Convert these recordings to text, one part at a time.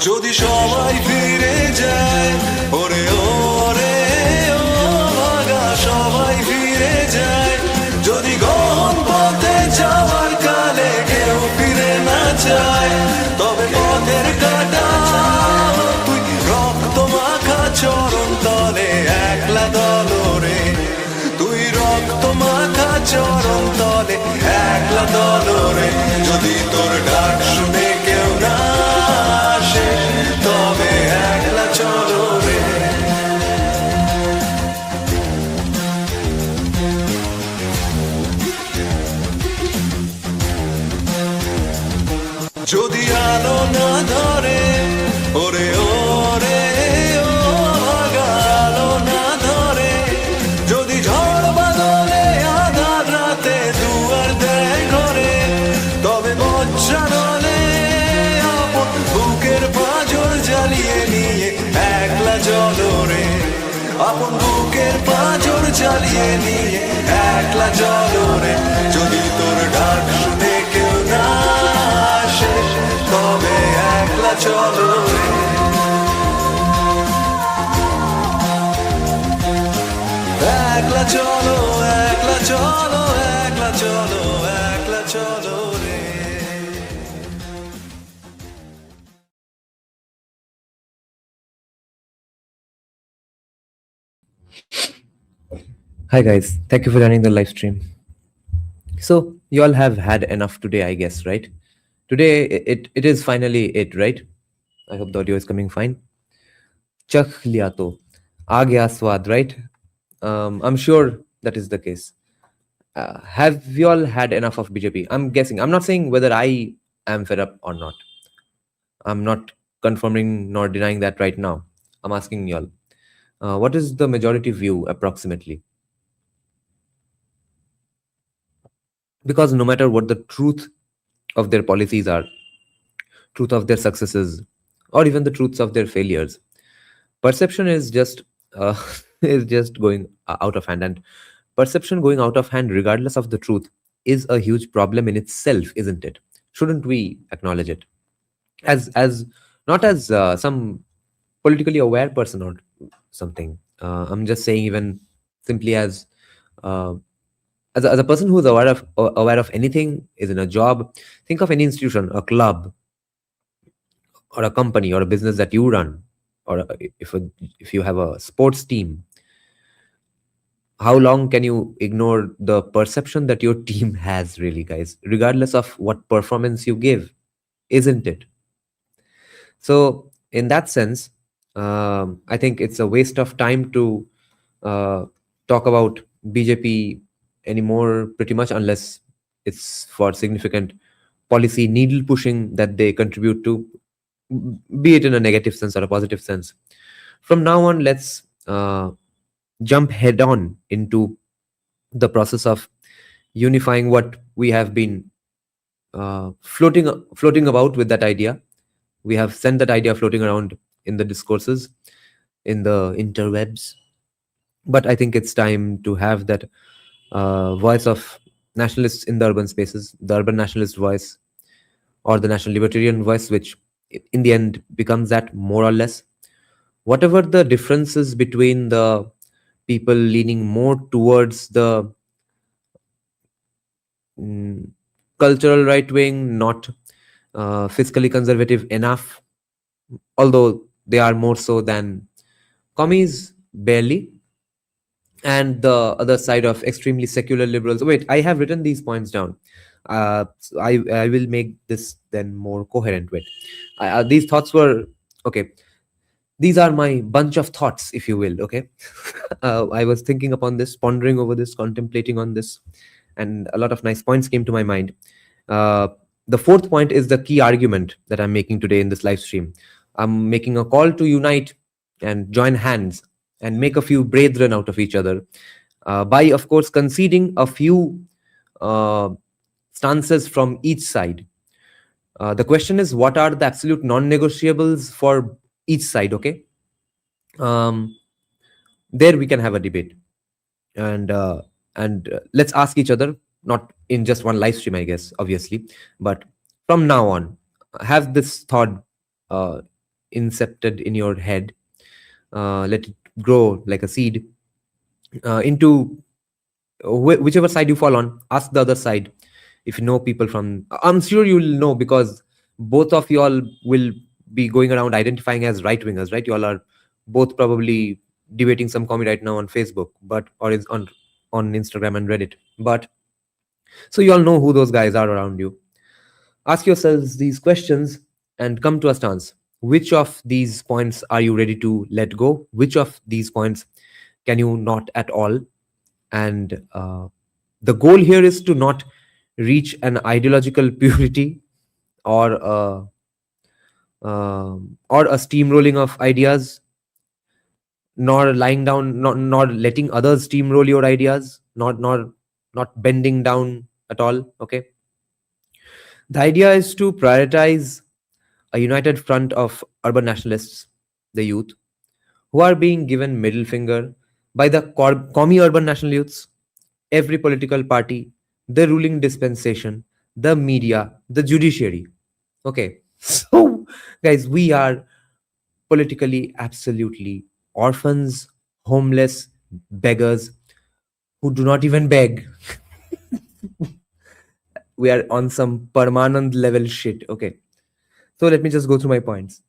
যদি সবাই ফিরে যায়, ওরে ওরে ও ভাগা সবাই ফিরে যায়, যদি গহন পথে যাওয়ার কালে কেউ ফিরে না যায়, তবে পথের কাটা তুই রক্ত মাখা চরণ তলে একলা দলরে, তুই রক্ত মাখা চরণ তলে একলা দলরে, যদি তোর ডাক শুনে কেউ না আসে তবে একলা চলো রে। যদি আলো না ধরে, ওরে ওরে ও ভাগা আলো না ধরে, যদি ঝড় বাদলে আধার রাতে দুয়ার দেয় ঘরে, তবে বজ্রানলে আপন বুকের পাঁজর জ্বালিয়ে নিয়ে একলা চলো রে, আপন বুকের পাঁজর জ্বালিয়ে নিয়ে একলা চলো রে, যদি তোর ডাক শুনে কেউ না আসে তবে একলা চলো রে। একলা চলো, একলা চলো, একলা চলো, একলা চলো রে। Hi guys, thank you for joining the live stream. So you all have had enough today, I guess, right? Today it is finally it, right? I hope the audio is coming fine. Chakh liya to, aa gaya swad, right? I'm sure that is the case. Have you all had enough of BJP? I'm guessing. I'm not saying whether I am fed up or not. I'm not confirming nor denying that right now. I'm asking you all. What is the majority view approximately? Because no matter what the truth of their policies are, truth of their successes, or even the truths of their failures, perception is just is just going out of hand, and perception going out of hand regardless of the truth is a huge problem in itself, isn't it? Shouldn't we acknowledge it as not as some politically aware person or something? I'm just saying, even simply as as a person who is aware of anything, is in a job. Think of any institution, a club or a company or a business that you run, or if you have a sports team. How long can you ignore the perception that your team has, really, guys, regardless of what performance you give, isn't it? So in that sense, I think it's a waste of time to talk about BJP anymore, pretty much, unless it's for significant policy needle pushing that they contribute to, be it in a negative sense or a positive sense. From now on, let's jump head on into the process of unifying what we have been floating about with that idea. We have sent that idea floating around in the discourses, in the interwebs. But I think it's time to have that voice of nationalists in the urban spaces, the urban nationalist voice, or the national libertarian voice, which in the end becomes that, more or less. Whatever the differences between the people leaning more towards the cultural right wing, not fiscally conservative enough, although they are more so than commies, barely, and the other side of extremely secular liberals. Wait, I have written these points down. So I will make this then more coherent. Wait, these thoughts were okay. These are my bunch of thoughts, if you will. Okay. I was thinking upon this, pondering over this, contemplating on this, and a lot of nice points came to my mind. The fourth point is the key argument that I'm making today in this live stream. I'm making a call to unite and join hands and make a few brethren out of each other, by, of course, conceding a few stances from each side. The question is, what are the absolute non-negotiables for each side? Okay. There we can have a debate, and let's ask each other, not in just one live stream, I guess, obviously, but from now on, have this thought incepted in your head, let it grow like a seed into whichever side you fall on. Ask the other side if you know people from. I'm sure you'll know, because both of you all will be going around identifying as right wingers, right? You all are both probably debating some commie right now on Facebook, but or is on Instagram and Reddit. But so you all know who those guys are around you. Ask yourselves these questions and come to a stance. Which of these points are you ready to let go? Which of these points can you not at all? And the goal here is to not reach an ideological purity or a steamrolling of ideas, nor lying down, not letting others steamroll your ideas, not bending down at all. Okay, the idea is to prioritize a united front of urban nationalists, the youth, who are being given middle finger by the commie urban national youths, every political party, the ruling dispensation, the media, the judiciary. Okay, so guys, we are politically absolutely orphans, homeless, beggars who do not even beg. We are on some Parmanand level shit. Okay, so let me just go through my points.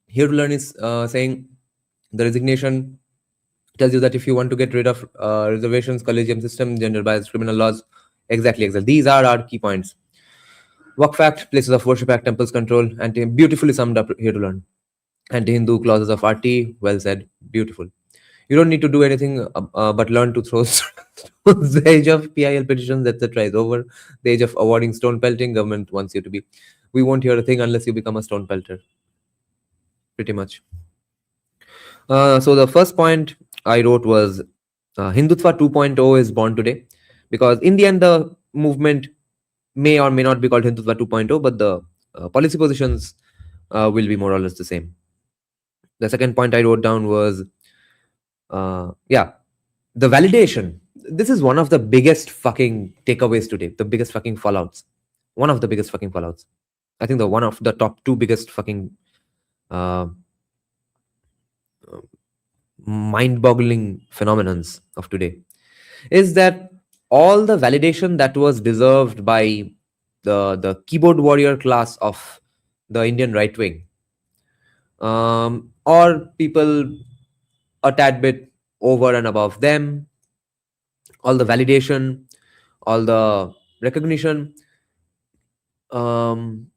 Here to learn is saying the resignation tells you that if you want to get rid of reservations, collegium system, gender bias, criminal laws, exactly. These are our key points. Waqf Act, places of worship act, temples control, and beautifully summed up here to learn. Anti-Hindu clauses of RT, well said, beautiful. You don't need to do anything but learn to throw stones. The age of PIL petitions, etc. is over. The age of awarding stone pelting, government wants you to be. We won't hear a thing unless you become a stone pelter. Pretty much. So the first point I wrote was Hindutva 2.0 is born today, because in the end the movement may or may not be called Hindutva 2.0, but the policy positions will be more or less the same. The second point I wrote down was the validation. This is one of the biggest fucking takeaways today, the biggest fucking fallouts. One of the biggest fucking fallouts. I think one of the top two biggest fucking mind-boggling phenomenons of today is that all the validation that was deserved by the keyboard warrior class of the Indian right wing, or people a tad bit over and above them, all the validation, all the recognition, in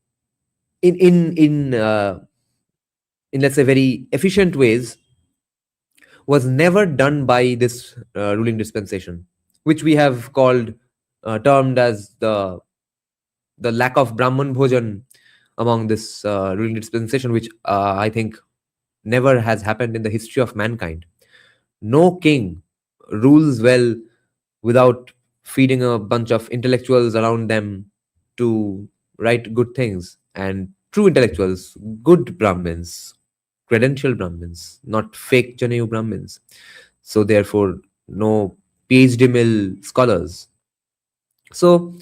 let's say very efficient ways, was never done by this ruling dispensation, which we have called termed as the lack of Brahman Bhojan among this ruling dispensation, which I think never has happened in the history of mankind. No king rules well without feeding a bunch of intellectuals around them to write good things, and true intellectuals, good Brahmins, credential Brahmins, not fake Janayu Brahmins. So therefore, no PhD mill scholars. So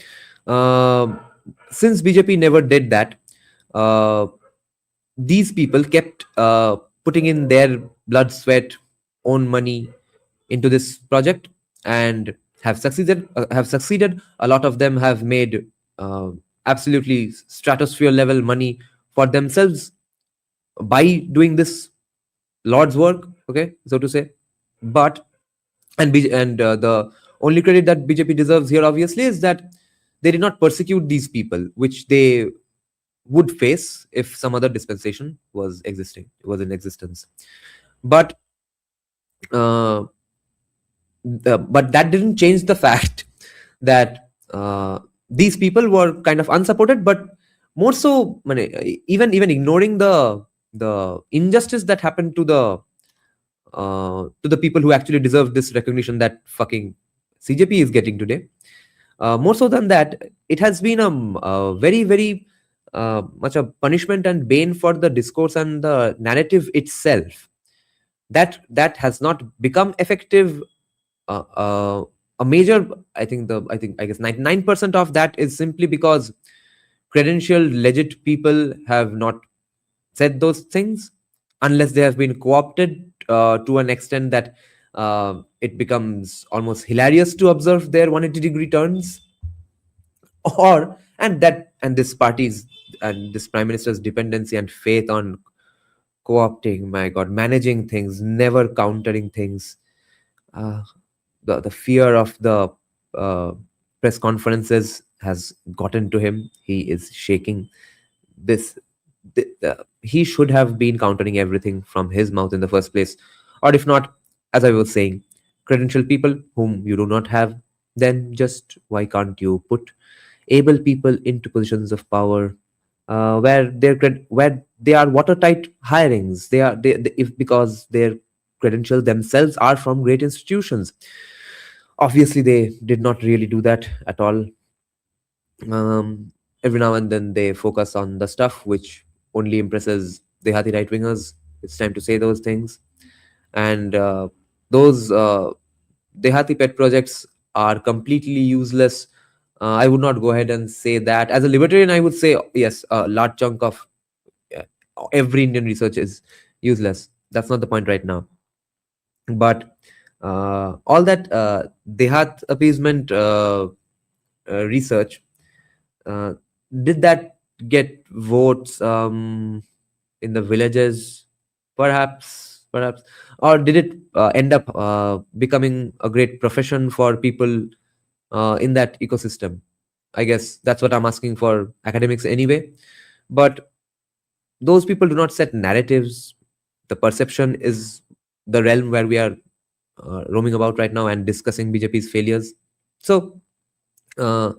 since BJP never did that, these people kept putting in their blood, sweat, own money into this project and have succeeded. A lot of them have made absolutely stratosphere level money for themselves by doing this Lord's work, okay, so to say. But the only credit that BJP deserves here, obviously, is that they did not persecute these people, which they would face if some other dispensation was in existence. But but that didn't change the fact that these people were kind of unsupported, but more so, even ignoring the injustice that happened to the people who actually deserve this recognition that fucking CJP is getting today. More so than that, it has been a very, very much a punishment and bane for the discourse and the narrative itself. That has not become effective. A major, I guess 99% of that is simply because credentialed, legit people have not said those things unless they have been co-opted to an extent that it becomes almost hilarious to observe their 180-degree turns. Or and this party's and this prime minister's dependency and faith on co-opting, my god, managing things, never countering things, uh, the fear of the uh, press conferences has gotten to him. He is shaking. This he should have been countering everything from his mouth in the first place. Or if not, as I was saying, credential people whom you do not have, then just why can't you put able people into positions of power, where they are watertight hirings. They if because their credentials themselves are from great institutions. Obviously, they did not really do that at all. Every now and then they focus on the stuff which only impresses the Hati right wingers. It's time to say those things. And those Dehati pet projects are completely useless. I would not go ahead and say that. As a libertarian, I would say yes, a large chunk of uh, every Indian research is useless. That's not the point right now. But all that Dehat appeasement research, uh, did that get votes in the villages? Perhaps, or did it end up becoming a great profession for people in that ecosystem? I guess that's what I'm asking for academics anyway. But those people do not set narratives. The perception is the realm where we are roaming about right now and discussing BJP's failures. So, uh,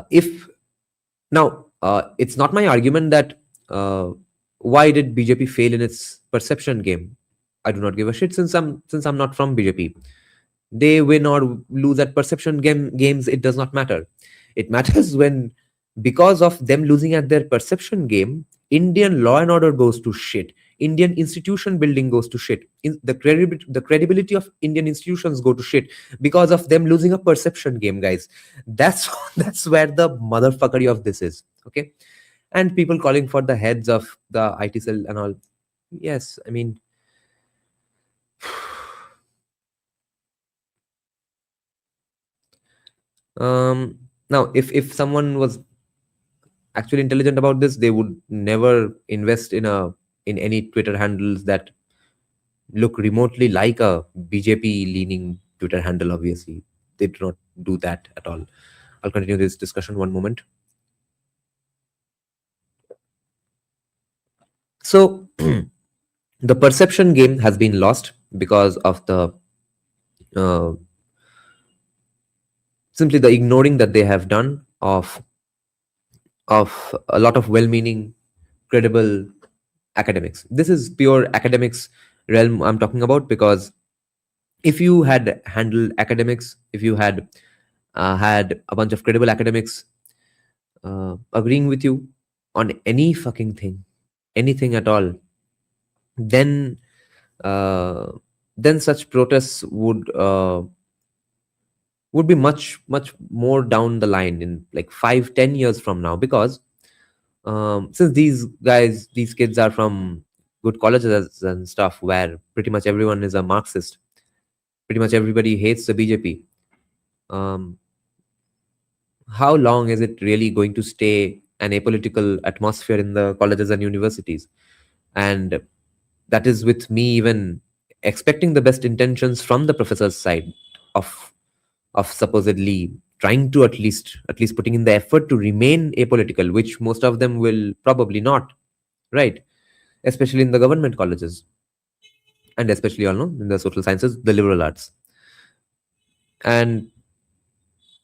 if now it's not my argument that why did BJP fail in its perception game. I do not give a shit since I'm not from BJP. They win or lose at perception games. It does not matter. It matters when, because of them losing at their perception game, Indian law and order goes to shit. Indian institution building goes to shit. The credibility of Indian institutions go to shit because of them losing a perception game, guys. That's that's where the motherfuckery of this is. Okay, and people calling for the heads of the IT cell and all. Yes, I mean, now if someone was actually intelligent about this, they would never invest in any Twitter handles that look remotely like a BJP leaning Twitter handle. Obviously, they do not do that at all. I'll continue this discussion one moment. So the perception game has been lost because of the uh, simply the ignoring that they have done of a lot of well-meaning, credible academics. This is pure academics realm I'm talking about, because if you had handled academics, if you had had a bunch of credible academics agreeing with you on any fucking thing, anything at all, then uh, then such protests would be much more down the line in like 5-10 years from now. Because since these kids are from good colleges and stuff where pretty much everyone is a Marxist, pretty much everybody hates the BJP. um, how long is it really going to stay an apolitical atmosphere in the colleges and universities? And that is with me even expecting the best intentions from the professor's side of supposedly trying to at least putting in the effort to remain apolitical, which most of them will probably not, right? Especially in the government colleges, and especially all know in the social sciences, the liberal arts. And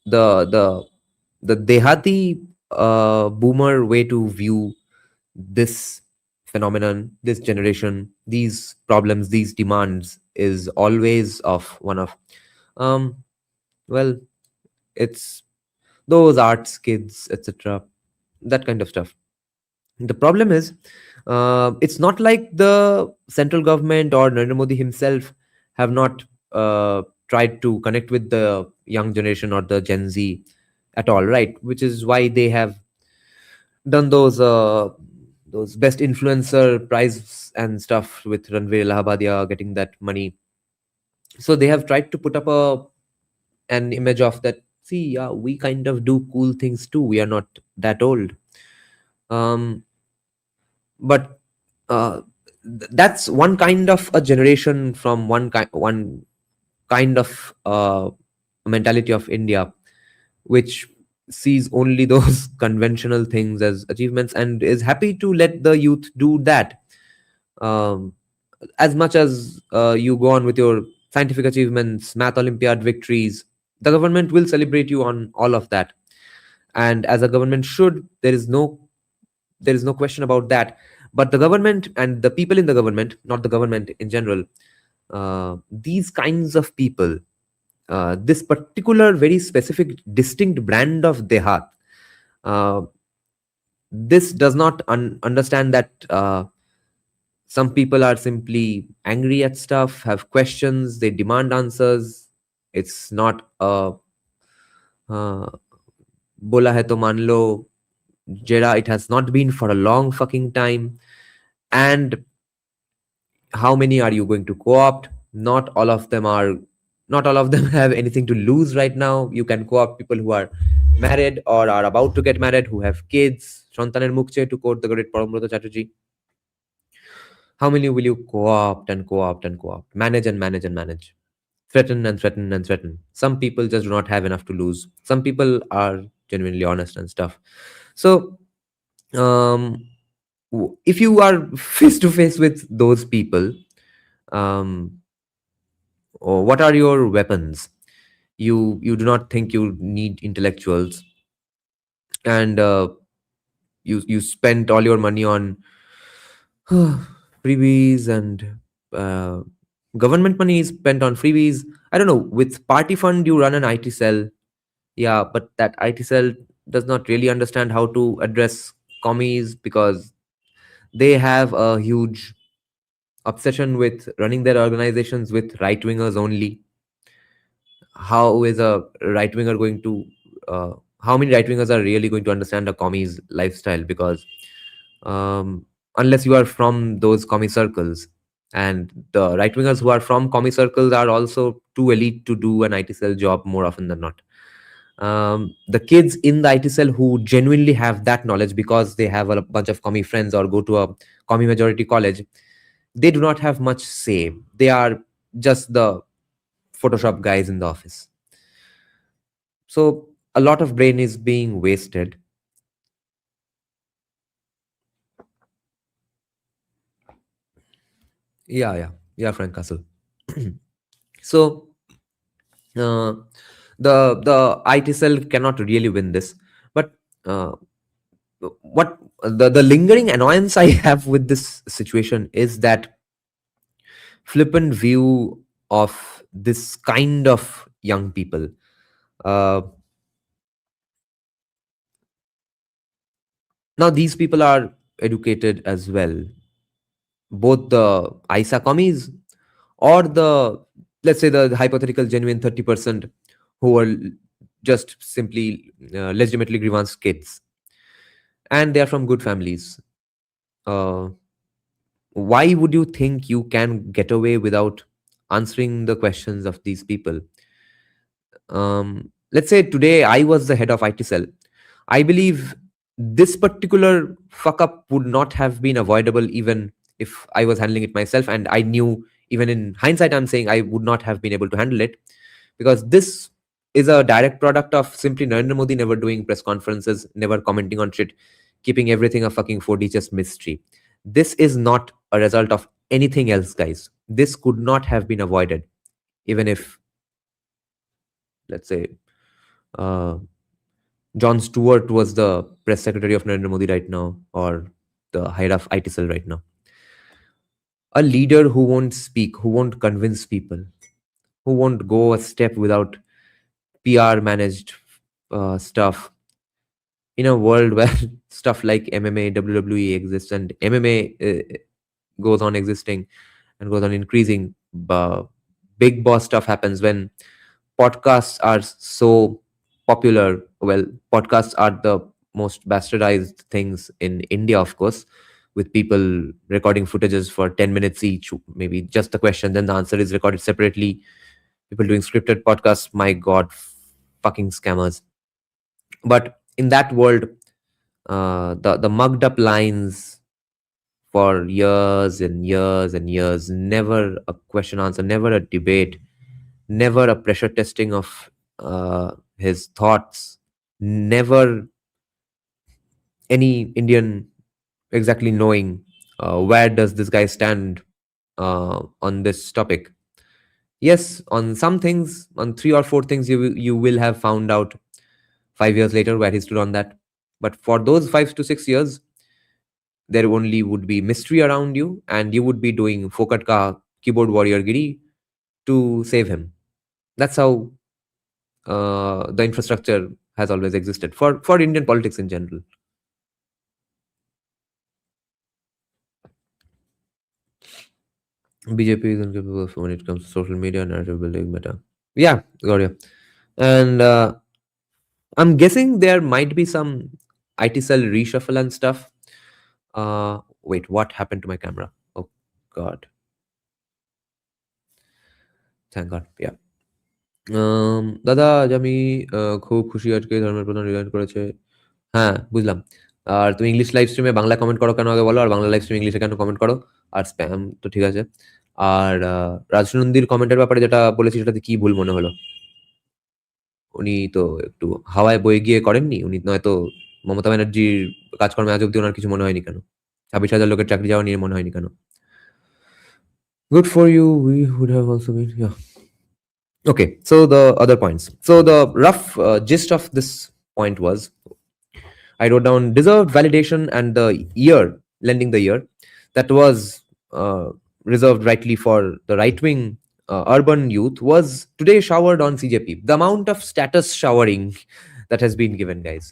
the the the Dehati boomer way to view this phenomenon, this generation, these problems, these demands is always of one of um well, it's those arts kids, etc., that kind of stuff. The problem is, it's not like the central government or Narendra Modi himself have not tried to connect with the young generation or the Gen Z at all, right? Which is why they have done those best influencer prize and stuff with Ranveer Allahabadia getting that money. So they have tried to put up an image of that. See, yeah, we kind of do cool things too. We are not that old. Um, but that's one kind of a generation from one kind of mentality of India, which sees only those conventional things as achievements and is happy to let the youth do that. Um, as much as you go on with your scientific achievements, math Olympiad victories, the government will celebrate you on all of that. And as a government should, there is no question about that. But the government and the people in the government, not the government in general, these kinds of people, this particular very specific distinct brand of dehat, uh, this does not understand that some people are simply angry at stuff, have questions, they demand answers. It's not a uh, bola hai to man lo, jera. It has not been for a long fucking time. And how many are you going to co-opt? Not all of them have anything to lose right now. You can co-opt people who are married or are about to get married, who have kids. Shantaner Mukche, to quote the great Parambrata Chatterjee. How many will you co-opt and co-opt and co-opt? Manage and manage and manage. Threaten and threaten and threaten. Some people just do not have enough to lose. Some people are genuinely honest and stuff. So, um, if you are face to face with those people, um, or what are your weapons? You do not think you need intellectuals, and you spent all your money on freebies, and uh, government money is spent on freebies. I don't know. With party fund, you run an IT cell, yeah, but that IT cell does not really understand how to address commies because they have a huge obsession with running their organizations with right wingers only. How is a right winger going to how many right wingers are really going to understand a commie's lifestyle? Because unless you are from those commie circles, and the right wingers who are from commie circles are also too elite to do an IT cell job more often than not. The kids in the IT cell who genuinely have that knowledge because they have a bunch of commie friends or go to a commie majority college, they do not have much say. They are just the Photoshop guys in the office. So a lot of brain is being wasted. Yeah, Frank Castle. So uh, the IT cell cannot really win this, but uh, what the lingering annoyance I have with this situation is that flippant view of this kind of young people. Uh, Now these people are educated as well, both the ISA commies or the, let's say, the hypothetical genuine 30% who are just simply legitimately grievance kids, and they are from good families. uh, why would you think you can get away without answering the questions of these people? Let's say today I was the head of IT cell. I believe this particular fuck up would not have been avoidable even if I was handling it myself, and I knew, even in hindsight, I'm saying I would not have been able to handle it, because this is a direct product of simply Narendra Modi never doing press conferences, never commenting on shit, keeping everything a fucking 4D chess mystery. This is not a result of anything else, guys. This could not have been avoided, even if, let's say, uh, John Stewart was the press secretary of Narendra Modi right now, or the head of IT cell right now. A leader who won't speak, who won't convince people, who won't go a step without PR managed stuff, in a world where stuff like MMA, WWE exists, and MMA goes on existing and goes on increasing. Big boss stuff happens when podcasts are so popular. Well, podcasts are the most bastardized things in India, of course, with people recording footages for 10 minutes each, maybe just the question, then the answer is recorded separately. People doing scripted podcasts, my God, fucking scammers. But in that world, the mugged up lines for years and years and years, never a question answer, never a debate, never a pressure testing of his thoughts, never any Indian exactly knowing where does this guy stand on this topic. Yes, on some things, on 3 or 4 things, you will have found out 5 years later where he stood on that. But for those 5 to 6 years, there only would be mystery around you, and you would be doing Fokat ka keyboard warrior giri to save him. That's how the infrastructure has always existed for Indian politics in general. BJP is incapable of when it comes to social media narrative building meta. Yeah, got you. And I'm guessing there might be some IT cell reshuffle and stuff. Wait, what happened to my camera? Oh God. Thank God. Yeah. দাদা আজ আমি খুব খুশি আজকে ধর্মের প্রধান resign করেছে। হ্যাঁ, বুঝলাম। আর তুমি ইংলিশ লাইভ স্ট্রিমে বাংলায় কমেন্ট করো কেন আগে বলো, আর বাংলা লাইভ স্ট্রিমে ইংলিশে কেন কমেন্ট করো? আর স্প্যাম তো ঠিক আছে। আর রাজনন্দির কমেন্টের ব্যাপারে যেটা বলেছি সেটাতে কি ভুল মনে হলো? উনি তো একটু হাওয়ায় বয়ে গিয়ে করেননি? উনি নয়তো মমতা ব্যানার্জির কাজকর্মে আজ অব্দি ওনার কিছু মনে হয়নি কেন? 26,000 লোকের চাকরি যাওয়া নিয়ে মনে হয়নি কেন? Good for you. We would have also been, yeah. Okay, so the other points. So the rough gist of this point was, I wrote down deserved validation and the year, lending the year, that was reserved rightly for the right-wing urban youth was today showered on CJP. The amount of status showering that has been given, guys.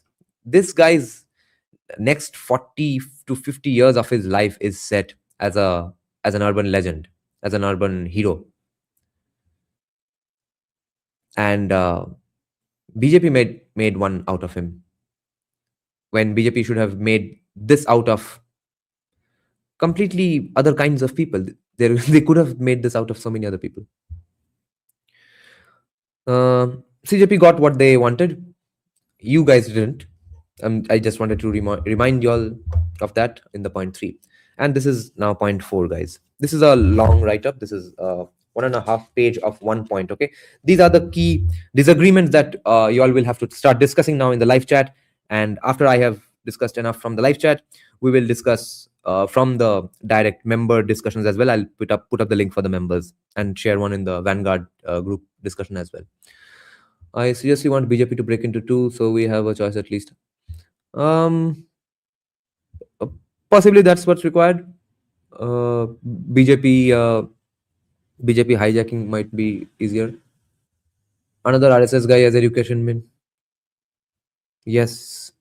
This guy's next 40 to 50 years of his life is set as an urban legend, as an urban hero. And BJP made one out of him, when BJP should have made this out of completely other kinds of people. They could have made this out of so many other people. CJP got what they wanted. You guys didn't. I just wanted to remind you all of that in the point 3. And this is now point 4, guys. This is a long write-up. This is 1.5 page of 1 point, okay? These are the key disagreements that you all will have to start discussing now in the live chat. And after I have discussed enough from the live chat, we will discuss from the direct member discussions as well. I'll put up the link for the members and share one in the Vanguard group discussion as well. I seriously want BJP to break into 2, so we have a choice at least. Possibly that's what's required. BJP hijacking might be easier. Another RSS guy as education min. Yes.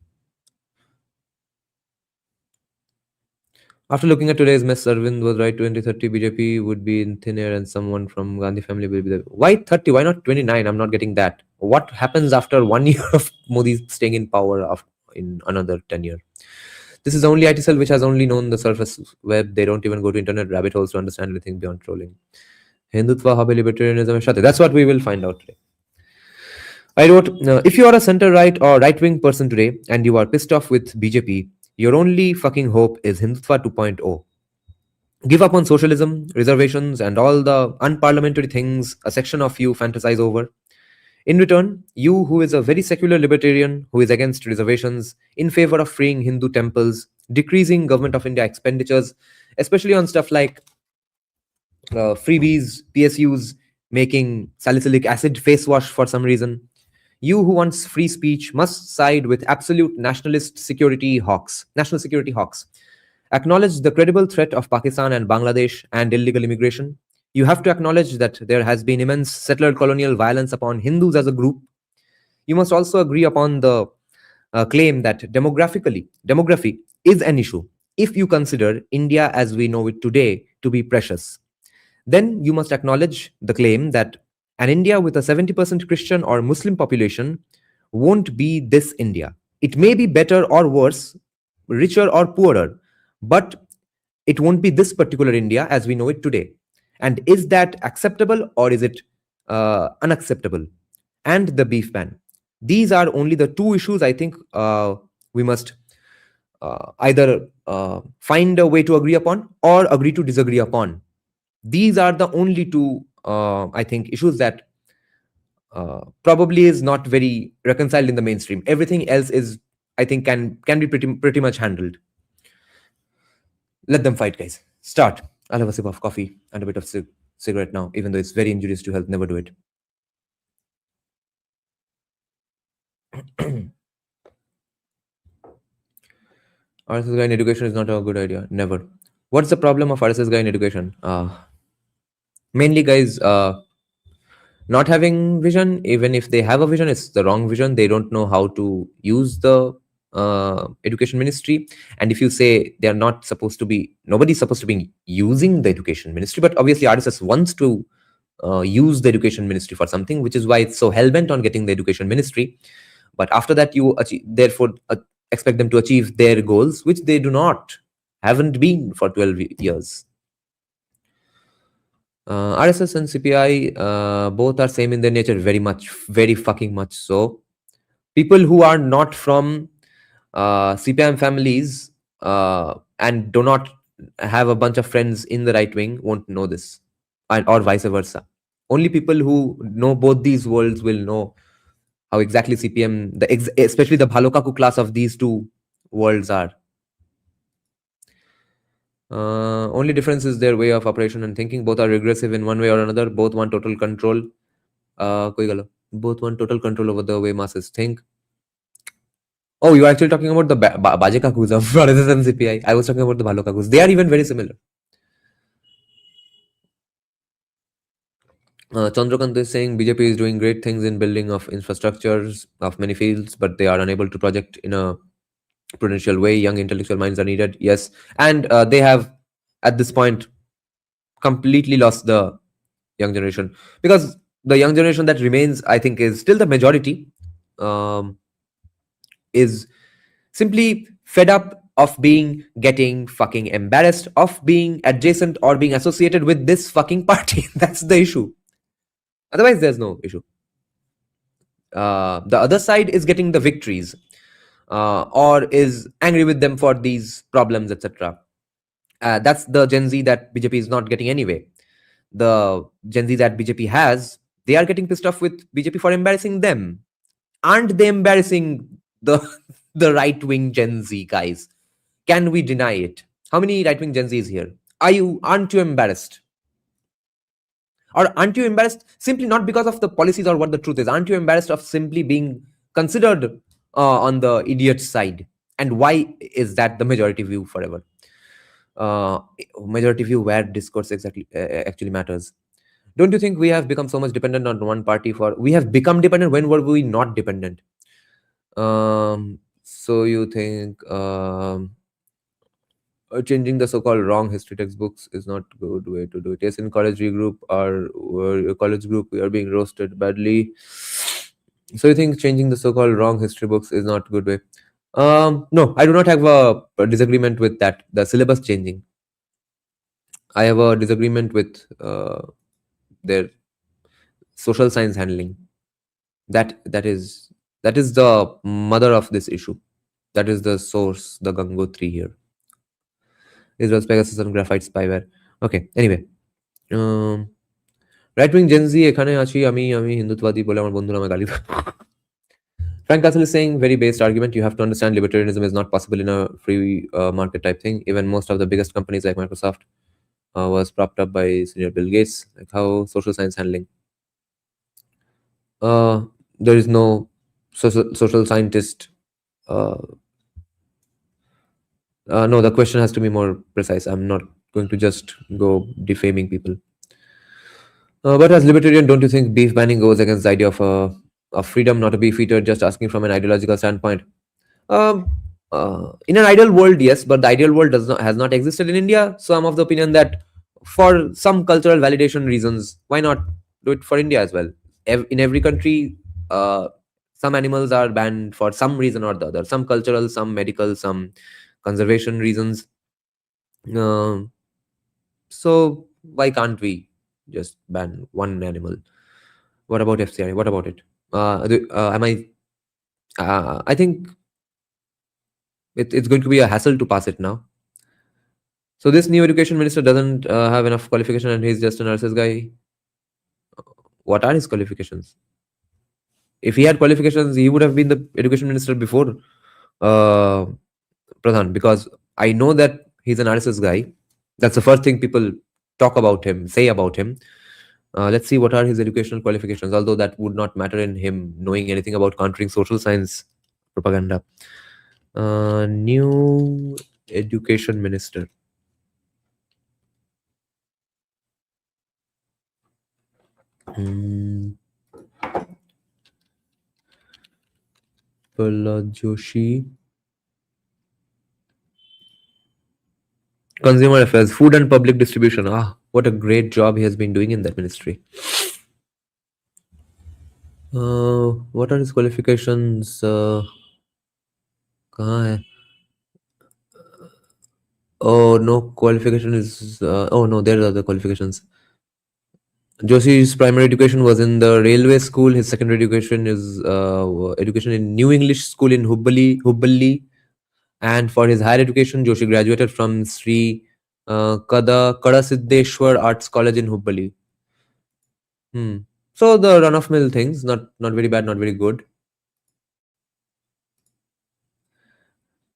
After looking at today's mess, Arvind was right. 2030 BJP would be in thin air and someone from Gandhi family will be there. Why 30? Why not 29? I'm not getting that. What happens after 1 year of Modi staying in power in another 10 years? This is the only IT cell which has only known the surface web. They don't even go to internet rabbit holes to understand anything beyond trolling. Hindutva habe libertarianism shate. That's what we will find out today. I wrote, if you are a center-right or right-wing person today and you are pissed off with BJP, your only fucking hope is Hindutva 2.0. Give up on socialism, reservations, and all the unparliamentary things a section of you fantasize over. In return, you, who is a very secular libertarian who is against reservations, in favor of freeing Hindu temples, decreasing Government of India expenditures, especially on stuff like freebies, PSUs, making salicylic acid face wash for some reason, you who wants free speech must side with absolute national security hawks. Acknowledge the credible threat of Pakistan and Bangladesh and illegal immigration. You have to acknowledge that there has been immense settler colonial violence upon Hindus as a group. You must also agree upon the claim that demography is an issue if you consider India as we know it today to be precious. Then you must acknowledge the claim that an India with a 70% Christian or Muslim population won't be this India. It may be better or worse, richer or poorer, but it won't be this particular India as we know it today. And is that acceptable or is it unacceptable? And the beef ban. These are only the two issues I think we must either find a way to agree upon or agree to disagree upon. These are the only two, I think, issues that probably is not very reconciled in the mainstream. Everything else is, I think, can be pretty much handled. Let them fight, guys. Start. I'll have a sip of coffee and a bit of cigarette now, even though it's very injurious to health. Never do it. RSS guy in education is not a good idea. Never. What's the problem of RSS guy in education? Mainly, guys, not having vision. Even if they have a vision, it's the wrong vision. They don't know how to use the education ministry. And if you say they're not supposed to be, nobody's supposed to be using the education ministry, but obviously RSS wants to use the education ministry for something, which is why it's so hell-bent on getting the education ministry. But after that, you therefore expect them to achieve their goals, which they do not, haven't been for 12 years. RSS and CPI, both are same in their nature, very fucking much so. People who are not from CPIM families and do not have a bunch of friends in the right wing won't know this, or vice versa. Only people who know both these worlds will know how exactly CPM, especially the Bhalokaku class of these two worlds are. Only difference is their way of operation and thinking. Both are regressive in one way or another. Both want total control. Both want total control over the way masses think. Oh, you are actually talking about the Baje Kakus of RSS and CPI. I was talking about the Bhalo Kakus. They are even very similar. Chandrakant is saying BJP is doing great things in building of infrastructures of many fields, but they are unable to project in a prudential way. Young intellectual minds are needed. Yes. And they have, at this point, completely lost the young generation, because the young generation that remains, I think, is still the majority, is simply fed up of getting fucking embarrassed of being adjacent or being associated with this fucking party. That's the issue. Otherwise, there's no issue. The other side is getting the victories, or is angry with them for these problems, etc. That's the Gen Z that BJP is not getting anyway. The Gen Z that BJP has, they are getting pissed off with BJP for embarrassing them. Aren't they embarrassing the right-wing Gen Z, guys? Can we deny it? How many right-wing Gen Zs here? Aren't you embarrassed? Or aren't you embarrassed simply not because of the policies or what the truth is? Aren't you embarrassed of simply being considered on the idiot side? And why is that the majority view forever? Majority view where discourse actually matters. Don't you think we have become so much dependent on one party we have become dependent? When were we not dependent? So you think changing the so-called wrong history textbooks is not a good way to do it? Yes, in college group we are being roasted badly. So you think changing the so-called wrong history books is not a good way? No, I do not have a disagreement with that. The syllabus changing, I have a disagreement with their social science handling. That is the mother of this issue. That is the source, the Gangotri here. Israel's Pegasus and graphite spyware. Okay, anyway. Right wing Gen Z এখানে আছি আমি হিন্দুত্ববাদী বলে আমার বন্ধুরা আমার গালি Frank Castle is saying very based argument. You have to understand libertarianism is not possible in a free market type thing. Even most of the biggest companies like Microsoft was propped up by senior Bill Gates. Like how social science handling. There is no social scientist. No, the question has to be more precise. I'm not going to just go defaming people. But as libertarian, don't you think beef banning goes against the idea of freedom, not a beef eater, just asking from an ideological standpoint? In an ideal world, yes, but the ideal world has not existed in India. So I'm of the opinion that for some cultural validation reasons, why not do it for India as well? In every country, Some animals are banned for some reason or the other, some cultural, some medical, some conservation reasons. Um so why can't we just ban one animal? What about FCI? What about it? Am I think it's going to be a hassle to pass it now. So this new education minister doesn't have enough qualification, and he's just an RSS guy. What are his qualifications? If he had qualifications, he would have been the education minister before uh, Pradhan, because I know that he's an RSS guy. That's the first thing people talk about him, say about him. Let's see what are his educational qualifications, although that would not matter in him knowing anything about countering social science propaganda. New education minister. Hmm. Prahlad Joshi. Consumer Affairs, Food and Public Distribution. Ah, what a great job he has been doing in that ministry. What are his qualifications? कहाँ है? Oh, no qualification is. Oh no, there are the qualifications. Joshi's primary education was in the railway school. His secondary education is education in New English School in Hubballi. And for his higher education, Joshi graduated from Sri Kadasiddeshwar Arts College in Hubballi. Hmm. So the run of mill things, not very bad, not very good.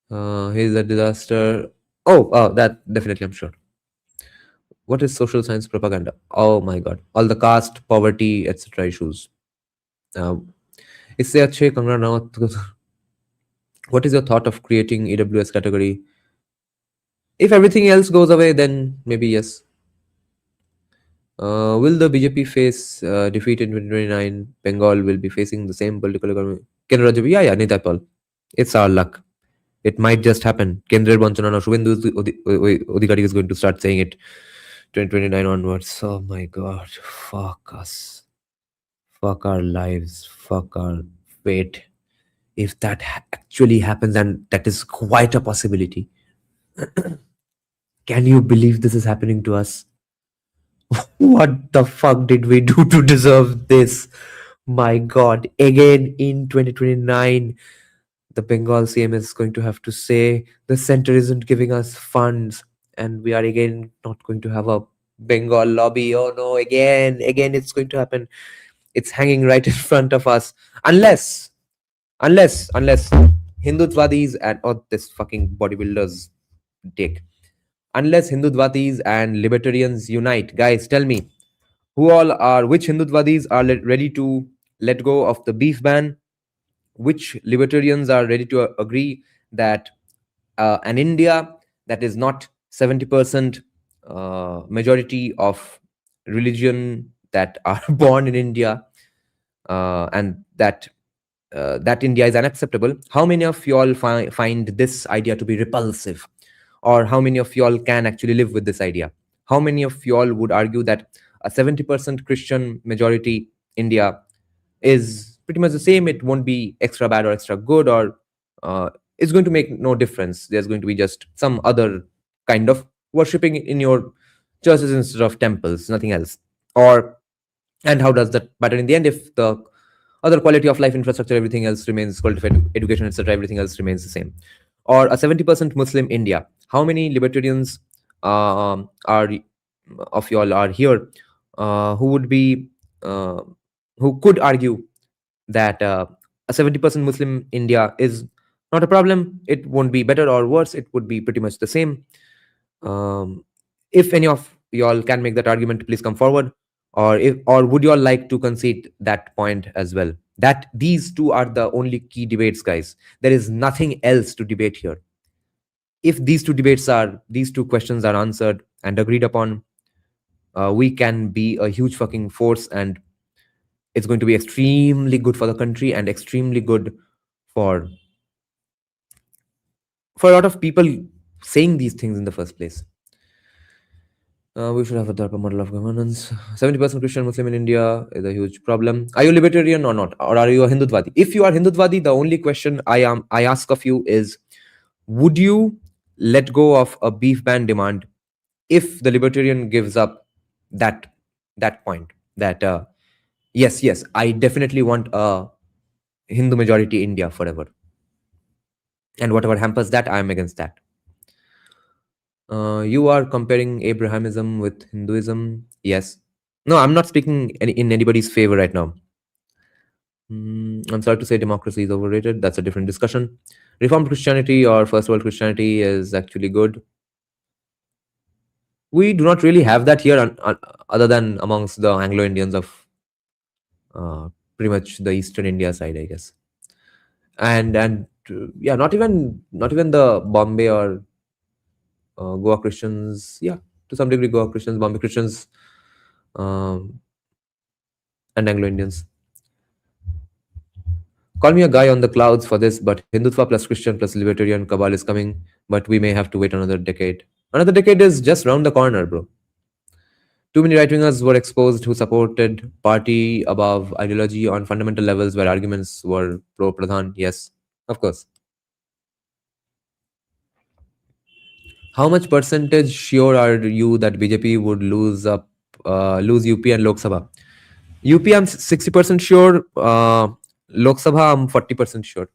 He's a disaster. Oh, that definitely, I'm sure. What is social science propaganda? Oh my god, all the caste, poverty, etc. issues. Uh, इससे अच्छे Kangana Ranaut. What is your thought of creating EWS category? If everything else goes away, then maybe yes. Will the BJP face defeat in 2029? Bengal will be facing the same political economy. Yeah, Nitapal. It's our luck. It might just happen. Kendra Banchanana Shubhendu Odhikari is going to start saying it 2029 onwards. Oh my god. Fuck us. Fuck our lives. Fuck our fate. If that actually happens, and that is quite a possibility, can you believe this is happening to us? What the fuck did we do to deserve this? My god. Again in 2029, the Bengal CM is going to have to say the center isn't giving us funds, and we are again not going to have a Bengal lobby. Oh no, again it's going to happen. It's hanging right in front of us. Unless Hindutwadis and this fucking bodybuilders dick. Unless Hindutwadis and libertarians unite, guys, tell me which Hindutwadis are ready to let go of the beef ban, which libertarians are ready to agree that an India that is not 70% majority of religion that are born in India, and that India is unacceptable. How many of y'all find this idea to be repulsive? Or how many of y'all can actually live with this idea? How many of y'all would argue that a 70% Christian majority India is pretty much the same? It won't be extra bad or extra good, or it's going to make no difference. There's going to be just some other kind of worshipping in your churches instead of temples, nothing else. And how does that matter in the end if the other quality of life infrastructure, everything else remains, quality of education, etc., everything else remains the same? Or a 70% Muslim India. How many libertarians are of y'all are here who would be who could argue that a 70% Muslim India is not a problem? It won't be better or worse. It would be pretty much the same. If any of y'all can make that argument, please come forward. Or would y'all like to concede that point as well? That these two are the only key debates, guys. There is nothing else to debate here. If these two questions are answered and agreed upon, we can be a huge fucking force, and it's going to be extremely good for the country and extremely good for a lot of people saying these things in the first place. We should have a proper model of governance. 70% Christian Muslim in India is a huge problem. Are you libertarian or not? Or are you a Hindutwadi? If you are Hindutwadi, the only question I ask of you is, would you let go of a beef ban demand if the libertarian gives up that point that yes, I definitely want a Hindu majority India forever, and whatever hampers that, I am against that. You are comparing Abrahamism with Hinduism. Yes. No, I'm not speaking in anybody's favor right now. I'm sorry to say democracy is overrated. That's a different discussion. Reformed Christianity or First World Christianity is actually good. We do not really have that here, other than amongst the Anglo Indians of pretty much the Eastern India side, I guess. And yeah, not even the Bombay or Goa Christians. Yeah, to some degree, Goa Christians, Bombay Christians, and Anglo Indians. Call me a guy on the clouds for this, but Hindutva plus Christian plus libertarian cabal is coming, but we may have to wait another decade. Another decade is just round the corner, bro. Too many right wingers were exposed who supported party above ideology on fundamental levels where arguments were pro Pradhan. Yes, of course. How much percentage sure are you that BJP would lose UP and Lok Sabha? UP I'm 60% sure. Lok Sabha I'm 40% sure.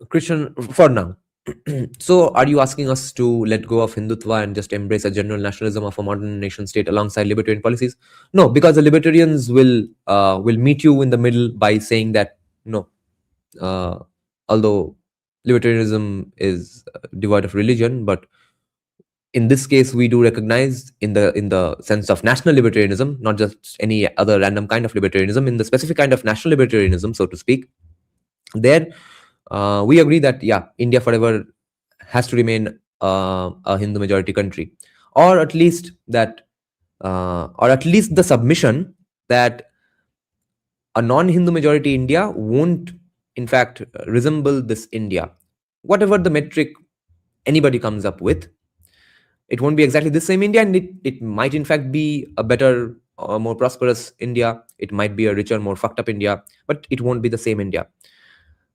Christian for now. So, are you asking us to let go of Hindutva and just embrace a general nationalism of a modern nation state alongside libertarian policies? No, because the libertarians will meet you in the middle by saying that no, although libertarianism is devoid of religion, but in this case we do recognize in the sense of national libertarianism, not just any other random kind of libertarianism, in the specific kind of national libertarianism, so to speak. There we agree that yeah, India forever has to remain a Hindu majority country, or at least the submission that a non-Hindu majority India won't in fact resemble this India. Whatever the metric anybody comes up with, it won't be exactly the same India, and it might in fact be a better or more prosperous India. It might be a richer, more fucked up India, but it won't be the same India.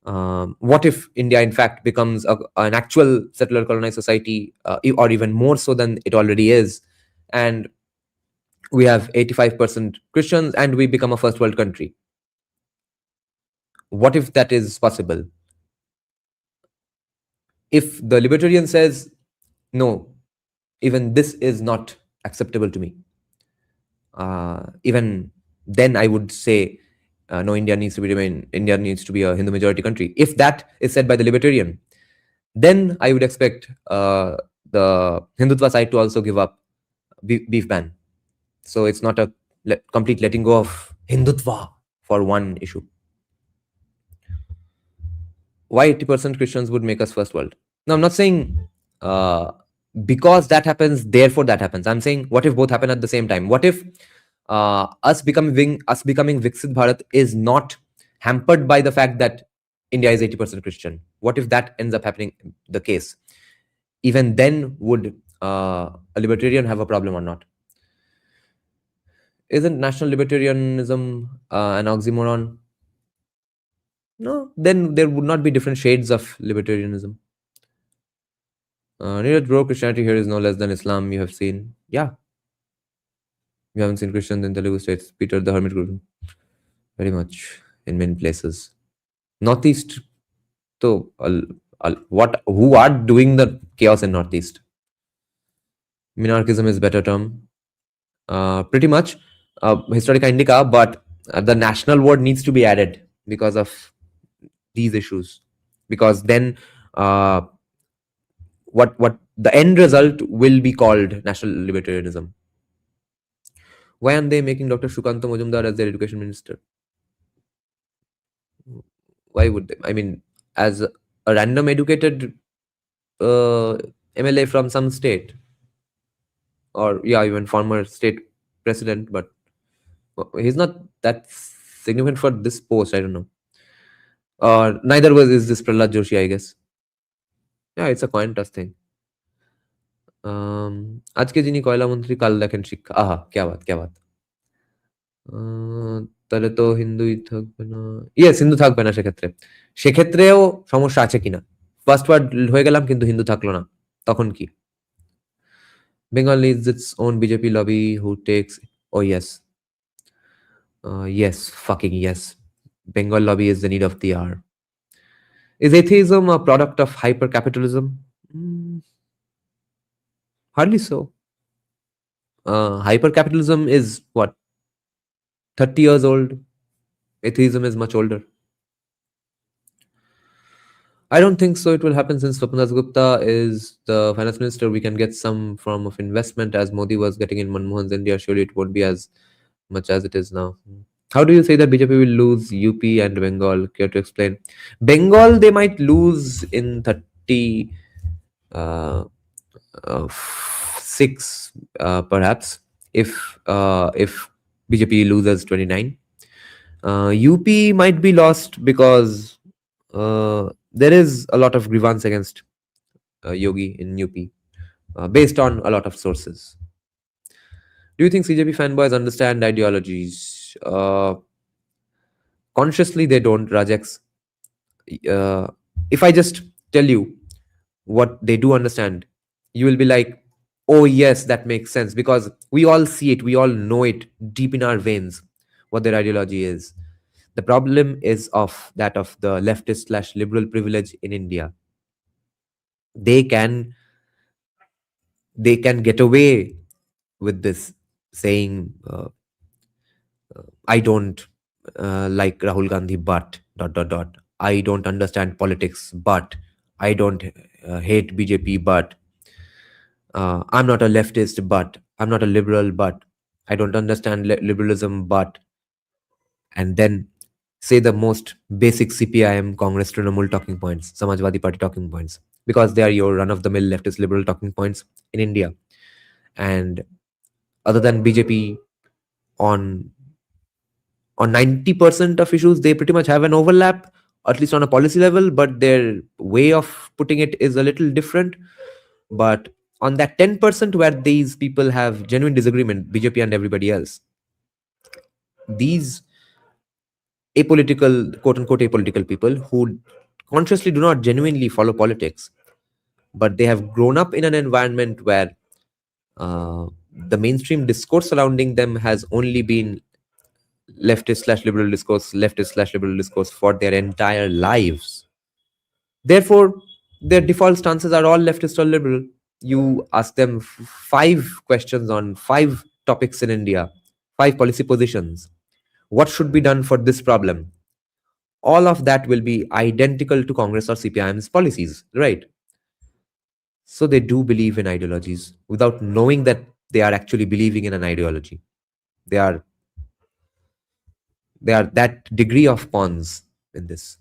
What if India, in fact, becomes an actual settler colonized society, or even more so than it already is, and we have 85% Christians and we become a first world country? What if that is possible? If the libertarian says, no, even this is not acceptable to me, even then I would say, no, India needs to be a Hindu majority country. If that is said by the libertarian, then I would expect the Hindutva side to also give up beef ban. So it's not a complete letting go of Hindutva for one issue. Why 80% Christians would make us first world? Now, I'm not saying because that happens, therefore that happens. I'm saying, what if both happen at the same time? What if us becoming Viksit Bharat is not hampered by the fact that India is 80% Christian? What if that ends up happening, the case? Even then, would a libertarian have a problem or not? Isn't national libertarianism an oxymoron? No, then there would not be different shades of libertarianism. Neeraj bro, Christianity here is no less than Islam. You have seen, yeah. You haven't seen Christians in Telugu states. Peter the Hermit Guru, very much in many places. Northeast, so who are doing the chaos in Northeast? Minarchism is better term. Pretty much Historica Indica, but the national word needs to be added because of these issues. Because then what the end result will be called national libertarianism. Why aren't they making Dr. Shukanta Majumdar as their education minister? Why would they? I mean, as a random educated MLA from some state, or yeah, even former state president, but he's not that significant for this post. I don't know. Neither is this Prahlad Joshi, I guess. Yeah, it's a coin toss thing. আজকে যিনি কয়লা মন্ত্রী কাল দেখেন শিক্ষা, আহা क्या बात क्या बात। তাহলে তো হিন্দুই থাকবে না, ইয়েস হিন্দু থাকবে না সেক্ষেত্রে। সেক্ষেত্রেও সমস্যা আছে কিনা, ফার্স্ট ওয়ার্ড হয়ে গেলাম কিন্তু হিন্দু থাকলো না, তখন কি? Bengal needs its own BJP lobby who takes, oh yes, yes, fucking yes, Bengal lobby is the need of the hour. Is atheism a product of hyper capitalism? Hardly so. Hyper capitalism is what, 30 years old? Atheism is much older. I don't think so. It will happen since Swapna Gupta is the finance minister. We can get some form of investment as Modi was getting in Manmohan's India. Surely it won't be as much as it is now. How do you say that BJP will lose UP and Bengal? Care to explain? Bengal, they might lose in 30, uh, 6, perhaps, if BJP loses 29. UP might be lost because there is a lot of grievance against Yogi in UP, based on a lot of sources. Do you think CJP fanboys understand ideologies? Consciously, they don't, Rajex. If I just tell you what they do understand, you will be like, oh, yes, that makes sense, because we all see it, we all know it deep in our veins what their ideology is. The problem is of that of the leftist slash liberal privilege in India. They can get away with this, saying, I don't like Rahul Gandhi, but dot dot dot. I don't understand politics, but I don't hate BJP, but I'm not a leftist, but I'm not a liberal, but I don't understand liberalism, but, and then say the most basic CPIM, Congress, Trinamool talking points, Samajwadi Party talking points, because they are your run-of-the-mill leftist liberal talking points in India. And other than BJP, on 90% of issues, they pretty much have an overlap, at least on a policy level, but their way of putting it is a little different. But on that 10% where these people have genuine disagreement, BJP and everybody else, these apolitical, quote unquote, apolitical people who consciously do not genuinely follow politics, but they have grown up in an environment where the mainstream discourse surrounding them has only been leftist slash liberal discourse for their entire lives. Therefore, their default stances are all leftist or liberal. You ask them 5 questions on 5 topics in India, 5 policy positions. What should be done for this problem? All of that will be identical to Congress or CPIM's policies, right? So they do believe in ideologies without knowing that they are actually believing in an ideology. They are that degree of pawns in this.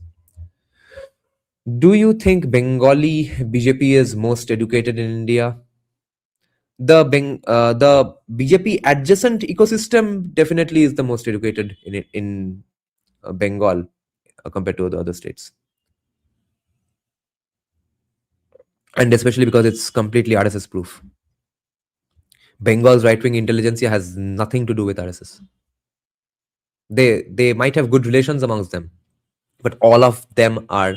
Do you think Bengali BJP is most educated in India? The BJP adjacent ecosystem definitely is the most educated in Bengal compared to the other states, and especially because it's completely RSS proof. Bengal's right-wing intelligentsia has nothing to do with RSS. They might have good relations amongst them, but all of them are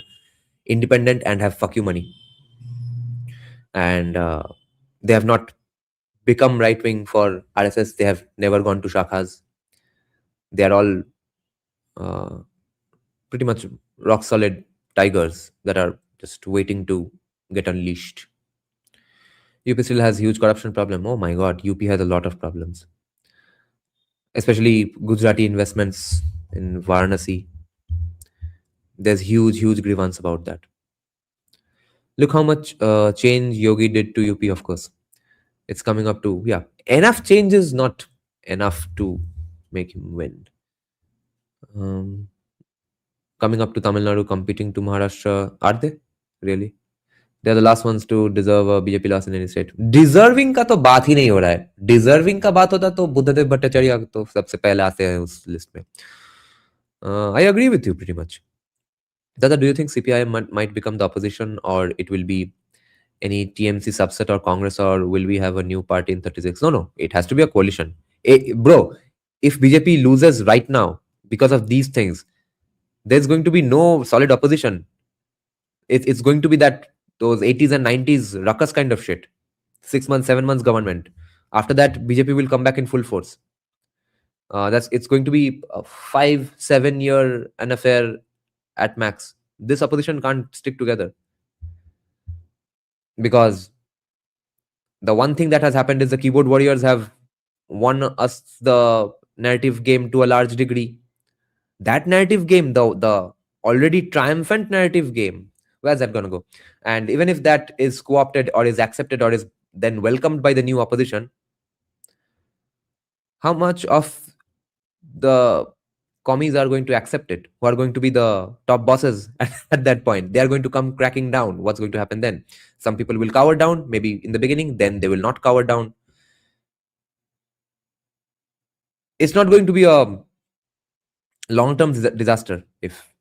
independent and have fuck you money, and they have not become right-wing for RSS. They have never gone to shakhas. They are all pretty much rock solid tigers that are just waiting to get unleashed. UP still has huge corruption problem. Oh my god, UP has a lot of problems, especially Gujarati investments in Varanasi. There's huge grievance about that. Look how much change Yogi did to UP. Of course, it's coming up to, yeah, enough change is not enough to make him win. Coming up to Tamil Nadu, competing to Maharashtra, are they really? They're the last ones to deserve a BJP loss in any state. Deserving का तो बात ही नहीं हो रहा है. Deserving का बात होता तो बुद्धदेव भट्टाचार्य तो सबसे पहले आते हैं उस लिस्ट में. I agree with you pretty much. Dada, do you think CPI might become the opposition, or it will be any TMC subset or Congress, or will we have a new party in 36? No, it has to be a coalition. Bro, if BJP loses right now because of these things, there's going to be no solid opposition. It's going to be that those 80s and 90s ruckus kind of shit. 6 months, 7 months government. After that, BJP will come back in full force. It's going to be a 5-7 year an affair at max. This opposition can't stick together because the one thing that has happened is the keyboard warriors have won us the narrative game to a large degree. That narrative game, the already triumphant narrative game, where's that gonna go? And even if that is co-opted or is accepted or is then welcomed by the new opposition, how much of the commies are going to accept it, who are going to be the top bosses at that point? They are going to come cracking down. What's going to happen then? Some people will cower down, maybe in the beginning, then they will not cower down. It's not going to be a long-term disaster if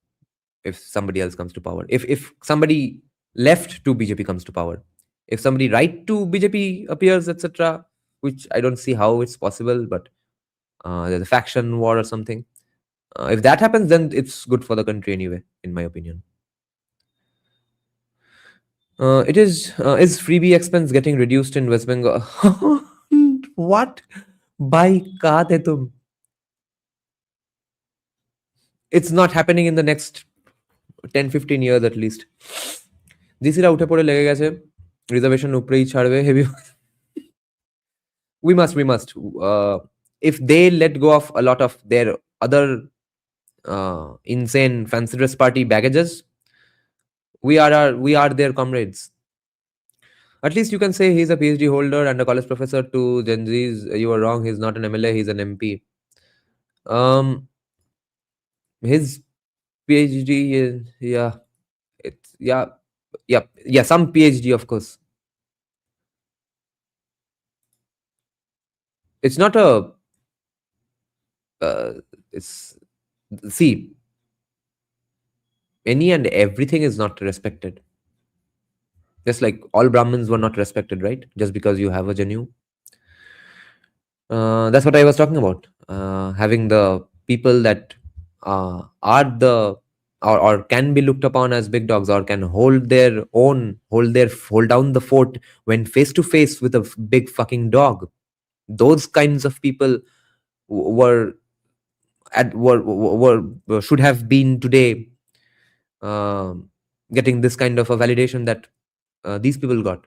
somebody else comes to power. If somebody left to BJP comes to power, if somebody right to BJP appears, etc., which I don't see how it's possible, but there's a faction war or something. If that happens, then it's good for the country anyway, in my opinion. Is freebie expense getting reduced in West Bengal? What? By kaat hai tum? It's not happening in the next 10-15 years at least. জিসিরা উঠে পড়ে লেগে গেছে, reservation উপরেই ছাড়বে heavy. we must if they let go of a lot of their other insane fancy dress party baggages, we are their comrades. At least you can say he's a PhD holder and a college professor to Gen Zs. You are wrong, he's not an MLA, he's an MP. His PhD is, some PhD, of course. It's not a see, any and everything is not respected. Just like all Brahmins were not respected, right? Just because you have a Janu. That's what I was talking about. Having the people that are the or can be looked upon as big dogs, or can hold their own, hold down the fort when face to face with a big fucking dog. Those kinds of people should have been today getting this kind of a validation that these people got.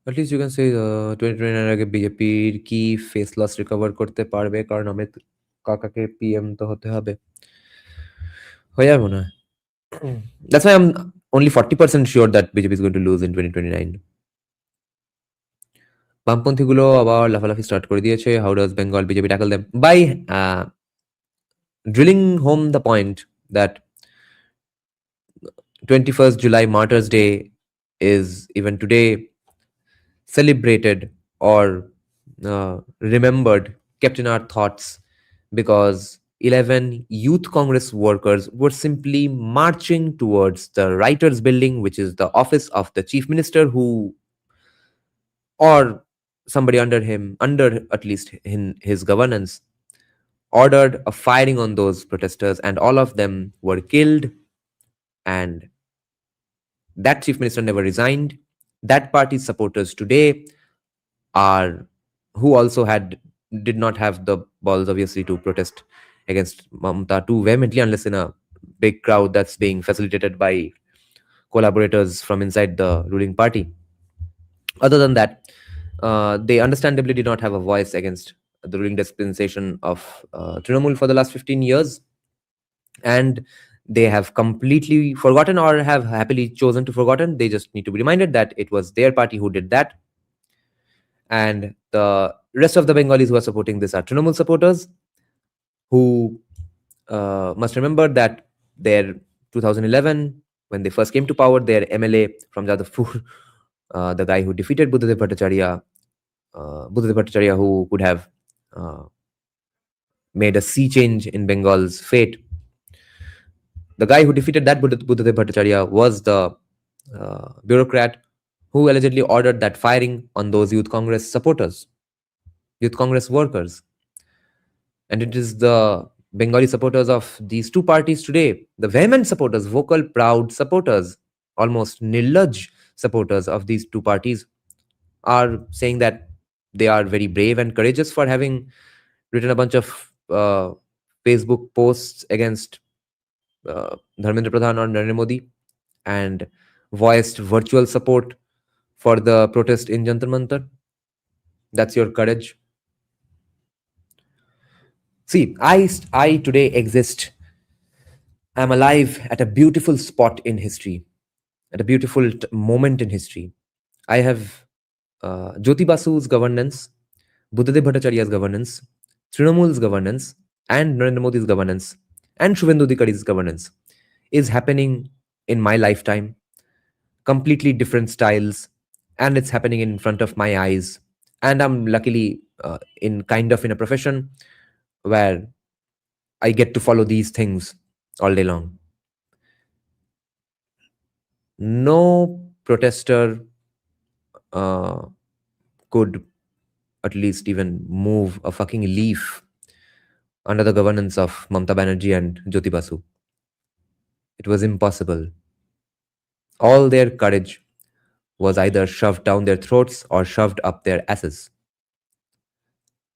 At least you can say 2029 আগে বিজেপির কি face loss recover করতে পারবে, কারণ অমিত কাকাকে PM তো হতে হবে, হয়ে যাবে মনে হয়। That's why I'm only 40% sure that BJP is going to lose in 2029. বামপন্থীগুলো আবার লাফালাফি স্টার্ট করে দিয়েছে। How does Bengal BJP tackle them? By drilling home the point that 21st July Martyrs Day is even today celebrated or remembered, kept in our thoughts, because 11 youth Congress workers were simply marching towards the writers building, which is the office of the chief minister, who, or somebody under him, under at least in his governance, ordered a firing on those protesters, and all of them were killed. And that chief minister never resigned. That party's supporters today are, who also did not have the balls, obviously, to protest against Mamata too vehemently, unless in a big crowd that's being facilitated by collaborators from inside the ruling party. Other than that, they understandably did not have a voice against the ruling dispensation of Trinamool for the last 15 years. And they have completely forgotten, or have happily chosen to forgotten. They just need to be reminded that it was their party who did that. And the rest of the Bengalis who are supporting this are Trinamool supporters, who must remember that their 2011, when they first came to power, their MLA from Jadavpur, the guy who defeated Buddhadev Bhattacharya, who could have made a sea change in Bengal's fate. The guy who defeated that Buddhadev Bhattacharya was the bureaucrat who allegedly ordered that firing on those youth congress supporters, youth congress workers. And it is the Bengali supporters of these two parties today, the vehement supporters, vocal, proud supporters, almost nillaj supporters of these two parties, are saying that they are very brave and courageous for having written a bunch of Facebook posts against Dharmendra Pradhan or Narendra Modi and voiced virtual support for the protest in Jantar Mantar. That's your courage. See, I today exist. I'm alive at a beautiful spot in history, at a beautiful moment in history. I have Jyoti Basu's governance, Buddhadev Bhattacharya's governance, Trinamool's governance, and Narendra Modi's governance, and Shubhendu Adhikari's governance is happening in my lifetime. Completely different styles, and it's happening in front of my eyes. And I'm luckily in a profession where I get to follow these things all day long. No protester could at least even move a fucking leaf under the governance of Mamta Banerjee and Jyoti Basu. It was impossible. All their courage was either shoved down their throats or shoved up their asses.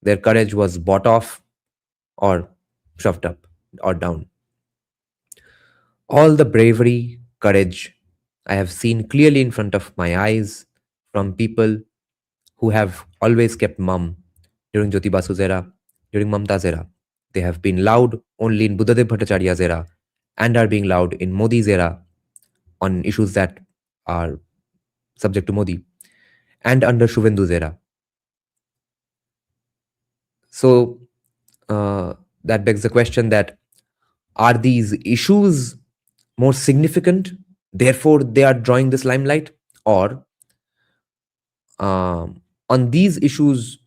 Their courage was bought off or shoved up or down. All the bravery, courage I have seen clearly in front of my eyes from people who have always kept mum during Jyoti Basu's era, during Mamta's era. They have been loud only in Buddhadev Bhattacharya's era and are being loud in Modi's era on issues that are subject to Modi and under Shubhendu's era. So that begs the question that are these issues more significant, therefore they are drawing this limelight, or on these issues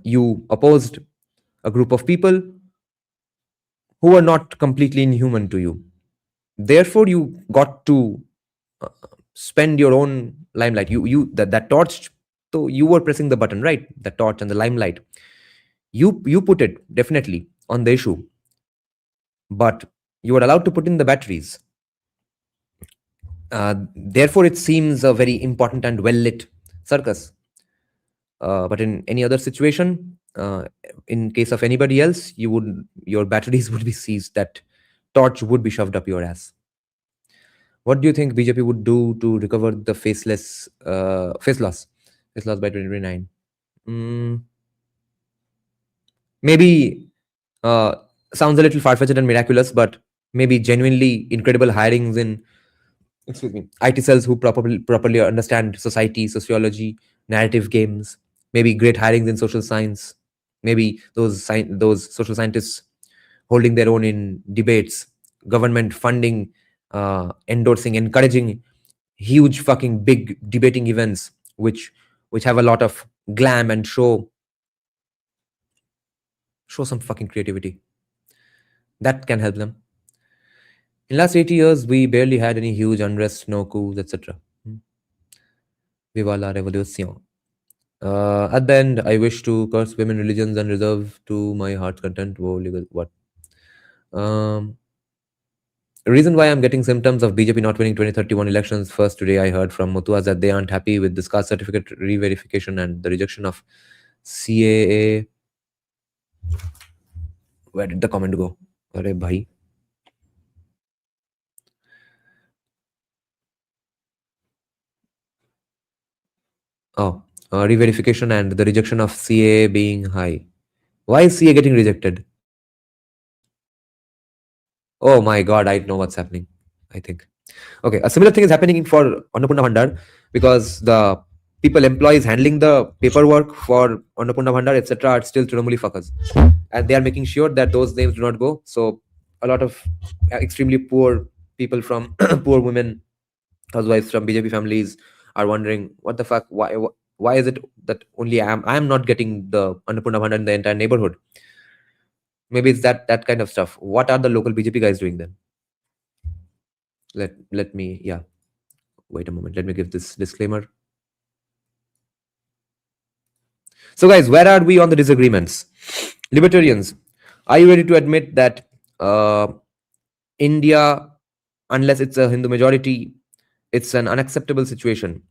you opposed a group of people who are not completely inhuman to you, therefore you got to spend your own limelight, that torch, so you were pressing the button, right? The torch and the limelight, you put it definitely on the issue, but you were allowed to put in the batteries. Therefore it seems a very important and well lit circus. But in any other situation, in case of anybody else, your batteries would be seized, that torch would be shoved up your ass. What do you think BJP would do to recover the face loss by 2029? Maybe sounds a little far-fetched and miraculous, but maybe genuinely incredible hirings in IT cells who properly understand society, sociology, narrative games. Maybe great hirings in social science. Maybe those social scientists holding their own in debates, government funding, endorsing, encouraging huge fucking big debating events, which have a lot of glam and show some fucking creativity. That can help them. In last 80 years, we barely had any huge unrest, no coups, etc. Viva la revolution. At the end, I wish to curse women, religions, and reserve to my heart's content. Whoa, legal, what? Reason why I'm getting symptoms of BJP not winning 2031 elections. First, today I heard from Mutuas that they aren't happy with this caste certificate re-verification and the rejection of CAA. Where did the comment go? Arey bhai. Oh, re-verification and the rejection of CAA being high. Why is CA getting rejected? Oh my god, I know what's happening, I think. Okay, a similar thing is happening for Annapurna Bhandar, because the employees handling the paperwork for Annapurna Bhandar, etc., are still Trinamooli fuckers. And they are making sure that those names do not go. So a lot of extremely poor people from poor women, housewives from BJP families are wondering, what the fuck, why is it that only I am not getting the Annapurna Bhandar in the entire neighborhood? Maybe it's that kind of stuff. What are the local BJP guys doing then? Let me, yeah. Wait a moment. Let me give this disclaimer. So, guys, where are we on the disagreements? Libertarians, are you ready to admit that India, unless it's a Hindu majority, it's an unacceptable situation?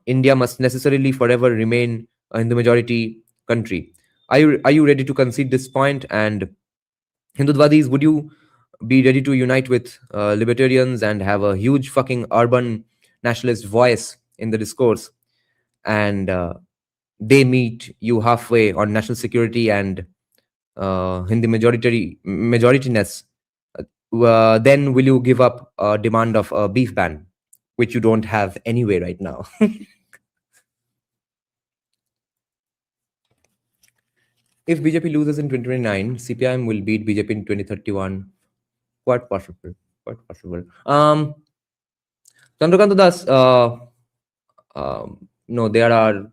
India must necessarily forever remain a Hindu majority country. Are you ready to concede this point? And Hindutwadis, would you be ready to unite with libertarians and have a huge fucking urban nationalist voice in the discourse? And they meet you halfway on national security and Hindi majorityness. Then will you give up a demand of a beef ban, which you don't have anyway right now? If BJP loses in 2029, CPIM will beat BJP in 2031. Quite possible. Quite possible. Chandrakanta Das, no, there are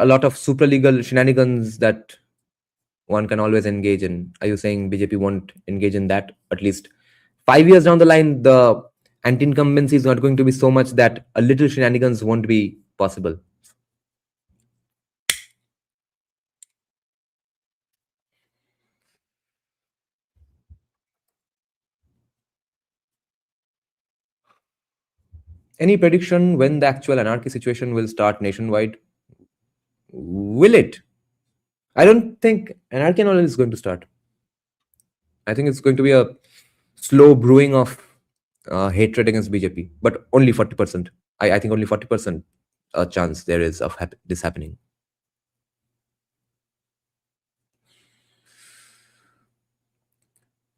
a lot of supralegal shenanigans that one can always engage in. Are you saying BJP won't engage in that? At least 5 years down the line, the anti-incumbency is not going to be so much that a little shenanigans won't be possible. Any prediction when the actual anarchy situation will start nationwide? Will it? I don't think anarchy and all is going to start. I think it's going to be a slow brewing of hatred against BJP, but only 40%. I think only 40% chance there is of this happening.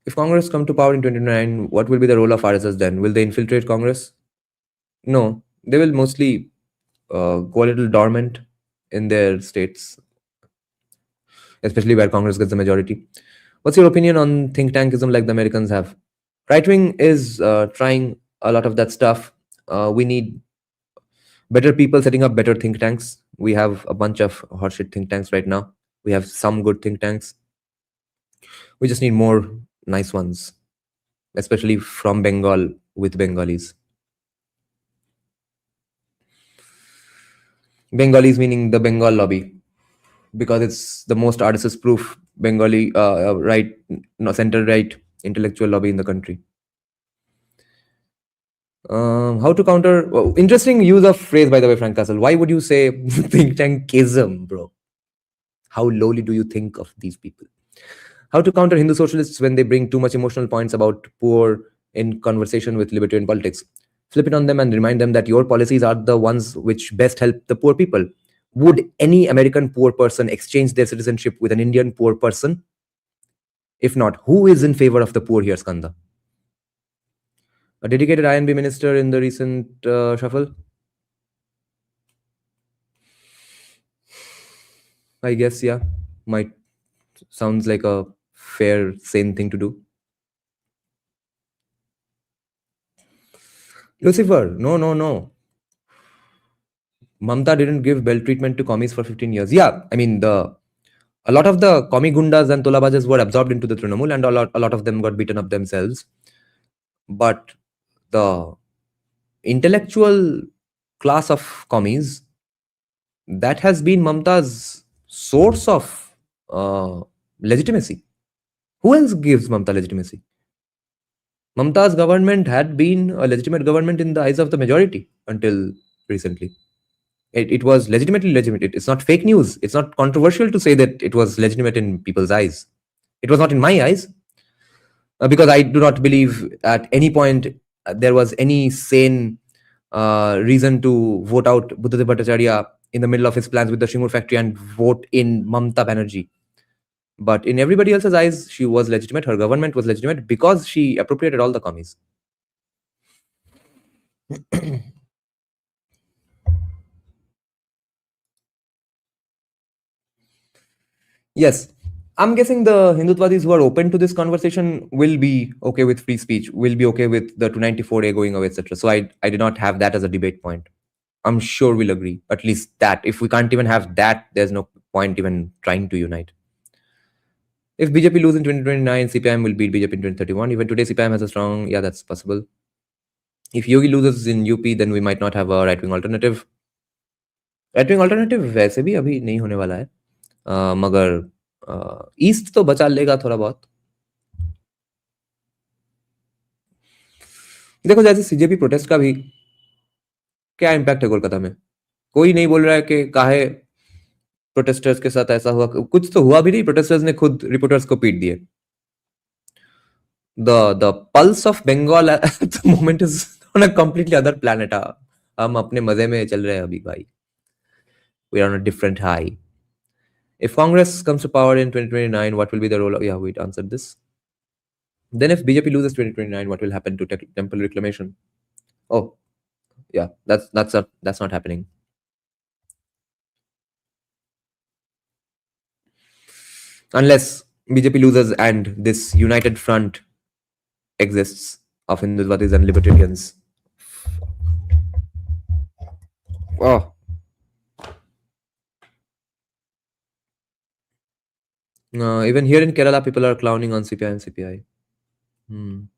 If Congress come to power in 2029, what will be the role of RSS then? Will they infiltrate Congress? No, they will mostly go a little dormant in their states, especially where Congress gets the majority. What's your opinion on think tankism like the Americans have? Right wing is trying a lot of that stuff. We need better people setting up better think tanks. We have a bunch of horseshit think tanks right now. We have some good think tanks. We just need more nice ones, especially from Bengal with Bengalis. Bengalis meaning the Bengal lobby, because it's the most RSS-proof Bengali right, no, center-right intellectual lobby in the country. How to counter? Interesting use of phrase, by the way, Frank Castle. Why would you say think tankism, bro? How lowly do you think of these people? How to counter Hindu socialists when they bring too much emotional points about poor in conversation with libertarian politics? Flip it on them and remind them that your policies are the ones which best help the poor people. Would any American poor person exchange their citizenship with an Indian poor person? If not, who is in favor of the poor here, Skanda? A dedicated INB minister in the recent shuffle? I guess, yeah. Might sounds like a fair, sane thing to do. Lucifer, no. Mamta didn't give bell treatment to commies for 15 years. Yeah, I mean, a lot of the commie gundas and tolabajas were absorbed into the Trinamool, and a lot of them got beaten up themselves. But the intellectual class of commies, that has been Mamta's source of legitimacy. Who else gives Mamta legitimacy? Mamta's government had been a legitimate government in the eyes of the majority until recently. It was legitimately legitimate. It's not fake news. It's not controversial to say that it was legitimate in people's eyes. It was not in my eyes, because I do not believe at any point there was any sane reason to vote out Buddhadev Bhattacharya in the middle of his plans with the Shimur factory and vote in Mamta Banerjee. But in everybody else's eyes, she was legitimate. Her government was legitimate because she appropriated all the commies. Yes, I'm guessing the Hindutwadis who are open to this conversation will be okay with free speech, will be okay with the 294A going away, etc. So I did not have that as a debate point. I'm sure we'll agree, at least that. If we can't even have that, there's no point even trying to unite. If BJP lose in 2029, CPIM will beat BJP in 2031. Even today, CPIM has a strong, yeah, that's possible. If Yogi loses in UP, then we might not have a right wing alternative. Right wing alternative वैसे भी अभी नहीं होने वाला है, मगर east तो बचा लेगा थोड़ा बहुत. देखो जैसे सीजेपी प्रोटेस्ट का भी क्या इम्पैक्ट है कोलकाता में. कोई नहीं बोल रहा है कि काहे प्रोटेस्टर्स के साथ ऐसा हुआ. कुछ तो हुआ भी नहीं, प्रोटेस्टर्स ने खुद रिपोर्टर्स को पीट दिए. The pulse of Bengal at the moment is on a completely other planet. हम अपने मजे में चल रहे हैं अभी भाई. We are on a different high. If Congress comes to power in 2029, what will be the role of... Yeah, we answered this. Then if BJP loses 2029, what will happen to temple reclamation? Oh, yeah, that's not happening. Unless BJP loses and this united front exists of Hindutvatis and libertarians. Oh. Even here in Kerala, people are clowning on CPI and CPI. I'm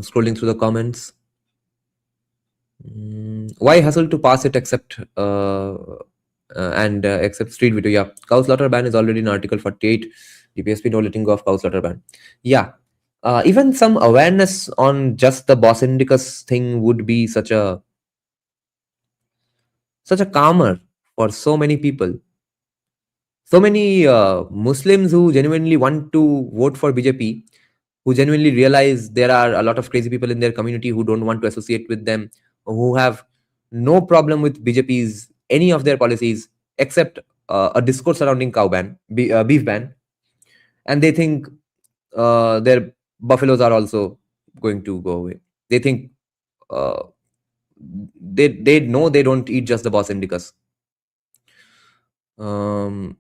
scrolling through the comments. Why hustle to pass it except except street veto? Yeah, cow slaughter ban is already in Article 48. DPSP no letting go of cow slaughter ban. Yeah, even some awareness on just the boss indicus thing would be such a calmer for so many people. So many Muslims who genuinely want to vote for BJP, who genuinely realize there are a lot of crazy people in their community who don't want to associate with them, who have no problem with BJP's any of their policies except a discourse surrounding beef ban, and they think their buffaloes are also going to go away. They think they know they don't eat just the boss indicus. So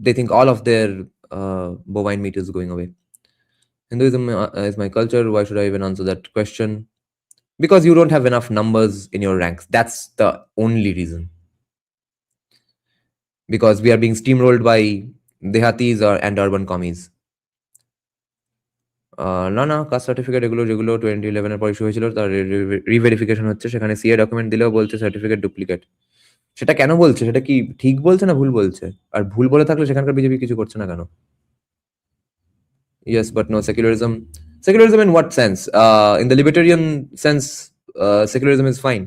they think all of their bovine meat is going away. Hinduism is my culture. Why should I even answer that question? Because you don't have enough numbers in your ranks. That's the only reason. Because we are being steamrolled by dehatis and urban commies. না caste certificate যেগুলো 2011 এর পর issue হয়েছিল তার reverification হচ্ছে, সেখানে CA document দিলেও বলছে সার্টিফিকেট ডুপ্লিকেট. সেটা কেন বলছে? সেটা কি ঠিক বলছে না ভুল বলছে? আর ভুল বলে থাকলে সেখানকার বিজেপি কিছু করছে না কেন? Yes, but no secularism. Secularism in what sense? In the libertarian sense, secularism is fine.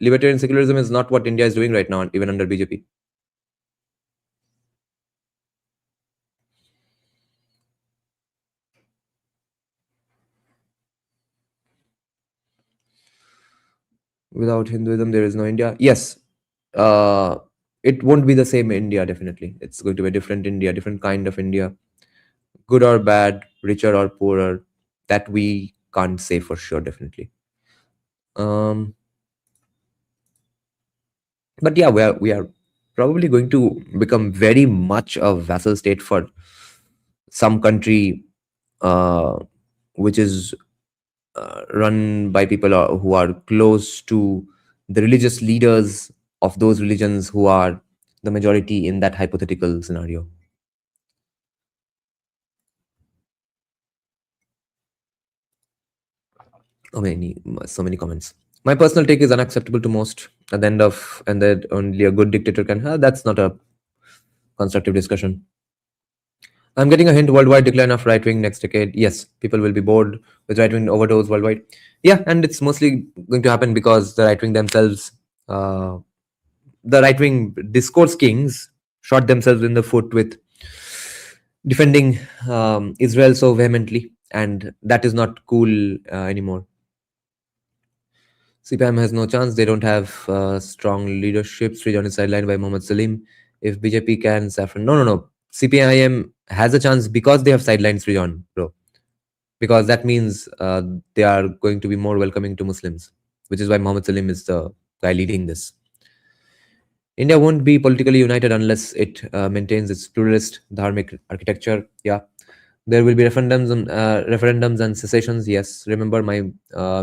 Libertarian secularism is not what India is doing right now, even under BJP. Without Hinduism, there is no India. Yes, it won't be the same India, definitely. It's going to be a different India, different kind of India. Good or bad, richer or poorer, that we can't say for sure, definitely. But yeah, we are probably going to become very much a vassal state for some country which is run by people who are close to the religious leaders of those religions who are the majority in that hypothetical scenario. So many comments. My personal take is unacceptable to most. At the end of, and that only a good dictator can. That's not a constructive discussion. I'm getting a hint: worldwide decline of right wing next decade. Yes, people will be bored with right wing overdose worldwide. Yeah, and it's mostly going to happen because the right wing themselves, the right wing discourse kings, shot themselves in the foot with defending Israel so vehemently, and that is not cool anymore. CPIM has no chance. They don't have strong leadership. Srijan is sidelined by Mohammad Salim. If BJP can, Saffron. No. CPIM has a chance because they have sidelined Srijan, bro. Because that means they are going to be more welcoming to Muslims, which is why Mohammad Salim is the guy leading this. India won't be politically united unless it maintains its pluralist dharmic architecture. Yeah. There will be referendums and secessions. Yes, remember my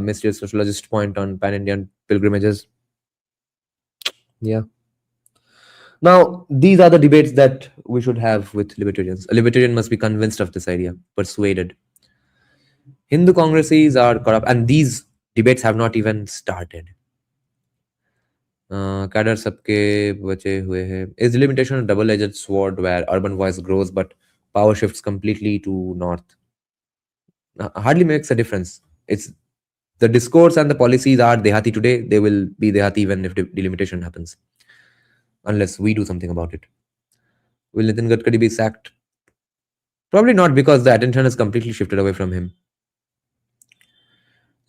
mysterious sociologist point on pan-Indian pilgrimages. Yeah. Now, these are the debates that we should have with libertarians. A libertarian must be convinced of this idea, persuaded. Hindu congresses are corrupt, and these debates have not even started. Cadre सबके बचे हुए हैं. Is delimitation a double-edged sword where urban voice grows but power shifts completely to north? Hardly makes a difference. It's the discourse and the policies are Dehati today. They will be Dehati even if delimitation happens, unless we do something about it. Will Nitin Gadkari be sacked? Probably not, because the attention has completely shifted away from him.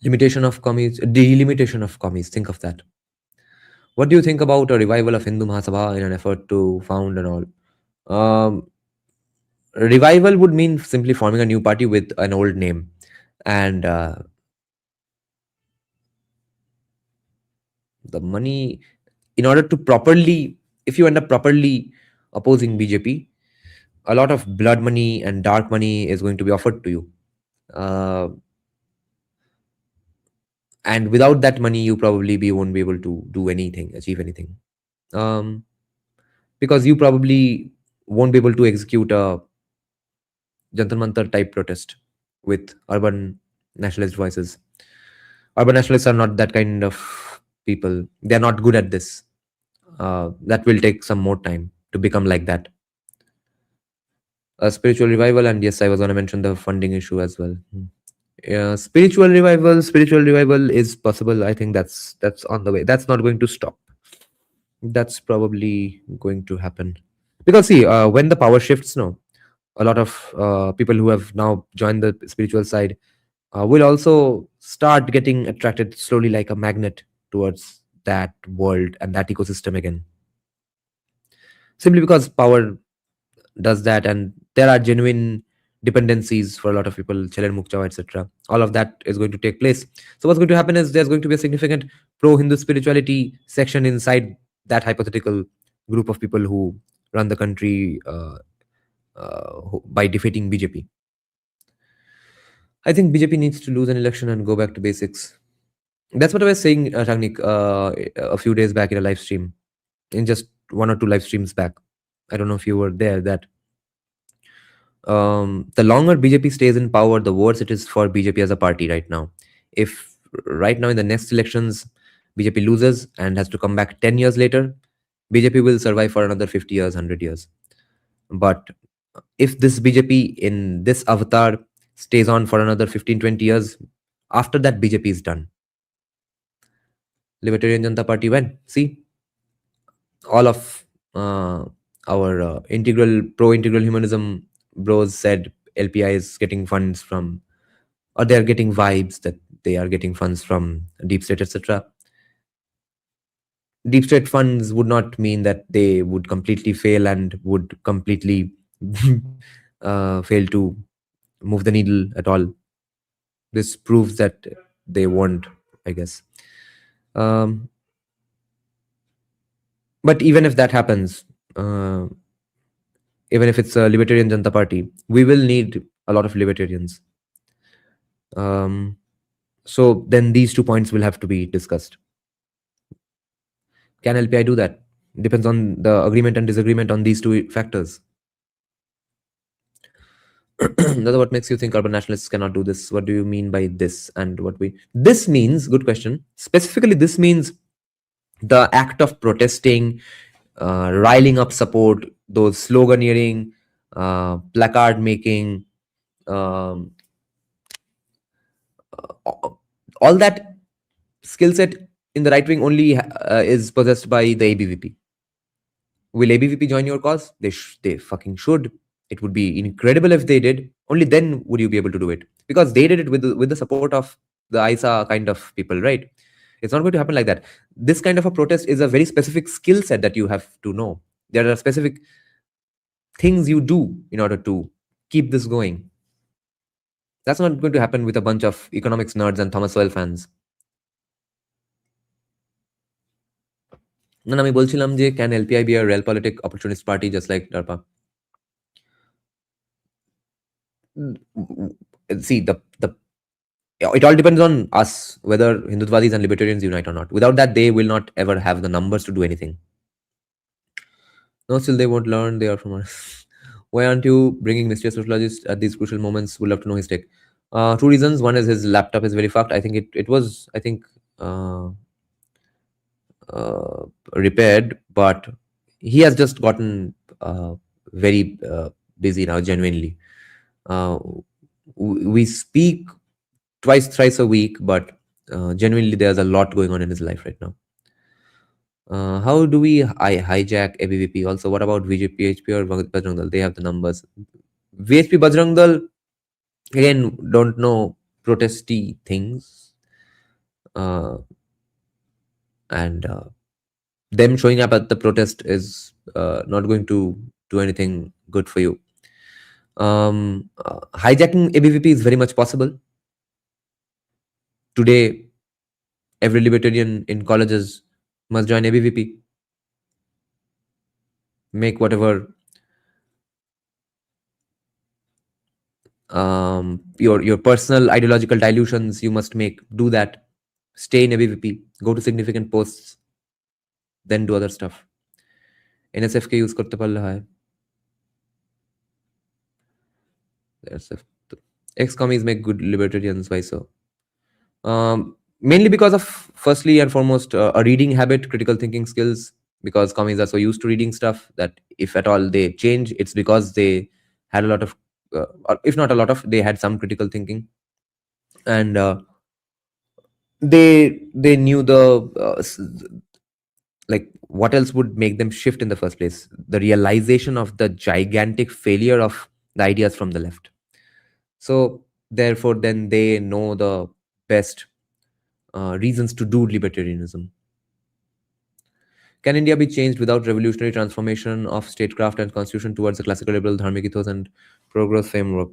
Limitation of commies, delimitation of commies. Think of that. What do you think about a revival of Hindu Mahasabha in an effort to found and all? Revival would mean simply forming a new party with an old name, and the money, in order to properly, if you end up properly opposing BJP, a lot of blood money and dark money is going to be offered to you. And without that money, you probably won't be able to do anything, achieve anything. Because you probably won't be able to execute a Jantar Mantar type protest with urban nationalist voices. Urban nationalists are not that kind of people. They're not good at this. That will take some more time to become like that. A spiritual revival, and yes, I was going to mention the funding issue as well. Yeah, spiritual revival is possible. I think that's on the way. That's not going to stop. That's probably going to happen, because see, when the power shifts, no, a lot of people who have now joined the spiritual side will also start getting attracted slowly like a magnet towards that world and that ecosystem again, simply because power does that, and there are genuine dependencies for a lot of people, Chelen Mukchawa, etc. All of that is going to take place. So what's going to happen is there's going to be a significant pro-Hindu spirituality section inside that hypothetical group of people who run the country by defeating BJP. I think BJP needs to lose an election and go back to basics. That's what I was saying, Ragnik, a few days back in a live stream, in just one or two live streams back. I don't know if you were there. That the longer BJP stays in power, the worse it is for BJP as a party right now. If right now in the next elections, BJP loses and has to come back 10 years later, BJP will survive for another 50 years, 100 years. But if this BJP in this avatar stays on for another 15, 20 years, after that, BJP is done. Libertarian Janata Party when? See, all of our pro-integral humanism bros said LPI is getting funds from, or they're getting vibes that they are getting funds from deep state, etc. Deep state funds would not mean that they would completely fail and would completely fail to move the needle at all. This proves that they won't, I guess. But even if that happens, even if it's a Libertarian Janata Party, we will need a lot of libertarians. So then these 2 points will have to be discussed. Can LPI do that? Depends on the agreement and disagreement on these 2 factors. That's what makes you think urban nationalists cannot do this. What do you mean by this? And this means, good question. Specifically, this means the act of protesting, riling up support, those sloganeering, placard making, all that skill set in the right wing only is possessed by the ABVP. Will ABVP join your cause? They fucking should. It would be incredible if they did. Only then would you be able to do it, because they did it with the support of the ISA kind of people, right? It's not going to happen like that. This kind of a protest is a very specific skill set that you have to know. There are specific things you do in order to keep this going. That's not going to happen with a bunch of economics nerds and Thomas Sowell fans. না, আমি বলছিলাম যে can LPI be a real politic opportunist party just like DARPA? See, the it all depends on us whether Hindutvasis and libertarians unite or not. Without that, they will not ever have the numbers to do anything. No, still they won't learn. They are from us. Why aren't you bringing mysterious sociologist at these crucial moments? Would love to know his take. Two reasons. One is his laptop is very fucked. I think it was uh, uh, repaired, but he has just gotten very busy now. Genuinely, uh, we speak twice, thrice a week, but genuinely there's a lot going on in his life right now. How do we hijack ABVP? Also, what about VJP, HP, or Bajrang Dal? They have the numbers. VHP, Bajrang Dal, again, don't know protesty things. And them showing up at the protest is not going to do anything good for you. Hijacking ABVP is very much possible. Today, every libertarian in colleges must join ABVP. Make whatever your personal ideological dilutions you must make. Do that. Stay in ABVP. Go to significant posts. Then do other stuff. NSF ke use korte parle hai. Ex-commies make good libertarians. Why so? Mainly because of, firstly and foremost, a reading habit, critical thinking skills, because commies are so used to reading stuff that if at all they change, it's because they had a lot of, or if not a lot of, they had some critical thinking. And they knew like what else would make them shift in the first place, the realization of the gigantic failure of the ideas from the left. So therefore then they know the best reasons to do libertarianism. Can India be changed without revolutionary transformation of statecraft and constitution towards a classical liberal dharmic ethos and progress framework?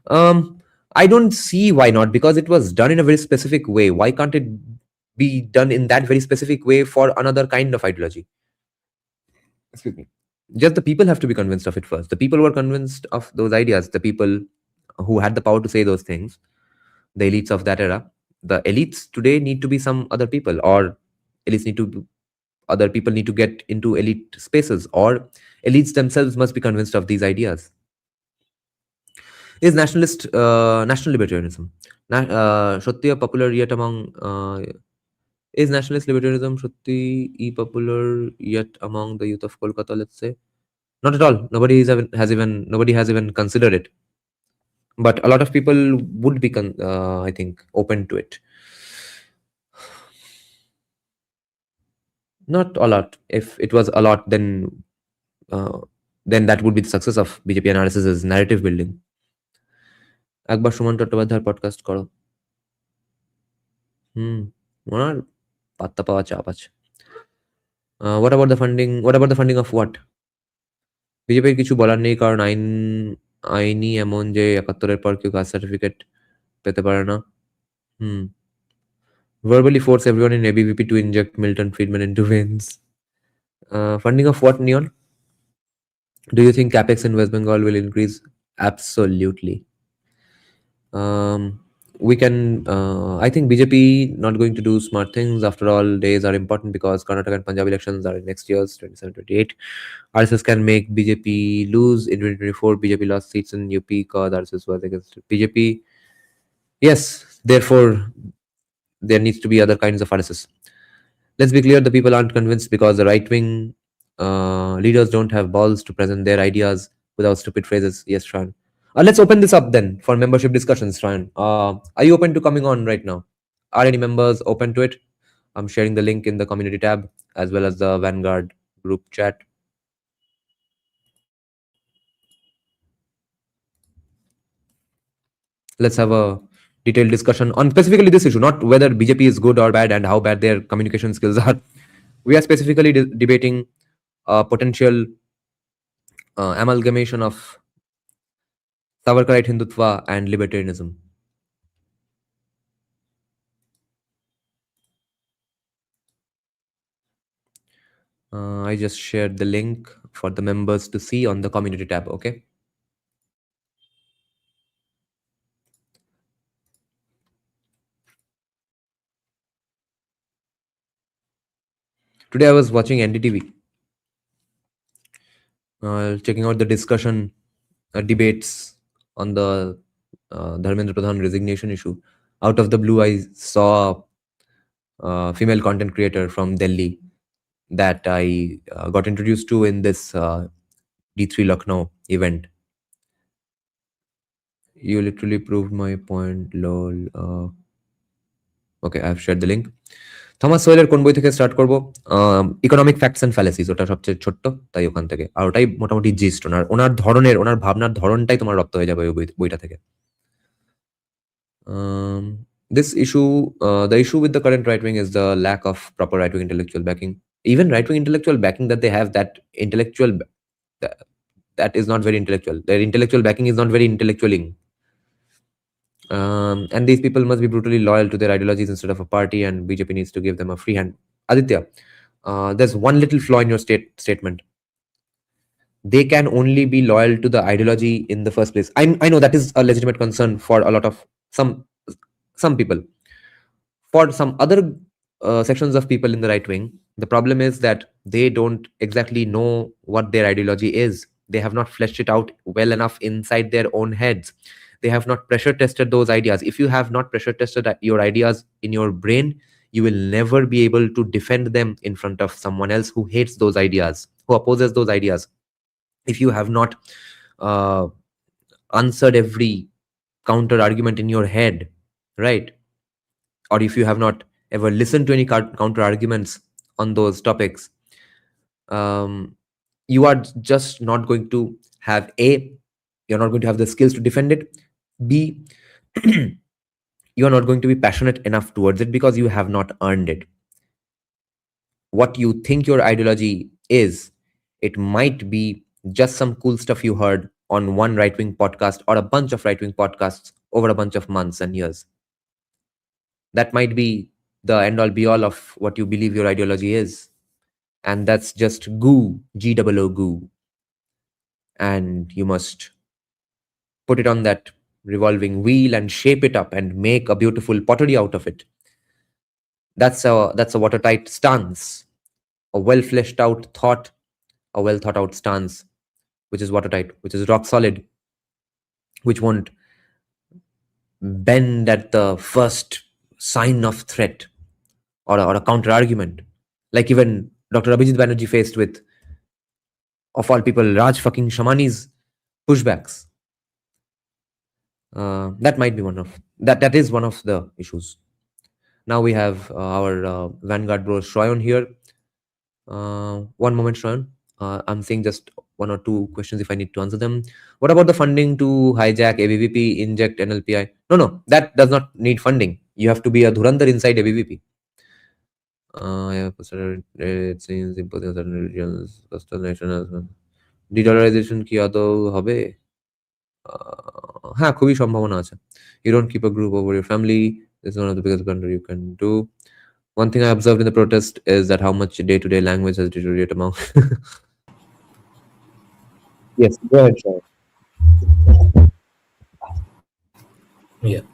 I don't see why not, because it was done in a very specific way. Why can't it be done in that very specific way for another kind of ideology? Excuse me. Just the people have to be convinced of it first. The people who are convinced of those ideas, the people who had the power to say those things, the elites of that era, the elites today need to be some other people, or elites need to other people need to get into elite spaces, or elites themselves must be convinced of these ideas. Is national libertarianism সত্যি a popular yet among is nationalist libertarianism সত্যি popular yet among the youth of Kolkata, let's say? Not at all. Nobody has even considered it, but a lot of people would be I think open to it. Not a lot. If it was a lot, then that would be the success of BJP analysis as narrative building. একবার সুমন চট্টোপাধ্যায়ের podcast করো। ওনার পাত্তা পাওয়া চাপ আছে। what about the funding of what? বিজেপির কিছু বলার নেই, কারণ আইনি এমন যে ৭১-এর পর কেউ কাস্ট সার্টিফিকেট পেতে পারে না। verbally force everyone in ABVP to inject Milton Friedman into veins. Funding of what, Neon? Do you think capex in West Bengal will increase? Absolutely. We can I think BJP not going to do smart things. After all, days are important because Karnataka and Punjab elections are in next year's 27-28. RSS can make BJP lose in 2024. BJP lost seats in UP because RSS was against BJP. Yes, therefore there needs to be other kinds of RSS. Let's be clear, the people aren't convinced because the right-wing leaders don't have balls to present their ideas without stupid phrases. Yes, Shran. Let's open this up then for membership discussions, Ryan. Are you open to coming on right now? Are any members open to it? I'm sharing the link in the community tab as well as the Vanguard group chat. Let's have a detailed discussion on specifically this issue, not whether BJP is good or bad and how bad their communication skills are. We are specifically debating a potential amalgamation of Savarkarite Hindutva and libertarianism. I just shared the link for the members to see on the community tab, okay? Today I was watching NDTV, checking out the discussion debates on the Dharmendra Pradhan resignation issue. Out of the blue, I saw a female content creator from Delhi that I got introduced to in this D3 Lucknow event. You literally proved my point, lol. Okay, I've shared the link. Thomas সোয়েলের কোন বই থেকে start করব? Economic facts and ফ্যালাসিস, ওটা সবচেয়ে ছোট্ট, তাই ওখান থেকে। আর ওটাই মোটামুটি জিস্ট, ওনার ধরনের, ওনার ভাবনার ধরনটাই তোমার রপ্ত হয়ে যাবে ওই বইটা থেকে। This issue, the issue with the current right wing is the lack of proper right wing intellectual backing. Even right wing intellectual backing that they have, that is not very intellectual. Their intellectual backing is not very intellectualing. And these people must be brutally loyal to their ideologies instead of a party, and BJP needs to give them a free hand. Aditya, there's one little flaw in your statement. They can only be loyal to the ideology in the first place. I know that is a legitimate concern for a lot of some people. For some other sections of people in the right wing, the problem is that they don't exactly know what their ideology is. They have not fleshed it out well enough inside their own heads. They have not pressure tested those ideas. If you have not pressure tested your ideas in your brain, you will never be able to defend them in front of someone else who hates those ideas, who opposes those ideas. If you have not answered every counter argument in your head, right? Or if you have not ever listened to any counter arguments on those topics, you are just not going to have you're not going to have the skills to defend it. B, you are not going to be passionate enough towards it because you have not earned it. What you think your ideology is, it might be just some cool stuff you heard on one right-wing podcast or a bunch of right-wing podcasts over a bunch of months and years. That might be the end-all be-all of what you believe your ideology is. And that's just goo, G-O-O goo. And you must put it on that revolving wheel and shape it up and make a beautiful pottery out of it. That's a watertight stance, a well fleshed out thought, a well thought out stance, which is watertight, which is rock solid, which won't bend at the first sign of threat or a counter argument, like even Dr. Abhijit Banerjee faced with, of all people, Raj fucking Shamani's pushbacks. That might be that is one of the issues. Now we have our Vanguard bro Shrayan here. One moment, Shrayan. I'm seeing just one or two questions if I need to answer them. What about the funding to hijack ABVP, inject NLPI? No, that does not need funding. You have to be a dhurandhar inside ABVP. It seems imposing certain regions, coastal nations. De-dollarization কি আদৌ হবে? হ্যাঁ, খুবই সম্ভাবনা আছে. You don't keep a group over your family. This is one of the biggest blunder you can do. One thing I observed in the protest is that how much day-to-day language has deteriorated among. Yes, go ahead, Shah. Yeah.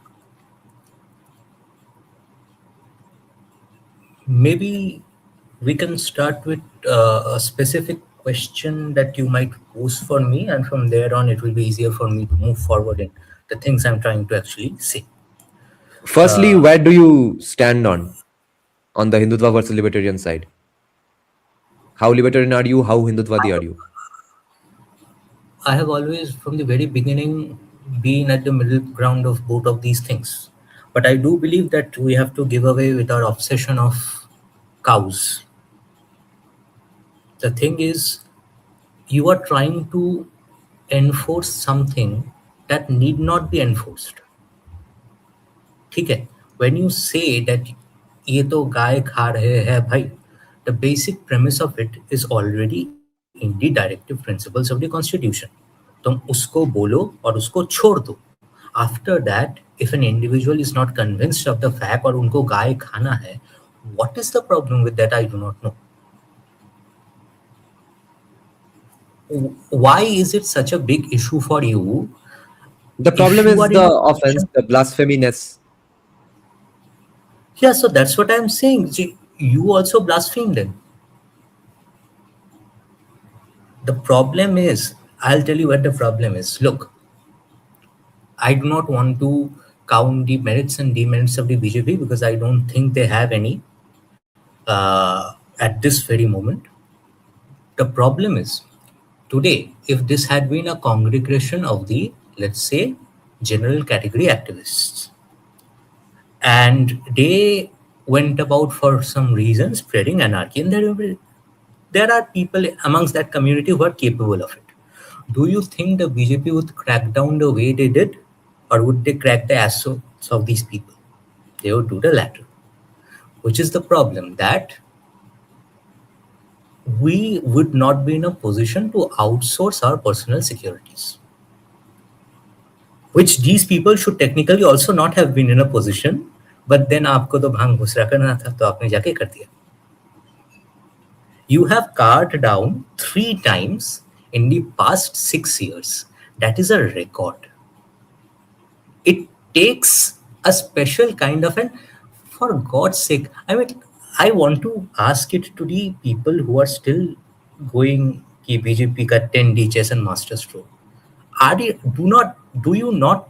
Maybe we can start with a specific question that you might pose for me, and from there on it will be easier for me to move forward in the things I'm trying to actually say. Firstly, where do you stand on the Hindutva versus libertarian side? How libertarian are you? How Hindutvadi are you? I have always, from the very beginning, been at the middle ground of both of these things. But I do believe that we have to give away with our obsession of cows. The thing is, you are trying to enforce something that need not be enforced. Okay? When you say that ये तो गाय खा रहे हैं भाई, the basic premise of it is already in the directive principles of the constitution. तुम उसको बोलो और उसको छोड़ दो. After that, if an individual is not convinced of the fact और उनको गाय खाना है, what is the problem with that? I do not know. Why is it such a big issue for you? The problem is the offense, the blaspheminess. Yeah, so that's what I'm saying. You also blaspheme them. The problem is, I'll tell you what the problem is. Look, I do not want to count the merits and demerits of the BJP because I don't think they have any at this very moment. The problem is, today, if this had been a congregation of the, let's say, general category activists, and they went about for some reason spreading anarchy, and there are people amongst that community who are capable of it. Do you think the BJP would crack down the way they did, or would they crack the assaults of these people? They would do the latter, which is the problem, that we would not be in a position to outsource our personal securities, which these people should technically also not have been in a position, but then aapko to bhang ghusra karna tha, to aapne jaake kar diya. You have carved down 3 times in the past 6 years. That is a record. It takes a special kind of an, for God's sake, I mean, I want to ask it to the people who are still going ki BJP ka 10D chess and master stroke. Do you not,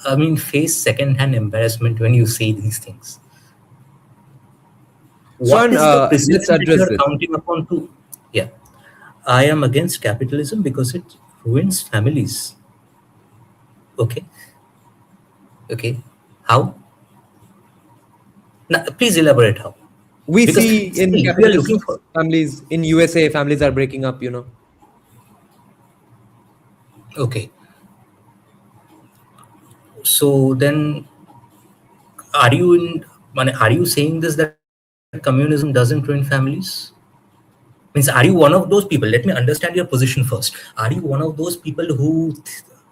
I mean, face second-hand embarrassment when you say these things? What is the let's precedent address you are this. counting upon to? Yeah, I am against capitalism because it ruins families. Okay. How? Now, please elaborate how. We Because, see in see, we are looking capitalist for. families, in USA, families are breaking up, you know. Okay. So then, are you saying this, that communism doesn't ruin families? Means, are you one of those people? Let me understand your position first. Are you one of those people who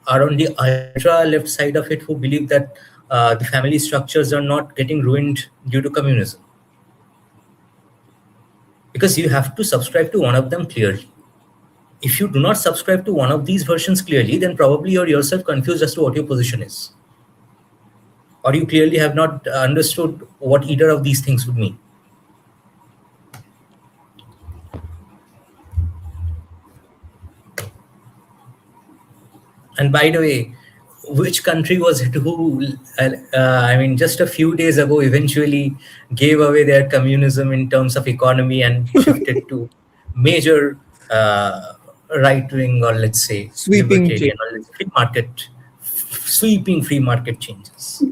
are on the ultra left side of it, who believe that the family structures are not getting ruined due to communism? Because you have to subscribe to one of them clearly. If you do not subscribe to one of these versions clearly, then probably you're yourself confused as to what your position is. Or you clearly have not understood what either of these things would mean. And by the way, which country was it who, I mean, just a few days ago, eventually gave away their communism in terms of economy and shifted to major right-wing, or let's say Sweeping libertarian, or let's say sweeping free market changes?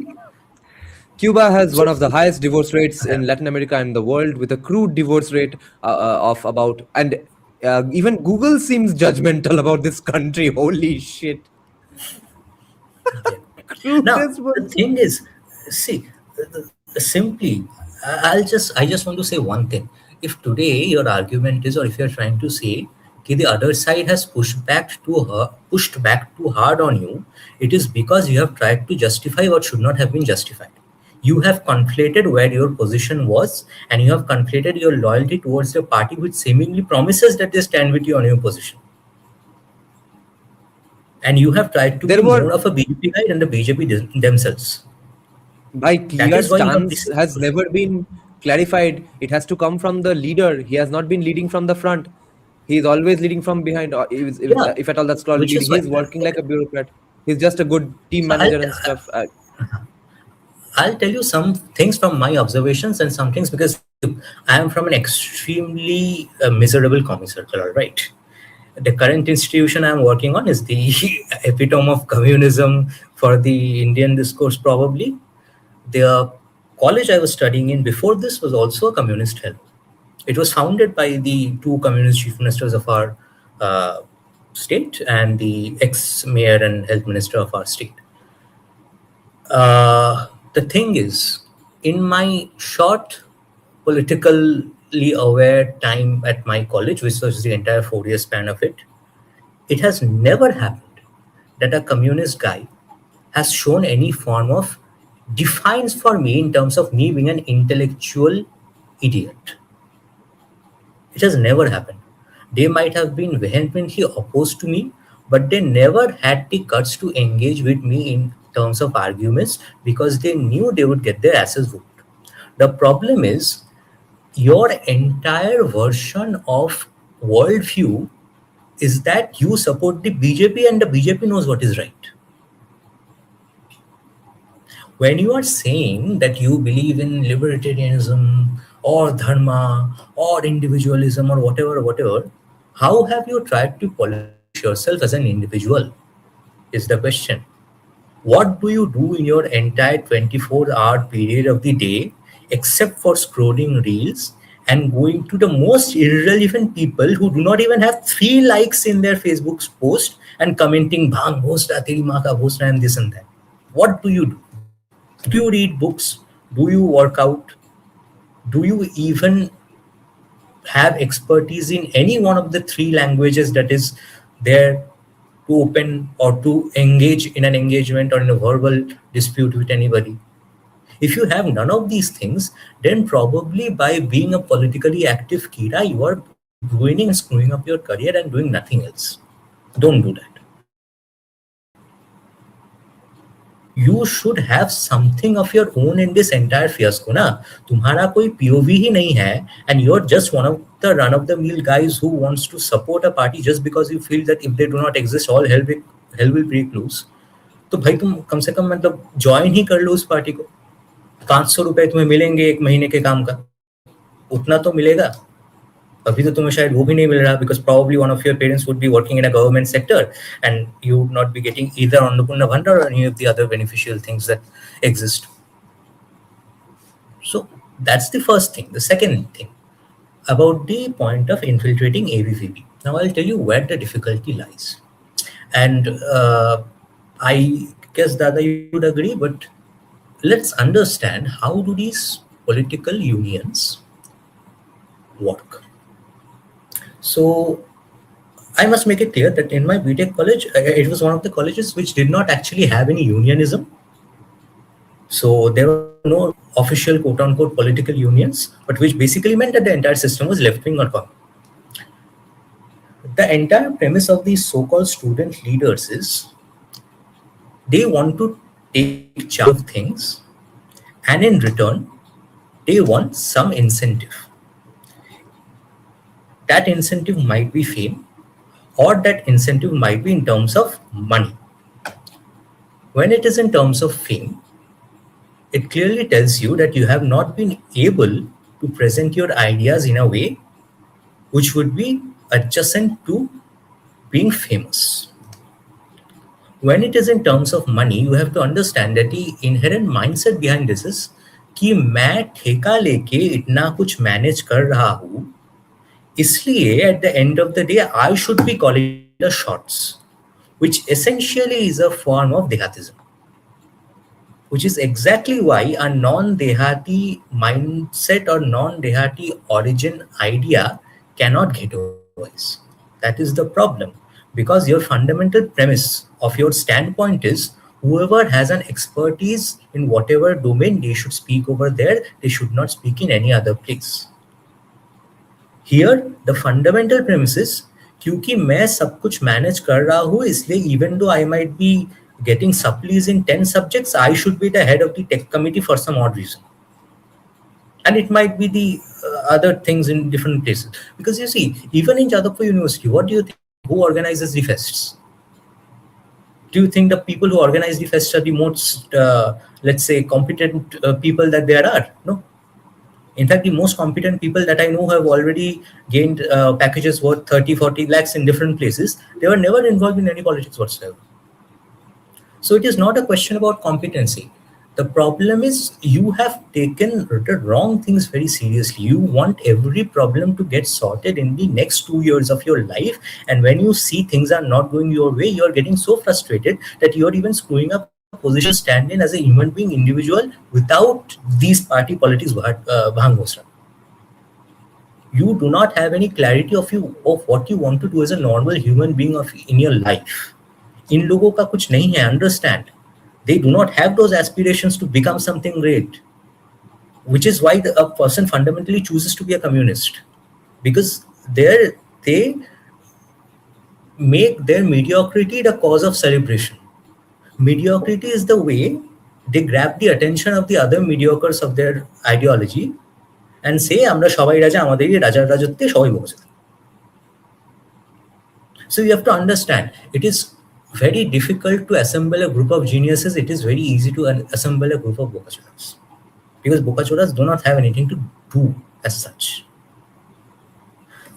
Cuba has one of the highest divorce rates in Latin America and the world, with a crude divorce rate of about, and even Google seems judgmental about this country. Holy shit. Now, the thing is, see, simply, I just want to say one thing. If today your argument is, or if you're trying to say, okay, the other side has pushed back too hard on you, it is because you have tried to justify what should not have been justified. You have conflated where your position was, and you have conflated your loyalty towards the party which seemingly promises that they stand with you on your position. And you have tried to be more of a BJP guy than the BJP themselves. My clear stance has never been clarified. It has to come from the leader. He has not been leading from the front. He is always leading from behind. If at all that's called leading, he's working like a bureaucrat. He's just a good team manager and stuff. I'll tell you some things from my observations and some things because I am from an extremely miserable commie circle, all right? The current institution I'm working on is the epitome of communism for the Indian discourse, probably. The college I was studying in before this was also a communist hell. It was founded by the 2 communist chief ministers of our state and the ex-mayor and health minister of our state. The thing is, in my short politically aware time at my college, which was the entire 4-year span of it, it has never happened that a communist guy has shown any form of defiance for me in terms of me being an intellectual idiot. It has never happened. They might have been vehemently opposed to me, but they never had the guts to engage with me in terms of arguments because they knew they would get their asses whooped. The problem is, your entire version of worldview is that you support the BJP and the BJP knows what is right. When you are saying that you believe in libertarianism or dharma or individualism or whatever, how have you tried to polish yourself as an individual is the question. What do you do in your entire 24-hour period of the day except for scrolling reels and going to the most irrelevant people who do not even have 3 likes in their Facebook post and commenting bhang bhosra teri maa ka bhosra and this and that? What do you do? Do you read books? Do you work out? Do you even have expertise in any one of the 3 languages that is there to open or to engage in an engagement or in a verbal dispute with anybody? If you have none of these things, then probably by being a politically active Kira, you are ruining and screwing up your career and doing nothing else. Don't do that. You should have something of your own in this entire fiasco. Na? तुम्हारा कोई POV ही नहीं है, and you're just one of the run-of-the-mill guys who wants to support a party just because you feel that if they do not exist, all hell will break loose. तो भाई तुम कम से कम मतलब join ही कर लो उस party को. 500 रुपए तुम्हें मिलेंगे 1 महीने के काम का, उतना तो मिलेगा. अभी तो तुम्हें शायद वो भी नहीं मिल रहा because probably one of your parents would be working in a government sector and you would not be getting either Annapurna Bhandar or any of the other beneficial things that exist. So that's the first thing. The second thing about the point of infiltrating ABVP. Now I'll tell you where the difficulty lies. And I guess Dada you would agree, but let's understand how do these political unions work. So I must make it clear that in my BTech college, it was one of the colleges which did not actually have any unionism. So there were no official quote-unquote political unions, but which basically meant that the entire system was left-wing or common. The entire premise of these so-called student leaders is they want to take charge of things, and in return, they want some incentive. That incentive might be fame, or that incentive might be in terms of money. When it is in terms of fame, it clearly tells you that you have not been able to present your ideas in a way which would be adjacent to being famous. When it is in terms of money, you have to understand that the inherent mindset behind this is कि मैं ठेका लेके इतना कुछ manage कर रहा हूँ, इसलिए at the end of the day, I should be calling the shots, which essentially is a form of dehatism, which is exactly why a non-dehati mindset or non-dehati origin idea cannot get otherwise. That is the problem, because your fundamental premise of your standpoint is whoever has an expertise in whatever domain, they should speak over there, they should not speak in any other place. Here, the fundamental premise is क्योंकि मैं सब कुछ manage कर रहा हूँ, इसलिए even though I might be getting supplies in 10 subjects, I should be the head of the tech committee for some odd reason. And it might be the other things in different places. Because you see, even in Jadavpur University, what do you think? Who organizes the fests? Do you think the people who organize the fests are the most, let's say, competent people that there are? No. In fact, the most competent people that I know have already gained packages worth 30-40 lakhs in different places. They were never involved in any politics whatsoever. So it is not a question about competency. The problem is you have taken the wrong things very seriously. You want every problem to get sorted in the next 2 years of your life. And when you see things are not going your way, you're getting so frustrated that you're even screwing up a position stand in as a human being individual without these party politics. You do not have any clarity of what you want to do as a normal human being in your life. In logo ka kuch nahi hai, understand. They do not have those aspirations to become something great, which is why a person fundamentally chooses to be a communist, because they make their mediocrity the cause of celebration. Mediocrity is the way they grab the attention of the other mediocres of their ideology and say, "Amra shobai raja, amader rajar rajotwe shobai bose." So you have to understand, it is very difficult to assemble a group of geniuses. It is very easy to assemble a group of bokachoras, because bokachoras do not have anything to do as such.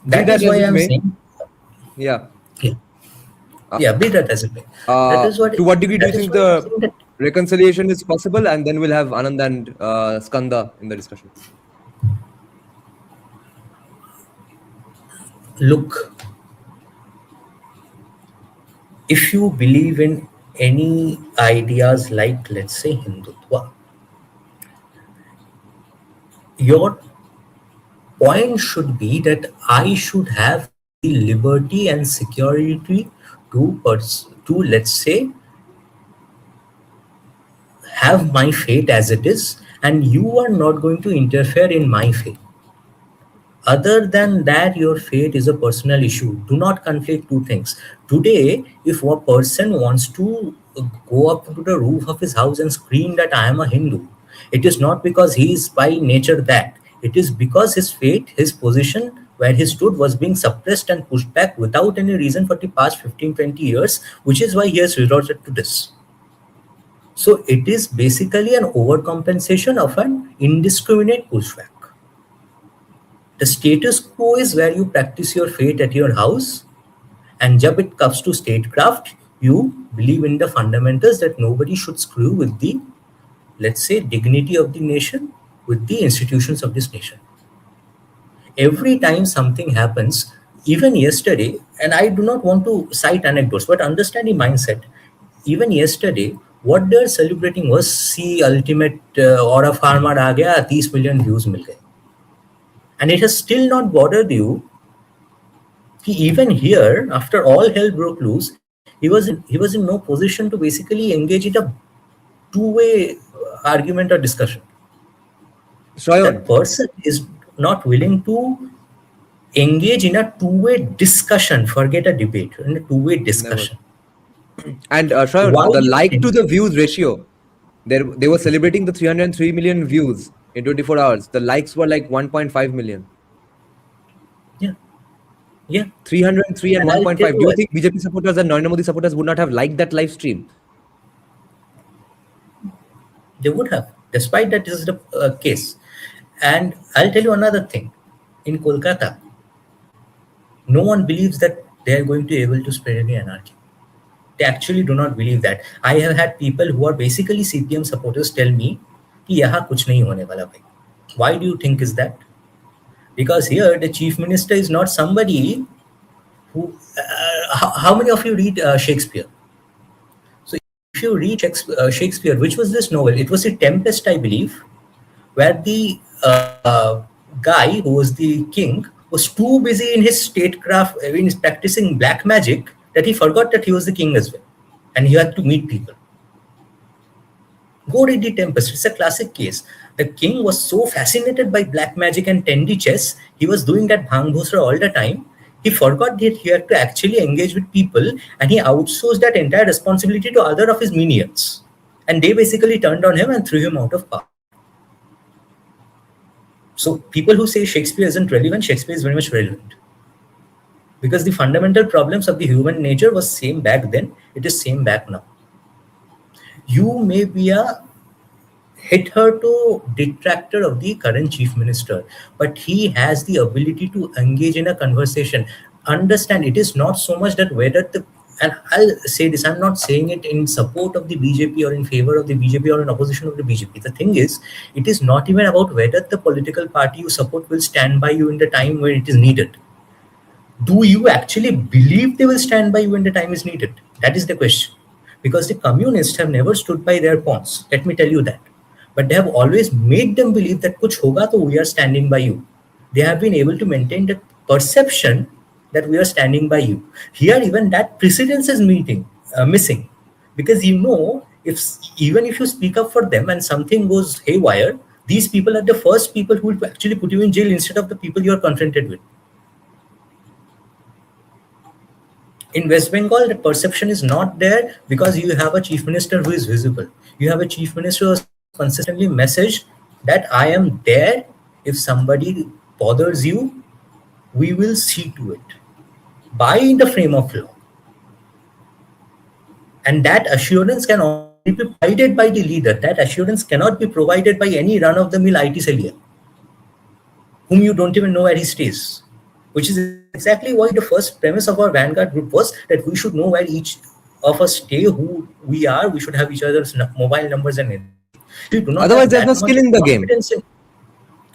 Be That that is as why it I'm may, saying, yeah. yeah, yeah, be that as it may. To what degree do you That is think why I'm the saying that, reconciliation is possible? And then we'll have Anand and Skanda in the discussion. look, if you believe in any ideas like, let's say, Hindutva, your point should be that I should have the liberty and security to, let's say, have my fate as it is, and you are not going to interfere in my fate. Other than that, your fate is a personal issue. Do not conflict two things. Today, if a person wants to go up to the roof of his house and scream that I am a Hindu, it is not because he is by nature that. It is because his fate, his position where he stood was being suppressed and pushed back without any reason for the past 15, 20 years, which is why he has resorted to this. So it is basically an overcompensation of an indiscriminate pushback. The status quo is where you practice your faith at your house, and jab it comes to statecraft, you believe in the fundamentals that nobody should screw with the, let's say, dignity of the nation, with the institutions of this nation. Every time something happens, even yesterday, and I do not want to cite anecdotes, but understand the mindset. Even yesterday, what they're celebrating was, see, ultimate aura farmer aa gaya, 30 million views mil gaye. And it has still not bothered you. Even here, after all hell broke loose, he was in no position to basically engage in a two-way argument or discussion. That Shayan, person is not willing to engage in a two-way discussion. Forget a debate, in a two-way never. discussion. And Why Shayan, the you like think? to the views ratio, they were celebrating the 303 million views in 24 hours. The likes were like 1.5 million. Yeah, yeah. 303 and And I'll tell 1.5. Do you you what, think BJP supporters and Narendra Modi supporters would not have liked that live stream? they would have, despite that this is the case. And I'll tell you another thing. In Kolkata, no one believes that they are going to be able to spread any anarchy. They actually do not believe that. I have had people who are basically CPM supporters tell me कि यहाँ कुछ नहीं होने वाला भाई. Why do you think is that? Because here the chief minister is not somebody who. How many of you read Shakespeare? So if you read Shakespeare, which was this novel? It was a Tempest, I believe, where the guy who was the king was too busy in his statecraft, in his practicing black magic, that he forgot that he was the king as well, and he had to meet people. Go read the Tempest. It's a classic case. The king was so fascinated by black magic and 10D chess, he was doing that bhang bhusra all the time. He forgot that he had to actually engage with people, and he outsourced that entire responsibility to other of his minions. And they basically turned on him and threw him out of power. So people who say Shakespeare isn't relevant, Shakespeare is very much relevant. Because the fundamental problems of the human nature was same back then, it is same back now. You may be a hitherto detractor of the current chief minister, but he has the ability to engage in a conversation. Understand, it is not so much that whether the, and I'll say this, I'm not saying it in support of the BJP or in favor of the BJP or in opposition of the BJP. The thing is, it is not even about whether the political party you support will stand by you in the time when it is needed. Do you actually believe they will stand by you when the time is needed? That is the question. Because the communists have never stood by their pawns. Let me tell you that. But they have always made them believe that kuch hoga to we are standing by you. They have been able to maintain the perception that we are standing by you. Here, even that precedence is missing. Because even if you speak up for them and something goes haywire, these people are the first people who will actually put you in jail instead of the people you are confronted with. In West Bengal, the perception is not there because you have a chief minister who is visible. You have a chief minister who has consistently messaged that I am there. If somebody bothers you, we will see to it. by the frame of law. And that assurance can only be provided by the leader. That assurance cannot be provided by any run-of-the-mill IT cellier, whom you don't even know where he stays. Which is exactly why the first premise of our Vanguard group was that we should know where each of us stay, who we are. We should have each other's mobile numbers and everything. We do not Otherwise, have there's that no much skill in the game. confidence in-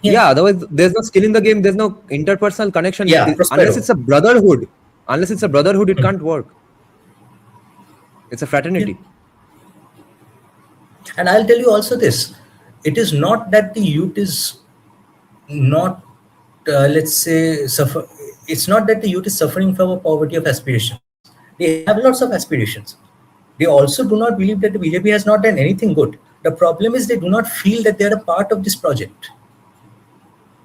Yeah, otherwise there's no skill in the game. There's no interpersonal connection. Yeah, Unless Prospero. it's a brotherhood. Unless it's a brotherhood, it can't work. It's a fraternity. And I'll tell you also this: it is not that the youth is not, let's say, suffer. It's not that the youth is suffering from a poverty of aspirations. They have lots of aspirations. They also do not believe that the BJP has not done anything good. The problem is they do not feel that they are a part of this project,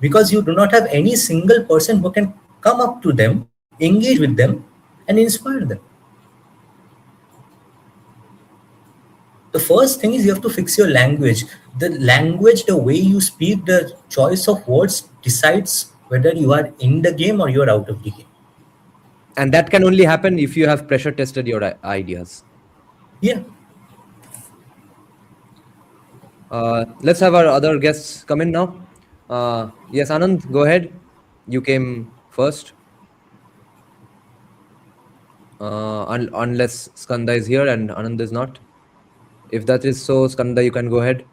because you do not have any single person who can come up to them, engage with them, and inspire them. The first thing is you have to fix your language. The language, the way you speak, the choice of words decides whether you are in the game or you are out of the game. And that can only happen if you have pressure tested your ideas. Yeah. Let's have our other guests come in now. Yes, Anand, go ahead. You came first. Unless Skanda is here and Anand is not. If that is so, Skanda, you can go ahead.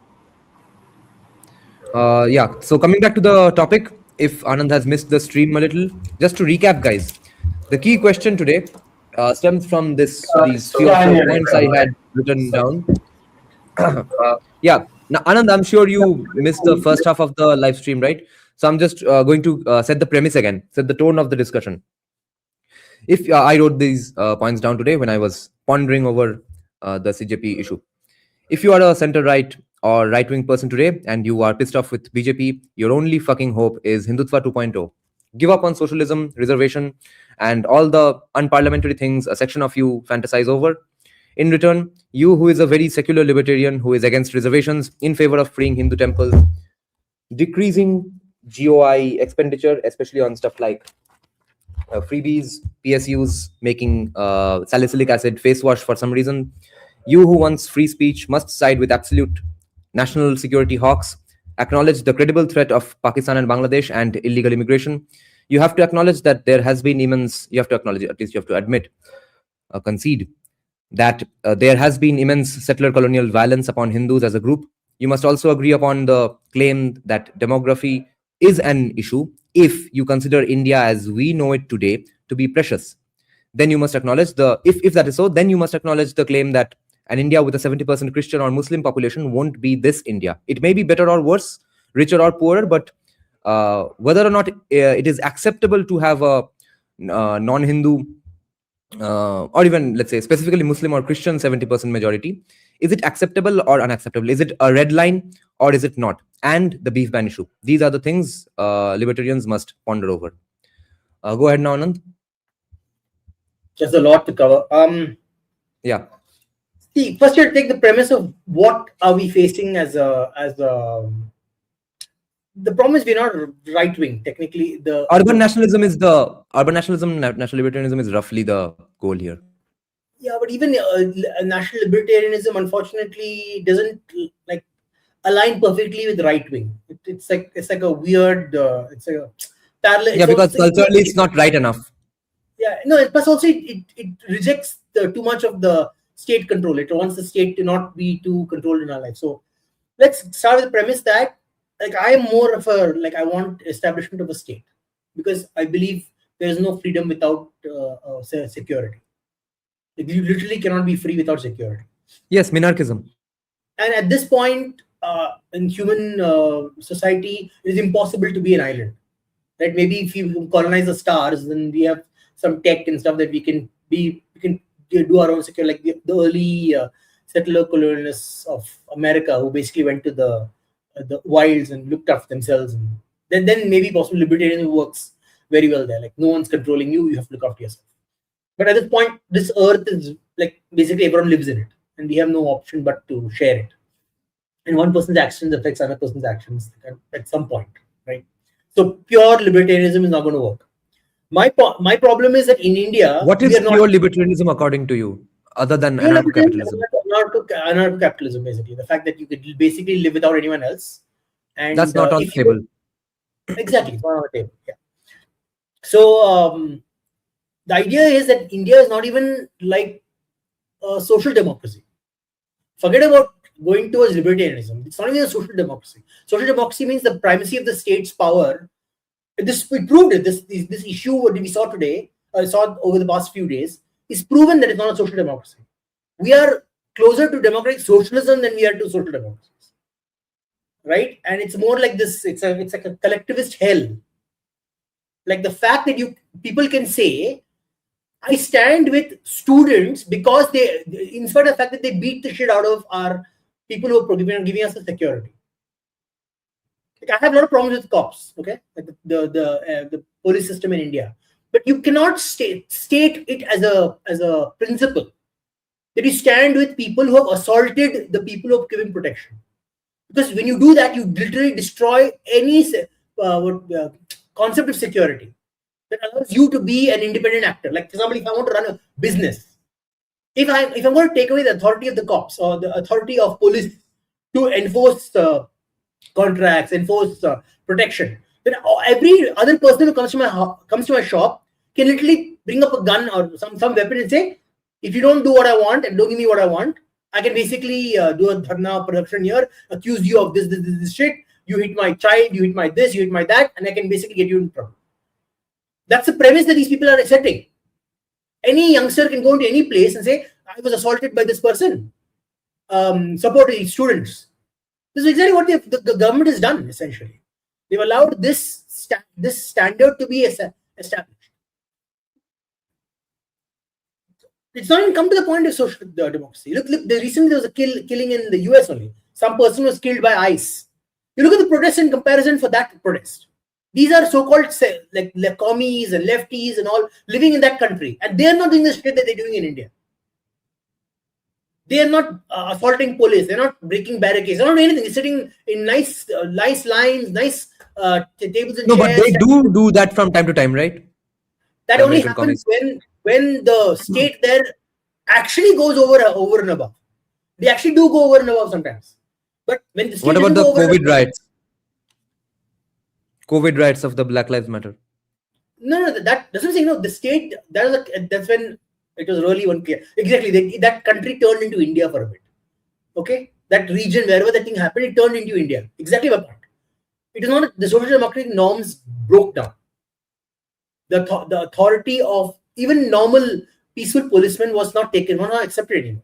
Yeah, so coming back to the topic, if Anand has missed the stream a little, just to recap, guys, the key question today stems from these 3 or 4 points I had written down. Yeah, now, Anand, I'm sure you missed the first half of the live stream, right? So I'm just going to set the premise again, set the tone of the discussion. If I wrote these points down today when I was pondering over the CJP issue. If you are a center-right or right-wing person today and you are pissed off with BJP, your only fucking hope is Hindutva 2.0. Give up on socialism, reservation, and all the unparliamentary things a section of you fantasize over. In return, you who is a very secular libertarian who is against reservations, in favor of freeing Hindu temples, decreasing GOI expenditure, especially on stuff like freebies, PSUs, making salicylic acid face wash for some reason. You who wants free speech must side with absolute national security hawks, acknowledge the credible threat of Pakistan and Bangladesh and illegal immigration. You have to acknowledge that there has been immense, you have to acknowledge, at least you have to admit, concede that there has been immense settler colonial violence upon Hindus as a group. You must also agree upon the claim that demography is an issue if you consider India as we know it today to be precious. Then you must acknowledge if that is so, then you must acknowledge the claim that an India with a 70% Christian or Muslim population won't be this India. It may be better or worse, richer or poorer, but whether or not it is acceptable to have a non-Hindu or even, let's say, specifically Muslim or Christian 70% majority, is it acceptable or unacceptable? Is it a red line or is it not? And the beef ban issue. These are the things libertarians must ponder over. Go ahead now, Anand. There's a lot to cover. Yeah. See, first you take the premise of what are we facing as a the problem is we're not right wing. Technically, the urban nationalism, national libertarianism is roughly the goal here. Yeah, but even national libertarianism, unfortunately, doesn't like align perfectly with right wing. It's like a weird. It's a parallel. Yeah, because culturally it's not right enough. Yeah, no. Plus, also it rejects too much of the state control. It wants the state to not be too controlled in our life. So let's start with the premise that I am more of a I want establishment of a state, because I believe there is no freedom without security. You literally cannot be free without security. Yes, minarchism. And at this point in human society, it is impossible to be an island. Right? Maybe if you colonize the stars, then we have some tech and stuff that we can do our own security, like the early settler colonialists of America, who basically went to the wilds and looked after themselves. And then maybe possibly libertarianism works very well there. Like no one's controlling you, you have to look after yourself. But at this point, this earth is basically everyone lives in it, and we have no option but to share it. And one person's actions affects another person's actions at some point, right? So pure libertarianism is not going to work. My problem is that in India, What we is are not pure libertarianism according to you, other than pure libertarianism, anarcho-capitalism? anarcho-capitalism, basically the fact that you could basically live without anyone else, That's and not on the if you table. exactly it's not on the table. Yeah. So the idea is that India is not even like a social democracy. Forget about going towards libertarianism. It's not even a social democracy. Social democracy means the primacy of the state's power. We proved it. This issue what we saw today, saw over the past few days, is proven that it's not a social democracy. We are closer to democratic socialism than we are to social democracies, right? And it's more like this. It's like a collectivist hell. Like the fact that people can say, I stand with students because they, in spite of the fact that they beat the shit out of our people who are giving us the security. Like I have a lot of problems with cops, okay, like the police system in India, but you cannot state it as a principle that you stand with people who have assaulted the people who have given protection. Because when you do that, you literally destroy any concept of security that allows you to be an independent actor. Like, for example, if I want to run a business, if I'm going to take away the authority of the cops or the authority of police to enforce contracts, enforce protection, then every other person who comes to my shop can literally bring up a gun or some weapon and say, if you don't do what I want and don't give me what I want, I can basically do a dharna production here, accuse you of this shit. You hit my child, you hit my this, you hit my that, and I can basically get you in trouble. That's the premise that these people are setting. Any youngster can go into any place and say, I was assaulted by this person. Support these students. This is exactly what the government has done, essentially. They've allowed this standard to be established. It's not even come to the point of social democracy. Look, recently there was a killing in the US only. Some person was killed by ICE. You look at the protest in comparison for that protest. These are so-called like commies and lefties and all living in that country. And they are not doing the shit that they're doing in India. They are not assaulting police. They're not breaking barricades. They're not doing anything. They're sitting in nice lines, nice tables and chairs. No, but they do that from time to time, right? That only happens when the state there actually goes over and above. They actually do go over and above sometimes. But when the state what about the COVID riots? COVID COVID riots of the Black Lives Matter. No, that doesn't say no. The state that's when it was really unclear. Exactly, that country turned into India for a bit. Okay, that region wherever that thing happened, it turned into India. Exactly my point. It is not the social democratic norms broke down. The authority of even normal peaceful policemen was not accepted anymore.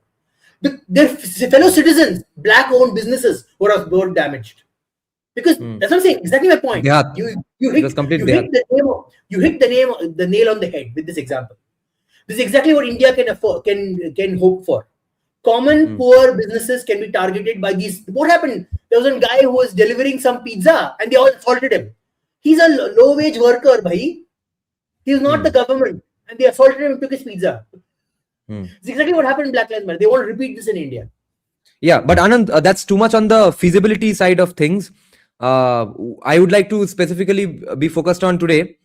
Their fellow citizens, black-owned businesses were damaged. Because that's what I'm saying. Exactly my point. Yeah, you hit the nail on the head with this example. This is exactly what India can hope for. Common poor businesses can be targeted by these. What happened? There was a guy who was delivering some pizza and they all assaulted him. He's a low-wage worker, bhai. He's not the government, and they assaulted him and took his pizza. It's exactly what happened in Black Lives Matter. They want to repeat this in India. Yeah, but Anand, that's too much on the feasibility side of things. I would like to specifically be focused on today,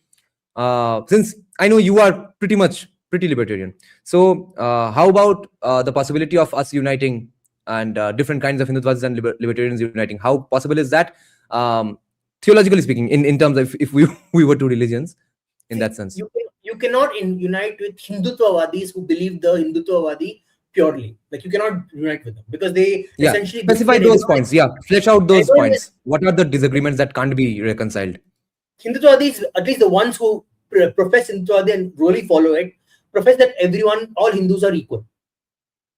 since I know you are pretty libertarian. So how about the possibility of us uniting and different kinds of Hindutvasis and libertarians uniting? How possible is that, theologically speaking, in terms of if we were two religions in that sense? You cannot unite with Hindutvavadis who believe the Hindutvavadi purely. Like, you cannot unite with them because they essentially specify those points. Yeah, flesh out those points. What are the disagreements that can't be reconciled? Hindutvadis, at least the ones who profess Hindutvadi and really follow it, profess that all Hindus are equal.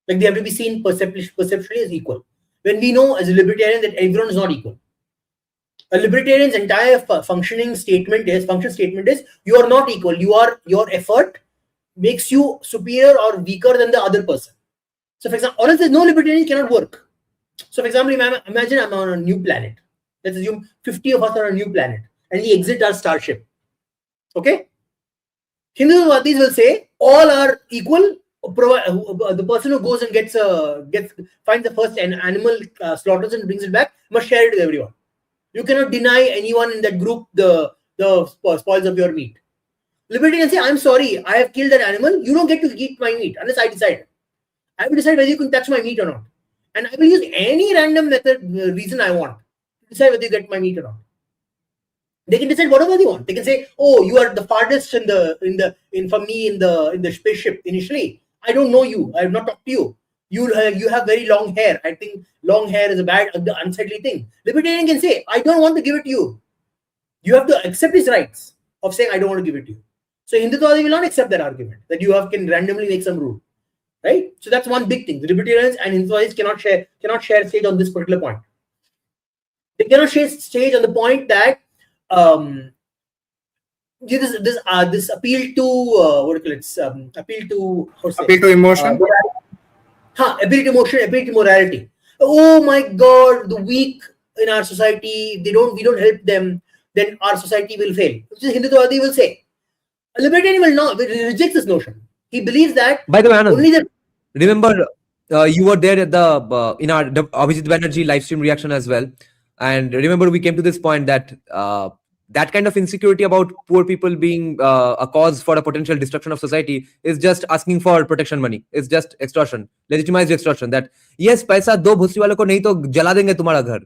Like, they have to be seen perceptually as equal. When we know as a libertarian that everyone is not equal. A libertarian's entire function statement is you are not equal. Your effort makes you superior or weaker than the other person. So, for example, or else no libertarian cannot work. So, for example, imagine I'm on a new planet. Let's assume 50 of us are on a new planet and we exit our starship. Okay? Hindutvasis will say all are equal. The person who goes and finds the first animal, slaughters and brings it back, must share it with everyone. You cannot deny anyone in that group the spoils of your meat. Libertarian say, I'm sorry, I have killed that animal. You don't get to eat my meat unless I decide. I will decide whether you can touch my meat or not. And I will use any random method, reason I want to decide whether you get my meat or not. They can decide whatever they want. They can say, oh, you are the farthest for me in the spaceship initially. I don't know you. I have not talked to you. You have very long hair. I think long hair is a bad, unsightly thing. Libertarian can say, I don't want to give it to you. You have to accept his rights of saying, I don't want to give it to you. So Hindutva will not accept that argument that you can randomly make some rule, right? So that's one big thing. The Libertarians and Hindutva cannot share stage on this particular point. They cannot share stage on the point that this appeal to appeal to emotion. Appeal to emotion, appeal to morality. Oh my God, the weak in our society, we don't help them, then our society will fail. Which is Hindutva will say. A libertarian will not reject this notion. He believes that. By the way, Anand, remember you were there at the in our Abhijit Banerjee live stream reaction as well, and remember we came to this point that that kind of insecurity about poor people being a cause for a potential destruction of society is just asking for protection money. It's just extortion, legitimized extortion. That yes, paisa do bhusri walo ko nahi to jala denge tumhara ghar.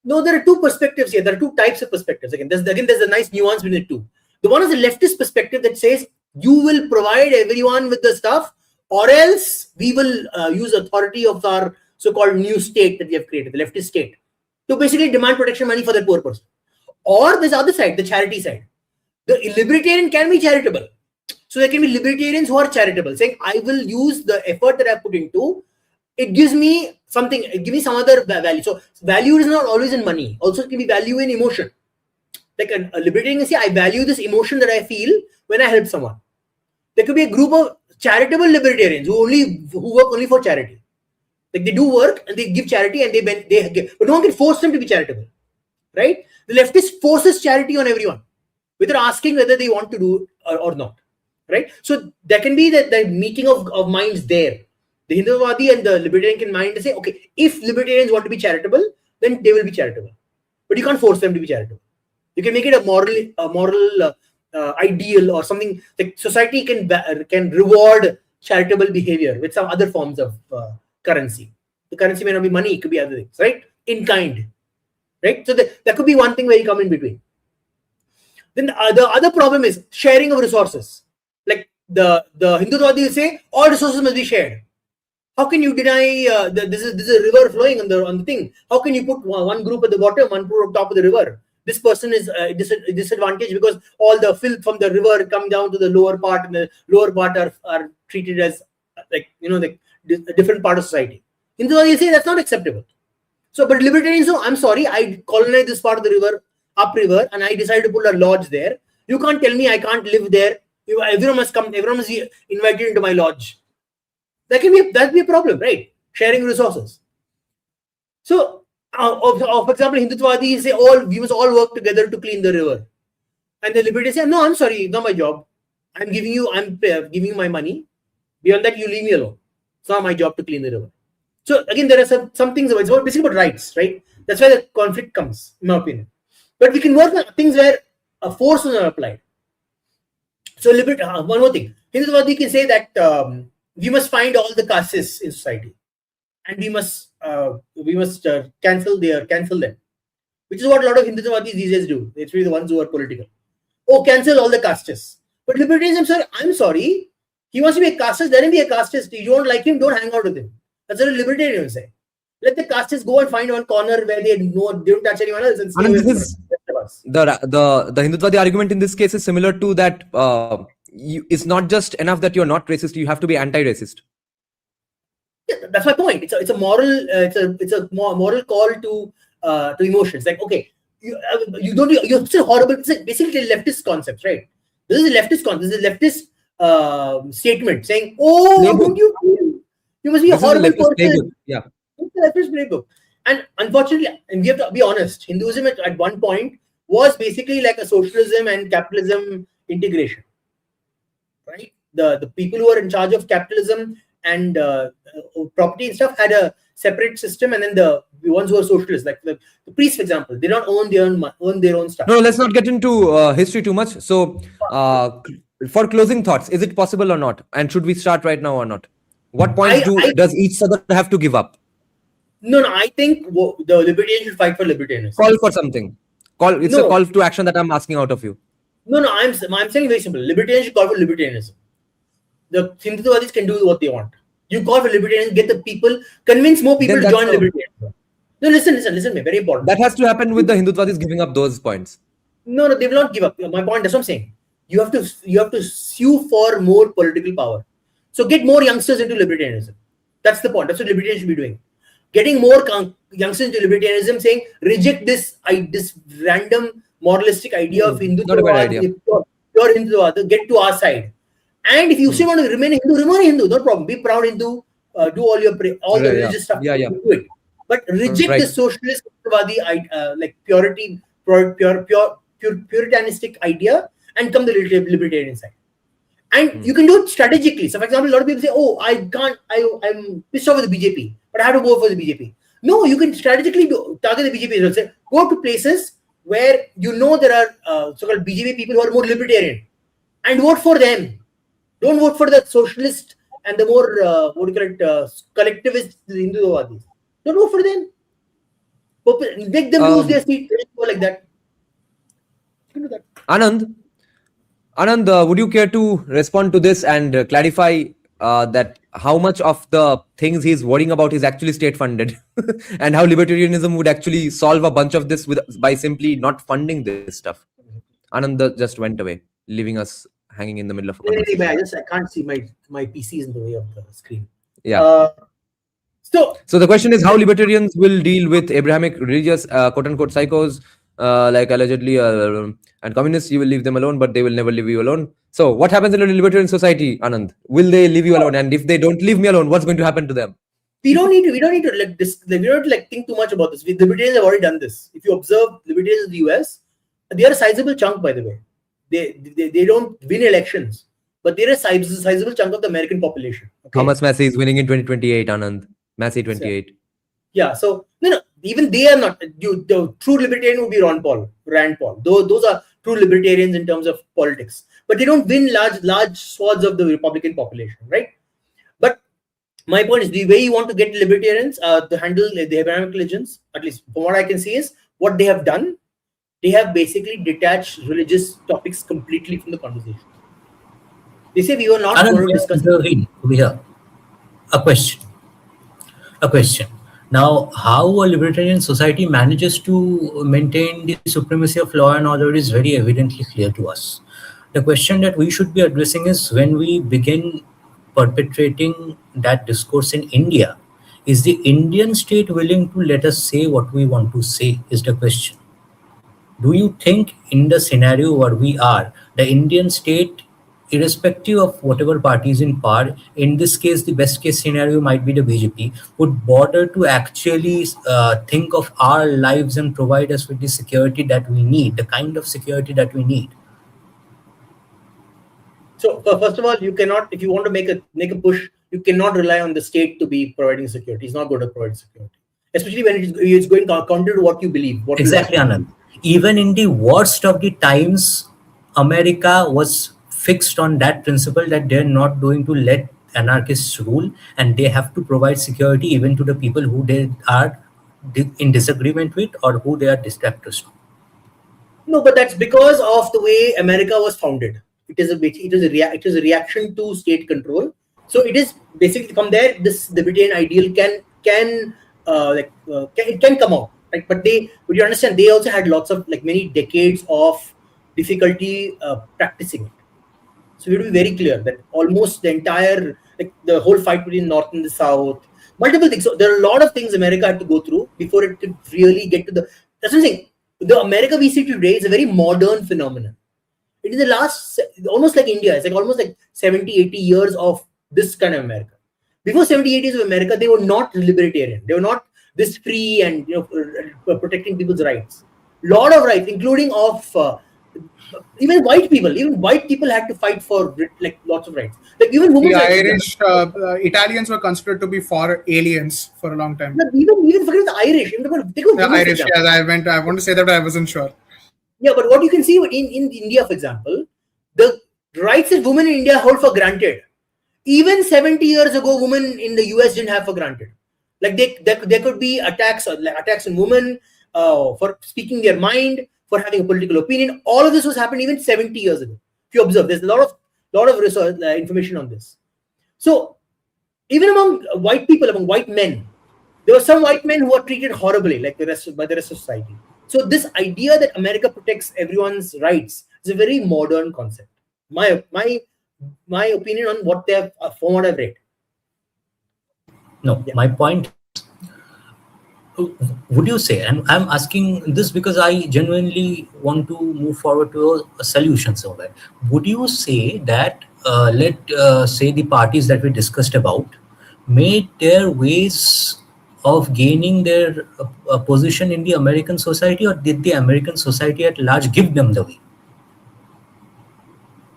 No, there are two perspectives here. There are two types of perspectives. There's a nice nuance between the two. The one is the leftist perspective that says you will provide everyone with the stuff, or else we will use authority of our so-called new state that we have created, the leftist state, to basically demand protection money for that poor person. Or there's the other side, the charity side. The libertarian can be charitable. So there can be libertarians who are charitable, saying, I will use the effort that I put into, it gives me something, it gives me some other value. So value is not always in money. Also it can be value in emotion. Like a libertarian can say, I value this emotion that I feel when I help someone. There could be a group of charitable libertarians who work only for charity. Like they do work and they give charity and they give, but no one can force them to be charitable, right? The leftist forces charity on everyone without asking whether they want to do or not, right? So there can be the meeting of minds there. The Hindutva and the libertarian can mind and say, okay, if libertarians want to be charitable, then they will be charitable, but you can't force them to be charitable. You can make it a moral ideal or something. Like society can reward charitable behavior with some other forms of currency. The currency may not be money; it could be other things, right? In kind, right? So that could be one thing where you come in between. Then the other problem is sharing of resources. Like the Hindutva will say all resources must be shared. How can you deny this is a river flowing on the thing? How can you put one group at the bottom, one group on top of the river? This person is disadvantaged because all the filth from the river come down to the lower part, and the lower part are treated as like a different part of society. Hindutva will say that's not acceptable. So, but libertarians, so I'm sorry, I colonized this part of the river, upriver, and I decided to put a lodge there. You can't tell me I can't live there. Everyone must come. Everyone must be invited into my lodge. That be a problem, right? Sharing resources. So, for example, Hindutva say we must all work together to clean the river, and the libertarians say, no, I'm sorry, it's not my job. I'm giving you my money. Beyond that, you leave me alone. It's not my job to clean the river. So again, there are some things. It's basically about rights, right? That's where the conflict comes, in my opinion. But we can work on things where a force is not applied. So one more thing, Hindutva can say that we must find all the castes in society, and we must cancel them, which is what a lot of Hindutvatis these days do. It's really the ones who are political. Oh, cancel all the castes. But libertarians, I'm sorry. He wants to be a casteist. Let him be a casteist. You don't like him, don't hang out with him. That's what a libertarian will say. Let the castes go and find one corner where they don't touch anyone else and stay with us. The Hindutva argument in this case is similar to that. It's not just enough that you're not racist; you have to be anti-racist. Yeah, that's my point. It's a moral moral call to emotions. Like, okay, you're still horrible. It's basically a leftist concept, right? This is a leftist concept. This is a leftist statement saying, "Oh, don't you must be a horrible person." Playbook. Yeah, it's a leftist playbook. And unfortunately, and we have to be honest, Hinduism at one point was basically like a socialism and capitalism integration, right? The people who are in charge of capitalism and property and stuff had a separate system, and then the ones who are socialists, like the priests, for example, they don't own their own stuff. No, let's not get into history too much. So For closing thoughts, is it possible or not? And should we start right now or not? What points does each Southern have to give up? No, I think the libertarian should fight for libertarianism. Call for something. It's a call to action that I'm asking out of you. No, I'm saying very simple. Libertarians should call for libertarianism. The Hindutvaadis can do what they want. You call for libertarianism, get the people, convince more people to join libertarianism. No, listen, me, very important. That has to happen with the Hindutvaadis giving up those points. No, they will not give up. My point, that's what I'm saying. You have to sue for more political power. So get more youngsters into libertarianism. That's the point. That's what libertarians should be doing. Getting more youngsters into libertarianism, saying reject this random moralistic idea of Hindu. Not a bad idea. Pure Hindu, get to our side. And if you still want to remain a Hindu, no problem. Be proud Hindu. Do all the religious stuff. Yeah. Do it. But reject the socialist, like puritanistic idea, and come the libertarian side. And you can do it strategically. So, for example, a lot of people say, "Oh, I'm pissed off with the BJP, but I have to go for the BJP." No, you can strategically target the BJP. Say, go to places where you know there are so-called BJP people who are more libertarian, and vote for them. Don't vote for the socialist and the more collectivist Hinduvaadis. Don't vote for them. Make them lose their seat. Go like that. You can do that. Anand, would you care to respond to this and clarify that how much of the things he's worrying about is actually state funded and how libertarianism would actually solve a bunch of this by simply not funding this stuff? Anand just went away, leaving us hanging in the middle of a conversation. I can't see my PC is in the way of the screen. Yeah. So the question is how libertarians will deal with Abrahamic religious quote unquote psychos like allegedly and communists. You will leave them alone, but they will never leave you alone. So what happens in a libertarian society, Anand? Will they leave you alone? And if they don't leave me alone, what's going to happen to them? We don't need to think too much about this. Libertarians have already done this. If you observe libertarians in the US, they are a sizable chunk, by the way. They don't win elections, but they're a sizable chunk of the American population. Okay? Thomas Massey is winning in 2028, Anand. Massey 28. Yeah, so even they are not. The true libertarian would be Rand Paul. Those are true libertarians in terms of politics, but they don't win large swaths of the Republican population, right? But my point is, the way you want to get libertarians to handle the Abrahamic religions, at least from what I can see, is what they have done. They have basically detached religious topics completely from the conversation. They say we were not going to discuss. We have a question. Now, how a libertarian society manages to maintain the supremacy of law and order is very evidently clear to us. The question that we should be addressing is, when we begin perpetrating that discourse in India, is the Indian state willing to let us say what we want to say, is the question. Do you think in the scenario where we are, the Indian state, irrespective of whatever party is in power, in this case, the best case scenario might be the BJP, would bother to actually think of our lives and provide us with the security that we need, the kind of security that we need? So first of all, you cannot, if you want to make a push, you cannot rely on the state to be providing security. It's not going to provide security, especially when it's going counter to what you believe. Exactly, Anand. Even in the worst of the times, America was fixed on that principle that they're not going to let anarchists rule, and they have to provide security even to the people who they are in disagreement with or who they are distractors to. No, but that's because of the way America was founded. It is a reaction to state control. So it is basically from there. This libertarian ideal can come out, right? But you understand, they also had lots of many decades of difficulty practicing it. So we have to be very clear that almost the entire the whole fight between North and the South, multiple things. So there are a lot of things America had to go through before it could really get to the. That's what I'm saying. The America we see today is a very modern phenomenon. It is the last, almost like India, it's almost 70, 80 years of this kind of America. Before 70, 80 years of America, they were not libertarian. They were not this free and protecting people's rights. Lot of rights, including of even white people. Even white people had to fight for lots of rights. Even women's rights. The Irish, Italians were considered to be for aliens for a long time. Even forget the Irish. The Irish, yes, I want to say that, but I wasn't sure. Yeah, but what you can see in India, for example, the rights that women in India hold for granted. Even 70 years ago, women in the US didn't have for granted. Like there could be attacks on women for speaking their mind, for having a political opinion. All of this was happening even 70 years ago. If you observe, there's a lot of research information on this. So even among white people, among white men, there were some white men who were treated horribly, like by the rest of society. So this idea that America protects everyone's rights is a very modern concept. My opinion on what from what I've read. No, my point, would you say, and I'm asking this because I genuinely want to move forward to a solution somewhere. Would you say that, say the parties that we discussed about made their ways of gaining their position in the American society, or did the American society at large give them the way?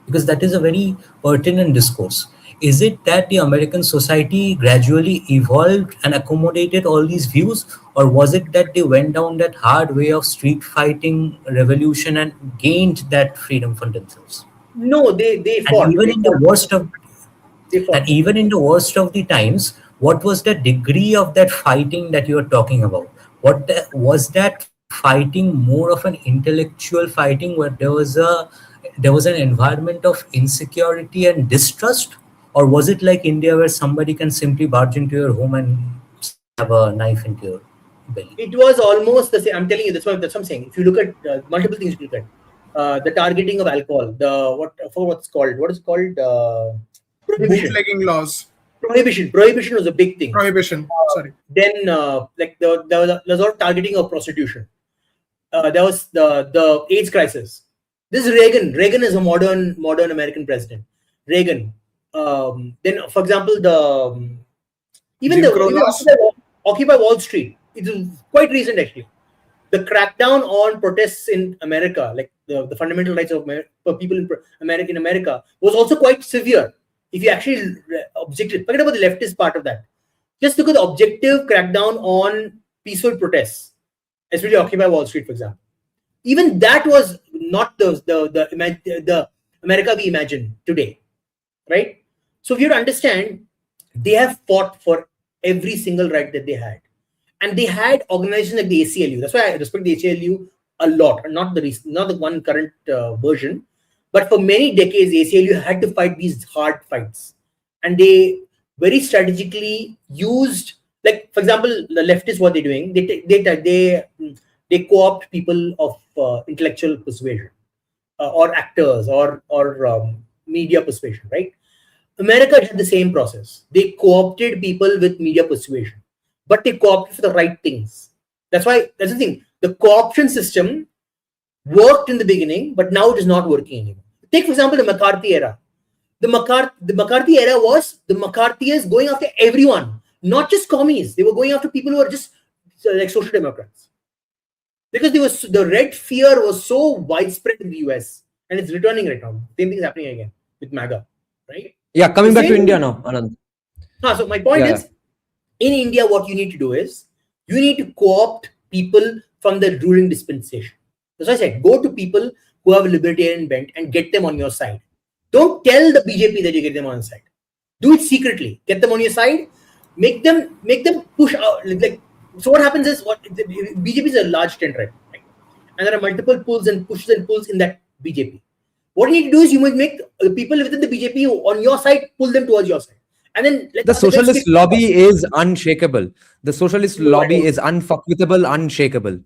Because that is a very pertinent discourse. Is it that the American society gradually evolved and accommodated all these views, or was it that they went down that hard way of street fighting revolution and gained that freedom for themselves? No, they fought. And even in the worst of They fought. and even in the worst of the times, what was the degree of that fighting that you are talking about? Was that fighting more of an intellectual fighting where there was an environment of insecurity and distrust, or was it like India where somebody can simply barge into your home and have a knife into your belly? It was almost the same. I'm telling you, that's what I'm saying. If you look at multiple things, you look at the targeting of alcohol, what is it called? Prohibition. Bootlegging laws. Prohibition was a big thing. Sorry. Then there was a lot of targeting of prostitution. There was the AIDS crisis. This is Reagan. Reagan is a modern American president. Reagan. Then, for example, even Occupy Wall Street. It is quite recent, actually. The crackdown on protests in America, like the fundamental rights of people in America, was also quite severe. If you actually forget about the leftist part of that. Just look at the objective crackdown on peaceful protests, especially Occupy Wall Street, for example. Even that was not the America we imagine today, right? So if you understand, they have fought for every single right that they had, and they had organizations like the ACLU. That's why I respect the ACLU a lot, and not the one current version, but for many decades, the ACLU had to fight these hard fights, and they very strategically used, like, for example, the leftists, what they're doing, they co-opt people of intellectual persuasion, or actors, or media persuasion, right? America had the same process. They co-opted people with media persuasion, but they co-opted for the right things. That's the thing. The co-option system worked in the beginning, but now it is not working anymore. Take, for example, the McCarthy era. The McCarthy era was the McCarthyans going after everyone, not just commies. They were going after people who are just like social democrats. Because the red fear was so widespread in the US, and it's returning right now. Same thing is happening again with MAGA, right? Yeah, coming back to India now, Anand. So my point is, in India, what you need to do is, you need to co-opt people from the ruling dispensation. That's why I said, go to people who have a libertarian bent and get them on your side. Don't tell the BJP that you get them on your side. Do it secretly. Get them on your side. Make them push out. So what happens is, BJP is a large tent, right? And there are multiple pulls and pushes and pulls in that BJP. What you need to do is, you must make the people within the BJP on your side pull them towards your side. And then the socialist lobby is unshakable. The socialist lobby is unfuckwithable, unshakable.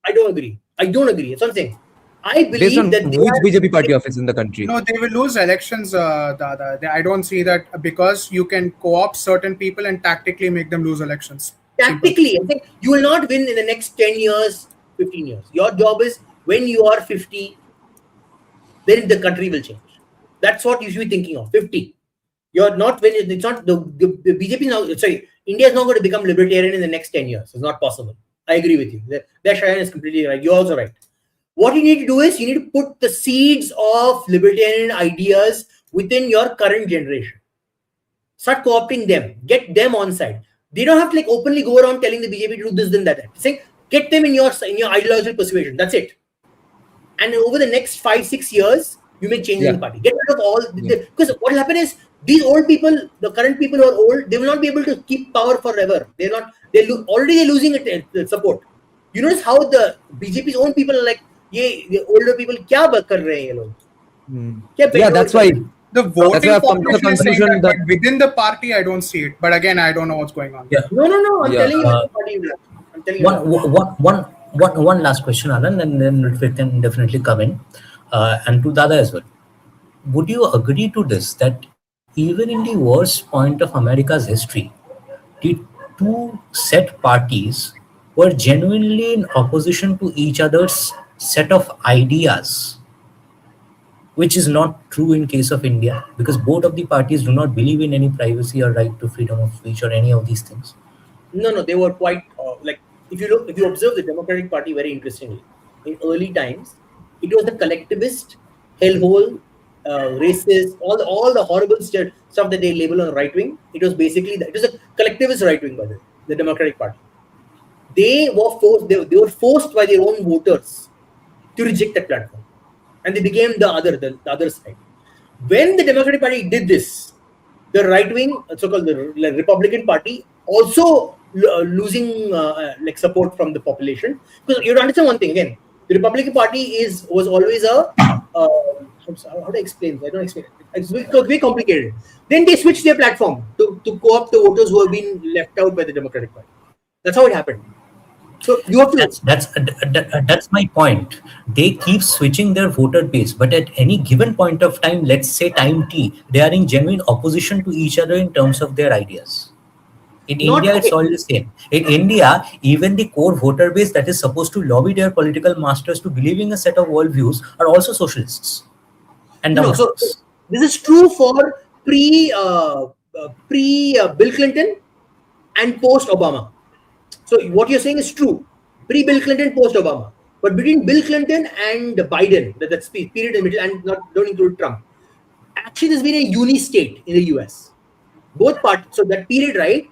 I don't agree. That's what I'm saying. I believe based on that which BJP party office in the country? No, they will lose elections, Dada. I don't see that, because you can co-opt certain people and tactically make them lose elections. Tactically, I think you will not win in the next 10 years, 15 years. Your job is, when you are 50, then the country will change. That's what you should be thinking of. 50. You're not winning. It's not the BJP now. Sorry, India is not going to become libertarian in the next 10 years. It's not possible. I agree with you. Their Shayan is completely right. You're also right. What you need to do is, you need to put the seeds of libertarian ideas within your current generation. Start co-opting them. Get them on side. They don't have to openly go around telling the BJP to do this, then that. Say, get them in your ideological persuasion. That's it. And over the next 5-6 years, You make changes Yeah. in the party. Get rid of all Yeah. because what will happen is these old people, the current people who are old, they will not be able to keep power forever. They're not. Already they're losing it support. You notice how the BJP's own people are like, the older people, क्या कर रहे हैं ये लोग? क्या Yeah, backroad that's कर why. रहे हैं? The That's why voting I've come to the population is saying conclusion that, that but within the party, I don't see it. But again, I don't know what's going on. Yeah. No. I'm Yeah, telling you, what the party will have. I'm telling you. One last question, Anand, and then we can definitely come in, and to Dada as well. Would you agree to this, that even in the worst point of America's history, the two set parties were genuinely in opposition to each other's set of ideas, which is not true in case of India, because both of the parties do not believe in any privacy or right to freedom of speech or any of these things? No, they were quite like if you observe the Democratic Party very interestingly, in early times, it was the collectivist, hellhole, racist, all the horrible stuff that they label on right wing. It was basically it was a collectivist right wing, by the Democratic Party. They were forced. They were forced by their own voters to reject that platform, and they became the other side. When the Democratic Party did this, the right wing, so-called the Republican Party, also losing like support from the population. Because you have to understand one thing again: the Republican Party was always a how to explain? I don't explain it. It's very complicated. Then they switched their platform to co-opt the voters who have been left out by the Democratic Party. That's how it happened. So you have to. That's my point. They keep switching their voter base, but at any given point of time, let's say time t, they are in genuine opposition to each other in terms of their ideas. In India, it's all the same. In India, even the core voter base that is supposed to lobby their political masters to believe in a set of worldviews are also socialists. And So this is true for pre Bill Clinton and post Obama. So what you're saying is true. Pre Bill Clinton, post Obama. But between Bill Clinton and Biden, that's period in the middle, and don't include Trump. Actually, there's been a uni state in the US. Both parties. So that period, right?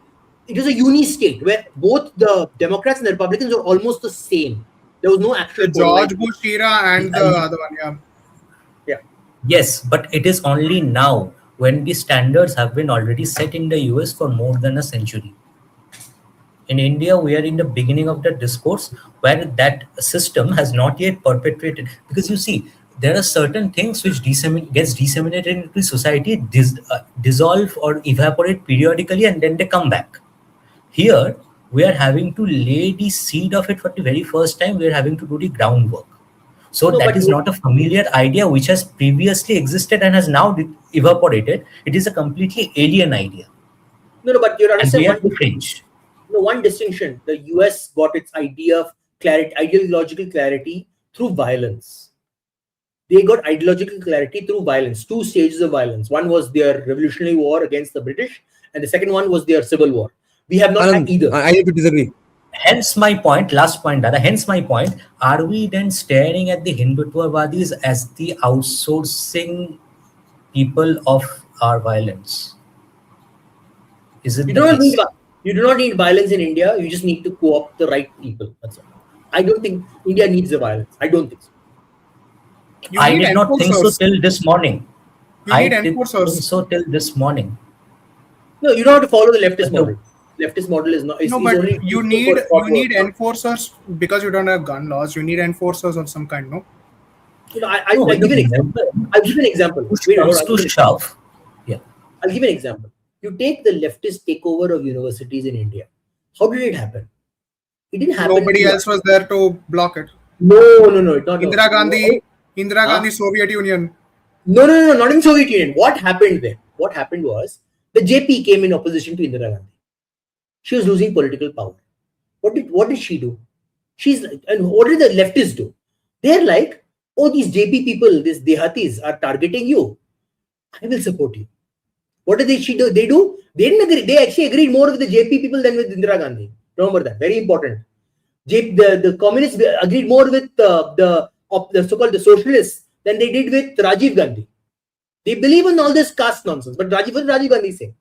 It was a uni state where both the Democrats and the Republicans were almost the same. There was no actual The George Bush era and the other one, yeah. Yes, but it is only now when the standards have been already set in the US for more than a century. In India, we are in the beginning of the discourse where that system has not yet perpetuated. Because you see, there are certain things which gets disseminated into society, dissolve or evaporate periodically, and then they come back. Here, we are having to lay the seed of it for the very first time. We are having to do the groundwork. So that is not a familiar idea which has previously existed and has now evaporated. It is a completely alien idea. No, but you're understanding one distinction. The US got its idea of clarity, ideological clarity through violence. They got ideological clarity through violence, 2 stages of violence. One was their Revolutionary War against the British, and the second one was their Civil War. We have not had either. I need to disagree. Hence my point, last point, Dada. Hence my point. Are we then staring at the Hindutvawadis as the outsourcing people of our violence? Is it you do not need violence in India. You just need to co-opt the right people. That's all. I don't think India needs the violence. I don't think so. I did not think so till this morning. I didn't think so till this morning. No, you don't have to follow the leftist model. Leftist model is not. No, but you need enforcers because you don't have gun laws. You need enforcers of some kind, no? I'll give an example. I'll give an example. Yeah. I'll give an example. You take the leftist takeover of universities in India. How did it happen? It didn't happen. Nobody else was there to block it. No. Indira Gandhi, Soviet Union. No, not in Soviet Union. What happened there? What happened was the JP came in opposition to Indira Gandhi. She was losing political power. What did she do? And what did the leftists do? They're like, oh, these JP people, these Dehatis are targeting you. I will support you. What did she do? They didn't agree. They actually agreed more with the JP people than with Indira Gandhi. Remember that. Very important. The communists agreed more with the so-called the socialists than they did with Rajiv Gandhi. They believe in all this caste nonsense. But what did Rajiv Gandhi say?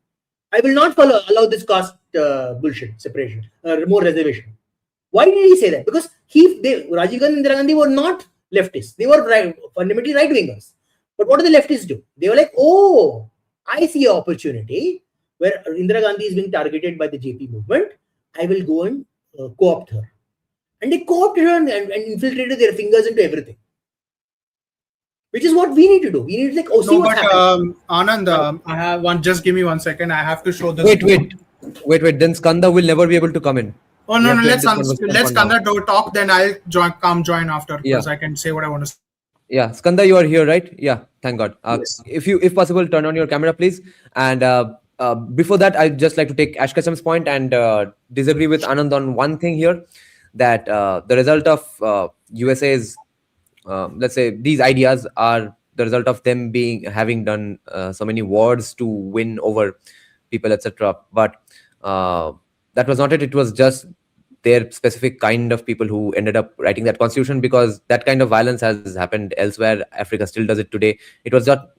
I will not allow this caste bullshit, separation, more reservation. Why did he say that? Because Rajiv Gandhi and Indira Gandhi were not leftists. They were fundamentally right-wingers. But what do the leftists do? They were like, oh, I see an opportunity where Indira Gandhi is being targeted by the JP movement. I will go and co-opt her. And they co-opted her and infiltrated their fingers into everything. Which is what we need to do. We need to like, see what's happening. Anand, I have one. Just give me 1 second. I have to show this. Wait. Then Skanda will never be able to come in. Oh no, let's Skanda talk. Then I'll join after because I can say what I want to say. Yeah, Skanda, you are here, right? Yeah, thank God. Yes. If possible, turn on your camera, please. And before that, I'd just like to take Ash Kasham's point and disagree with Anand on one thing here, that the result of USA's, let's say, these ideas are the result of them having done so many wars to win over people, etc. But that was not it. It was just their specific kind of people who ended up writing that constitution, because that kind of violence has happened elsewhere. Africa still does it today. It was not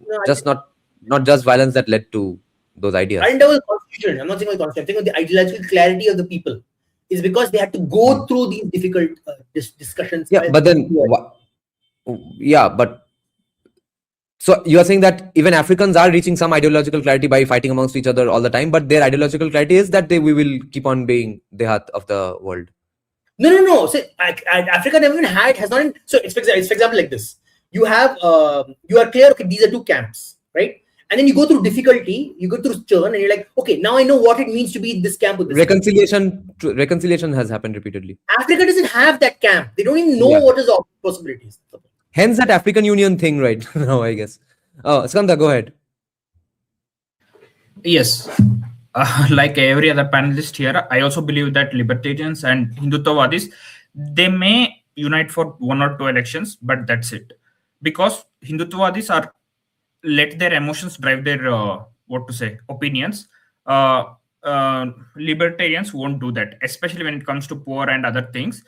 just violence that led to those ideas. And there was constitution. I'm not saying the constitution. I'm saying the ideological clarity of the people is because they had to go through these difficult discussions. Yeah, but then, so you are saying that even Africans are reaching some ideological clarity by fighting amongst each other all the time, but their ideological clarity is that we will keep on being the heart of the world. No. So Africa never even has not. So it's for example like this. You have you are clear. Okay, these are two camps, right? And then you go through difficulty, you go through churn, and you're like, okay, now I know what it means to be in this camp with this reconciliation has happened repeatedly. Africa doesn't have that camp. They don't even know what is the possibilities. Hence that African Union thing right now, I guess. Skanda, go ahead. Yes. Like every other panelist here, I also believe that libertarians and Hindutvawadis, they may unite for 1 or 2 elections, but that's it. Because Hindutvawadis are let their emotions drive their opinions. Libertarians won't do that, especially when it comes to poor and other things.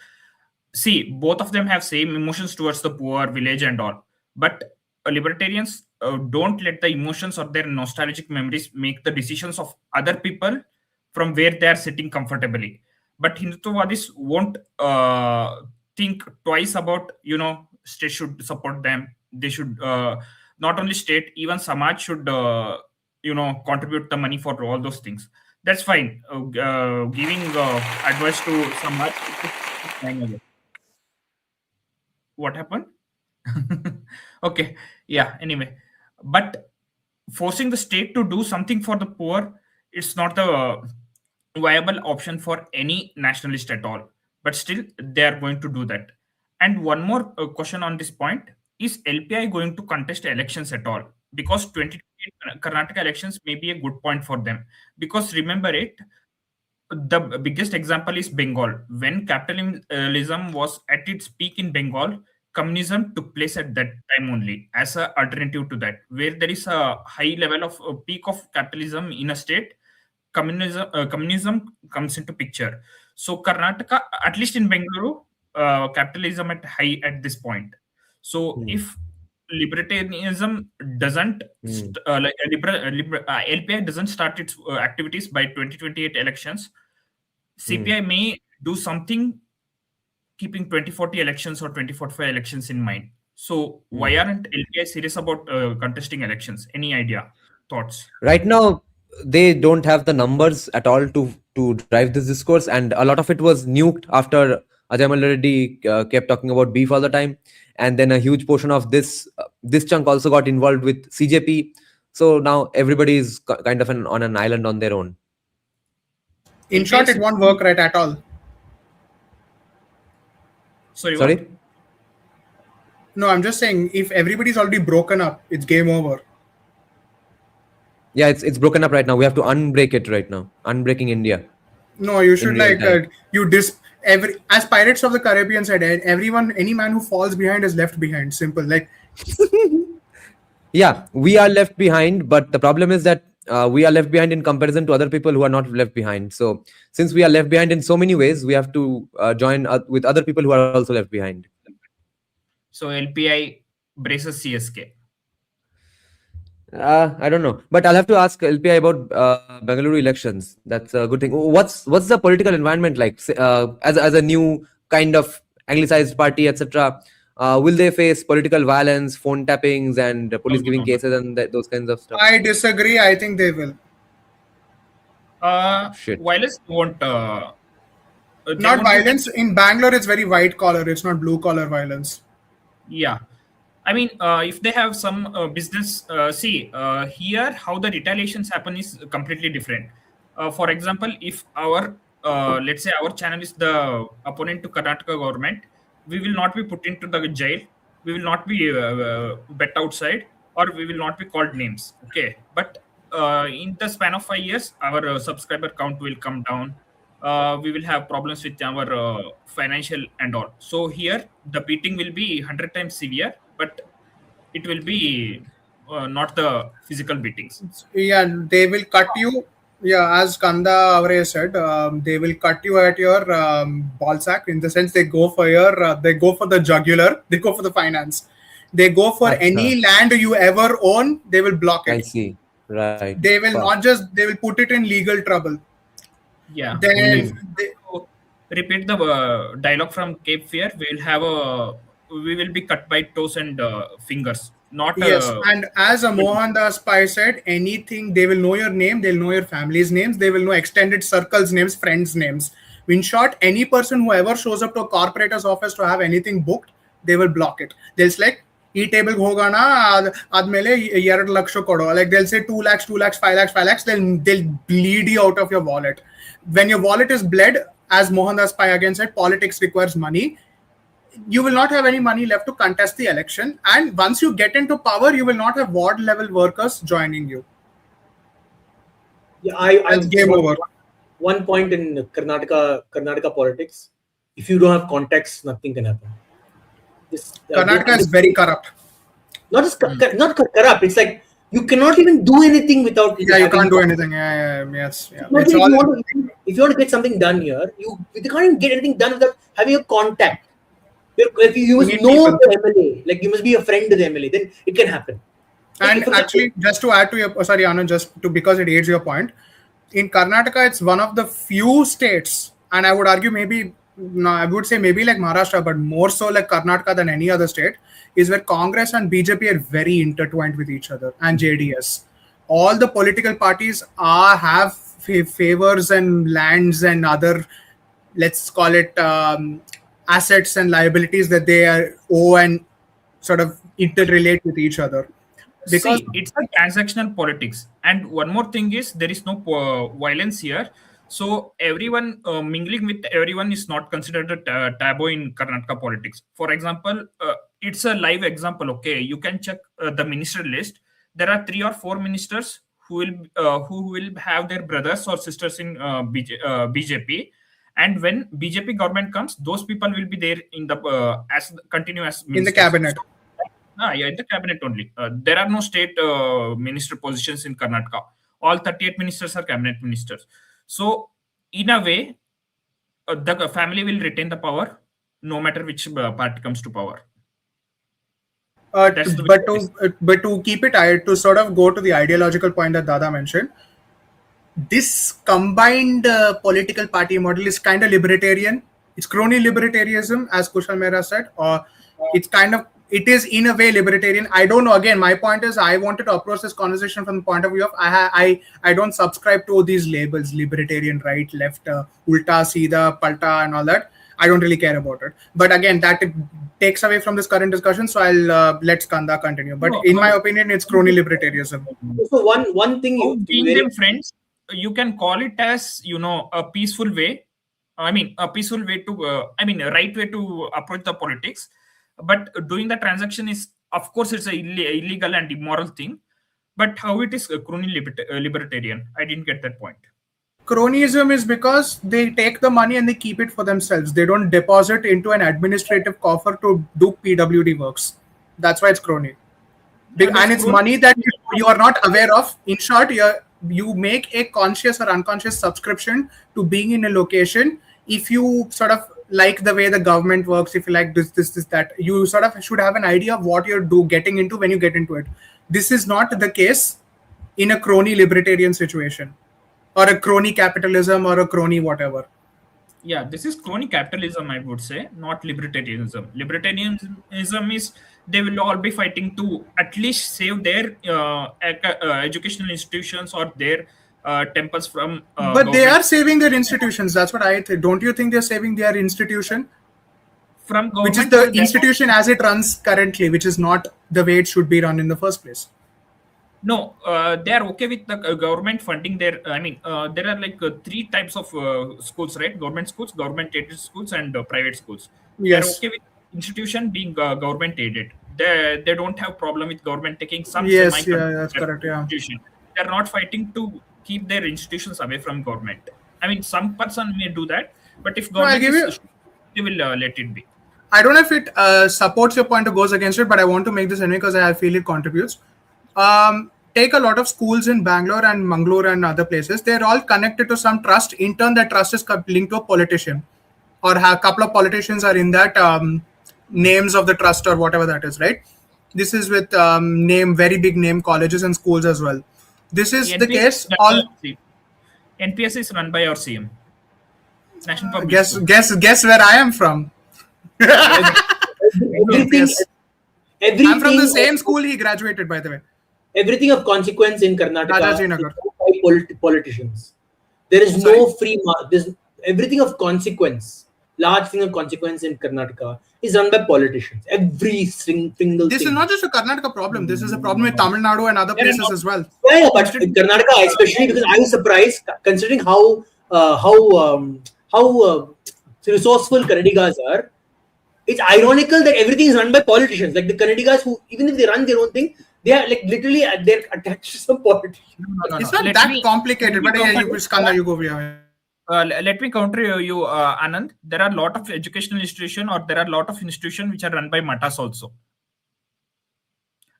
See, both of them have same emotions towards the poor, village and all, but libertarians don't let the emotions or their nostalgic memories make the decisions of other people from where they are sitting comfortably. But Hindutvawadis won't think twice about, state should support them. They should not only state, even Samaj should contribute the money for all those things. That's fine. Giving advice to Samaj. What happened? Okay. Yeah. Anyway, but forcing the state to do something for the poor, it's not the viable option for any nationalist at all. But still, they are going to do that. And one more question on this point: is LPI going to contest elections at all? Because 2028 Karnataka elections may be a good point for them. Because remember it. The biggest example is Bengal. When capitalism was at its peak in Bengal, communism took place at that time only as an alternative to that. Where there is a high level of peak of capitalism in a state, communism comes into picture. So Karnataka, at least in Bengaluru, capitalism at high at this point. So if libertarianism doesn't LPI doesn't start its activities by 2028 elections, CPI may do something keeping 2040 elections or 2045 elections in mind. So why aren't LPI serious about contesting elections? Any idea, thoughts? Right now, they don't have the numbers at all to drive this discourse, and a lot of it was nuked after Ajay Malla Reddy kept talking about beef all the time. And then a huge portion of this chunk also got involved with CJP. So now everybody is kind of on an island on their own. In short, it won't work right at all. Sorry? No, I'm just saying, if everybody's already broken up, it's game over. Yeah, it's broken up right now. We have to unbreak it right now. Unbreaking India. No, you should as Pirates of the Caribbean said, any man who falls behind is left behind. Simple. Yeah, we are left behind, but the problem is that we are left behind in comparison to other people who are not left behind. So since we are left behind in so many ways, we have to join with other people who are also left behind. So LPI braces CSK. I don't know, but I'll have to ask LPI about Bengaluru elections. That's a good thing. What's the political environment like as a new kind of anglicized party, etc.? will they face political violence, phone tappings, and police No, giving no, no. cases and those kinds of stuff? I disagree. I think they will. Shit. Violence won't. They Not won't be- violence. In Bangalore, it's very white collar. It's not blue collar violence. Yeah. I mean, if they have some business, here how the retaliations happen is completely different. For example, if our, let's say our channel is the opponent to Karnataka government, we will not be put into the jail. We will not be bet outside, or we will not be called names. Okay. But in the span of 5 years, our subscriber count will come down. We will have problems with our financial and all. So here, the beating will be 100 times severe, but it will be not the physical beatings. Yeah, they will cut you. Yeah, as Kanda Avare said, they will cut you at your ball sack. In the sense, they go for the jugular. They go for the finance. They go for any land you ever own. They will block it. I see. Right. They will not just. They will put it in legal trouble. Yeah. Then Repeat the dialogue from Cape Fear. We will be cut by toes and fingers. Not yes, and as a Mohan Das Pai said, anything, they will know your name, they'll know your family's names, they will know extended circles names, friends' names. In short, any person who ever shows up to a corporator's office to have anything booked, they will block it. They'll select e-table hogana admele 2 lakhs kodo. Like they'll say 2 lakhs, 2 lakhs, 5 lakhs, 5 lakhs. They'll bleed you out of your wallet. When your wallet is bled, as Mohan Das Pai again said, politics requires money. You will not have any money left to contest the election. And once you get into power, you will not have ward level workers joining you. Yeah, I game over. One point in Karnataka politics, if you don't have context, nothing can happen. Karnataka is very corrupt. Not just not corrupt. It's like you cannot even do anything without. Yeah, you can't do anything. Yes. If you want to get something done here, you can't even get anything done without having a contact. If you must know the MLA, like you must be a friend to the MLA, then it can happen. And actually, just to add to your, sorry, Anand, because it aids your point, in Karnataka, it's one of the few states, and I would argue maybe like Maharashtra, but more so like Karnataka than any other state, is where Congress and BJP are very intertwined with each other, and JDS. All the political parties have favors and lands and other, let's call it, assets and liabilities that they owe and sort of interrelate with each other. Because it's a transactional politics. And one more thing is there is no violence here. So everyone mingling with everyone is not considered a taboo in Karnataka politics. For example, it's a live example. Okay, you can check the minister list. There are 3 or 4 ministers who will have their brothers or sisters in BJP. And when BJP government comes, those people will be there in the as continuous in the cabinet. In the cabinet only. There are no state minister positions in Karnataka. All 38 ministers are cabinet ministers. So, in a way, the family will retain the power, no matter which party comes to power. But to keep it, to sort of go to the ideological point that Dada mentioned, this combined political party model is kind of libertarian. It's crony libertarianism, as Kushal Mehra said, or it is in a way libertarian. I don't know. Again, my point is I wanted to approach this conversation from the point of view of I don't subscribe to these labels, libertarian, right, left, ulta, seedha, palta, and all that. I don't really care about it. But again, that takes away from this current discussion. So I'll let Skanda continue. But in my opinion, it's crony libertarianism. So one thing, being them friends, you can call it as a peaceful way. I mean, a peaceful way to a right way to approach the politics. But doing the transaction is, of course, it's a illegal and immoral thing. But how it is crony libertarian? I didn't get that point. Cronyism is because they take the money and they keep it for themselves. They don't deposit into an administrative coffer to do PWD works. That's why it's crony. And it's money that you are not aware of. In short, you make a conscious or unconscious subscription to being in a location. If you sort of like the way the government works, if you like this, that, you sort of should have an idea of what you're getting into when you get into it. This is not the case in a crony libertarian situation or a crony capitalism or a crony whatever. Yeah, this is crony capitalism, I would say, not libertarianism. Libertarianism is they will all be fighting to at least save their educational institutions or their temples from But they government. are saving their institutions. That's what I think. Don't you think they're saving their institution? From Which is government, the they're not- institution as it runs currently, which is not the way it should be run in the first place. No, they are okay with the government funding their. I mean, there are like three types of schools, right? Government schools, government aided schools, and private schools. They are Yes. okay with institution being government aided. They don't have problem with government taking some Yes, semi yeah, that's correct, yeah. institution. They are not fighting to keep their institutions away from government. I mean, some person may do that, but if No, I'll government give is, you- they will let it be. I don't know if it supports your point or goes against it, but I want to make this anyway because I feel it contributes. Take a lot of schools in Bangalore and Mangalore and other places. They're all connected to some trust. In turn, that trust is linked to a politician, or a couple of politicians are in that names of the trust or whatever that is, right? This is with very big name colleges and schools as well. This is the case. NPS is run by our CM. National Public School. Guess where I am from. Everything, everything, I'm from the same school he graduated, by the way. everything of consequence in Karnataka Rajajinagar. is run by politicians. There is no free there's everything of consequence, large thing of consequence in Karnataka is run by politicians. Every single This thing. is not just a Karnataka problem. This is a problem with Tamil Nadu and other places as well. Yeah, but in Karnataka, especially because I was surprised considering how resourceful Kannadigas are. It's ironical that everything is run by politicians. Like the Kannadigas, who even if they run their own thing, they are like literally they're attached to some politicians. It's not that complicated, but yeah, Skanda, you go over here. Let me counter you, Anand. There are a lot of educational institutions, or there are a lot of institutions which are run by matas also.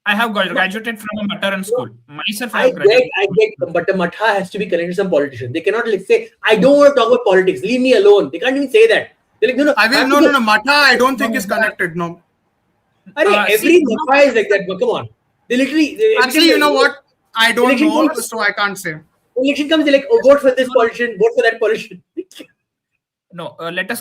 I have graduated from a Mataran school. Myself, I get, but the matha has to be connected to some politician. They cannot like say, "I don't want to talk about politics. Leave me alone." They can't even say that. They're like, No. Matha, I don't think is connected. No. Every matha is like that. But come on, they literally. Actually, you know what? I don't know, so I can't say. Election comes, they're like, "Oh, vote for this politician, vote for that politician." No, let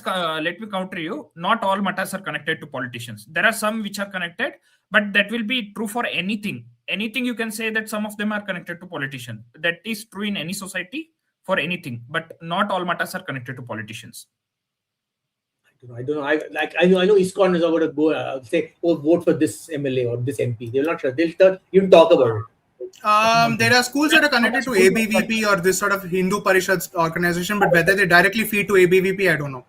me counter you. Not all matas are connected to politicians. There are some which are connected, but that will be true for anything. Anything you can say that some of them are connected to politicians. That is true in any society for anything, but not all matas are connected to politicians. I don't know. I know ISKCON is about to go say, "Oh, vote for this MLA or this MP." They're not sure. They'll even talk about it. There are schools that are connected to ABVP or this sort of Hindu Parishad organization, but whether they directly feed to ABVP, I don't know.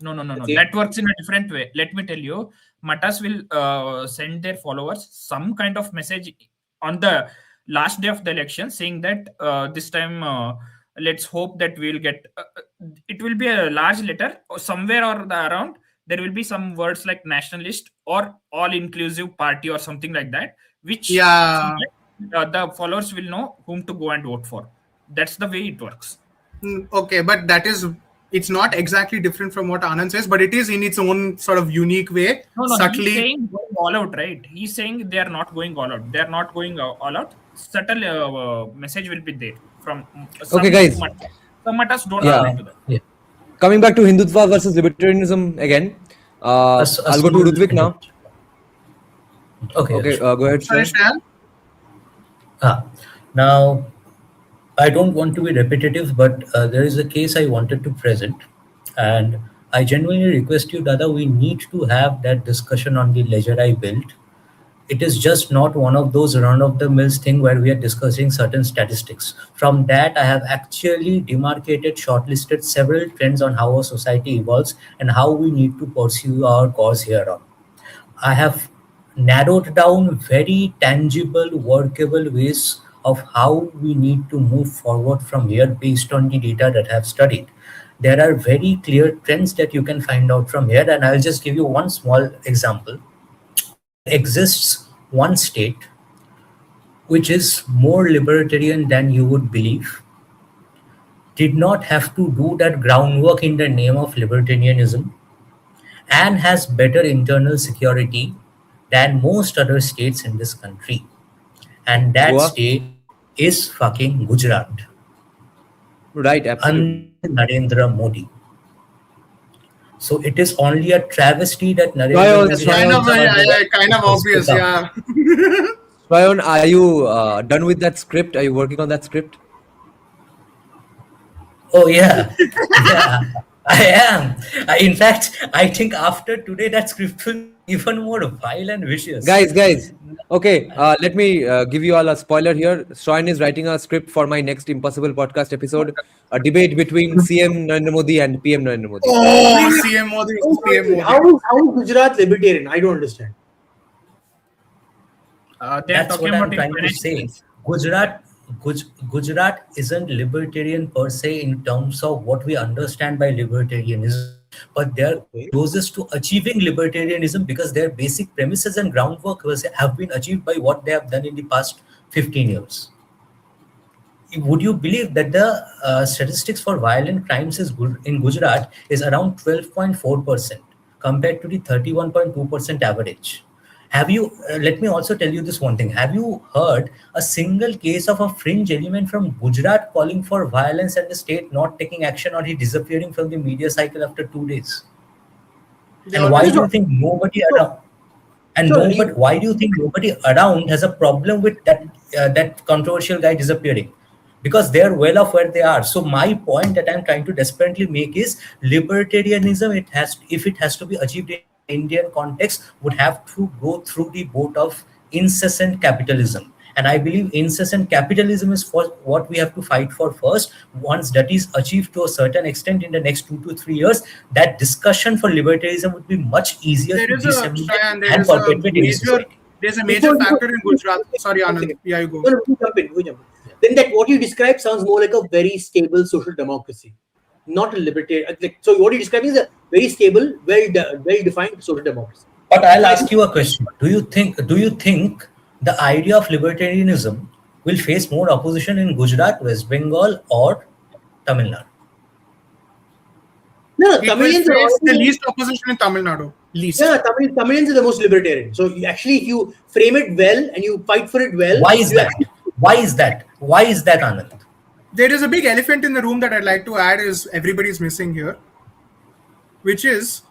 No. That works in a different way. Let me tell you, matas will send their followers some kind of message on the last day of the election saying that this time let's hope that we'll get it will be a large letter or somewhere or around there will be some words like nationalist or all inclusive party or something like that, which the followers will know whom to go and vote for. That's the way it works. Okay, but it's not exactly different from what Anand says, but it is in its own sort of unique way. No, subtly. He's saying going all out, right? He's saying they are not going all out. They are not going all out. Subtle message will be there from. Okay, guys. Some matters don't apply to that. Yeah. Coming back to Hindutva versus libertarianism again. I'll go to Rudvik now. Okay. Go ahead, Shan. Now, I don't want to be repetitive, but there is a case I wanted to present, and I genuinely request you, Dada, we need to have that discussion on the ledger I built. It is just not one of those run-of-the-mill thing where we are discussing certain statistics. From that, I have actually demarcated, shortlisted several trends on how our society evolves and how we need to pursue our cause hereon. I have narrowed down very tangible, workable ways of how we need to move forward from here based on the data that I have studied. There are very clear trends that you can find out from here, and I'll just give you one small example. There exists one state which is more libertarian than you would believe, did not have to do that groundwork in the name of libertarianism, and has better internal security than most other states in this country. And that state is fucking Gujarat. Right, absolutely. Narendra Modi. So it is only a travesty that Narendra Swayam, Modi That's kind of obvious. become. Yeah. Swayam, are you done with that script? Are you working on that script? Oh yeah, yeah, I am. In fact, I think after today that script will be even more vile and vicious. Guys. Okay, let me give you all a spoiler here. Swayam is writing a script for my next Impossible podcast episode, a debate between CM Narendra Modi and PM Narendra Modi. Oh, CM Modi versus PM Modi. How is Gujarat libertarian? I don't understand. They are That's talking what I'm about trying to say. Gujarat isn't libertarian per se in terms of what we understand by libertarianism, but they're closest to achieving libertarianism because their basic premises and groundwork have been achieved by what they have done in the past 15 years. Would you believe that the statistics for violent crimes in Gujarat is around 12.4% compared to the 31.2% average? Have you, let me also tell you this one thing. Have you heard a single case of a fringe element from Gujarat calling for violence and the state not taking action or he disappearing from the media cycle after 2 days? And why do you think nobody around? And why do you think nobody around has a problem with that controversial guy disappearing? Because they're well off where they are. So my point that I'm trying to desperately make is libertarianism, if it has to be achieved in Indian context, would have to go through the boat of incessant capitalism. And I believe incessant capitalism is for what we have to fight for first. Once that is achieved to a certain extent in the next 2 to 3 years, that discussion for libertarianism would be much easier to disseminate and perpetuate in society. There's a major factor in Gujarat. Sorry, Anand. Yeah, you go. No, jump in. Then that what you describe sounds more like a very stable social democracy, not a libertarian. So what you describe is a very stable, well-defined social democracy. But I'll ask you a question. Do you think the idea of libertarianism will face more opposition in Gujarat, West Bengal, or Tamil Nadu? No, Tamilians are the least opposition in Tamil Nadu. Least. Yeah, Tamilians are the most libertarian. So actually, if you frame it well and you fight for it well, why is that? Why is that, Anand? There is a big elephant in the room that I'd like to add is everybody's missing here, which is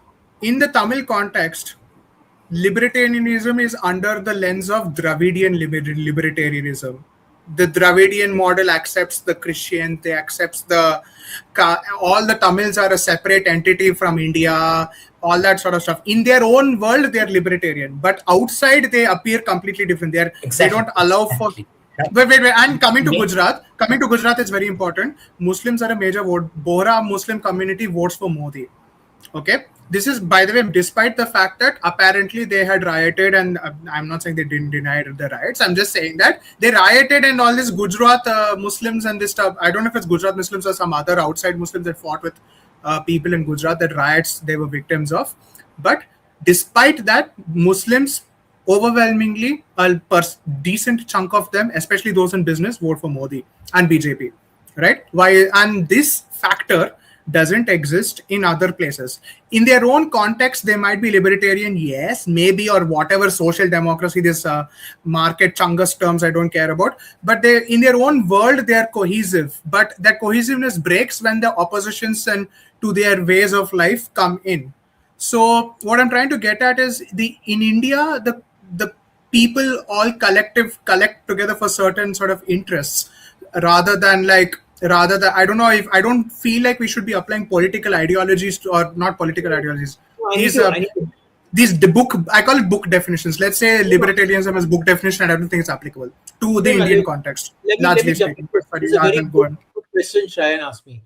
in the Tamil context, libertarianism is under the lens of Dravidian libertarianism. The Dravidian model accepts the Christian, they accepts all the Tamils are a separate entity from India, all that sort of stuff. In their own world, they are libertarian, but outside they appear completely different. They don't allow for. Wait. And coming to Gujarat is very important. Muslims are a major vote. Bohra Muslim community votes for Modi. Okay. This is, by the way, despite the fact that apparently they had rioted, and I'm not saying they didn't deny the riots. I'm just saying that they rioted and all this Gujarat Muslims and this stuff. I don't know if it's Gujarat Muslims or some other outside Muslims that fought with people in Gujarat, that riots they were victims of. But despite that, Muslims overwhelmingly, a decent chunk of them, especially those in business, vote for Modi and BJP, right? Why? And this factor doesn't exist in other places. In their own context, they might be libertarian, yes, maybe, or whatever social democracy, this market chungus terms I don't care about, but they, in their own world, they are cohesive. But that cohesiveness breaks when the oppositions and to their ways of life come in. So what I'm trying to get at is in India, the people all collect together for certain sort of interests rather than I don't know, if I don't feel like we should be applying political ideologies or not political ideologies. I call it book definitions. Let's say libertarianism as book definition, I don't think it's applicable to the Indian context. Largely speaking. This is a very good question Shayan asked me.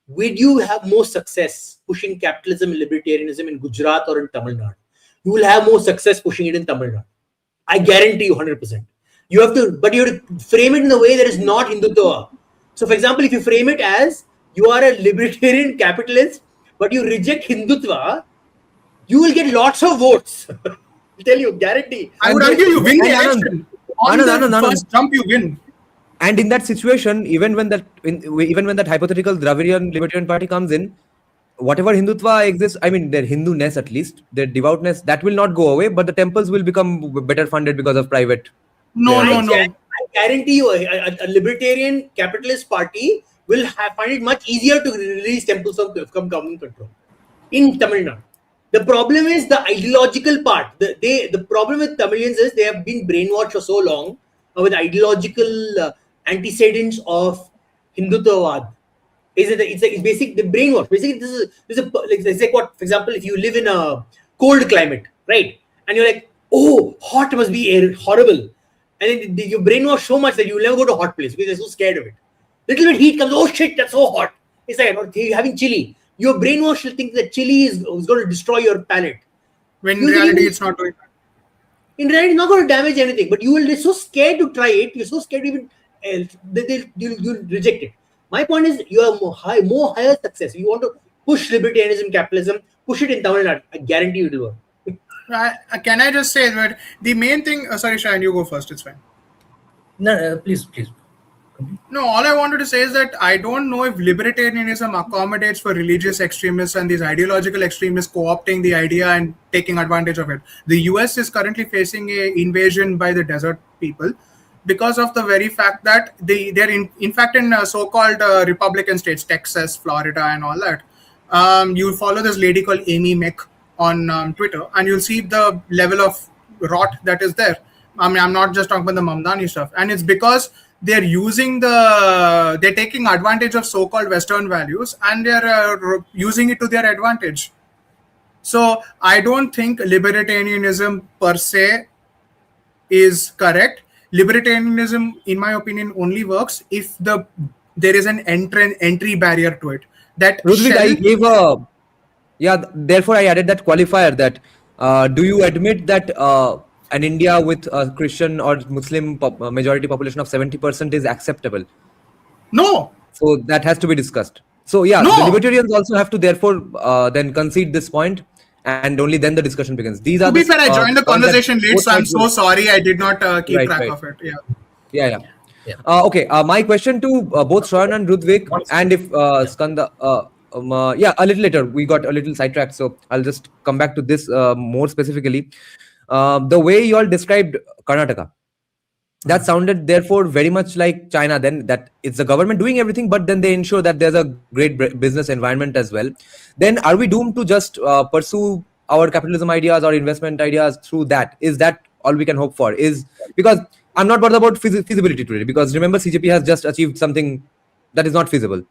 Would you have more success pushing capitalism and libertarianism in Gujarat or in Tamil Nadu? You will have more success pushing it in Tamil Nadu. I guarantee you 100%. You have to frame it in a way that is not Hindutva. So, for example, if you frame it as you are a libertarian capitalist, but you reject Hindutva, you will get lots of votes. I'll tell you, guarantee. I would argue you win the election. On the first jump, you win. And in that situation, even when that hypothetical Dravidian Libertarian Party comes in, whatever Hindutva exists, I mean their Hindu-ness at least, their devoutness, that will not go away, but the temples will become better funded because of private. No. I guarantee you, a libertarian capitalist party will find it much easier to release temples from government control. in Tamil Nadu. The problem is the ideological part. The problem with Tamilians is they have been brainwashed for so long with ideological antecedents of Hindutva. It's basic the brainwash. Basically, this is like, it's like what, for example, if you live in a cold climate, right, and you're like, oh, hot must be horrible, and then you brainwash so much that you will never go to a hot place because you're so scared of it. Little bit heat comes, oh shit, that's so hot. It's like, or you're having chili. Your brainwash will think that chili is going to destroy your palate. When in You think reality, even- it's not doing that. In reality, it's not going to damage anything, but you will be so scared to try it. You're so scared to even you'll reject it. My point is, you have more higher success. You want to push libertarianism, capitalism, push it in Tamil Nadu. I guarantee you it will work. Can I just say that the main thing? Sorry, Shayan, you go first. It's fine. No, please. No, all I wanted to say is that I don't know if libertarianism accommodates for religious extremists and these ideological extremists co-opting the idea and taking advantage of it. The US is currently facing an invasion by the desert people because of the very fact that they're in fact in so-called Republican states, Texas, Florida, and all that. You follow this lady called Amy Mick on Twitter, and you'll see the level of rot that is there. I mean, I'm not just talking about the Mamdani stuff, and it's because they're taking advantage of so-called Western values and they're using it to their advantage. So I don't think libertarianism per se is correct. Libertarianism, in my opinion, only works if there is an entry barrier to it. That Rudvik, I gave therefore I added that qualifier that do you admit that an India with a Christian or Muslim majority population of 70% is acceptable? No. So that has to be discussed. So yeah, No. the libertarians also have to therefore then concede this point, and only then the discussion begins. These are To be fair, I joined the conversation late, so I'm so sorry I did not keep track of it. Yeah. Okay, my question to both Shayan and Rudvik, and if Skanda, a little later, we got a little sidetracked, so I'll just come back to this more specifically. The way you all described Karnataka, that sounded therefore very much like China, then, that it's the government doing everything, but then they ensure that there's a great business environment as well. Then are we doomed to just pursue our capitalism ideas or investment ideas through that? Is that all we can hope for? Is because I'm not bothered about feasibility today, because remember, CJP has just achieved something that is not feasible.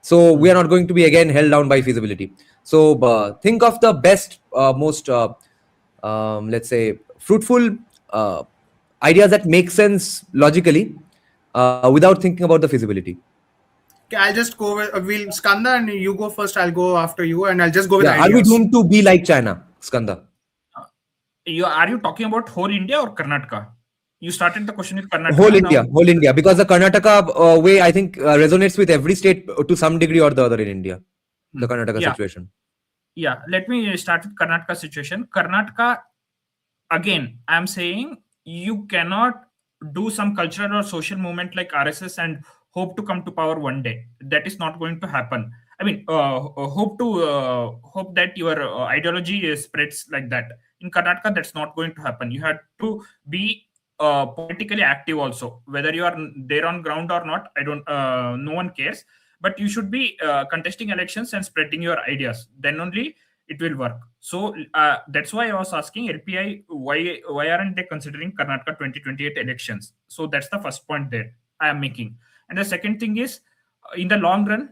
So we are not going to be again held down by feasibility. So think of the best, most, let's say, fruitful ideas that make sense logically without thinking about the feasibility. Okay, I'll just go with Skanda, and you go first. I'll go after you, and I'll just go with Are we ideas. doomed to be like China, Skanda? Are you talking about whole India or Karnataka? You started the question with Karnataka. Whole India, because the Karnataka way, I think, resonates with every state to some degree or the other in India. The Karnataka situation. Yeah, let me start with Karnataka situation. Karnataka, again, I'm saying you cannot do some cultural or social movement like RSS and hope to come to power one day. That is not going to happen. I mean, hope that your ideology spreads like that. In Karnataka, that's not going to happen. You have to be politically active also. Whether you are there on ground or not, no one cares. But you should be contesting elections and spreading your ideas. Then only it will work. So that's why I was asking LPI, why aren't they considering Karnataka 2028 elections? So that's the first point there I am making. And the second thing is, in the long run,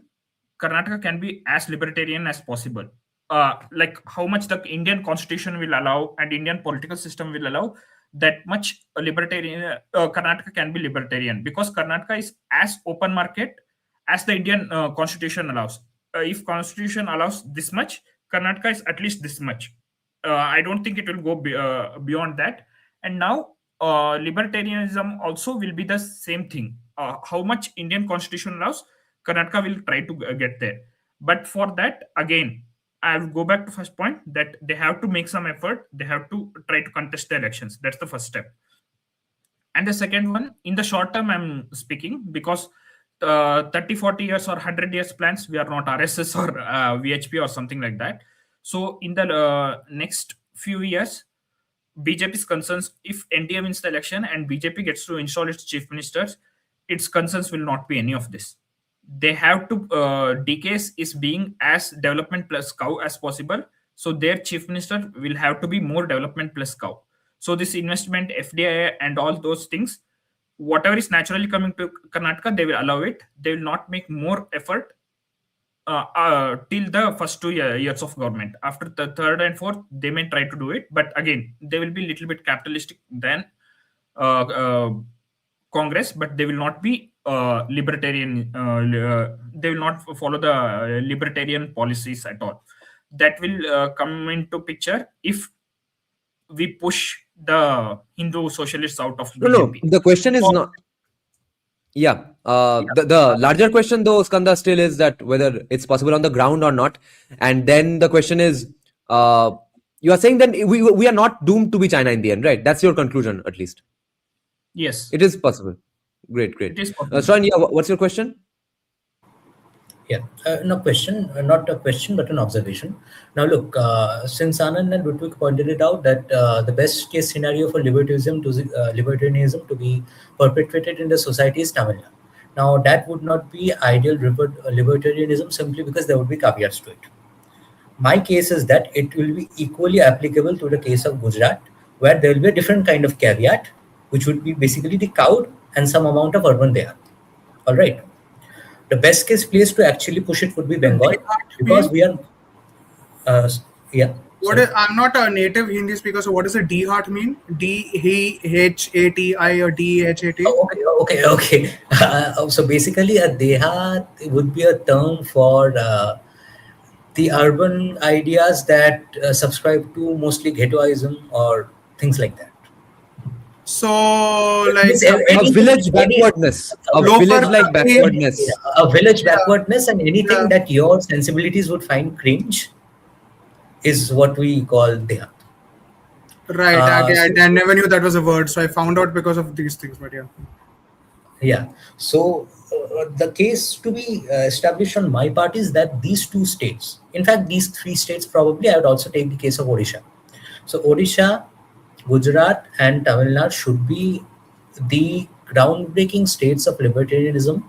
Karnataka can be as libertarian as possible. Like how much the Indian constitution will allow and Indian political system will allow, that much libertarian Karnataka can be libertarian, because Karnataka is as open market as the Indian constitution allows. If constitution allows this much, Karnataka is at least this much. I don't think it will go beyond that. And now libertarianism also will be the same thing. How much Indian constitution allows, Karnataka will try to get there. But for that, again, I'll go back to first point, that they have to make some effort. They have to try to contest the elections. That's the first step. And the second one, in the short term, I'm speaking, because 30, 40 years or 100 years plans, we are not RSS or VHP or something like that. So in the next few years, BJP's concerns, if NDA wins the election and BJP gets to install its chief ministers, its concerns will not be any of this. they have to DKS is being as development plus cow as possible. So their chief minister will have to be more development plus cow. So this investment, FDI, and all those things, whatever is naturally coming to Karnataka, they will allow it. They will not make more effort till the first 2 years of government. After the third and fourth, they may try to do it, but again, they will be a little bit capitalistic than Congress, but they will not be libertarian. They will not follow the libertarian policies at all. That will come into picture if we push the Hindu socialists out of BJP. No, the question is not. Yeah. The larger question, though, Skanda, still is that whether it's possible on the ground or not. And then the question is, you are saying that we are not doomed to be China in the end, right? That's your conclusion, at least. Yes, It is possible. Great. it is possible. Shravan, yeah, what's your question? Yeah, no question, not a question, but an observation. Now, look, since Anand and Ludwig pointed it out that the best case scenario for libertarianism to be perpetuated in the society is Tamil Nadu. Now, that would not be ideal libertarianism simply because there would be caveats to it. My case is that it will be equally applicable to the case of Gujarat, where there will be a different kind of caveat, which would be basically the cow and some amount of urban there. All right. The best case place to actually push it would be Bengal, because we are, yeah. I'm not a native Hindi speaker, so what does a D-Hat mean? D-H-A-T-I or D-H-A-T? Okay. So basically, a Dehat would be a term for the urban ideas that subscribe to mostly ghettoism or things like that. So, like A village backwardness. A village-like backwardness. A village backwardness, and anything that your sensibilities would find cringe is what we call Dehat. Right. I never knew that was a word, so I found out because of these things. But yeah. Yeah. So the case to be established on my part is that these two states, in fact, these three states, probably I would also take the case of Odisha. So Odisha, Gujarat, and Tamil Nadu should be the groundbreaking states of libertarianism,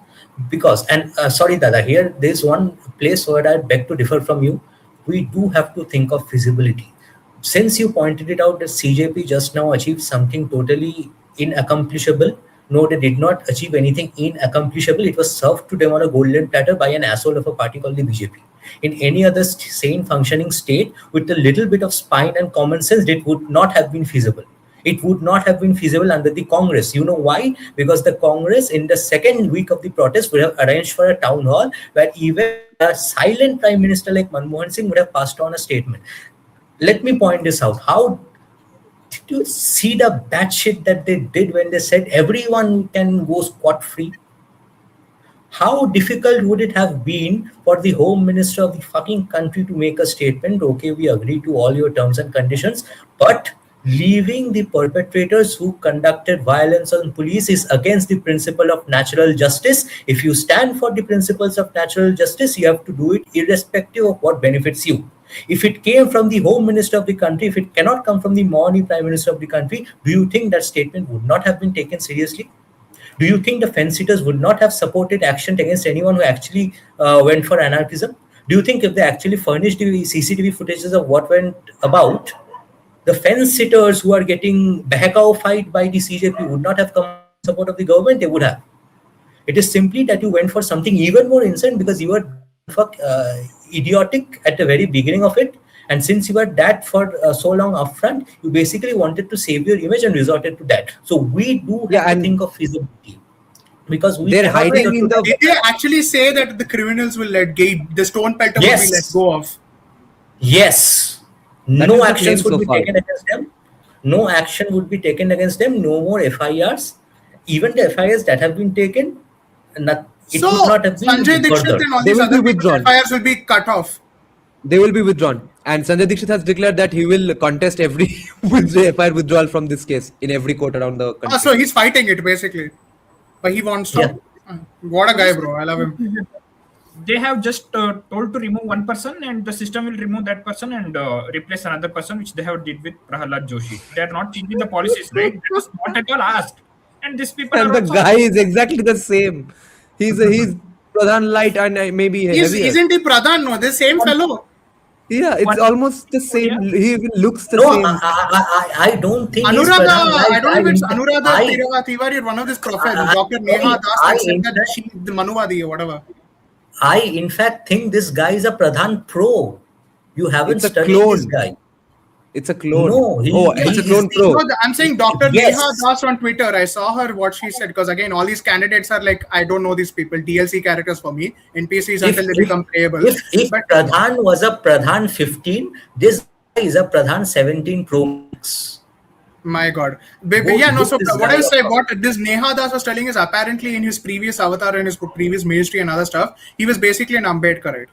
because, and sorry Dada, here there's one place where I beg to differ from you. We do have to think of feasibility. Since you pointed it out that CJP just now achieved something totally inaccomplishable, no, they did not achieve anything inaccomplishable. It was served to them on a golden platter by an asshole of a party called the BJP. In any other sane functioning state with a little bit of spine and common sense, it would not have been feasible. It would not have been feasible under the Congress. You know why? Because the Congress in the second week of the protest would have arranged for a town hall where even a silent prime minister like Manmohan Singh would have passed on a statement. Let me point this out. How did you see the bad shit that they did when they said everyone can go scot-free? How difficult would it have been for the home minister of the fucking country to make a statement, okay, we agree to all your terms and conditions, but leaving the perpetrators who conducted violence on police is against the principle of natural justice. If you stand for the principles of natural justice, you have to do it irrespective of what benefits you. If it came from the home minister of the country, if it cannot come from the Mauni prime minister of the country, do you think that statement would not have been taken seriously? Do you think the fence-sitters would not have supported action against anyone who actually went for anarchism? Do you think if they actually furnished the CCTV footages of what went about, the fence-sitters who are getting bahakaofied by the CJP would not have come in support of the government? They would have. It is simply that you went for something even more insane because you were idiotic at the very beginning of it. And since you were that for so long upfront, you basically wanted to save your image and resorted to that. So we do have to think of feasibility. Because they're hiding in the... Did they actually say that the criminals will the stone pelter will be let go of? Yes. No actions would be taken against them. No action would be taken against them. No more FIRs. Even the FIRs that have been taken, it would not have been Sanjay Dixit and all these other FIRs will be cut off. They will be withdrawn. And Sanjay Dixit has declared that he will contest every FIR withdrawal from this case in every court around the country. So he's fighting it basically. But he wants to. Yeah. What a guy, bro. I love him. They have just told to remove one person and the system will remove that person and replace another person, which they have did with Prahalad Joshi. They are not changing the policies, right? That was not at all asked. And these people and the guy is exactly the same. He's Pradhan light and maybe heavier. Isn't he Pradhan? No, the same fellow. Yeah, it's What- almost the same. He even looks the No, same. I don't think he's Anuradha, Pradhan light. I don't know if it's Anuradha I- Tiwari or one of these professors, I- Dr. Neha Das, I- that said that she's the Manuvadi or whatever. I in fact think this guy is a Pradhan pro. You haven't It's a studied clone. this guy. It's a clone. No, it's a he clone is the- pro. No, I'm saying Dr. Yes. Neha Das on Twitter. I saw her what she said because again, all these candidates are like, I don't know these people. DLC characters for me. NPCs until they become playable. If But Pradhan was a Pradhan 15, this guy is a Pradhan 17 Pro Max. my God. Both Yeah, no. So this what guy I was saying, up. what this Neha Das was telling is apparently in his previous avatar and his previous ministry and other stuff, he was basically an Ambedkarite.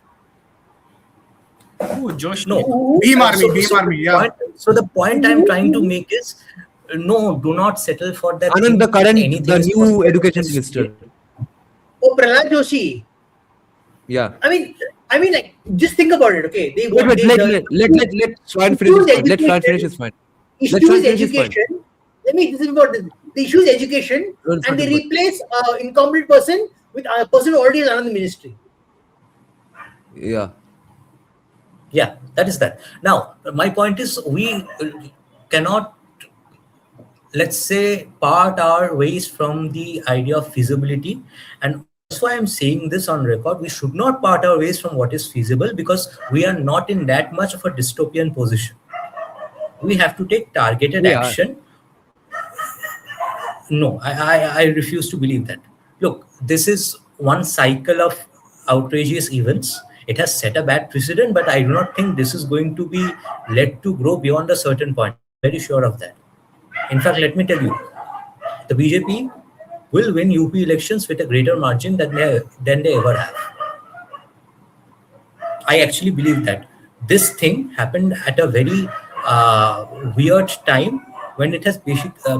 Oh, Josh. No. Bhim Army, So- Bhim so Army, the yeah. point- So the point I'm trying to make is, no, do not settle for that. Anand, the current, Anything the is new possible. education minister. Oh, Prahlad Joshi. Yeah. I mean, like, just think about it. Okay, they Wait, let Swan finish his point. Let Swan finish his point. Let Swan issues finish his point. education. Let me. This is about this. They issues education, Don't and they forget. replace incompetent person with a person who already is another ministry. Yeah. Yeah, that is that. Now, my point is we cannot, let's say, part our ways from the idea of feasibility. And that's why I'm saying this on record. We should not part our ways from what is feasible because we are not in that much of a dystopian position. We have to take targeted We are. action. No, I refuse to believe that. Look, this is one cycle of outrageous events. It has set a bad precedent, but I do not think this is going to be let to grow beyond a certain point. Very sure of that. In fact, let me tell you, the BJP will win UP elections with a greater margin than they ever have. I actually believe that. This thing happened at a very weird time when it has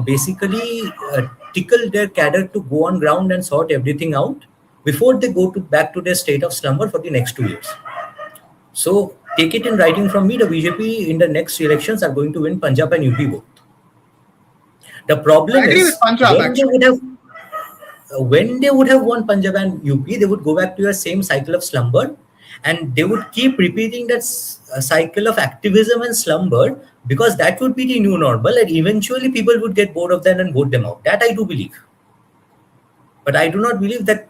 basically tickled their cadre to go on ground and sort everything out before they go back to their state of slumber for the next 2 years. So take it in writing from me, the BJP in the next elections are going to win Punjab and UP both. The problem I agree is with Punjab, when they would have won Punjab and UP, they would go back to your same cycle of slumber, and they would keep repeating that cycle of activism and slumber because that would be the new normal, and eventually people would get bored of that and vote them out. That I do believe. But I do not believe that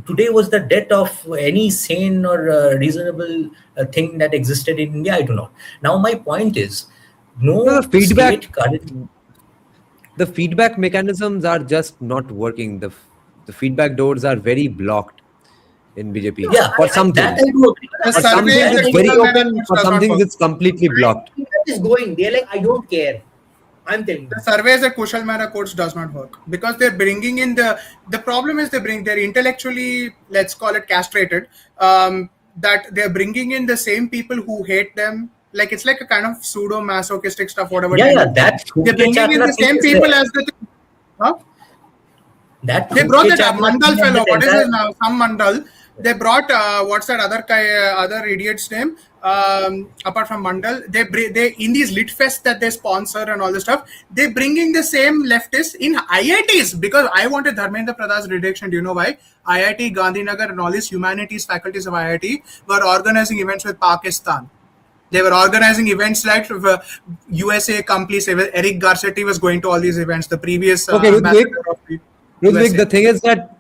today was the death of any sane or reasonable thing that existed in India. I do not. Now my point is, No, the feedback- state current- The feedback mechanisms are just not working. The feedback doors are very blocked in BJP. Yeah, For some that things. I do agree. The For some survey things that it's very Google open, Analytics for does some not things work. it's completely blocked. Is going. They're like, I don't care. I'm telling you. The surveys that Kushal Mehra quotes does not work because they're bringing in the problem is they're intellectually, let's call it castrated, that they're bringing in the same people who hate them. Like it's like a kind of pseudo masochistic stuff, whatever. Yeah, that they're bringing in the same people as the. Huh? That They brought that Chapman Mandal thing and fellow. that What is entire- his name? Some Mandal. They brought what's that other idiot's name? Apart from Mandal, they in these lit fests that they sponsor and all this stuff, they bringing the same leftists in IITs because I wanted Dharmendra Pradhan's redaction. Do you know why? IIT Gandhinagar and all these humanities faculties of IIT were organizing events with Pakistan. They were organizing events like USA companies. Eric Garcetti was going to all these events. The previous Okay, ambassador of the Ludwig, USA. the thing is that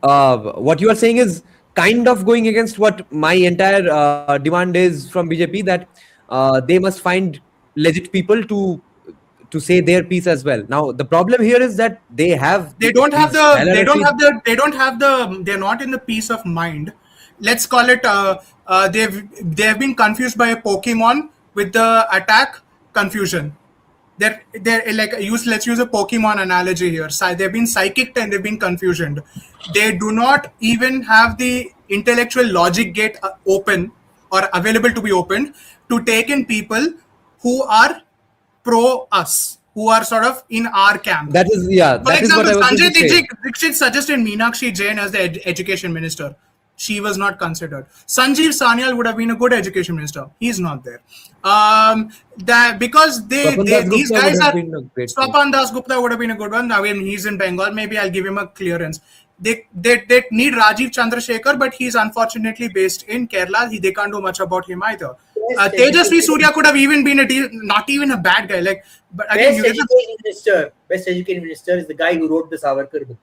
what you are saying is kind of going against what my entire demand is from BJP, that they must find legit people to say their piece as well. Now the problem here is that they're not in the peace of mind. Let's call it they've been confused by a Pokemon with the attack confusion. They're like let's use a Pokemon analogy here. They've been psychic and they've been confusioned. They do not even have the intellectual logic gate open or available to be opened to take in people who are pro us, who are sort of in our camp. That is, yeah. For That is example, what I was going Sanjay to say. Dixit suggested Meenakshi Jain as the education minister. She was not considered. Sanjeev Sanyal would have been a good education minister. He's not there. Because these guys are. Swapan Das Gupta would have been a good one. I mean, he's in Bengal. Maybe I'll give him a clearance. they need Rajiv Chandrasekhar, but he's unfortunately based in Kerala. They can't do much about him either. Yes, Tejasvi Surya could have even been not even a bad guy. Like, but again, best education minister is the guy who wrote the Savarkar book.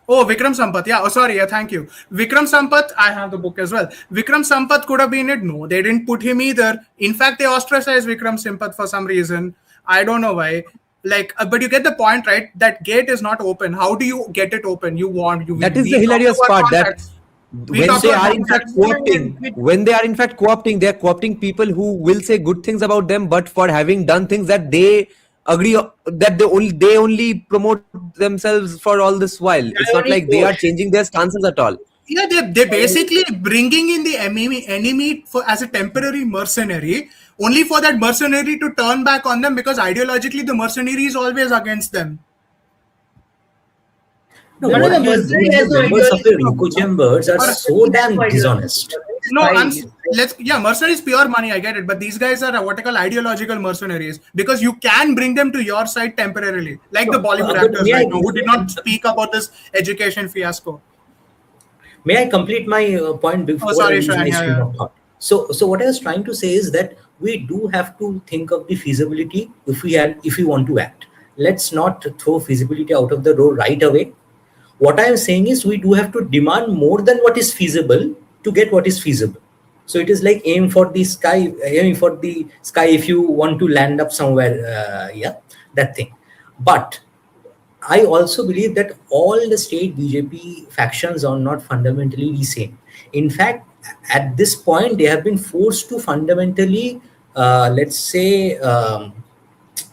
Oh, Vikram Sampath. Yeah. Oh, sorry. Yeah, thank you. Vikram Sampath, I have the book as well. Vikram Sampath could have been it. No, they didn't put him either. In fact, they ostracized Vikram Sampath for some reason. I don't know why. Like, but you get the point, right? That gate is not open. How do you get it open? That is the hilarious part. That when they are in fact co-opting, they are co-opting people who will say good things about them, but for having done things that they agree that they only promote themselves for all this while. It's not like they are changing their stances at all. Yeah, they're basically bringing in the enemy as a temporary mercenary, only for that mercenary to turn back on them, because ideologically the mercenary is always against them. No, what the members of the echo chambers are so damn dishonest. No, mercenary is pure money, I get it, but these guys are what I call ideological mercenaries, because you can bring them to your side temporarily, like the Bollywood actors right now, who did not speak about this education fiasco. May I complete my point before? So what I was trying to say is that we do have to think of the feasibility if we want to act. Let's not throw feasibility out of the door right away. What I am saying is we do have to demand more than what is feasible to get what is feasible. So it is like aim for the sky if you want to land up somewhere, that thing. But I also believe that all the state BJP factions are not fundamentally the same. In fact, at this point, they have been forced to fundamentally,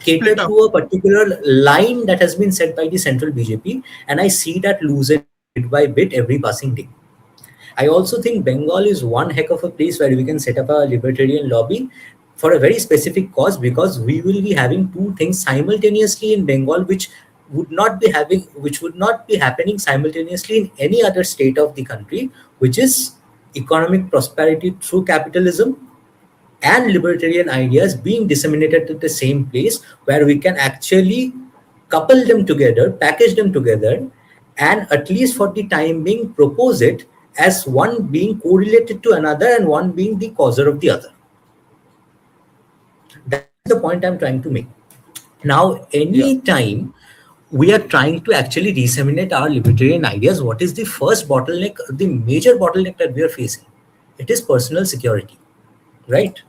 cater to a particular line that has been set by the central BJP, and I see that loosen bit by bit every passing day. I also think Bengal is one heck of a place where we can set up a libertarian lobby for a very specific cause, because we will be having two things simultaneously in Bengal, which would not be happening simultaneously in any other state of the country, which is economic prosperity through capitalism and libertarian ideas being disseminated at the same place, where we can actually couple them together, package them together, and at least for the time being propose it as one being correlated to another and one being the causer of the other. That's the point I'm trying to make. Now, any time we are trying to actually disseminate our libertarian ideas, what is the first bottleneck, the major bottleneck that we are facing? It is personal security, right?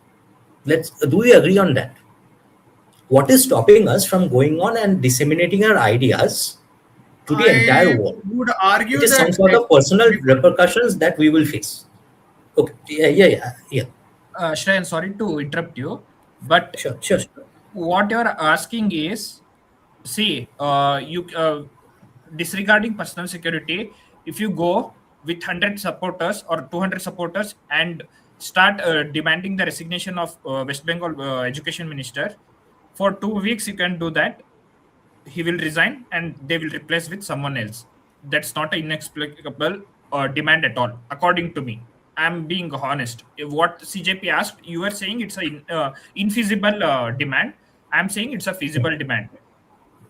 Do we agree on that? What is stopping us from going on and disseminating our ideas to the entire world? I would argue it is some sort of personal repercussions that we will face. Okay, yeah. Shreyan, sorry to interrupt you, but sure. What you are asking is, see, disregarding personal security, if you go with 100 supporters or 200 supporters and start demanding the resignation of West Bengal education minister, for 2 weeks you can do that. He will resign and they will replace with someone else. That's not an inexplicable demand at all, according to me. I'm being honest. What CJP asked, you were saying it's an infeasible demand. I'm saying it's a feasible demand.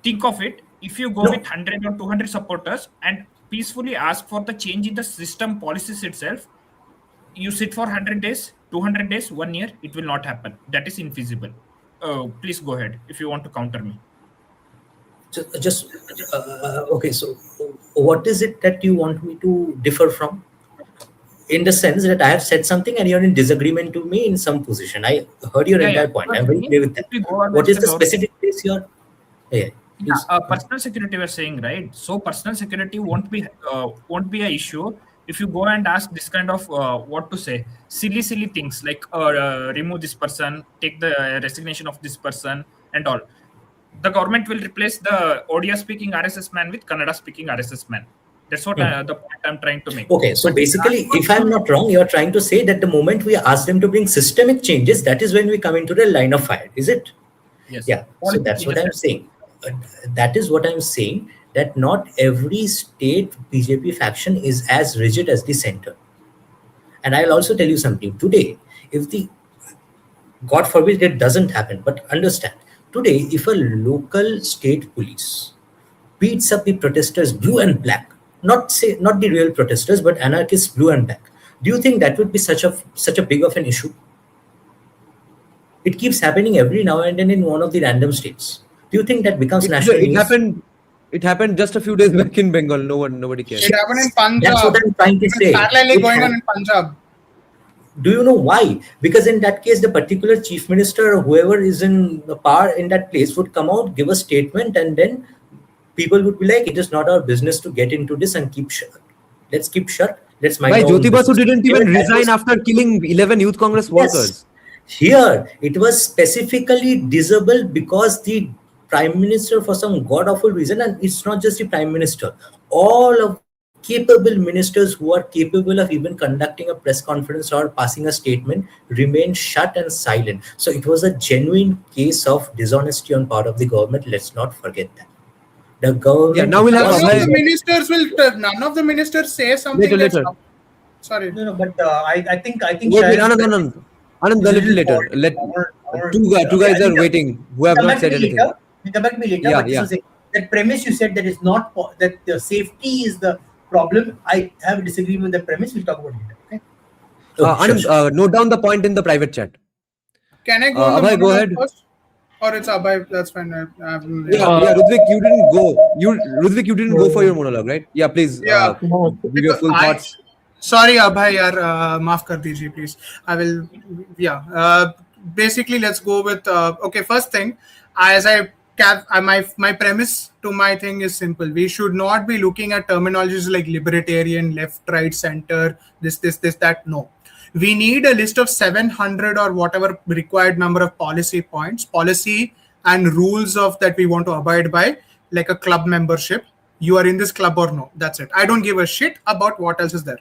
Think of it. If you go with 100 or 200 supporters and peacefully ask for the change in the system policies itself, you sit for 100 days, 200 days, 1 year, it will not happen. That is infeasible. Please go ahead if you want to counter me. Okay, so what is it that you want me to differ from? In the sense that I have said something and you're in disagreement to me in some position. I heard your entire point. I'm very clear with that. What is the specific place you're... Personal security we're saying, right? So personal security won't be an issue if you go and ask this kind of silly things like remove this person, take the resignation of this person and all. The government will replace the Odia speaking RSS man with Kannada speaking RSS man. That's what the point I'm trying to make. Okay, so basically, if I'm not wrong, you're trying to say that the moment we ask them to bring systemic changes, that is when we come into the line of fire, is it? Yes. Yeah, so that's what I'm saying. That is what I'm saying, that not every state BJP faction is as rigid as the center. And I'll also tell you something. Today, if God forbid it doesn't happen, but understand, today, if a local state police beats up the protesters blue and black, not the real protesters, but anarchists blue and black. Do you think that would be such a big of an issue? It keeps happening every now and then in one of the random states. Do you think that becomes national news? It happened just a few days back in Bengal. Nobody cares. It happened in Punjab. That's what I'm trying to say. Parallelly going on in Punjab. Do you know why? Because in that case, the particular chief minister or whoever is in the power in that place would come out, give a statement, and then people would be like, it is not our business to get into this and keep shut. Let's keep shut. Let's mind Why our own Jyoti Basu business. didn't even resign after killing 11 Youth Congress workers? Here, it was specifically disabled because the prime minister, for some god-awful reason, and it's not just the prime minister, all of capable ministers who are capable of even conducting a press conference or passing a statement remain shut and silent. So it was a genuine case of dishonesty on part of the government. Let's not forget that. The government. Yeah, now we'll have none of the ministers say something. Later. Sorry. No, but I think. Wait, Anand, a little later. Two guys are waiting who have not said anything. We'll come back to me later. Yeah. That premise you said that is not that the safety is the problem. I have a disagreement with the premise. We'll talk about it later. Okay. Anand, note down the point in the private chat. Can I go? Abhay, go ahead. First? Or it's Abhay, that's fine. Ludwig, you didn't go. Ludwig, you didn't go for your monologue, right? Yeah, please. Yeah. Give your full thoughts. Sorry, Abhay, yaar, maaf kar dijiye, please. I will. Yeah. Basically, let's go with. Okay, first thing, my premise to my thing is simple. We should not be looking at terminologies like libertarian, left, right, center, this, that. No. We need a list of 700 or whatever required number of policy points, policy and rules of that we want to abide by, like a club membership. You are in this club or no? That's it. I don't give a shit about what else is there.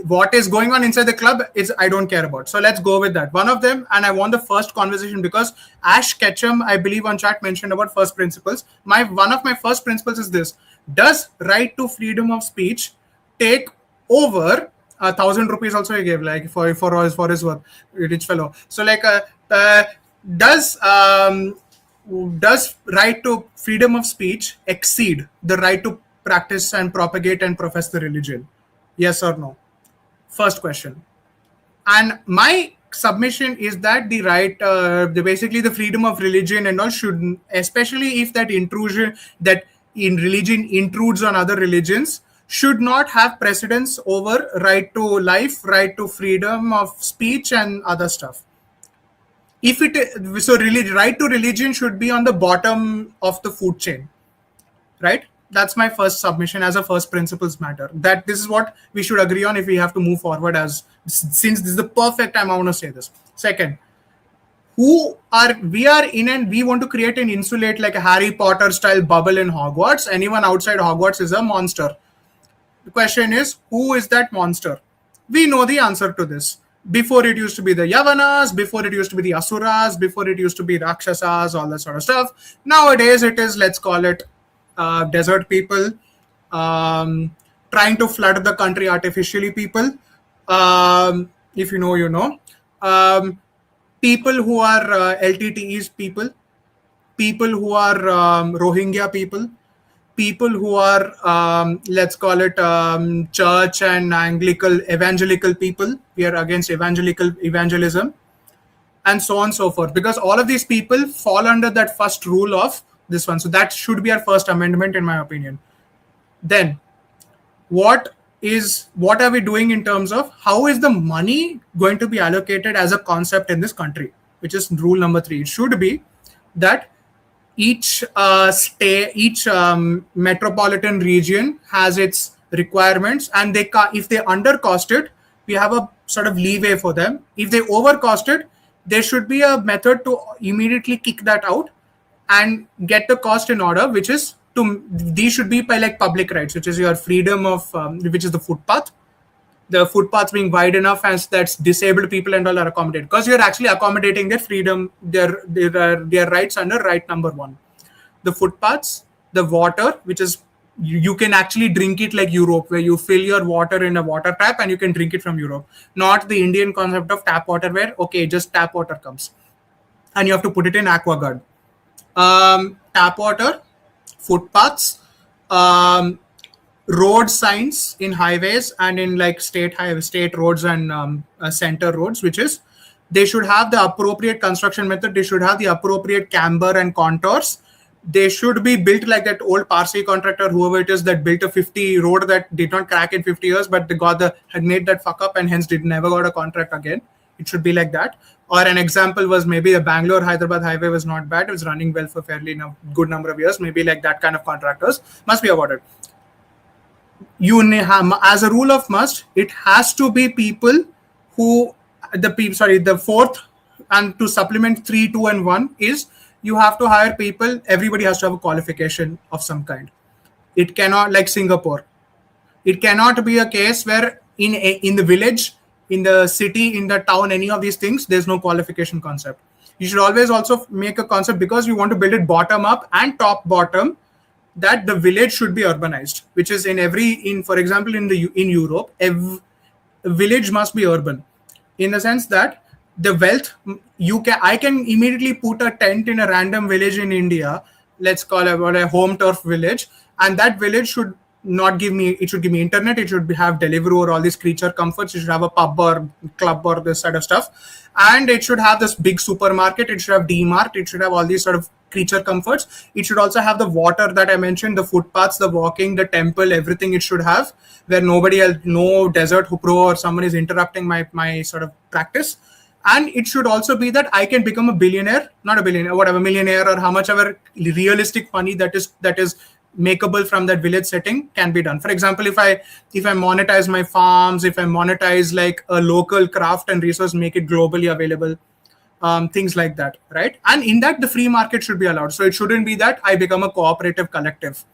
What is going on inside the club is I don't care about. So let's go with that. One of them, and I want the first conversation because Ash Ketchum, I believe on chat, mentioned about first principles. One of my first principles is this: does right to freedom of speech take over 1,000 rupees? Also, he gave like for his work, rich fellow. So like, does right to freedom of speech exceed the right to practice and propagate and profess the religion? Yes or no? First question. And my submission is that the right, basically the freedom of religion and all should, especially if that intrusion that in religion intrudes on other religions, should not have precedence over right to life, right to freedom of speech and other stuff. Right to religion should be on the bottom of the food chain, right? That's my first submission as a first principles matter. That this is what we should agree on if we have to move forward, since this is the perfect time I want to say this. Second, we are in and we want to create and insulate like a Harry Potter style bubble in Hogwarts. Anyone outside Hogwarts is a monster. The question is, who is that monster? We know the answer to this. Before it used to be the Yavanas, before it used to be the Asuras, before it used to be Rakshasas, all that sort of stuff. Nowadays it is, let's call it desert people, trying to flood the country artificially people. If you know, you know. People who are LTTEs people who are Rohingya people who are, let's call it church and evangelical people. We are against evangelism and so on and so forth. Because all of these people fall under that first rule of this one. So that should be our first amendment in my opinion. Then what are we doing in terms of how is the money going to be allocated as a concept in this country, which is rule number 3. It should be that each metropolitan region has its requirements, and if they undercost it, we have a sort of leeway for them. If they overcost it, there should be a method to immediately kick that out and get the cost in order, which is these should be by like public rights, which is your freedom of which is the footpath. The footpath being wide enough as that's disabled people and all are accommodated, because you're actually accommodating their freedom, their rights under right number 1. The footpaths, the water, which is you can actually drink it like Europe, where you fill your water in a water tap and you can drink it from Europe, not the Indian concept of tap water where just tap water comes and you have to put it in aquaguard. Tap water, footpaths, road signs in highways and in like state roads and center roads, which is they should have the appropriate construction method. They should have the appropriate camber and contours. They should be built like that old Parsi contractor, whoever it is, that built a 50 road that did not crack in 50 years, but had made that fuck up and hence never got a contract again. It should be like that. Or an example was maybe the Bangalore-Hyderabad highway was not bad. It was running well for fairly good number of years. Maybe like that kind of contractors must be awarded. As a rule of must, it has to be people who, the fourth, and to supplement 3, 2, and 1 is you have to hire people. Everybody has to have a qualification of some kind. It cannot, like Singapore, it cannot be a case where in the village, in the city, in the town, any of these things, there's no qualification concept. You should always also make a concept, because we want to build it bottom up and top bottom, that the village should be urbanized, which is for example, in Europe, a village must be urban, in the sense that the wealth, I can immediately put a tent in a random village in India, let's call it a home turf village, and that village should not give me, it should give me internet, it should have Deliveroo or all these creature comforts, it should have a pub or club or this sort of stuff, and it should have this big supermarket, it should have D-Mart, it should have all these sort of creature comforts. It should also have the water that I mentioned, the footpaths, the walking, the temple, everything it should have, where nobody else, no desert hoopro or someone is interrupting my sort of practice. And it should also be that I can become a millionaire, or how much ever realistic money that is makeable from that village setting can be done. For example, if I monetize my farms, if I monetize like a local craft and resource, make it globally available, things like that, right? And in that, the free market should be allowed. So it shouldn't be that I become a cooperative collective.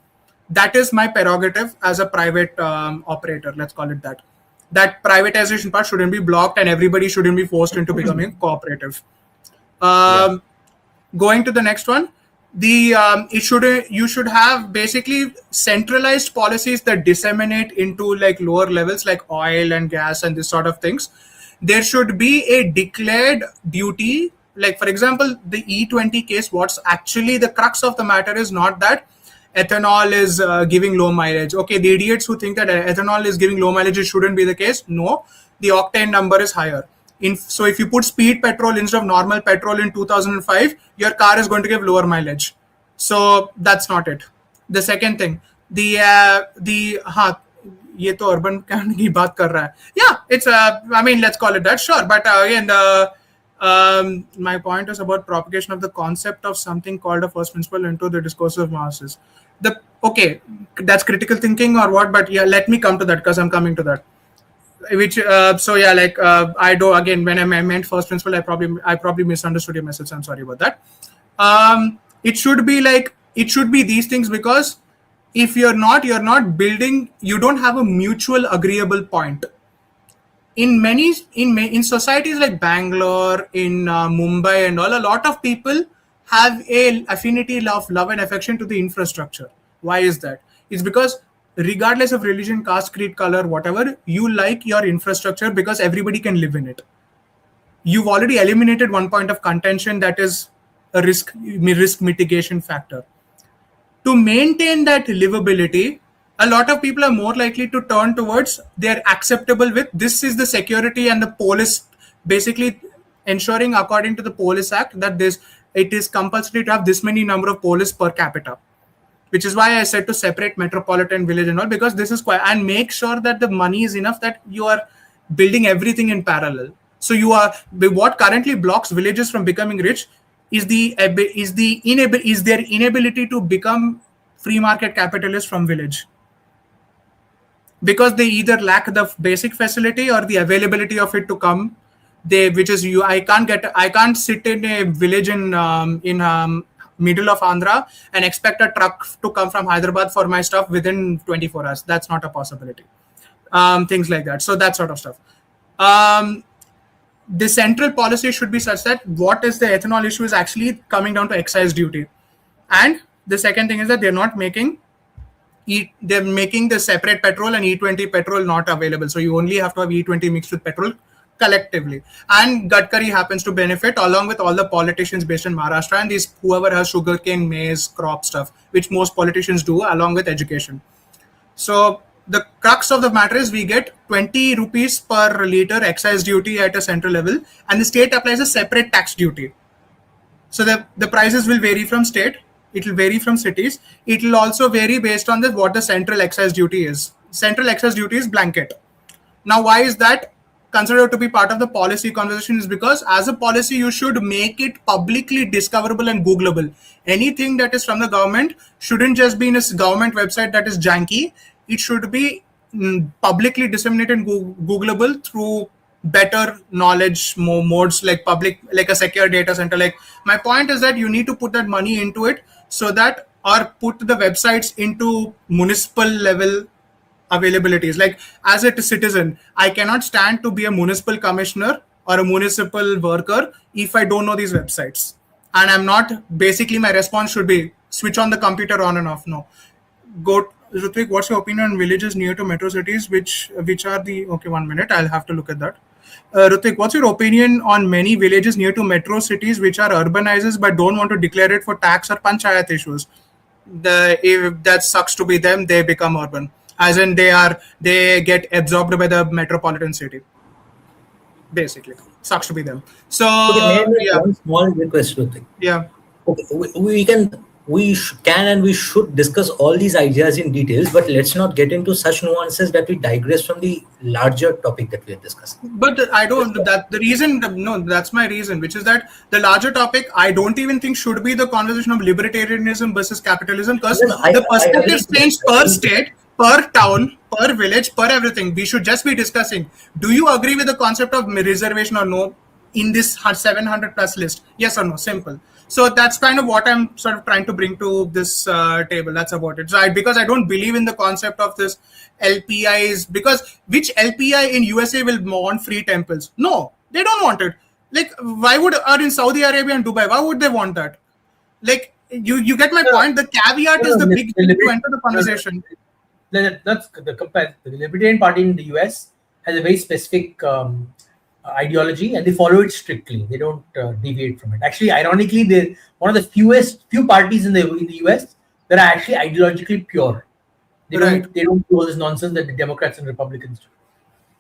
That is my prerogative as a private operator, let's call it that. That privatization part shouldn't be blocked, and everybody shouldn't be forced into becoming cooperative. Going to the next one, you should have basically centralized policies that disseminate into like lower levels, like oil and gas and this sort of things. There should be a declared duty. Like, for example, the E20 case, what's actually the crux of the matter is not that ethanol is giving low mileage. Okay, the idiots who think that ethanol is giving low mileage, it shouldn't be the case. No, the octane number is higher. So if you put speed petrol instead of normal petrol in 2005, your car is going to give lower mileage. So that's not it. The second thing, ये तो urban की बात कर रहा है. Yeah, it's I mean, let's call it that, sure. But again, my point is about propagation of the concept of something called a first principle into the discursive masses. Okay, that's critical thinking or what? But yeah, let me come to that, because I'm coming to that. Which I do again, when I meant first principle, I probably misunderstood your message. I'm sorry about that. It should be these things, because if you're not building, you don't have a mutual agreeable point. In societies like Bangalore, in Mumbai and all, a lot of people have a affinity, love and affection to the infrastructure. Why is that? It's because regardless of religion, caste, creed, color, whatever, you like your infrastructure because everybody can live in it. You've already eliminated one point of contention, that is a risk mitigation factor. To maintain that livability, a lot of people are more likely to turn towards they're acceptable with this is the security and the police, basically ensuring according to the Police Act that it is compulsory to have this many number of police per capita, which is why I said to separate metropolitan, village and all, because this is quite, and make sure that the money is enough that you are building everything in parallel. So what currently blocks villages from becoming rich is their inability to become free market capitalists from village, because they either lack the basic facility or the availability of it to come. I can't sit in a village in middle of Andhra and expect a truck to come from Hyderabad for my stuff within 24 hours. That's not a possibility. Things like that. So that sort of stuff. The central policy should be such that what is the ethanol issue is actually coming down to excise duty. And the second thing is that they're making the separate petrol and E20 petrol not available. So you only have to have E20 mixed with petrol collectively. And Gadkari happens to benefit along with all the politicians based in Maharashtra and whoever has sugarcane, maize, crop stuff, which most politicians do along with education. So the crux of the matter is we get 20 rupees per liter excise duty at a central level, and the state applies a separate tax duty. So the prices will vary from state, it will vary from cities, it will also vary based on what the central excise duty is. Central excise duty is blanket. Now, why is that considered to be part of the policy conversation? Is because as a policy, you should make it publicly discoverable and Googleable. Anything that is from the government shouldn't just be in a government website that is janky. It should be publicly disseminated and Googleable through better knowledge modes like public, like a secure data center. Like, my point is that you need to put that money into it so that, or put the websites into municipal level availabilities. Like, as a citizen, I cannot stand to be a municipal commissioner or a municipal worker if I don't know these websites. And I'm not, basically my response should be switch on the computer on and off. No. Ritvik, what's your opinion on villages near to metro cities, which are the, okay, 1 minute, I'll have to look at that. Ritvik, what's your opinion on many villages near to metro cities which are urbanizers but don't want to declare it for tax or panchayat issues? If that sucks to be them, they become urban. As in they get absorbed by the metropolitan city. Basically, sucks to be them. So yeah. One small request, Ritvik. Yeah. Okay, we can and we should discuss all these ideas in details, but let's not get into such nuances that we digress from the larger topic that we are discussing. But I don't, that's my reason, which is that the larger topic, I don't even think should be the conversation of libertarianism versus capitalism, because the perspectives change per state, per town, per village, per everything. We should just be discussing, do you agree with the concept of reservation or no in this 700 plus list? Yes or no? Simple. So that's kind of what I'm sort of trying to bring to this table. That's about it. So because I don't believe in the concept of this LPIs, because which LPI in USA will want free temples? No, they don't want it. Like, why would, or in Saudi Arabia and Dubai, why would they want that? Like, you get my point. The caveat is the big thing to enter the conversation. That's the Libertarian Party in the US has a very specific ideology, and they follow it strictly. They don't deviate from it. Actually, ironically, they're one of the few parties in the US that are actually ideologically pure. They don't do all this nonsense that the Democrats and Republicans do.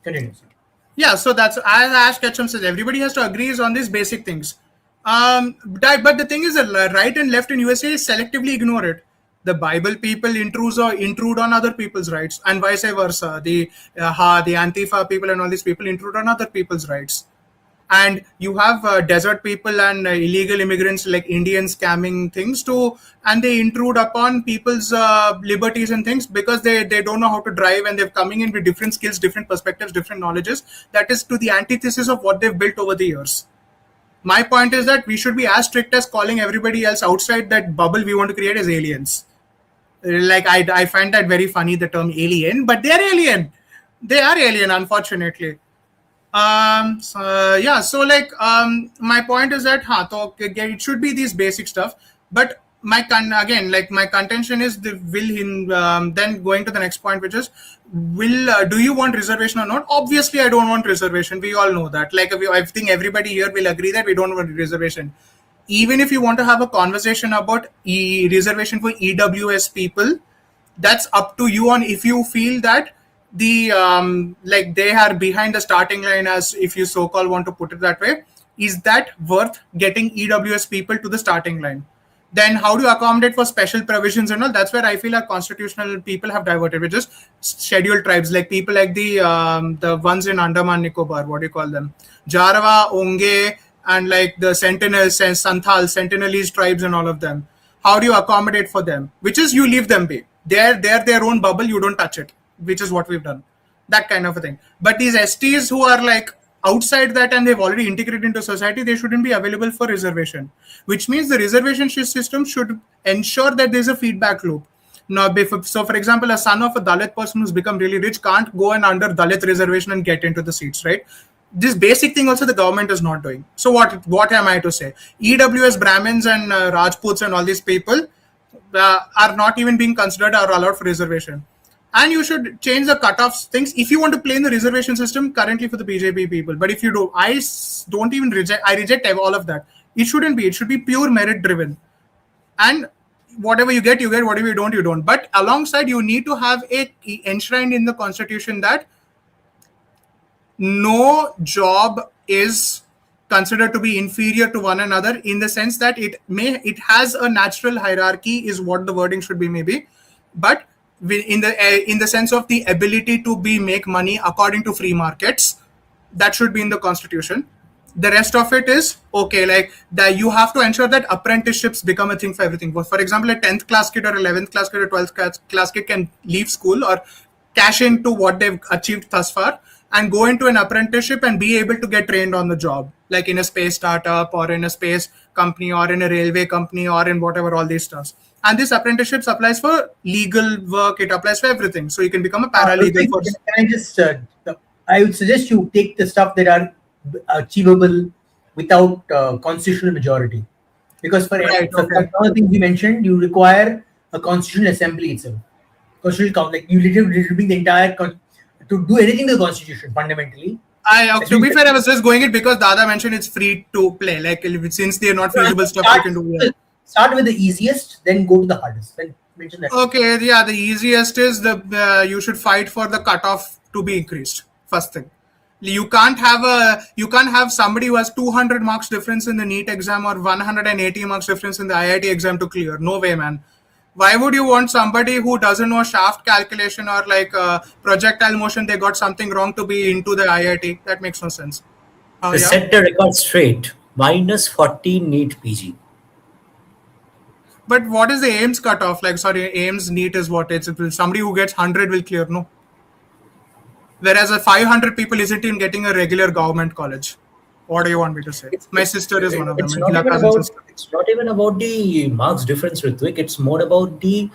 Continue. Yeah, so that's, as Ash Ketchum says, everybody has to agree on these basic things. But the thing is that right and left in USA selectively ignore it. The Bible people intrude on other people's rights, and vice versa. The Antifa people and all these people intrude on other people's rights. And you have desert people and illegal immigrants like Indians scamming things too, and they intrude upon people's liberties and things because they don't know how to drive, and they're coming in with different skills, different perspectives, different knowledges. That is to the antithesis of what they've built over the years. My point is that we should be as strict as calling everybody else outside that bubble we want to create as aliens. Like, I find that very funny, the term alien, but they're alien. They are alien, unfortunately. So my point is that it should be these basic stuff. But my contention is then going to the next point, which is, do you want reservation or not? Obviously, I don't want reservation. We all know that. Like, I think everybody here will agree that we don't want reservation. Even if you want to have a conversation about reservation for EWS people, that's up to you on if you feel that the they are behind the starting line, as if you so-called want to put it that way. Is that worth getting EWS people to the starting line? Then how do you accommodate for special provisions and all? That's where I feel our constitutional people have diverted, which is scheduled tribes, like people like the ones in Andaman Nicobar, what do you call them? Jarawa, Onge, and like the Sentinels and Santhal, Sentinelese tribes and all of them. How do you accommodate for them? Which is, you leave them be. They're their own bubble, you don't touch it, which is what we've done. That kind of a thing. But these STs who are like outside that and they've already integrated into society, they shouldn't be available for reservation. Which means the reservation system should ensure that there's a feedback loop. Now, so for example, a son of a Dalit person who's become really rich can't go and under Dalit reservation and get into the seats, right? This basic thing also the government is not doing. So what am I to say? EWS Brahmins and Rajputs and all these people are not even being considered or allowed for reservation. And you should change the cutoffs things if you want to play in the reservation system currently for the BJP people. But if you do, I reject all of that. It shouldn't be. It should be pure merit driven. And whatever you get, whatever you don't. But alongside, you need to have it enshrined in the constitution that no job is considered to be inferior to one another, in the sense that it has a natural hierarchy, is what the wording should be, maybe, but in the sense of the ability to make money according to free markets, that should be in the constitution. The rest of it is okay, like that you have to ensure that apprenticeships become a thing for everything. For example, a 10th class kid or 11th class kid or 12th class kid can leave school or cash into what they've achieved thus far and go into an apprenticeship and be able to get trained on the job, like in a space startup or in a space company or in a railway company or in whatever, all these stuff. And this apprenticeship applies for legal work, it applies for everything. So you can become a paralegal. Can I just, I would suggest you take the stuff that are achievable without constitutional majority. Because for some of the things you mentioned, you require a constitutional assembly itself. Constitutional, like you literally bring the entire, to do anything to the constitution, fundamentally. To be fair, I was just going it because Dada mentioned it's free to play. Like, since they're not feasible stuff, you can do it. Start with the easiest, then go to the hardest. Then mention that. Okay, yeah, the easiest is you should fight for the cutoff to be increased. First thing, you can't have somebody who has 200 marks difference in the NEET exam or 180 marks difference in the IIT exam to clear. No way, man. Why would you want somebody who doesn't know shaft calculation or like projectile motion, they got something wrong, to be into the IIT? That makes no sense. Set the record straight. Minus 40 NEET PG. But what is the AIMS cutoff? Like, sorry, AIMS NEET is what? It's somebody who gets 100 will clear, no? Whereas a 500 people isn't even getting a regular government college. What do you want me to say? My sister is one of them. It's not even about the marks difference, Ritvik. It's more about the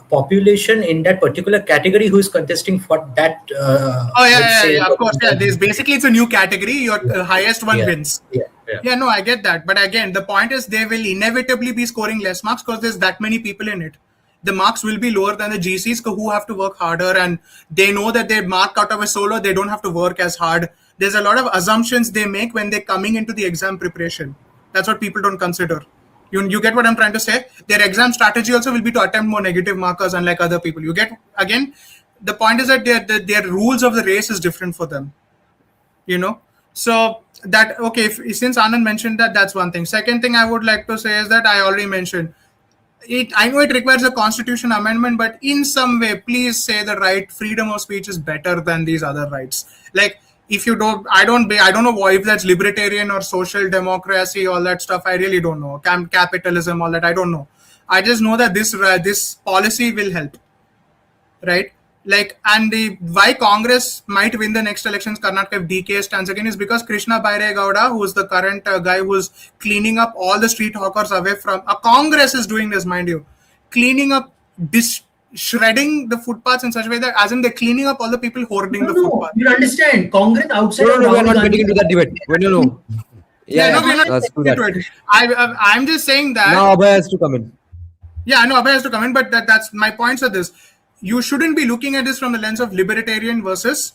population in that particular category who is contesting for that. Of course. Yeah, basically it's a new category. Your highest one wins. Yeah, no, I get that. But again, the point is they will inevitably be scoring less marks because there's that many people in it. The marks will be lower than the GCs who have to work harder, and they know that their mark out of a solo, they don't have to work as hard. There's a lot of assumptions they make when they're coming into the exam preparation. That's what people don't consider. You get what I'm trying to say? Their exam strategy also will be to attempt more negative markers, unlike other people. You get, again, the point is that their rules of the race is different for them. You know? So that, okay, since Anand mentioned that, that's one thing. Second thing I would like to say is that I already mentioned, I know it requires a constitution amendment, but in some way, please say the right freedom of speech is better than these other rights. Like, if you don't, I don't know if that's libertarian or social democracy, all that stuff. I really don't know. Capitalism, all that, I don't know. I just know that this policy will help, right? Like, and why Congress might win the next elections, Karnataka, if DK stands again, is because Krishna Bairegowda, who is the current guy who's cleaning up all the street hawkers away from, Congress is doing this, mind you, cleaning up, shredding the footpaths in such a way that, as in, they're cleaning up all the people hoarding the footpath. You understand, Congress outside. No, we're not getting into that debate. We're not getting into it. I'm just saying that. Now Abhay has to come in. Yeah, I know Abhay has to come in, but that's my points are this. You shouldn't be looking at this from the lens of libertarian versus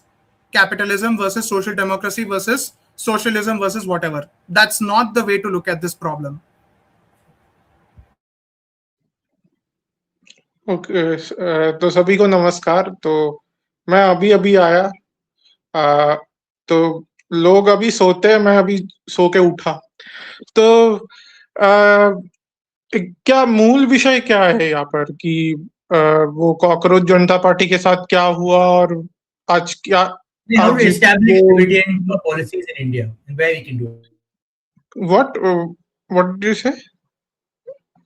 capitalism versus social democracy versus socialism versus whatever. That's not the way to look at this problem. Okay तो सभी को नमस्कार। तो मैं अभी आया, तो लोग अभी सोते हैं, मैं अभी सो के उठा। तो क्या मूल विषय क्या है यहाँ पर कि वो कॉकरोच जनता पार्टी के साथ क्या हुआ और आज क्या how to establish obedient policies in India and where we can do it. What did you say?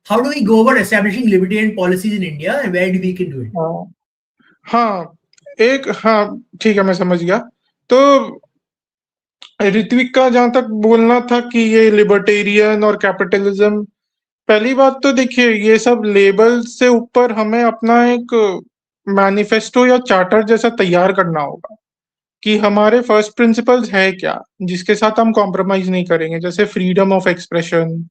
How do we go about establishing libertarian policies in India and where we can do it? हाँ, ठीक है, मैं समझ गया। तो ऋत्विक का जहां तक बोलना था कि ये लिबर्टेरियन और कैपिटलिज्म, पहली बात तो देखिए, ये सब लेबल से ऊपर हमें अपना एक मैनिफेस्टो या चार्टर जैसा तैयार करना होगा कि हमारे फर्स्ट प्रिंसिपल्स है क्या, जिसके साथ हम कॉम्प्रोमाइज नहीं करेंगे। जैसे फ्रीडम ऑफ एक्सप्रेशन,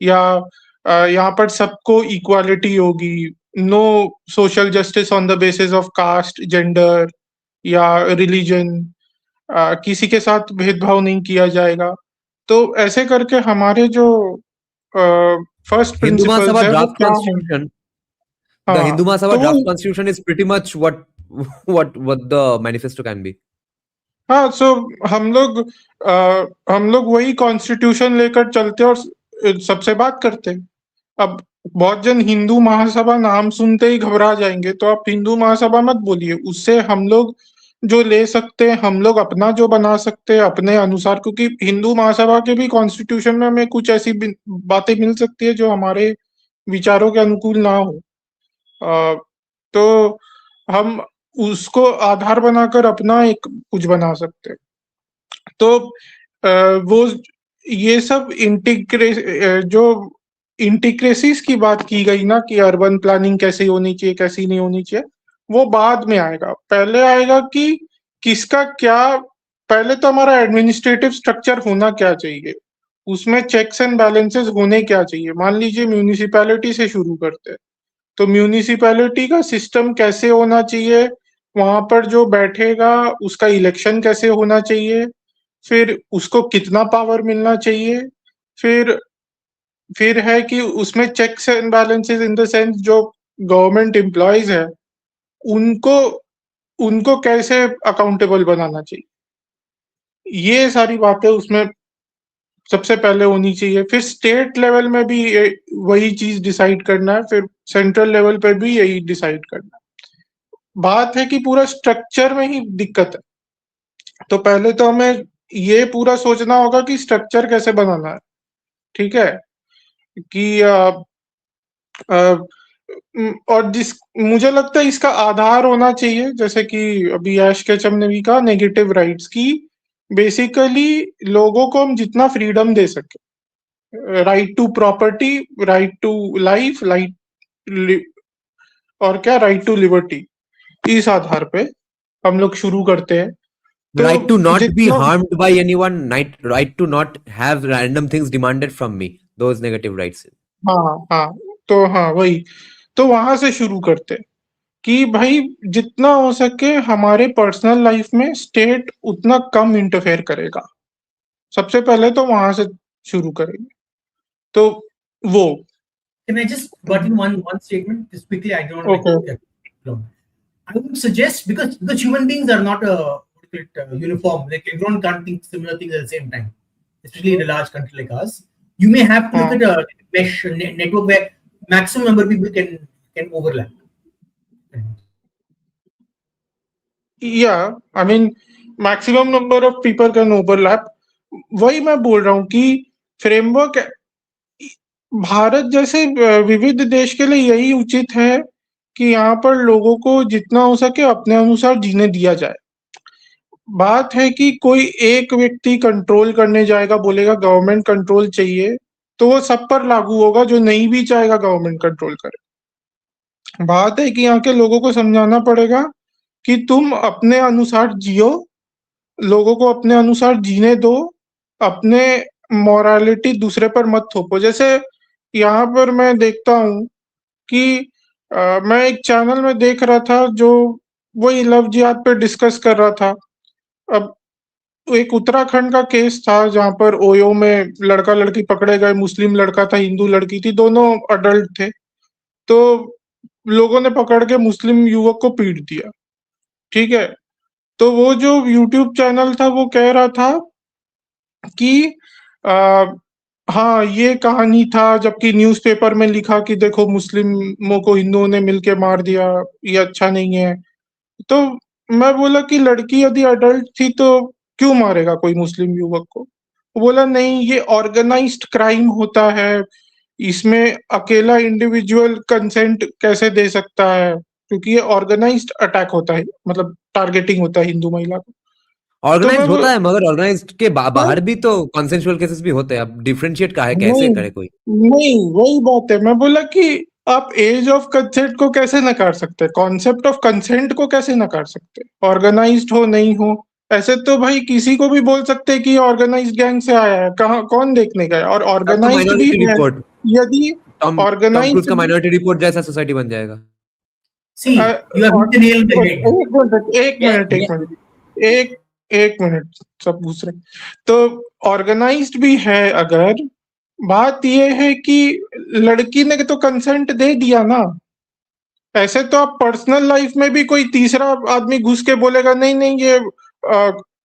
या यहाँ पर सबको इक्वालिटी होगी, no social justice on the basis of caste, gender या रिलीजन, किसी के साथ भेदभाव नहीं किया जाएगा। तो ऐसे करके हमारे जो फर्स्ट Hindu प्रिंसिपल्स Mahasabha है वो draft क्या है। constitution. The हाँ Hindu तो Mahasabha draft वो constitution is pretty much what the manifesto can be. हाँ सो हम लोग वही कॉन्स्टिट्यूशन लेकर चलते और सबसे बात करते हैं। अब बहुत जन हिंदू महासभा नाम सुनते ही घबरा जाएंगे, तो आप हिंदू महासभा मत बोलिए, उससे हम लोग जो ले सकते हैं, हम लोग अपना जो बना सकते हैं अपने अनुसार, क्योंकि हिंदू महासभा के भी कॉन्स्टिट्यूशन में हमें कुछ ऐसी बातें मिल सकती है जो हमारे विचारों के अनुकूल ना हो। तो हम उसको आधार बनाकर अपना एक कुछ बना सकते हैं। तो वो ये सब जो इंटीग्रेसीज की बात की गई ना कि अर्बन प्लानिंग कैसे होनी चाहिए कैसी नहीं होनी चाहिए, वो बाद में आएगा। पहले आएगा कि किसका क्या, पहले तो हमारा एडमिनिस्ट्रेटिव स्ट्रक्चर होना क्या चाहिए, उसमें चेक्स एंड बैलेंसेस होने क्या चाहिए। मान लीजिए म्यूनिसिपैलिटी से शुरू करते हैं, तो म्यूनिसिपैलिटी का सिस्टम कैसे होना चाहिए, वहां पर जो बैठेगा उसका इलेक्शन कैसे होना चाहिए, फिर उसको कितना पावर मिलना चाहिए, फिर है कि उसमें checks and balances in the sense जो गवर्नमेंट एम्प्लॉयज है उनको उनको कैसे अकाउंटेबल बनाना चाहिए, ये सारी बातें उसमें सबसे पहले होनी चाहिए। फिर स्टेट लेवल में भी वही चीज डिसाइड करना है, फिर सेंट्रल लेवल पे भी यही डिसाइड करना है। बात है कि पूरा स्ट्रक्चर में ही दिक्कत है, तो पहले तो हमें ये पूरा सोचना होगा कि स्ट्रक्चर कैसे बनाना है। ठीक है कि और जिस मुझे लगता है इसका आधार होना चाहिए, जैसे कि अभी ऐश केचम ने भी कहा, नेगेटिव राइट्स की। बेसिकली लोगों को हम जितना फ्रीडम दे सके, right to property, right to life, और क्या, राइट टू लिबर्टी, इस आधार पे हम लोग शुरू करते हैं। तो Right to not be जितना harmed by anyone, right to not have random things demanded from me, those negative rights. हाँ हाँ, तो हाँ वही, तो वहां से शुरू करते हैं कि भाई जितना हो सके हमारे पर्सनल लाइफ में स्टेट उतना कम इंटरफेयर करेगा। सबसे पहले तो वहां से शुरू करेंगे। तो वो Can I just butt in one statement just quickly? I don't want to Okay. I would suggest, because human beings are not uniform. Like everyone can't think similar things at the same time, especially in a large country like us. You may have to look at a mesh network where maximum number of people can overlap. Yeah, I mean maximum number of people can overlap. वही मैं बोल रहा हूँ कि framework Bharat जैसे विविध देश के लिए यही उचित है कि यहाँ पर लोगों को जितना हो सके अपने अनुसार जीने दिया जाए। बात है कि कोई एक व्यक्ति कंट्रोल करने जाएगा, बोलेगा गवर्नमेंट कंट्रोल चाहिए, तो वो सब पर लागू होगा जो नहीं भी चाहेगा गवर्नमेंट कंट्रोल करे। बात है कि यहाँ के लोगों को समझाना पड़ेगा कि तुम अपने अनुसार जियो, लोगों को अपने अनुसार जीने दो, अपने मोरालिटी दूसरे पर मत थोपो। जैसे यहाँ पर मैं देखता हूँ कि मैं एक चैनल में देख रहा था जो वही लव जिहाद पे डिस्कस कर रहा था। अब एक उत्तराखंड का केस था जहाँ पर ओयो में लड़का लड़की पकड़े गए, मुस्लिम लड़का था, हिंदू लड़की थी, दोनों अडल्ट थे। तो लोगों ने पकड़ के मुस्लिम युवक को पीट दिया। ठीक है, तो वो जो यूट्यूब चैनल था वो कह रहा था कि हाँ ये कहानी था, जबकि न्यूज़पेपर में लिखा कि देखो मुस्लिमों को हिंदुओं ने मिलके मार दिया, ये अच्छा नहीं है। तो मैं बोला कि लड़की यदि अडल्ट थी तो क्यों मारेगा कोई मुस्लिम युवक को? वो बोला नहीं, ये ऑर्गेनाइज्ड क्राइम होता है, इसमें अकेला इंडिविजुअल कंसेंट कैसे दे सकता है, क्योंकि ये ऑर्गेनाइज्ड अटैक होता है, मतलब टारगेटिंग होता है हिंदू महिला को। ऑर्गेनाइज्ड मैं होता है, मगर ऑर्गेनाइज्ड के बाहर भी तो कॉन्सेंशुअल केसेस भी होते हैं। अब डिफरेंशिएट का है, कैसे करे कोई? नहीं वही बात है, मैं बोला कि आप एज ऑफ कंसेंट को कैसे नकार सकते, कॉन्सेप्ट ऑफ कंसेंट को कैसे नकार सकते, ऑर्गेनाइज्ड हो नहीं हो। ऐसे तो भाई किसी को भी बोल सकते हैं कि ऑर्गेनाइज्ड गैंग से आया है, कहाँ कौन देखने गया, और तब तो ऑर्गेनाइज्ड भी माइनॉरिटी है। रिपोर्ट, यदि टॉम क्रूज ऑर्गेनाइज्ड का माइनॉरिटी रिपोर्ट जैसा सोसाइटी बन जाएगा। See, you have hit the nail on the head. एक मिनट सब पूछ रहे। तो ऑर्गेनाइज्ड भी है अगर, बात ये है कि लड़की ने तो कंसेंट दे दिया ना। ऐसे तो आप पर्सनल लाइफ में भी कोई तीसरा आदमी घुस के बोलेगा नहीं नहीं ये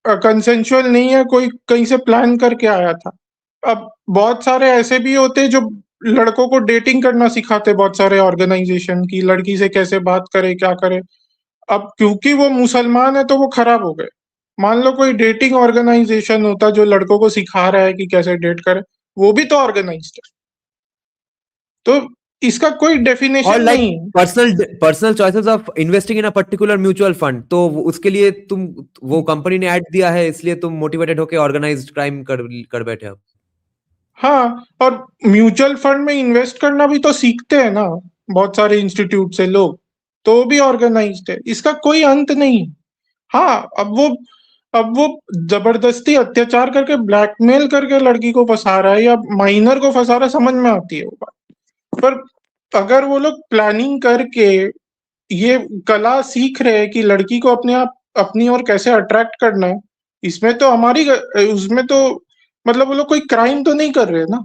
कंसेंशुअल नहीं है, कोई कहीं से प्लान करके आया था। अब बहुत सारे ऐसे भी होते हैं जो लड़कों को डेटिंग करना सिखाते, बहुत सारे ऑर्गेनाइजेशन की लड़की से कैसे बात करे क्या करे। अब क्योंकि वो मुसलमान है तो वो खराब हो गए। मान लो कोई डेटिंग ऑर्गेनाइजेशन होता जो लड़कों को सिखा रहा है कि कैसे डेट करे, वो भी तो ऑर्गेनाइज्ड है। तो इसका कोई और डेफिनेशन लाइक नहीं है। Personal choices of investing in a particular mutual fund, तो उसके लिए तुम वो कंपनी ने ऐड दिया है इसलिए तुम मोटिवेटेड होकर ऑर्गेनाइज्ड क्राइम कर बैठे हो। हाँ, और म्यूचुअल फंड में इन्वेस्ट करना भी तो सीखते हैं ना बहुत सारे इंस्टीट्यूट से लोग, तो भी ऑर्गेनाइज्ड है। इसका कोई अंत नहीं है। हाँ, अब वो जबरदस्ती अत्याचार करके ब्लैकमेल करके लड़की को फंसा रहा है या माइनर को फंसा रहा है, समझ में आती है वो बात। पर अगर वो लोग प्लानिंग करके ये कला सीख रहे हैं कि लड़की को अपनी ओर कैसे अट्रैक्ट करना है, इसमें तो उसमें तो मतलब वो लोग कोई क्राइम तो नहीं कर रहे ना।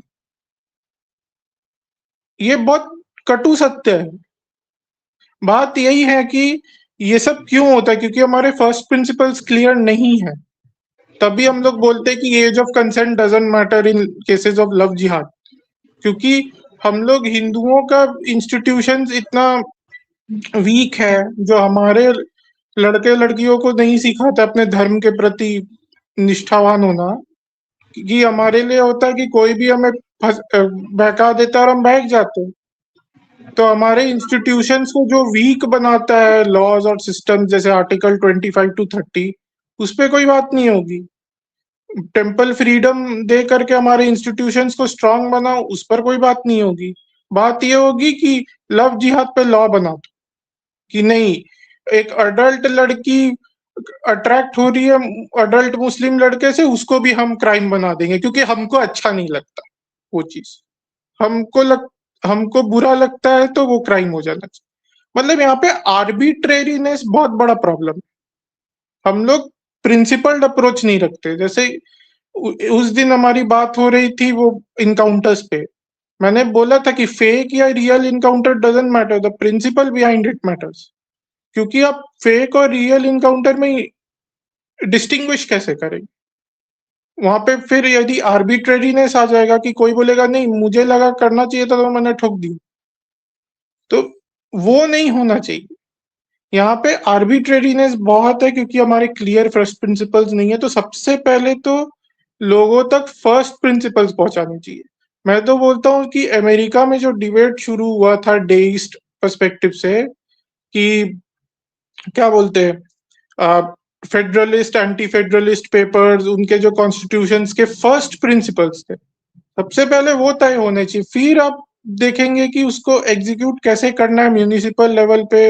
ये बहुत कटु सत्य है। बात यही है कि ये सब क्यों होता है, क्योंकि हमारे फर्स्ट प्रिंसिपल्स क्लियर नहीं है। तभी हम लोग बोलते हैं कि age of consent doesn't matter in cases of love जिहाद, क्योंकि हम लोग हिंदुओं का इंस्टीट्यूशंस इतना वीक है जो हमारे लड़के लड़कियों को नहीं सिखाता अपने धर्म के प्रति निष्ठावान होना। कि हमारे लिए होता है कि कोई भी हमें बहका देता है और हम बहक जाते हैं। तो हमारे इंस्टीट्यूशंस को जो वीक बनाता है लॉज और सिस्टम, जैसे आर्टिकल 25 to 30, उस पर कोई बात नहीं होगी। टेम्पल फ्रीडम दे करके हमारे इंस्टीट्यूशंस को स्ट्रांग बनाओ, उस पर कोई बात नहीं होगी। बात ये होगी कि लव जिहाद पे लॉ बना दो कि नहीं, एक अडल्ट लड़की अट्रैक्ट हो रही है अडल्ट मुस्लिम लड़के से, उसको भी हम क्राइम बना देंगे क्योंकि हमको अच्छा नहीं लगता वो चीज। हमको बुरा लगता है तो वो क्राइम हो जाना चाहिए। मतलब यहाँ पे आर्बिट्रेरीनेस बहुत बड़ा प्रॉब्लम है। हम लोग प्रिंसिपल्ड अप्रोच नहीं रखते। जैसे उस दिन हमारी बात हो रही थी वो इनकाउंटर्स पे, मैंने बोला था कि फेक या real encounter doesn't matter, the principle behind it matters. क्योंकि आप फेक और रियल इनकाउंटर में डिस्टिंग्विश कैसे करें? वहां पे फिर यदि आर्बिट्रेरीनेस आ जाएगा कि कोई बोलेगा नहीं मुझे लगा करना चाहिए था तो मैंने ठोक दी, तो वो नहीं होना चाहिए। यहाँ पे आर्बिट्रेरीनेस बहुत है क्योंकि हमारे क्लियर फर्स्ट प्रिंसिपल्स नहीं है। तो सबसे पहले तो लोगों तक फर्स्ट प्रिंसिपल्स पहुंचाने चाहिए। मैं तो बोलता हूँ कि अमेरिका में जो डिबेट शुरू हुआ था डेइस्ट पर्सपेक्टिव से कि क्या बोलते हैं फेडरलिस्ट एंटी फेडरलिस्ट पेपर्स, उनके जो कॉन्स्टिट्यूशंस के फर्स्ट प्रिंसिपल्स थे, सबसे पहले वो तय होने चाहिए। फिर आप देखेंगे कि उसको एग्जीक्यूट कैसे करना है म्यूनिसिपल लेवल पे,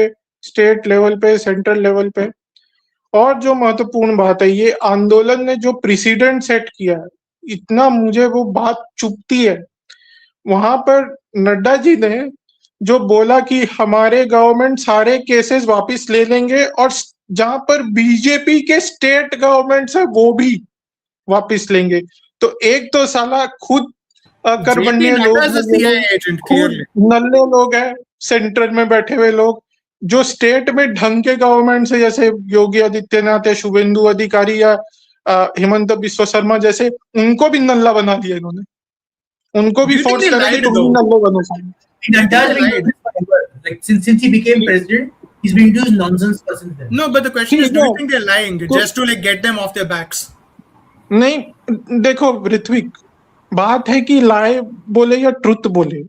स्टेट लेवल पे, सेंट्रल लेवल पे। और जो महत्वपूर्ण बात है, ये आंदोलन ने जो प्रेसिडेंट सेट किया है, इतना मुझे वो बात चुभती है। वहां पर नड्डा जी ने जो बोला कि हमारे गवर्नमेंट सारे केसेस वापस ले लेंगे और जहां पर बीजेपी के स्टेट गवर्नमेंट्स है वो भी वापस लेंगे। तो एक तो साला खुद अकर्मण्य लोग, खुद नल्ले लोग हैं सेंट्रल में बैठे हुए लोग, जो स्टेट में ढंग के गवर्नमेंट से जैसे योगी आदित्यनाथ या शुभेंदु अधिकारी या हेमंत बिस्वा शर्मा जैसे, उनको भी नल्ला बना दिया इन्होंने। उनको भी फोर्स करेंगे तो भी नल्ले बनो साले। Like since he became president, he's been doing nonsense since then. No, but the question is, do you think they're lying just to like get them off their backs? नहीं, देखो ऋत्विक, बात है कि लाए बोले या ट्रुथ बोले,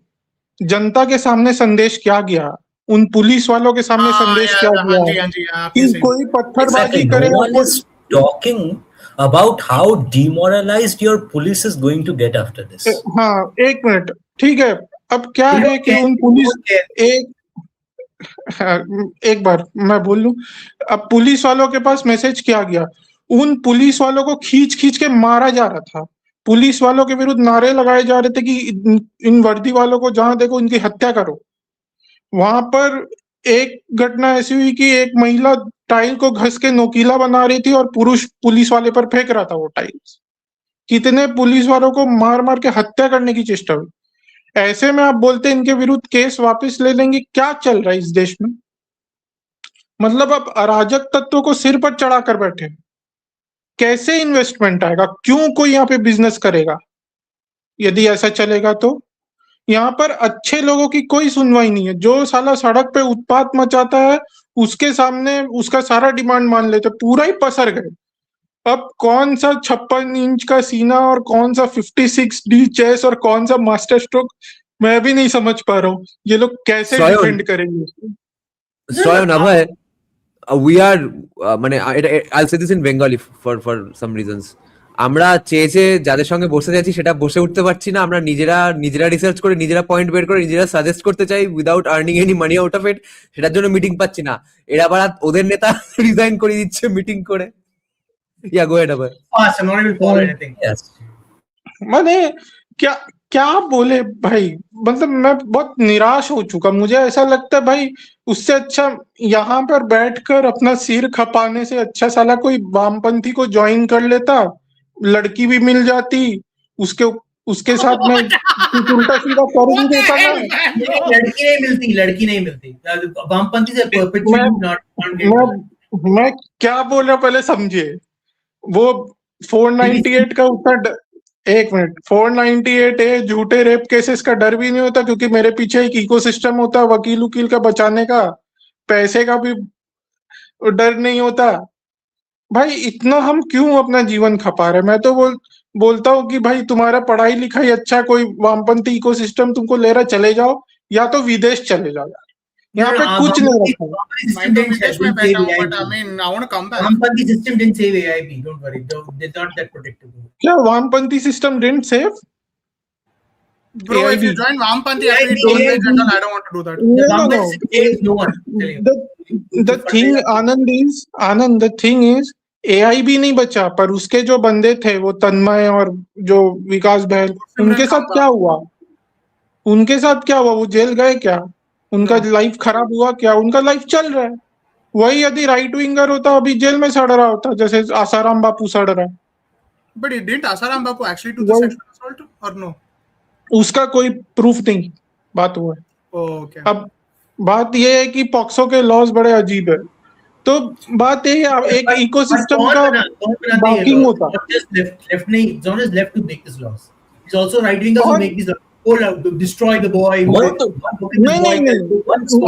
जनता के सामने संदेश क्या गया, उन पुलिस वालों के सामने संदेश क्या गया कि कोई पत्थरबाजी करे। No one is talking about how demoralized your police is going to get after this. हाँ, एक मिनट, ठीक है। अब क्या है कि उन पुलिस एक बार मैं बोल लूं, अब पुलिस वालों के पास मैसेज क्या गया, उन पुलिस वालों को खींच खींच के मारा जा रहा था। पुलिस वालों के विरुद्ध नारे लगाए जा रहे थे कि इन वर्दी वालों को जहां देखो इनकी हत्या करो। वहां पर एक घटना ऐसी हुई कि एक महिला टाइल को घस के नोकीला बना रही थी और पुरुष पुलिस वाले पर फेंक रहा था वो टाइल्स, कितने पुलिस वालों को मार मार के हत्या करने की चेष्टा हुई। ऐसे में आप बोलते हैं इनके विरुद्ध केस वापस ले लेंगे? क्या चल रहा है इस देश में? मतलब अब अराजक तत्वों को सिर पर चढ़ा कर बैठे। कैसे इन्वेस्टमेंट आएगा? क्यों कोई यहाँ पे बिजनेस करेगा यदि ऐसा चलेगा? तो यहाँ पर अच्छे लोगों की कोई सुनवाई नहीं है। जो साला सड़क पे उत्पात मचाता है उसके सामने उसका सारा डिमांड मान लेते, पूरा ही पसर गए। अब कौन सा 56 इंच का सीना और कौन सा 56D चेस और कौन सा मास्टर स्ट्रोक, मैं भी नहीं समझ पा रहा हूँ। ये लोग कैसे डिफेंड करेंगे? Soyan Abhay, we are মানে I'll say this in Bengali for some reasons. আমরা চেয়ে যাদের সঙ্গে বসে যাচ্ছি সেটা বসে উঠতে পারছি না। আমরা নিজেরা রিসার্চ করে নিজেরা পয়েন্ট বের করে নিজেরা সাজেস্ট করতে চাই without earning any money out of it, সেটার জন্য মিটিং পাচ্ছি না। এরা আবার ওদের নেতা রিজাইন করে দিচ্ছে মিটিং করে। Yeah, go ahead Abhay. Fast, I'm not even following anything. Yes. मैंने क्या क्या बोले भाई, मतलब मैं बहुत निराश हो चुका। मुझे ऐसा लगता है भाई उससे अच्छा यहाँ पर बैठकर अपना सिर खपाने से अच्छा साला कोई वामपंथी को ज्वाइन कर लेता, लड़की भी मिल जाती, उसके साथ में कुछ उल्टा सीधा कर भी देता ना। लड़की नहीं मिलती वामपंथी से मैं क्या बोल रहा हूँ पहले समझिए। वो 498 का उतना एक मिनट 498 झूठे रेप केसेस का डर भी नहीं होता क्योंकि मेरे पीछे एक इकोसिस्टम होता है वकील उकील का बचाने का, पैसे का भी डर नहीं होता। भाई इतना हम क्यों अपना जीवन खपा रहे? मैं तो बोलता हूँ कि भाई तुम्हारा पढ़ाई लिखाई अच्छा, कोई वामपंथी इकोसिस्टम तुमको ले रहा, चले जाओ या तो विदेश चले जाओ यार। यहाँ पे कुछ नहीं रखा। वामपंथी system didn't save AIP, don't worry, they're not that protective. क्या वामपंथी system didn't save? Bro, if you join Vampanthy, actually don't get general. I don't want to do that. No. The thing, Anand, the thing is, AI भी नहीं बचा, पर उसके जो बंदे थे वो तन्मय और जो विकास बहल, उनके साथ क्या हुआ? वो जेल गए क्या? उनका लाइफ खराब हुआ क्या? उनका लाइफ चल रहा है। वही यदि राइट विंगर होता अभी जेल में सड़ रहा होता जैसे आसाराम बापू सड़ रहा है। But didn't Asaram Bapu actually do the sexual assault or no? उसका कोई प्रूफ नहीं, बात वो है। Okay. अब बात ये है कि पॉक्सो के लॉज बड़े अजीब है, तो बात ये है एक इकोसिस्टम का बाकिंग होता। Left नहीं, it's not just left to make this laws. It's also right wingers who make these laws. To destroy the boy. नहीं,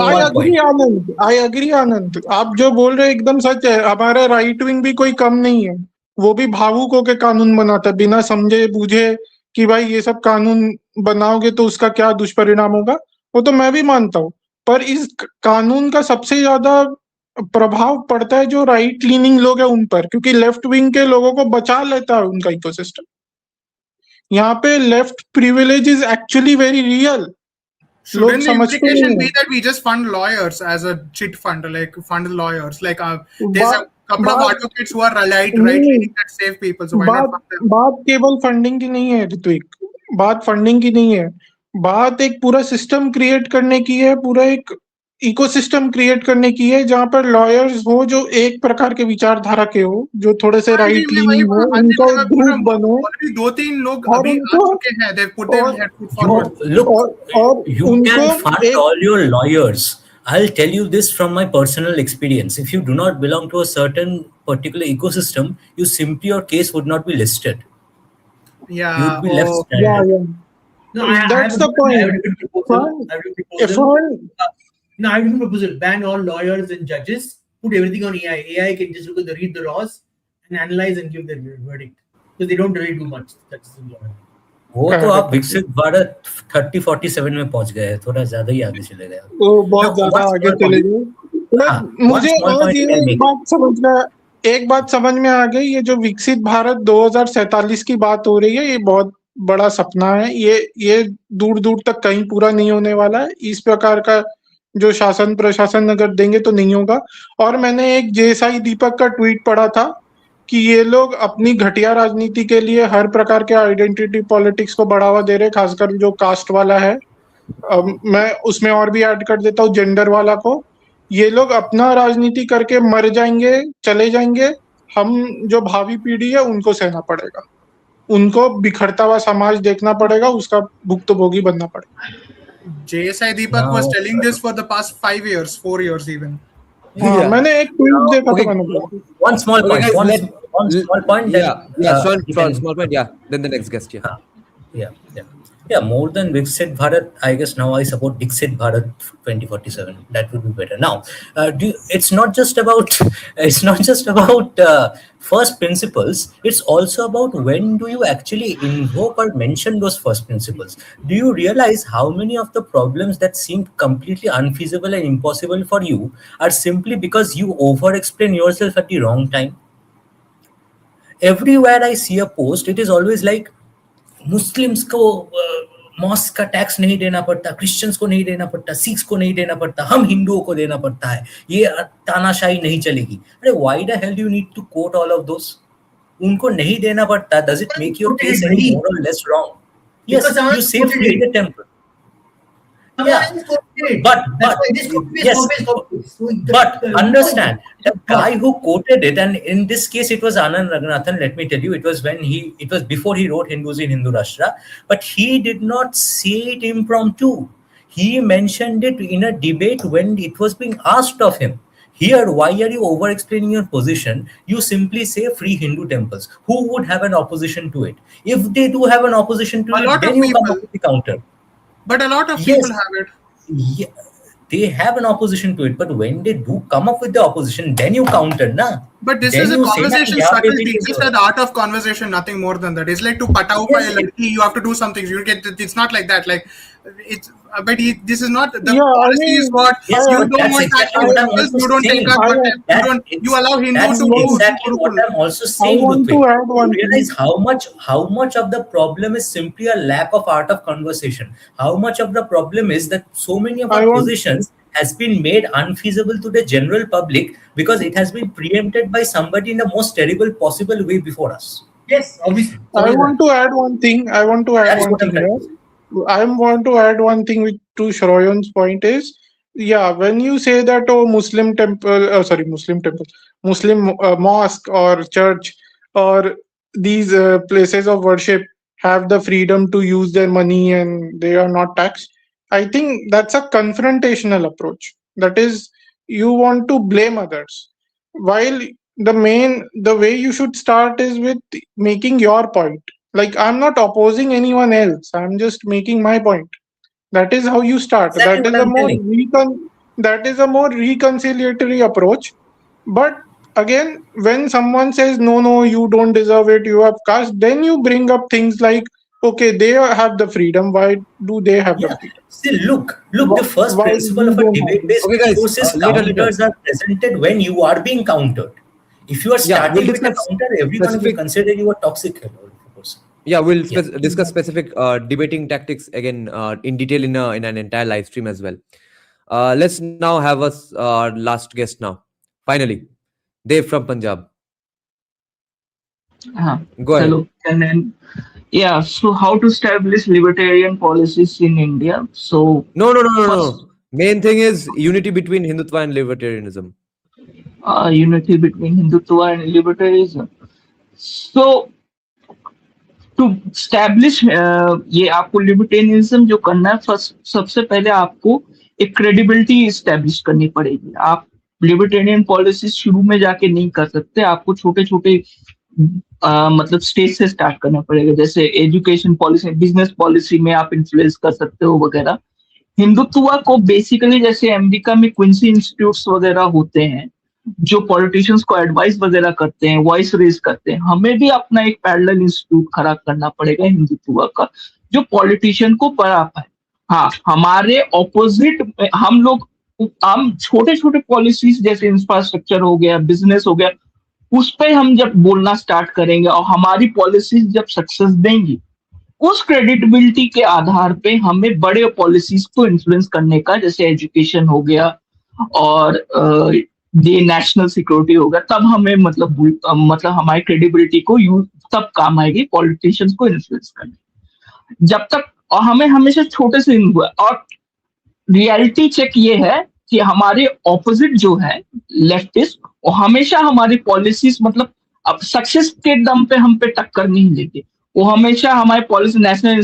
I agree आनंद, आप जो बोल रहे एकदम सच है। हमारा राइट विंग भी कोई कम नहीं है, वो भी भावुक होके कानून बनाता है बिना समझे बूझे कि भाई ये सब कानून बनाओगे तो उसका क्या दुष्परिणाम होगा, वो तो मैं भी मानता हूँ। पर इस कानून का सबसे ज्यादा प्रभाव पड़ता है जो राइट लीनिंग लोग है उन पर, क्योंकि लेफ्ट विंग के लोगों को बचा लेता है उनका इकोसिस्टम। यहाँ पे left privilege is actually very real. Shouldn't the implication be that we just fund lawyers as a chit fund, like fund lawyers? Like there's a couple of advocates who are right leaning that save people. So why not fund them? बात केवल funding की नहीं है ऋत्विक, बात funding की नहीं है, बात एक पूरा सिस्टम क्रिएट करने की है, पूरा एक इकोसिस्टम क्रिएट करने की है जहाँ पर लॉयर्स हो जो एक प्रकार के विचारधारा के हो, जो थोड़े से राइट लीनिंग हो, उनका एक ग्रुप बनो। 2-3 लोग अभी आ चुके हैं, they put their head forward. Look, you can fund all your lawyers. I'll tell you this from my personal experience. If you do not belong to a certain particular ecosystem, you simply, your case would not be listed. Yeah. You would be left stranded. No, that's the point. No, I have a proposal. Ban all lawyers and judges. Put everything on AI. AI can just read the laws and analyze and give their verdict. Because they don't really do much. That's the law. वो तो आप विकसित भारत 3047 में पहुंच गए, थोड़ा ज्यादा ही आगे चले गए। तो बहुत ज्यादा आगे चले गए। मुझे आज एक बात समझ में आ गई, ये जो विकसित भारत 2047 की बात हो रही है, ये बहुत बड़ा सपना है। ये दूर दूर तक कहीं पूरा नहीं होने वाला है। इस प्रकार का जो शासन प्रशासन अगर देंगे तो नहीं होगा। और मैंने एक जेएसआई दीपक का ट्वीट पढ़ा था कि ये लोग अपनी घटिया राजनीति के लिए हर प्रकार के आइडेंटिटी पॉलिटिक्स को बढ़ावा दे रहे, खासकर जो कास्ट वाला है। मैं उसमें और भी ऐड कर देता हूँ जेंडर वाला को। ये लोग अपना राजनीति करके मर जाएंगे, चले जाएंगे, हम जो भावी पीढ़ी है उनको सहना पड़ेगा। उनको बिखरता हुआ समाज देखना पड़ेगा, उसका भुक्तभोगी बनना पड़ेगा। JSI Deepak was telling this for the past 5 years, 4 years even. हाँ, Yeah. मैंने एक ट्वीट देखा Okay. था, मैंने बोला। One small Okay, point. guys, One small point. small point. Yeah, then the next guest. Yeah. Yeah. More than Viksit Bharat, I guess now I support Dixit Bharat 2047. That would be better. Now, it's not just about first principles. It's also about when do you actually invoke or mention those first principles. Do you realize how many of the problems that seemed completely unfeasible and impossible for you are simply because you over-explain yourself at the wrong time? Everywhere I see a post, it is always like, Muslims को mask का tax नहीं देना पड़ता, Christians को नहीं देना पड़ता, Sikhs को नहीं देना पड़ता, हम हिंदुओं को देना पड़ता है, ये तानाशाही नहीं चलेगी। अरे why the hell do you need to quote all of those? उनको नहीं देना पड़ता, does it make your case any more or less wrong? Yes, you save freedom temple. Yeah, but understand, the guy who quoted it, and in this case it was Anand Raghunathan. Let me tell you, it was before he wrote Hindus in Hindu Rashtra, but he did not say it impromptu. He mentioned it in a debate when it was being asked of him. Here, why are you over-explaining your position? You simply say free Hindu temples. Who would have an opposition to it? If they do have an opposition to it, then you come up with the counter. But a lot of people have it. Yeah, they have an opposition to it, but when they do come up with the opposition, then you counter, na? But this then is a conversation subtlety. It's is the art of conversation, nothing more than that. It's like to patao by a ladki, you have to do something. You get it's not like that. Like it's but this is not the policy is what you don't want that you don't take up, you allow Hindus to do exactly what I'm also saying. I want to add one thing. Realize how much of the problem is simply a lack of art of conversation. How much of the problem is that so many of our positions has been made unfeasible to the general public because it has been preempted by somebody in the most terrible possible way before us. Yes, obviously. I want to add one thing. I want to add one thing to Shroyan's point is, yeah, when you say that Muslim mosque or church or these places of worship have the freedom to use their money and they are not taxed, I think that's a confrontational approach. That is, you want to blame others, while the way you should start is with making your point. Like, I'm not opposing anyone else, I'm just making my point. That is how you start. Exactly That is a more reconciliatory approach. But again, when someone says no, you don't deserve it, you have caste, then you bring up things like, okay, they have the freedom, why do they have the freedom? See, look, the first principle of a debate-based discourse is counters are presented when you are being countered. If you are starting with a counter, everyone will consider you a toxic person. Yeah, we'll discuss specific debating tactics again in detail in an entire live stream as well. Let's now have us last guest now. Finally, Dev from Punjab. Go ahead. Hello. And then, yeah, so how to establish libertarian policies in India? So No. Main thing is unity between Hindutva and libertarianism. Unity between Hindutva and libertarianism. So to establish ये आपको libertarianism जो करना है, first सबसे पहले आपको एक credibility establish करनी पड़ेगी. आप लिबर्टेरियन पॉलिसी शुरू में जाके नहीं कर सकते, आपको छोटे छोटे मतलब स्टेज से स्टार्ट करना पड़ेगा. जैसे एजुकेशन पॉलिसी, बिजनेस पॉलिसी में आप इन्फ्लुएंस कर सकते हो वगैरह. हिंदुत्व को बेसिकली जैसे अमेरिका में क्विंसी इंस्टीट्यूट्स वगैरह होते हैं जो पॉलिटिशियंस को एडवाइस वगैरह करते हैं, वॉइस रेज करते हैं, हमें भी अपना एक पैरेलल इंस्टीट्यूट खड़ा करना पड़ेगा हिंदुत्व का जो पॉलिटिशियन को पढ़ा पाए. हाँ, हमारे ऑपोजिट हम छोटे छोटे पॉलिसीज जैसे इंफ्रास्ट्रक्चर हो गया, बिजनेस हो गया, उस पर हम जब बोलना स्टार्ट करेंगे और हमारी पॉलिसीज जब सक्सेस देंगी, उस क्रेडिबिलिटी के आधार पे हमें बड़े पॉलिसीज को इन्फ्लुएंस करने का, जैसे एजुकेशन हो गया और ये नेशनल सिक्योरिटी होगा, तब हमें मतलब हमारी क्रेडिबिलिटी को तब काम आएगी पॉलिटिशियंस को इन्फ्लुएंस करने. जब तक, और हमें हमेशा छोटे से हुआ. और रियलिटी चेक ये है कि हमारे ऑपोजिट जो है लेफ्टिस्ट, और हमेशा हमारी पॉलिसीज मतलब अब सक्सेस के दम पे हम पे टक्कर नहीं देते, वो हमेशा हमारे पॉलिसी, नेशनल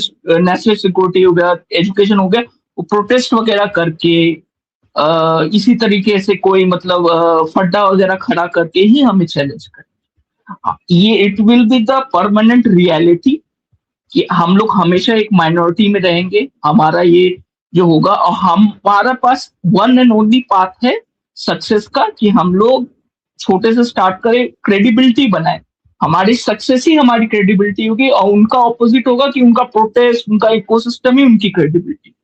सिक्योरिटी हो गया, एजुकेशन हो गया, वो प्रोटेस्ट वगैरह करके इसी तरीके से कोई मतलब फड्डा वगैरह खड़ा करके ही हमें चैलेंज कर, ये it will be the permanent reality कि हम लोग हमेशा एक माइनॉरिटी में रहेंगे। हमारा ये जो होगा, और हमारा पास वन एंड ओनली पाथ है सक्सेस का कि हम लोग छोटे से स्टार्ट करें, क्रेडिबिलिटी बनाए। हमारी सक्सेस ही हमारी क्रेडिबिलिटी होगी, और उनका ऑपोजिट होगा कि उनका प्रोटेस्ट, उनका इकोसिस्टम ही उनकी क्रेडिबिलिटी।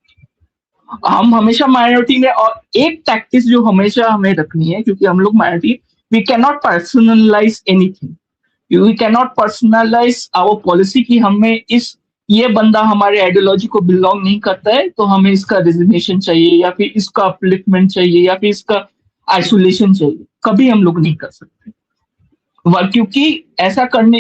हम हमेशा माइनॉरिटी में, और एक टैक्टिस जो हमेशा हमें रखनी है, क्योंकि हम लोग minority, we can not personalise anything, we can not personalise our policy कि हमें ये बंदा हमारे आइडियोलॉजी को बिलोंग नहीं करता है तो हमें इसका रेजिग्नेशन चाहिए, या फिर इसका अपलिफ्टमेंट चाहिए, या फिर इसका आइसोलेशन चाहिए। कभी हम लोग नहीं कर सकते,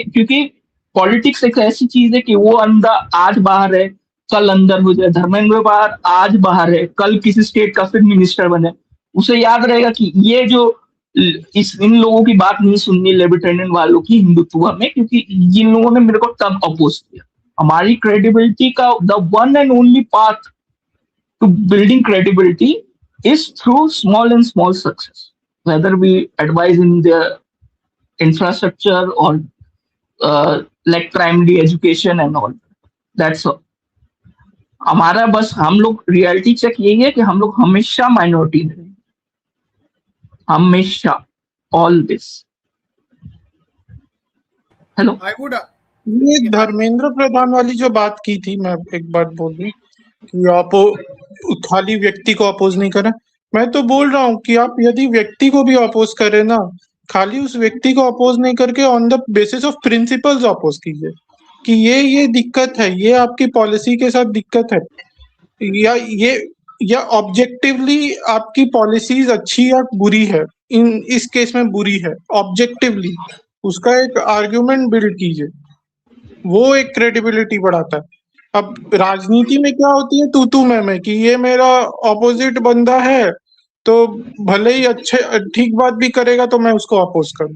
क्योंकि पॉलिटिक्स एक ऐसी चीज है कि वो अंदर आज बाहर है, कल अंदर हो जाए। धर्मेंद्र बाहर आज बाहर है, कल किसी स्टेट का फिर मिनिस्टर बने, उसे याद रहेगा कि ये जो इन लोगों की बात नहीं सुननी, लिबर्टेरियन वालों की हिंदुत्व में, क्योंकि इन लोगों ने मेरे को तब अपोज किया। हमारी क्रेडिबिलिटी का the one and only path to building credibility is through small and small success, whether we advise in their infrastructure or like primary education and all. That's all. हमारा बस हम लोग रियलिटी चेक यही है कि हम लोग हमेशा माइनॉरिटी में रहेंगे, हमेशा, ऑलवेज। हेलो, ये धर्मेंद्र प्रधान वाली जो बात की थी, मैं एक बात बोल दूं कि आप खाली व्यक्ति को अपोज नहीं करें। मैं तो बोल रहा हूँ कि आप यदि व्यक्ति को भी अपोज करें ना, खाली उस व्यक्ति को अपोज नहीं करके on the basis of principles oppose कीजिए कि ये दिक्कत है, ये आपकी पॉलिसी के साथ दिक्कत है, या ऑब्जेक्टिवली आपकी पॉलिसीज अच्छी या बुरी है, इस केस में बुरी है, ऑब्जेक्टिवली उसका एक आर्ग्यूमेंट बिल्ड कीजिए, वो एक क्रेडिबिलिटी बढ़ाता है। अब राजनीति में क्या होती है, तू मैं कि ये मेरा ऑपोजिट बंदा है तो भले ही अच्छे ठीक बात भी करेगा तो मैं उसको अपोज करूं,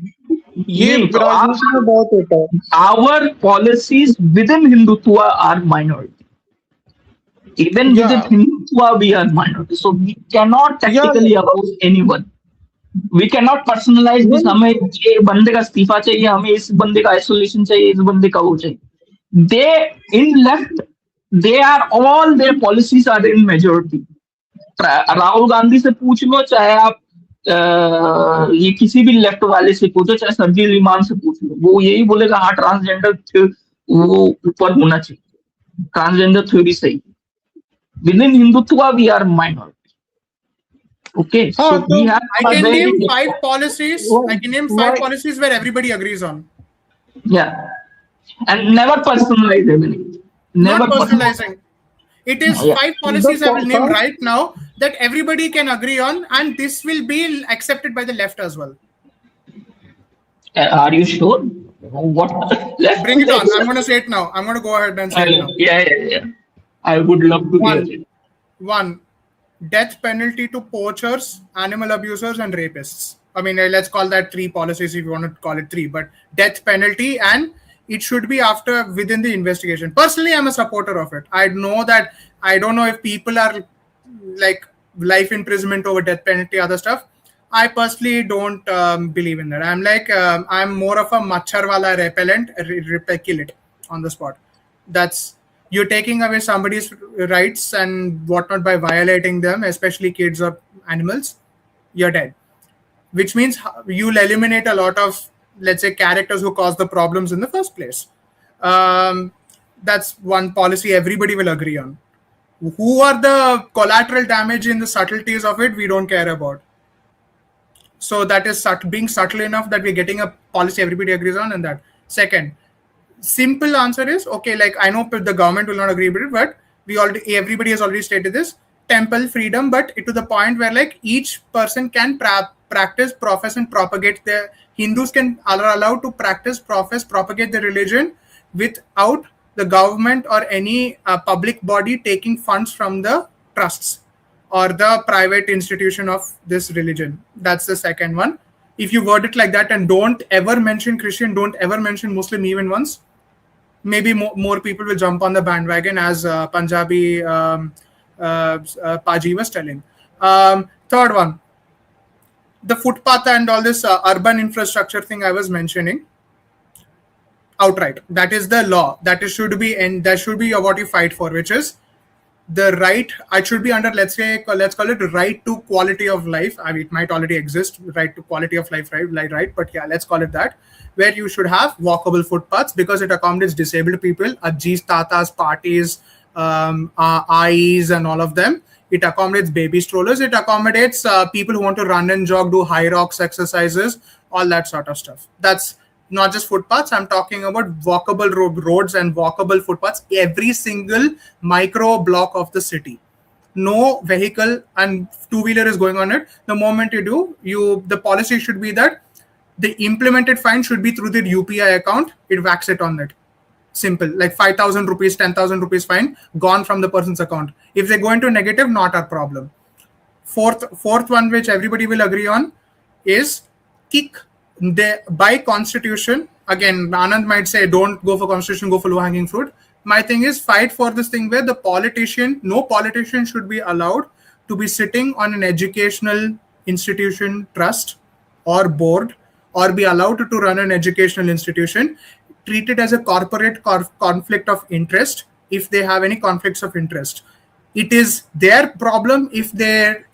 ये राजनीति में बहुत होता है। Our policies within Hindutva are minority, even within Hindutva we are minority, so we cannot tactically oppose anyone, we cannot personalize this, हमें ये बंदे का इस्तीफा चाहिए, हमें इस बंदे का आइसोलेशन चाहिए, इस बंदे का वो चाहिए। They in left, they are all their policies are in majority. Rahul Gandhi से पूछ लो, चाहे आप ये किसी भी लेफ्ट वाले से पूछो, चाहे सरजील इमाम से पूछ लो, वो यही बोलेगा हाँ ट्रांसजेंडर वो ऊपर होना चाहिए, ट्रांसजेंडर थ्योरी सही। Within Hindutva we are minority. Okay, so we have. I can name 5 policies. I can name 5 policies where everybody agrees on. Yeah, and never personalize everything. Never personalizing. It is 5 policies I will name right now that everybody can agree on, and this will be accepted by the left as well. Are you sure? What? Bring it on. I'm going to say it now. I'm going to go ahead and say it now. Yeah. I would love to hear it. 1. Death penalty to poachers, animal abusers, and rapists. I mean, let's call that 3 policies if you want to call it 3. But death penalty, and it should be within the investigation. Personally, I'm a supporter of it. I know that I don't know if people are like life imprisonment over death penalty, other stuff. I personally don't believe in that. I'm like I'm more of a machhar wala repellent, kill it on the spot. That's. You're taking away somebody's rights and whatnot by violating them, especially kids or animals. You're dead. Which means you'll eliminate a lot of, let's say, characters who cause the problems in the first place. That's one policy everybody will agree on. Who are the collateral damage in the subtleties of it, we don't care about. So that is being subtle enough that we're getting a policy everybody agrees on, and that. Second, simple answer is okay. Like I know the government will not agree with it, but everybody has already stated this: temple freedom, but to the point where like each person can practice, profess, and propagate their. Hindus are allowed to practice, profess, propagate their religion without the government or any public body taking funds from the trusts or the private institution of this religion. That's the second one. If you word it like that and don't ever mention Christian, don't ever mention Muslim even once, maybe more people will jump on the bandwagon, as Punjabi Paji was telling. Third one, the footpath and all this urban infrastructure thing I was mentioning. Outright, that is the law. That should be, and that should be what you fight for, which is the right. It should be under, let's call it right to quality of life. I mean, it might already exist, right to quality of life, right? But yeah, let's call it that, where you should have walkable footpaths because it accommodates disabled people, Ajis, Tatas, parties, eyes, and all of them. It accommodates baby strollers. It accommodates people who want to run and jog, do high rocks exercises, all that sort of stuff. That's not just footpaths. I'm talking about walkable roads and walkable footpaths every single micro block of the city. No vehicle and two-wheeler is going on it. The moment you do, the policy should be that the implemented fine should be through the UPI account. It whacks it on it. Simple, like 5,000 rupees, 10,000 rupees fine gone from the person's account. If they go into negative, not our problem. Fourth one, which everybody will agree on, is kick. By constitution, again, Anand might say, don't go for constitution, go for low-hanging fruit. My thing is, fight for this thing where no politician should be allowed to be sitting on an educational institution trust or board, or be allowed to run an educational institution. Treat it as a corporate conflict of interest if they have any conflicts of interest. It is their problem if they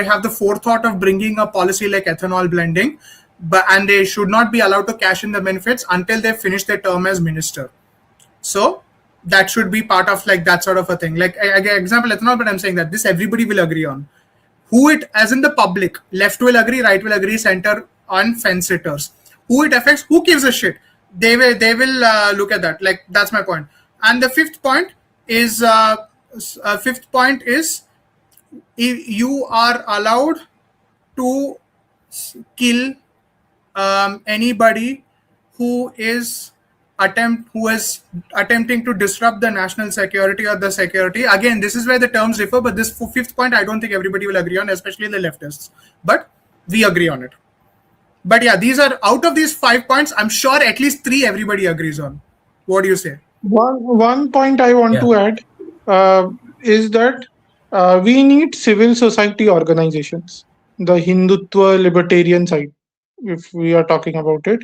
have the forethought of bringing a policy like ethanol blending, and they should not be allowed to cash in the benefits until they finish their term as minister. So that should be part of like that sort of a thing. Like example ethanol, but I'm saying that this everybody will agree on. Who it, as in the public, left will agree, right will agree, center on fence sitters. Who it affects, who gives a shit? They will look at that. Like that's my point. And the fifth point is you are allowed to kill anybody who is attempting to disrupt the national security or the security. Again, this is where the terms differ, but this fifth point I don't think everybody will agree on, especially the leftists. But we agree on it. But yeah, these are, out of these 5 points, I'm sure at least 3 everybody agrees on. What do you say? One point I want to add is that we need civil society organizations, the Hindutva libertarian side, if we are talking about it.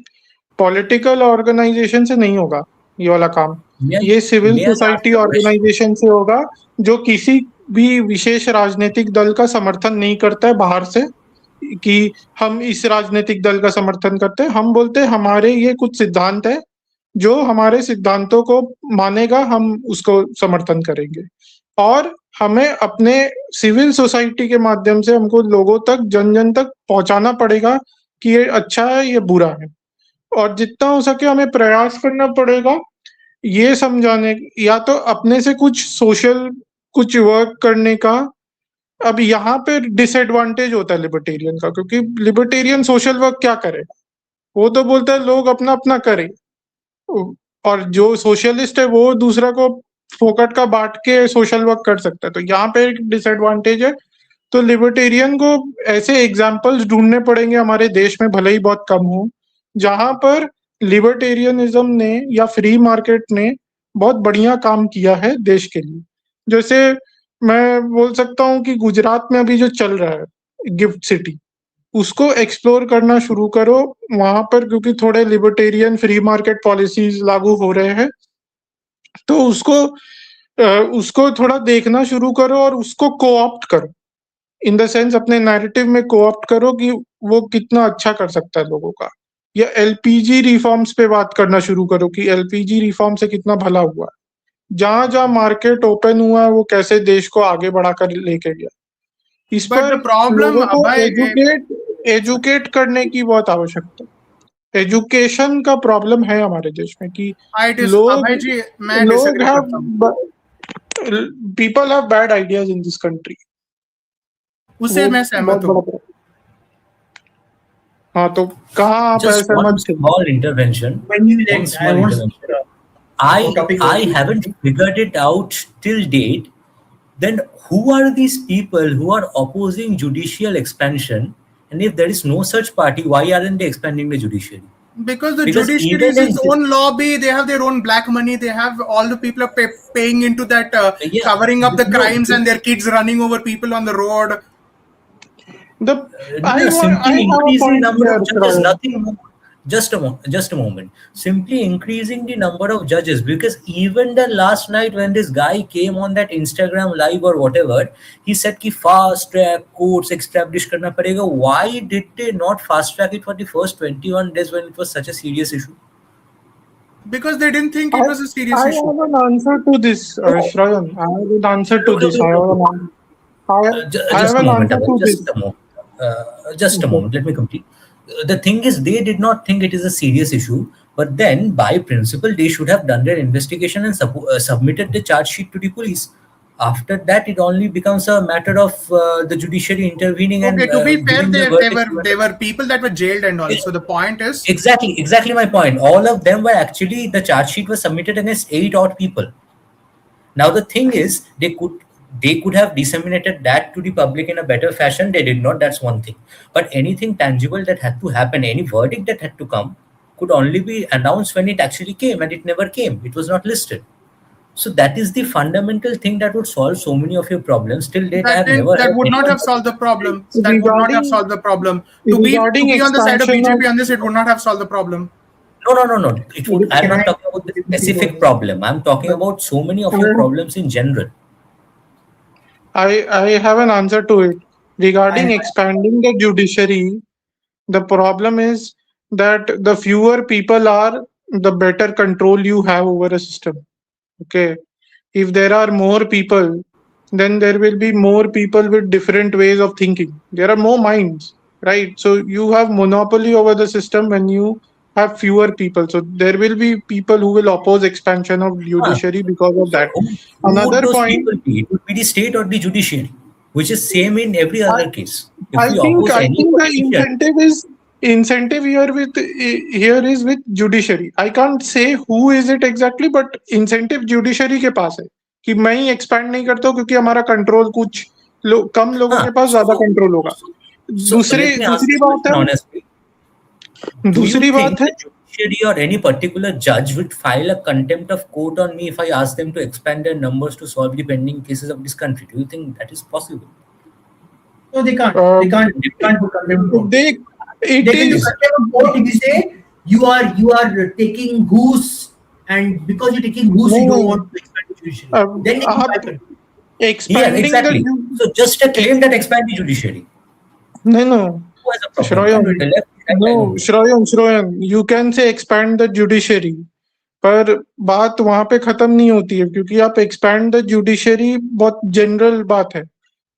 Political organization से नहीं होगा ये वाला काम. ये civil society organization से होगा जो किसी भी विशेष राजनीतिक दल का समर्थन नहीं करता है बाहर से, कि हम इस राजनीतिक दल का समर्थन करते हैं. हम बोलते हैं हमारे ये कुछ सिद्धांत है, जो हमारे सिद्धांतों को मानेगा हम उसको समर्थन करेंगे, और हमें अपने सिविल सोसाइटी के माध्यम से हमको लोगों तक, जन जन तक पहुंचाना पड़ेगा कि ये अच्छा है, ये बुरा है, और जितना हो सके हमें प्रयास करना पड़ेगा ये समझाने, या तो अपने से कुछ सोशल कुछ वर्क करने का. अब यहाँ पे डिसएडवांटेज होता है लिबर्टेरियन का, क्योंकि लिबर्टेरियन सोशल वर्क क्या करेगा, वो तो बोलता है लोग अपना अपना करें, और जो सोशलिस्ट है वो दूसरा को फोकट का बांट के सोशल वर्क कर सकता है. तो यहाँ पे एक डिसएडवांटेज है. तो लिबर्टेरियन को ऐसे एग्जाम्पल्स ढूंढने पड़ेंगे हमारे देश में, भले ही बहुत कम हो, जहां पर लिबर्टेरियनिज्म ने या फ्री मार्केट ने बहुत बढ़िया काम किया है देश के लिए. जैसे मैं बोल सकता हूँ कि गुजरात में अभी जो चल रहा है गिफ्ट सिटी, उसको एक्सप्लोर करना शुरू करो वहां पर, क्योंकि थोड़े लिबर्टेरियन फ्री मार्केट पॉलिसीज लागू हो रहे हैं. तो उसको थोड़ा देखना शुरू करो और उसको कोऑप्ट करो, इन द सेंस अपने नैरेटिव में कोऑप्ट करो कि वो कितना अच्छा कर सकता है लोगों का. या एलपीजी रिफॉर्म्स पे बात करना शुरू करो कि एलपीजी रिफॉर्म से कितना भला हुआ है, जहां जहां मार्केट ओपन हुआ है वो कैसे देश को आगे बढ़ाकर लेके गया. इस पर प्रॉब्लम एजुकेट करने की बहुत आवश्यकता है. एजुकेशन का प्रॉब्लम है हमारे देश में कि people have bad ideas in this country. उसे मैं सहमत हूं. हाँ, तो कहाँ आप one small intervention. I haven't figured it out till date. Then who are these people who are opposing judicial expansion? And if there is no such party, why aren't they expanding the judiciary? Because the Because judiciary is even its in- own lobby, they have their own black money, they have all the people are paying into that, Yeah. covering up the No, crimes, and their kids running over people on the road. No, simply I have a increasing point number here, of judges, Shravan. nothing more. Just a moment. Simply increasing the number of judges, because even the last night when this guy came on that Instagram live or whatever, he said ki fast track courts establish karna padega. Why did they not fast track it for the first 21 days when it was such a serious issue? Because they didn't think it was a serious I issue. have an answer to this, Shravan. I have an answer to this. I have an answer to this. Just a moment. Just a Okay. moment. Let me complete. The thing is, they did not think it is a serious issue, but then by principle, they should have done their investigation and submitted the charge sheet to the police. After that, it only becomes a matter of the judiciary intervening and Okay, to be fair, giving the verdict. they were people that were jailed and all. So the point is, Exactly my point. All of them were actually, the charge sheet was submitted against 8 odd people. Now the thing is, they could have disseminated that to the public in a better fashion. They did not. That's one thing. But anything tangible that had to happen, any verdict that had to come, could only be announced when it actually came, and it never came. It was not listed. So that is the fundamental thing that would solve so many of your problems. Till date, I have never. that would not have solved the problem. That would not have solved the problem. To be on regarding the side of expansion BJP on this, it would not have solved the problem. No. It would. I'm not talking about the specific problem. I'm talking about so many of your problems in general. I have an answer to it. Regarding expanding the judiciary, the problem is that the fewer people are, the better control you have over a system. Okay. If there are more people, then there will be more people with different ways of thinking. There are more minds, right? So you have monopoly over the system when you have fewer people. So there will be people who will oppose expansion of judiciary because of that. Who Another would those point. people be? It would be the state or the judiciary, which is same in every other case. If I we think oppose any the politician, incentive here is with judiciary. I can't say who is it exactly, but incentive judiciary के पास है कि मैं ही expand नहीं करता हूँ क्योंकि हमारा control कुछ कम लोगों के पास ज्यादा control होगा. दूसरी बात है. honestly, दूसरी बात है. Judiciary or any particular judge would file a contempt of court on me if I ask them to expand their numbers to solve the pending cases of this country. Do you think that is possible? No, they can't. They can't do contempt of court. They can do contempt of court if you say you are taking goose, and because you're taking goose, you don't want to expand the judiciary. Then they can file contempt. Expanding exactly. So just a claim that expand the judiciary. No. Shravan, you can say expand the judiciary, पर बात वहां पे खत्म नहीं होती है क्योंकि आप expand the judiciary बहुत जनरल बात है,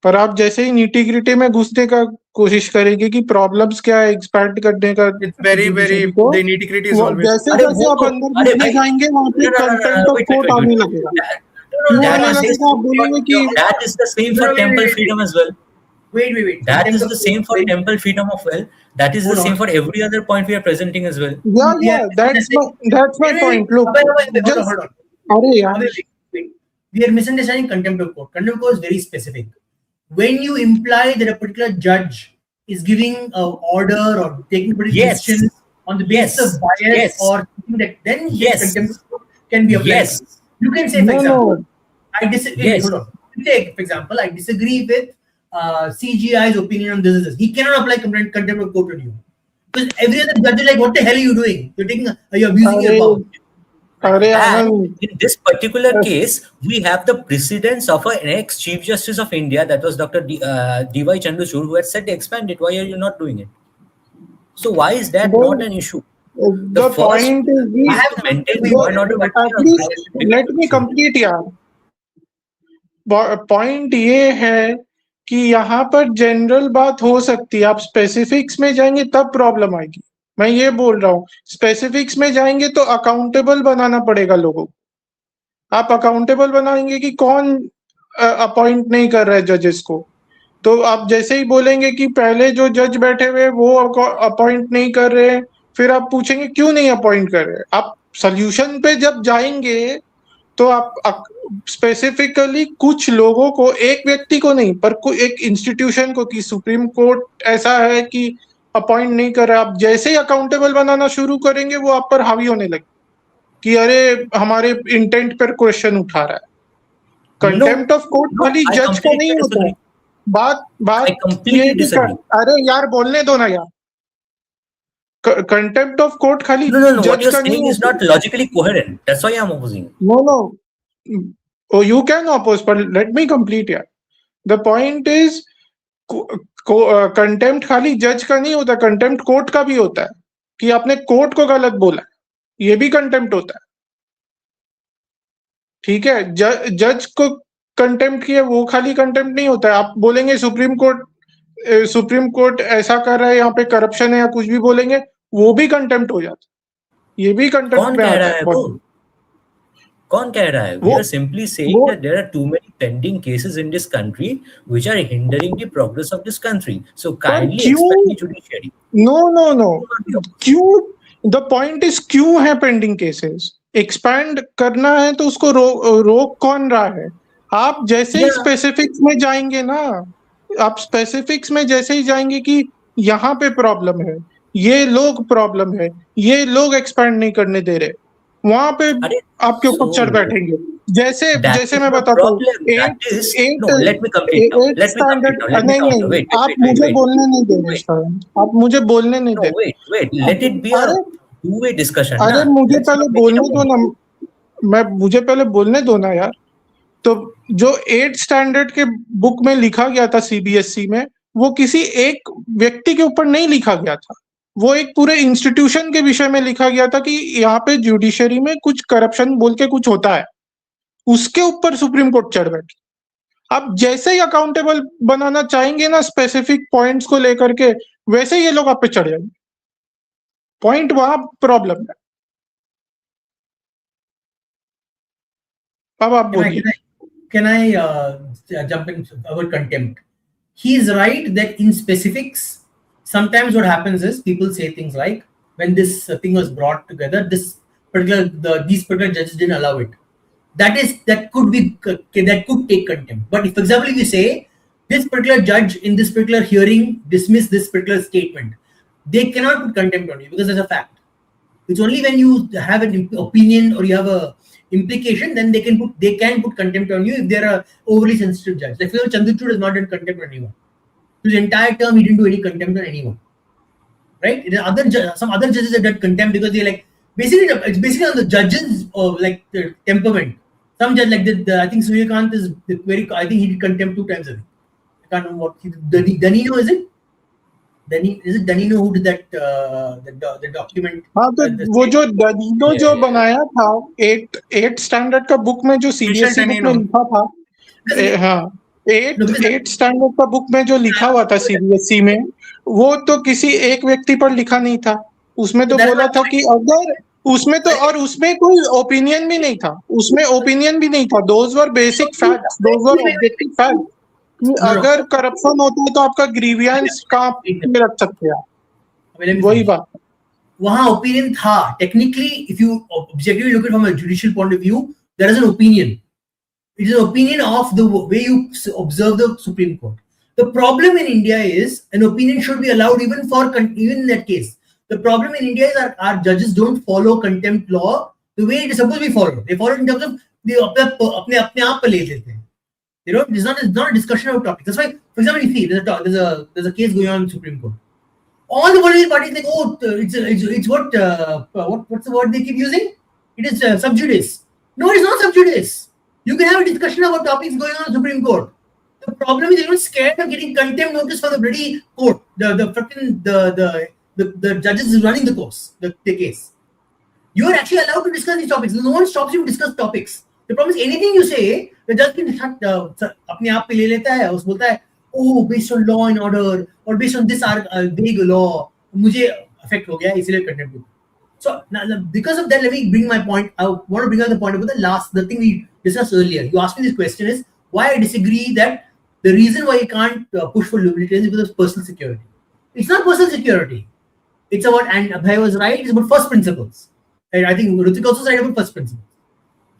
पर आप जैसे ही नीटी ग्रिटी में घुसने का कोशिश करेंगे कि प्रॉब्लम्स क्या है एक्सपैंड करने का, very the nitty gritty is always. जैसे जैसे आप अंदर घुसने जाएंगे वहां पे कंटेंट ऑफ कोर्ट आने लगेगा. That is the same for temple freedom as well. Wait. That is the same for temple freedom of well. That is the same for every other point we are presenting as well. Yeah. That's my point. Look, hold on. Wait. We are misunderstanding contempt of court. Contempt of court is very specific. When you imply that a particular judge is giving an order or taking particular decision on the basis of bias or something that, then contempt of court can be applied. You can say, for example, I disagree. Hold on. Take, for example, I disagree with CGI's opinion on this. He cannot apply contempt of court on you. Because every other judge is like, what the hell are you doing? You're abusing your power. And in this particular case, we have the precedence of an ex-Chief Justice of India, that was Dr. D.Y. Chandrachud, who had said expand it. Why are you not doing it? So why is that not an issue? The point is, let me complete यार. Point ये है कि यहाँ पर general बात हो सकती है, आप स्पेसिफिक्स में जाएंगे तब प्रॉब्लम आएगी. मैं ये बोल रहा हूँ, स्पेसिफिक्स में जाएंगे तो अकाउंटेबल बनाना पड़ेगा लोगों को. आप अकाउंटेबल बनाएंगे कि कौन अपॉइंट नहीं कर रहा है जजेस को, तो आप जैसे ही बोलेंगे कि पहले जो जज बैठे हुए वो अपॉइंट नहीं कर रहे, फिर आप पूछेंगे क्यों नहीं अपॉइंट कर रहे. आप सोल्यूशन पे जब जाएंगे तो आप स्पेसिफिकली कुछ लोगों को, एक व्यक्ति को नहीं पर एक इंस्टीट्यूशन को, कि सुप्रीम कोर्ट ऐसा है कि अपॉइंट नहीं कर रहा, आप जैसे ही अकाउंटेबल बनाना शुरू करेंगे वो आप पर हावी होने लगे कि अरे हमारे इंटेंट पर क्वेश्चन उठा रहा है। कंटेम्प्ट ऑफ कोर्ट No, खाली I जज का नहीं completely होता है। disagree. बात I बात completely ये भी disagree. अरे यार बोलने दो ना यार। कंटेम्प्ट ऑफ कोर्ट खाली No. What जज you're का नहीं saying is होता। not logically coherent. That's why I'm opposing it. No. Oh, you can oppose, but let me complete here. The point is, contempt खाली जज का नहीं होता, कंटेम्प्ट कोर्ट का भी होता है कि आपने कोर्ट को गलत बोला, ये भी कंटेम्प्ट होता है। ठीक है, जज को कंटेम्प्ट किया वो खाली कंटेम्प्ट नहीं होता है। आप बोलेंगे सुप्रीम कोर्ट ऐसा कर रहा है, यहाँ पे करप्शन है या कुछ भी बोलेंगे, वो भी कंटेम्प्ट हो जाता है, ये भी कंटेम्प्ट कौन में कह आता रहा है। है वो? कौन कह रहा है? We are simply saying that there are too many pending cases in this country which are hindering the progress of this country. So kindly expand the judiciary. No. क्यों? The point is क्यों है pending cases? Expand करना है तो उसको रोक कौन रहा है? आप जैसे ही स्पेसिफिक्स में जाएंगे ना, आप स्पेसिफिक्स में जैसे ही जाएंगे कि यहाँ पे प्रॉब्लम है, ये लोग प्रॉब्लम है, ये लोग एक्सपैंड नहीं करने दे रहे, वहां पे आपके ऊपर चढ़ बैठेंगे। जैसे मैं बताता हूँ, स्टैंडर्ड नहीं, आप मुझे बोलने नहीं दे रहे, आप मुझे बोलने नहीं दे रहे। Wait, let it be a two-way discussion. अरे मुझे पहले बोलने दो ना, मुझे पहले बोलने दो ना यार। तो जो 8th स्टैंडर्ड के बुक में लिखा गया था सीबीएसई में, वो किसी एक व्यक्ति के ऊपर नहीं लिखा गया था, वो एक पूरे इंस्टीट्यूशन के विषय में लिखा गया था कि यहाँ पे जुडिशरी में कुछ करप्शन बोल के कुछ होता है, उसके ऊपर सुप्रीम कोर्ट चढ़ बैठी। आप जैसे ही अकाउंटेबल बनाना चाहेंगे ना स्पेसिफिक पॉइंट्स को लेकर के, वैसे ये लोग आप पे चढ़ जाएंगे। पॉइंट वहां प्रॉब्लम है। अब आप बोलिए। Can I jump in about contempt? He is right that in specifics, sometimes what happens is people say things like, when this thing was brought together, these particular judges didn't allow it. That could take contempt. But if, for example, if you say this particular judge in this particular hearing dismissed this particular statement, they cannot put contempt on you because there's a fact. It's only when you have an opinion or you have a implication, then they can put contempt on you if they're a overly sensitive judge. Like Chandrachud has not done contempt on anyone. His entire term, he didn't do any contempt on anyone. Right? Some other judges have done contempt because they're like, it's basically on the judges like the temperament. Some judge like I think Suryakant is I think he did contempt 2 times. I can't remember what he did. Danilo, is it? Is it Danilo who did that the document? हाँ, तो वो जो Danilo जो बनाया था 8th standard का book में जो सीबीएसई बुक में लिखा था, हाँ 8th स्टैंडर्ड का बुक में जो लिखा हुआ था सीबीएसई में, वो तो किसी एक व्यक्ति पर लिखा नहीं था। उसमें तो बोला था कि अगर उसमें तो, और उसमें कोई ओपिनियन भी नहीं था, उसमें ओपिनियन भी नहीं था। Those were basic facts, those were objective facts. अगर करप्शन होता है तो आपका ग्रीवियंस कहाँ पे रख सकते हैं, वही बात। वहां ओपिनियन था। Technically if you objectively look at from a judicial point of view, there is an opinion. It is an opinion of the way you observe the Supreme Court. The problem in India is an opinion should be allowed even in that case. The problem in India is our judges don't follow contempt law the way it is supposed to be followed. They follow it in terms of they अपने आप पे ले लेते हैं. It's not a discussion about topics. That's why, for example, you see there's a case going on in the Supreme Court. All the political parties like, it's what's the word they keep using? It is sub judice. No, it's not sub judice. You can have a discussion about topics going on in the Supreme Court. The problem is everyone's scared of getting contempt notice for the bloody court. The judges is running the case. You are actually allowed to discuss these topics. No one stops you to discuss topics. The problem is anything you say, the judge can अपने आप पे ले लेता है, उस बोलता है, oh, based on law and order or based on this vague law, मुझे affect हो गया, इसलिए contempt. So now, because of that, let me bring my point. I want to bring out the point about the thing we discussed earlier. You asked me this question is why I disagree that the reason why you can't push for libertarianism is because of personal security. It's not personal security. It's about, and Abhay was right, it's about first principles. And I think Rutik also said about first principles.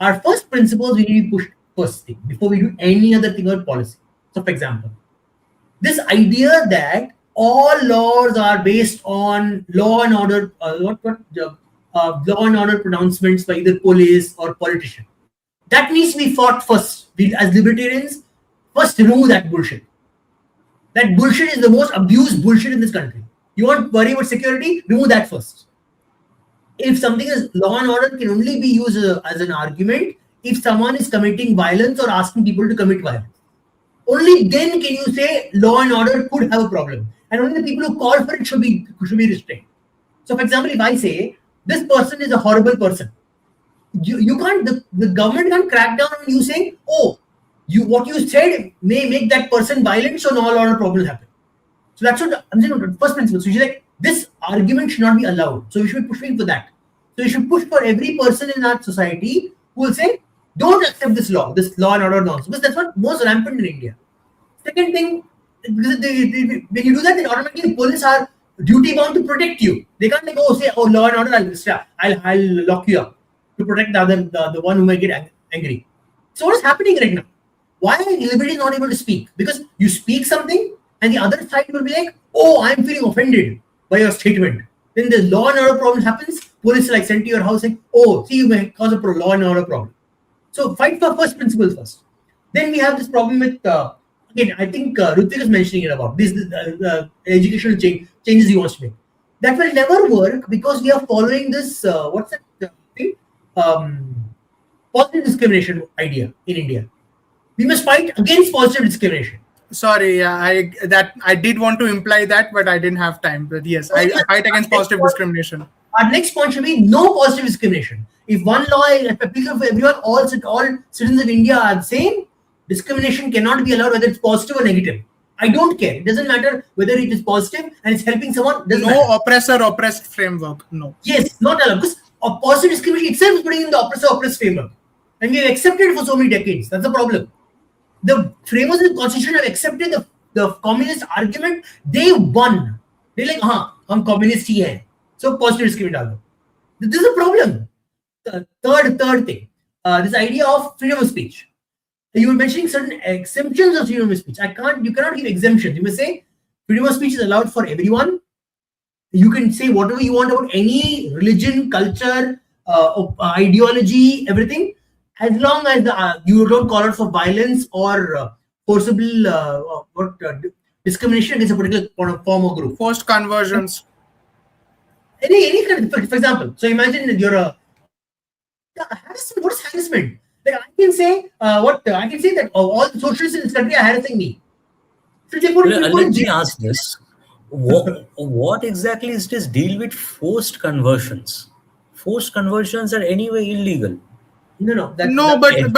Our first principles we need to push first thing before we do any other thing or policy. So for example, this idea that all laws are based on law and order, law and order pronouncements by either police or politician. That needs to be fought first. We, as libertarians, first remove that bullshit. That bullshit is the most abused bullshit in this country. You want to worry about security? Remove that first. If something is law and order can only be used as an argument if someone is committing violence or asking people to commit violence. Only then can you say law and order could have a problem. And only the people who call for it should be restrained. So for example, if I say this person is a horrible person, you can't, the government can't crack down on you saying, oh, what you said may make that person violent, so no order problems happen. So that's what I'm saying. First principle. So you like this argument should not be allowed. So we should be pushing for that. So we should push for every person in our society who will say, don't accept this law and order nonsense. Because that's what most rampant in India. Second thing, because when you do that, then automatically the police are duty bound to protect you. They can't like, say, oh, law and order, I'll lock you up to protect the one who might get angry. So what is happening right now? Why are liberty not able to speak? Because you speak something and the other side will be like, oh, I'm feeling offended by your statement. Then the law and order problem happens. Police like sent to your house saying, oh, see, you may cause a law and order problem. So fight for first principles first. Then we have this problem with, again, I think Ruthik is mentioning it about this educational changes he wants to make. That will never work because we are following this, what's that thing? Positive discrimination idea in India. We must fight against positive discrimination. Sorry, I did want to imply that, but I didn't have time. But yes, I fight against positive discrimination. Our next point should be no positive discrimination. If one law is applicable for everyone, all citizens of India are the same, discrimination cannot be allowed whether it's positive or negative. I don't care. It doesn't matter whether it is positive and it's helping someone. No oppressor-oppressed framework. No. Yes, not allowed. Because a positive discrimination itself is putting in the oppressor-oppressed framework. And we have accepted it for so many decades. That's the problem. The framers of the constitution have accepted the communist argument. They won. They're like, I'm communist ही है. So positive discrimination. This is a problem. The third thing, this idea of freedom of speech. You were mentioning certain exemptions of freedom of speech. You cannot give exemptions. You must say freedom of speech is allowed for everyone. You can say whatever you want about any religion, culture, ideology, everything. As long as you don't call out for violence or forcible discrimination against a particular form or group. Forced conversions. Any kind of, for example, so imagine you're a harassment. What is harassment? Like I can say that all the socialists in this country are harassing me. So let me ask this: what exactly is this deal with forced conversions? Forced conversions are anyway illegal. No. Every time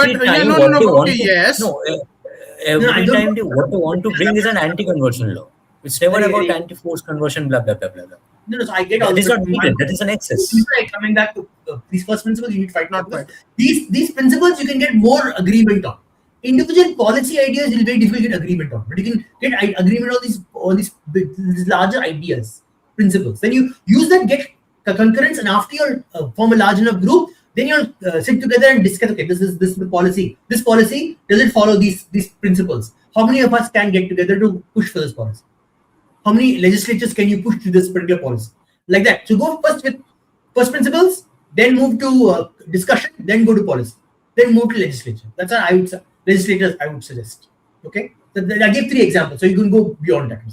what they want to bring is an anti-conversion law. It's never about anti-forced conversion, blah blah blah blah blah. No, so I get all that is not needed. That is an excess. Coming back to these first principles, you need to fight not fight. These principles you can get more agreement on. Individual policy ideas will be very difficult to get agreement on, but you can get agreement on these larger ideas, principles. Then you use that, get concurrence, and after you form a large enough group, then you'll sit together and discuss. Okay, this is the policy. This policy does it follow these principles? How many of us can get together to push for this policy? How many legislatures can you push to this particular policy? Like that. So go first with first principles, then move to discussion, then go to policy, then move to legislature. That's what I would say. Legislators, I would suggest. Okay. So I gave 3 examples, so you can go beyond that.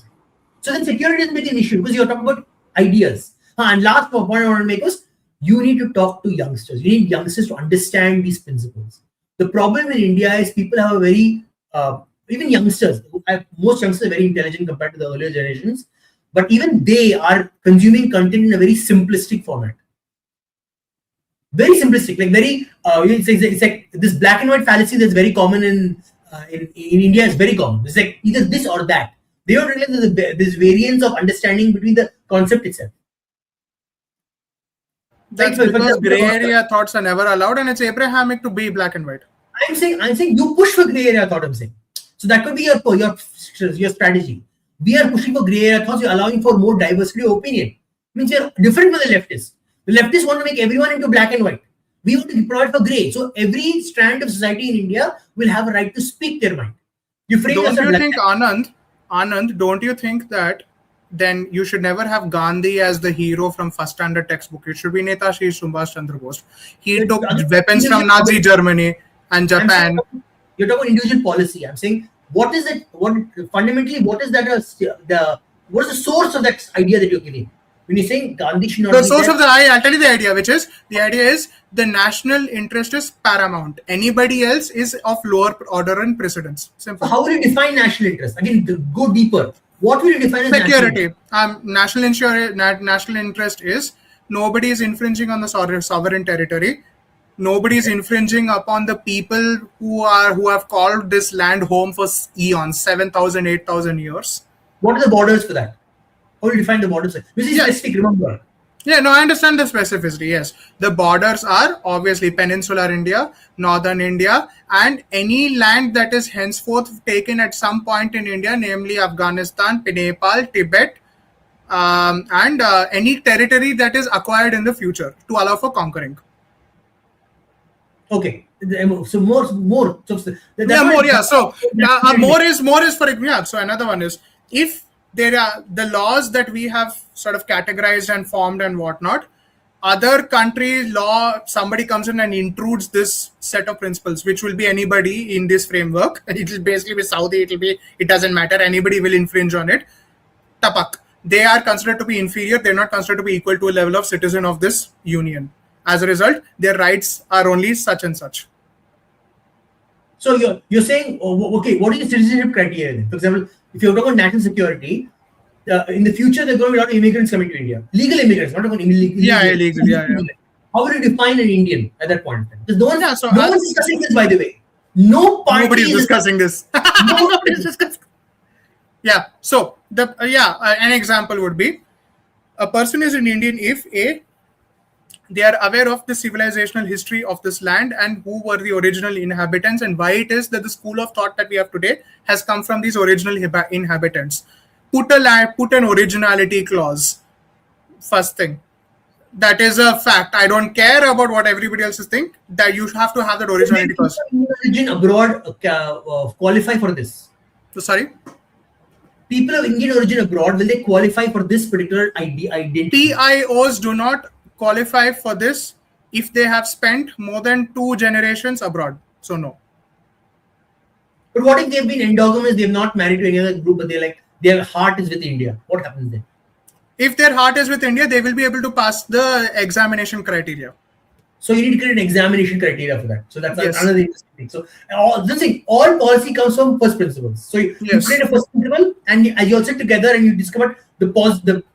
So then security doesn't become an issue because you're talking about ideas. And last point I want to make was you need to talk to youngsters. You need youngsters to understand these principles. The problem in India is people have a very even youngsters, most youngsters are very intelligent compared to the earlier generations, but even they are consuming content in a very simplistic format. Very simplistic, like very, it's like this black and white fallacy that's very common in India is very common. It's like either this or that. They don't realize there's variance of understanding between the concept itself. That's because gray area thoughts are never allowed, and it's Abrahamic to be black and white. I'm saying you push for gray area thought. I'm saying. So that could be your strategy. We are pushing for gray area thoughts. You're allowing for more diversity of opinion. Means you're different from the leftists. The leftists want to make everyone into black and white. We want to provide for gray. So every strand of society in India will have a right to speak their mind. Don't you think, Anand, don't you think that then you should never have Gandhi as the hero from first standard textbook. It should be Netaji Subhash Chandra Bose. He took weapons from Nazi Germany and Japan. You're talking individual policy. I'm saying, what is it? What fundamentally? What is that? What is the source of that idea that you're giving? When you're saying Gandhi should not The be source there, of I'll tell you the idea, which is the idea is the national interest is paramount. Anybody else is of lower order and precedence. Simple. how will you define national interest? Again, go deeper. What will you define as Security. National interest is nobody is infringing on the sovereign territory. Nobody is infringing upon the people who have called this land home for eons, 7,000, 8,000 years. What are the borders for that? How do you define the borders? This is specific, remember. Yeah, no, I understand the specificity. Yes, the borders are obviously peninsular India, northern India, and any land that is henceforth taken at some point in India, namely Afghanistan, Nepal, Tibet, and any territory that is acquired in the future to allow for conquering. Okay, so more. So more. Yeah. So more is for example. So another one is, if there are the laws that we have sort of categorized and formed and whatnot, other countries' law, somebody comes in and intrudes this set of principles, which will be anybody in this framework. It will basically be Saudi. It doesn't matter. Anybody will infringe on it. Tapak. They are considered to be inferior. They're not considered to be equal to a level of citizen of this union. As a result, their rights are only such and such. So you're saying, okay, what is the citizenship criteria then? For example, if you're talking about national security, in the future there are going to be a lot of immigrants coming to India. Legal immigrants, not about illegal. Illegal. Yeah. How will you define an Indian at that point? Because no one's discussing this, by the way. Nobody's discussing this. Nobody's discussing. Yeah. So an example would be, a person is an Indian if they are aware of the civilizational history of this land and who were the original inhabitants and why it is that the school of thought that we have today has come from these original inhabitants. Put an originality clause. First thing. That is a fact. I don't care about what everybody else is think. That you have to have that originality clause. Origin abroad qualify for this? So, sorry? People of Indian origin abroad, will they qualify for this particular identity? PIOs do not qualify for this if they have spent more than 2 generations abroad. So no. But what if they've been endogamous, they've not married to any other group, but their heart is with India? What happens then? If their heart is with India, they will be able to pass the examination criteria. So you need to create an examination criteria for that. So that's another interesting thing. So all policy comes from first principles. So you create a first principle and you all sit together and you discover the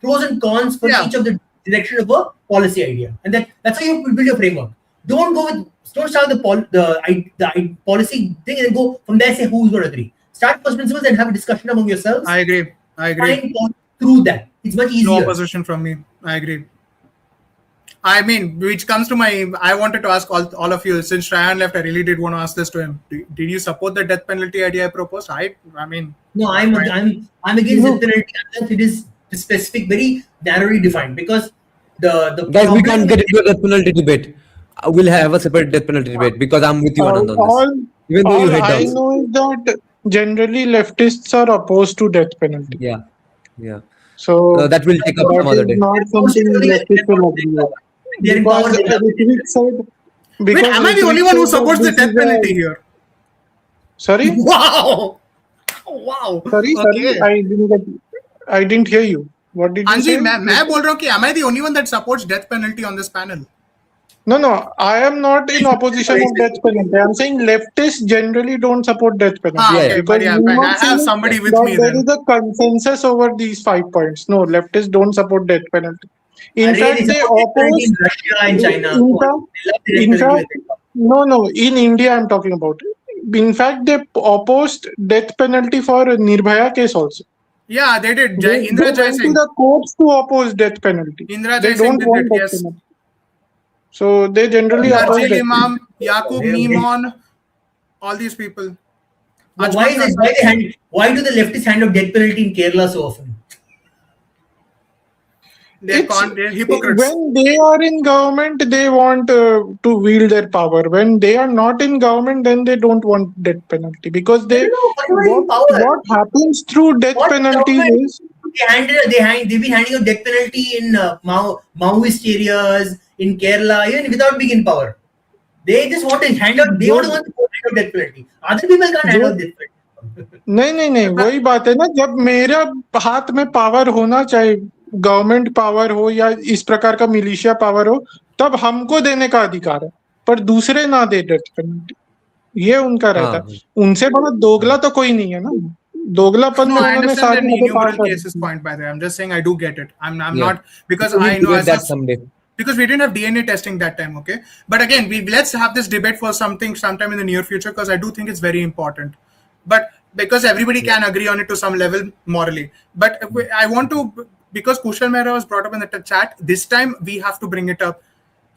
pros and cons for each of the direction of a policy idea, and that's how you build your framework. Don't start the policy thing and then go from there. Say who's going to agree. Start first principles and have a discussion among yourselves. I agree. Find through that. It's much easier. No opposition from me. I agree. I mean, which comes to I wanted to ask all of you, since Ryan left, I really did want to ask this to him. Did you support the death penalty idea I proposed? I mean. No, I'm against death penalty unless it is specific, very narrowly defined, because the guys, we can't get into a death penalty debate. We'll have a separate death penalty debate because I'm with you on this. Even though you hate dogs. I know is that generally leftists are opposed to death penalty. Yeah. So that will take up some other day. Not something leftists will agree with. Wait, am I the only one who supports the death penalty here? Sorry? Wow. Sorry. I didn't hear you. What did you say? मैं बोल रहा हूँ कि am I the only one that supports death penalty on this panel? No. I am not in opposition of death penalty. I'm saying leftists generally don't support death penalty. Okay, but I have somebody with me. There is a consensus over these 5 points. No, leftists don't support death penalty. In fact, they oppose Russia and China. No. In India, I'm talking about. In fact, they opposed death penalty for Nirbhaya case also. Yeah, they did. They went to the courts to oppose death penalty. They don't want death penalty. So they generally oppose death Imam, Yaqub Memon, all these people. Why do the leftists hand out death penalty in Kerala so often? They're hypocrites. When they are in government, they want to wield their power. When they are not in government, then they don't want death penalty because what happens through death penalty is they've been handing out death penalty in Maoist areas in Kerala even without being in power. They just want to hand out. They want to hand out death penalty. Other people can't hand out death penalty. नहीं वही बात है ना, जब मेरा हाथ में power होना चाहे, गवर्नमेंट पावर हो या इस प्रकार का मिलिशिया पावर हो, तब हमको देने का अधिकार है, पर दूसरे ना दे डेथ पेनल्टी, ये उनका रहता है। उनसे बड़ा दोगला तो कोई नहीं है ना, दोगलापन में उन्होंने सारी मदद पार कर दी। point by the way, I'm just saying I do get it. I'm not, because I know as that someday, because we didn't have DNA testing that time, okay? But again, let's have this debate for sometime in the near future, because I do think it's very important. But because everybody can agree on it to some level morally. But I want to, because Kushal Mehra was brought up in the chat, this time we have to bring it up.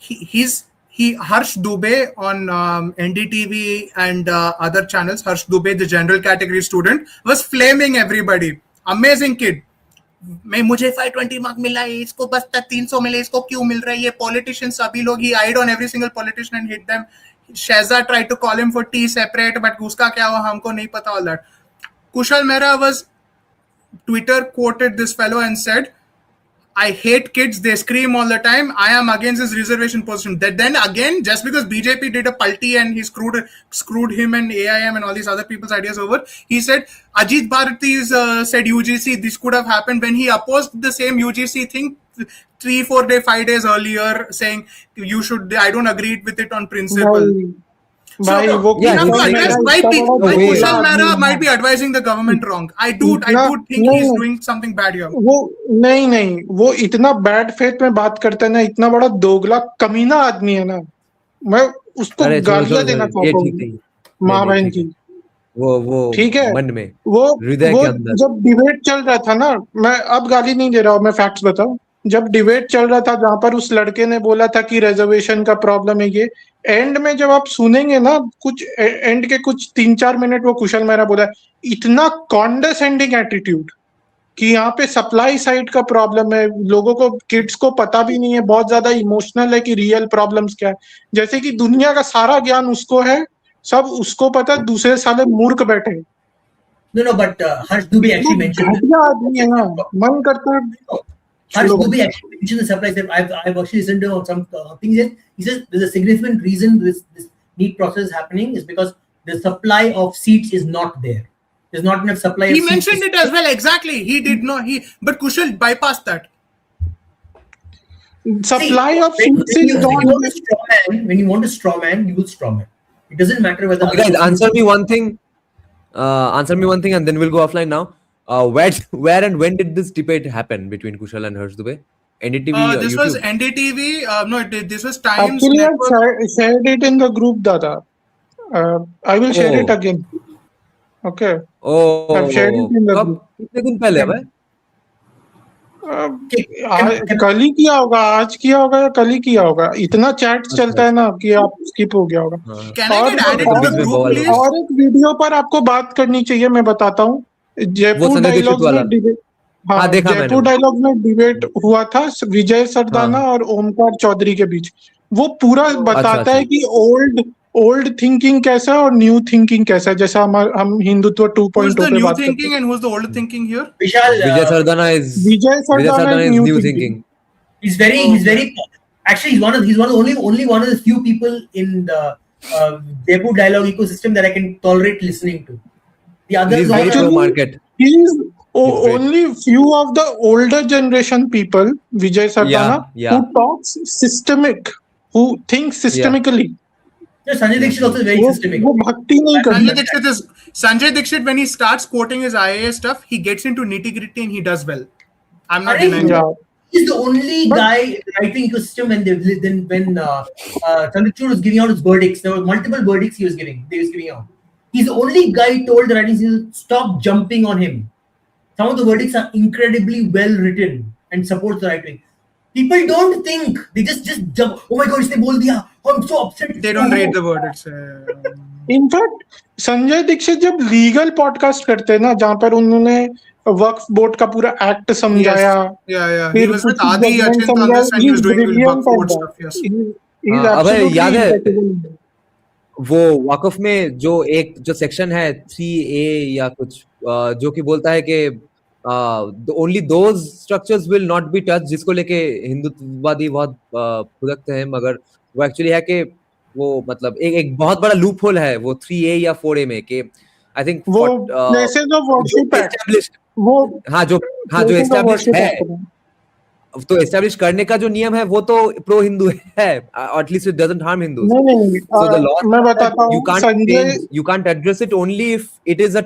Harsh Dubey on NDTV and other channels, Harsh Dubey, the general category student, was flaming everybody. Amazing kid. मुझे 520 mark मिला है, इसको बस 300 मिले, इसको क्यों मिल रहा है? ये politicians सभी लोग, he eyed on every single politician and hit them. Shahzad tried to call him for tea separate, but उसका क्या हुआ हमको नहीं पता, all that. Kushal Mehra was Twitter quoted this fellow and said, I hate kids, they scream all the time, I am against this reservation position. That then again, just because BJP did a palti and he screwed him and AIM and all these other people's ideas over, he said Ajit Bharati's said UGC, this could have happened, when he opposed the same UGC thing 3, 4 days, 5 days earlier, saying you should, I don't agree with it on principle. Why Kushal Mehra might be advising the government wrong. I do think he's doing something bad here. वो नहीं वो इतना bad faith में बात करता है ना, इतना बड़ा दोगला कमीना आदमी है ना, मैं उसको गालियां देना चाहता हूँ माँ बहन की। वो ठीक है, मन में, वो हृदय के अंदर जब डिबेट चल रहा था ना, मैं अब गाली नहीं दे रहा हूँ, मैं फैक्ट्स बताऊं, जब डिबेट चल रहा था जहां पर उस लड़के ने बोला था कि रिजर्वेशन का प्रॉब्लम है, ये एंड में जब आप सुनेंगे ना, कुछ एंड के कुछ 3-4 मिनट वो कुशल मेहरा बोला, इतना कॉन्डेसेंडिंग एटीट्यूड कि यहाँ पे सप्लाई साइड का प्रॉब्लम है, लोगों को, किड्स को पता भी नहीं है, बहुत ज्यादा इमोशनल है कि रियल प्रॉब्लम्स क्या है, जैसे कि दुनिया का सारा ज्ञान उसको है, सब उसको पता, दूसरे साले मूर्ख बैठे। No, but Harsh Dubey actually mentioned आदमी है ना, मन करता है। Harsh Dubey actually mentioned the supply side. I've actually listened to some things. He says there's a significant reason this NEET process is happening is because the supply of seats is not there. There's not enough supply. He mentioned it as well. Exactly. He did not. But Kushal bypassed that. Supply of seats is not. When you want to strawman, you will strawman. It doesn't matter whether. Okay, guys, answer me one thing. And then we'll go offline now. Where and when did this debate happen between Kushal and Harsh Dubey? NDTV? This YouTube? was NDTV. No, this was Times. Actually, I shared it in the group, Dada. I will share it again. Okay. Oh, I've shared it in the group. कितने दिन पहले भाई? कल ही किया होगा, आज किया होगा या कल ही किया होगा, इतना चैट चलता है ना कि आप स्किप हो गया होगा। और एक वीडियो पर आपको बात करनी चाहिए, मैं बताता हूँ। जयपुर डायलॉग में डिबेट हुआ था विजय सरदाना और ओमकार चौधरी के बीच। वो पूरा बताता है कि ओल्ड थिंकिंग कैसा है और न्यू थिंकिंग कैसा है, जैसा हम हिंदुत्व 2.0 पे बात करते हैं। And who's the old thinking here? Vijay Sardana is new thinking. He's very actually he's one of the only one of the few people in the Jaipur dialogue ecosystem that I can tolerate listening to. The others he's very pro market. He's only few of the older generation people, Vijay Sardana, who talks systemic, who thinks systemically. Yeah, Sanjay Dixit also is very systemic. Sanjay Dixit, when he starts quoting his IAS stuff, he gets into nitty-gritty and he does well. I'm not denying that. He's the only guy in the right-wing ecosystem when Chandrachud was giving out his verdicts. There were multiple verdicts he was giving out. He's the only guy who told the right-wing to stop jumping on him. Some of the verdicts are incredibly well written and support the right-wing. People don't think. They just jump. Oh my God, इसने बोल दिया. I'm so upset. They don't read the verdicts. In fact, Sanjay Dixit जब legal podcast करते हैं ना, जहाँ पर उन्होंने वक्फ बोर्ड का पूरा एक्ट समझाया, he was with Adi Achint on this and he was doing Waqf board stuff. Yes. अबे याद है वो वक्फ में जो सेक्शन है 3A या कुछ जो कि बोलता है कि only those structures will not be touched जिसको लेके हिंदुत्ववादी बहुत भुगतते हैं, मगर वो एक्चुअली है कि वो मतलब एक बहुत बड़ा लूप होल है वो 3A या 4A में कि आई थिंक वो प्लेसेस ऑफ वर्शिप एक्ट, वो जो एस्टैब्लिश है, तो एस्टैब्लिश करने का जो नियम है वो तो प्रो हिंदू है, at least it doesn't harm Hindus. नहीं, So the law, मैं बताता हूँ, you can't address it only if it is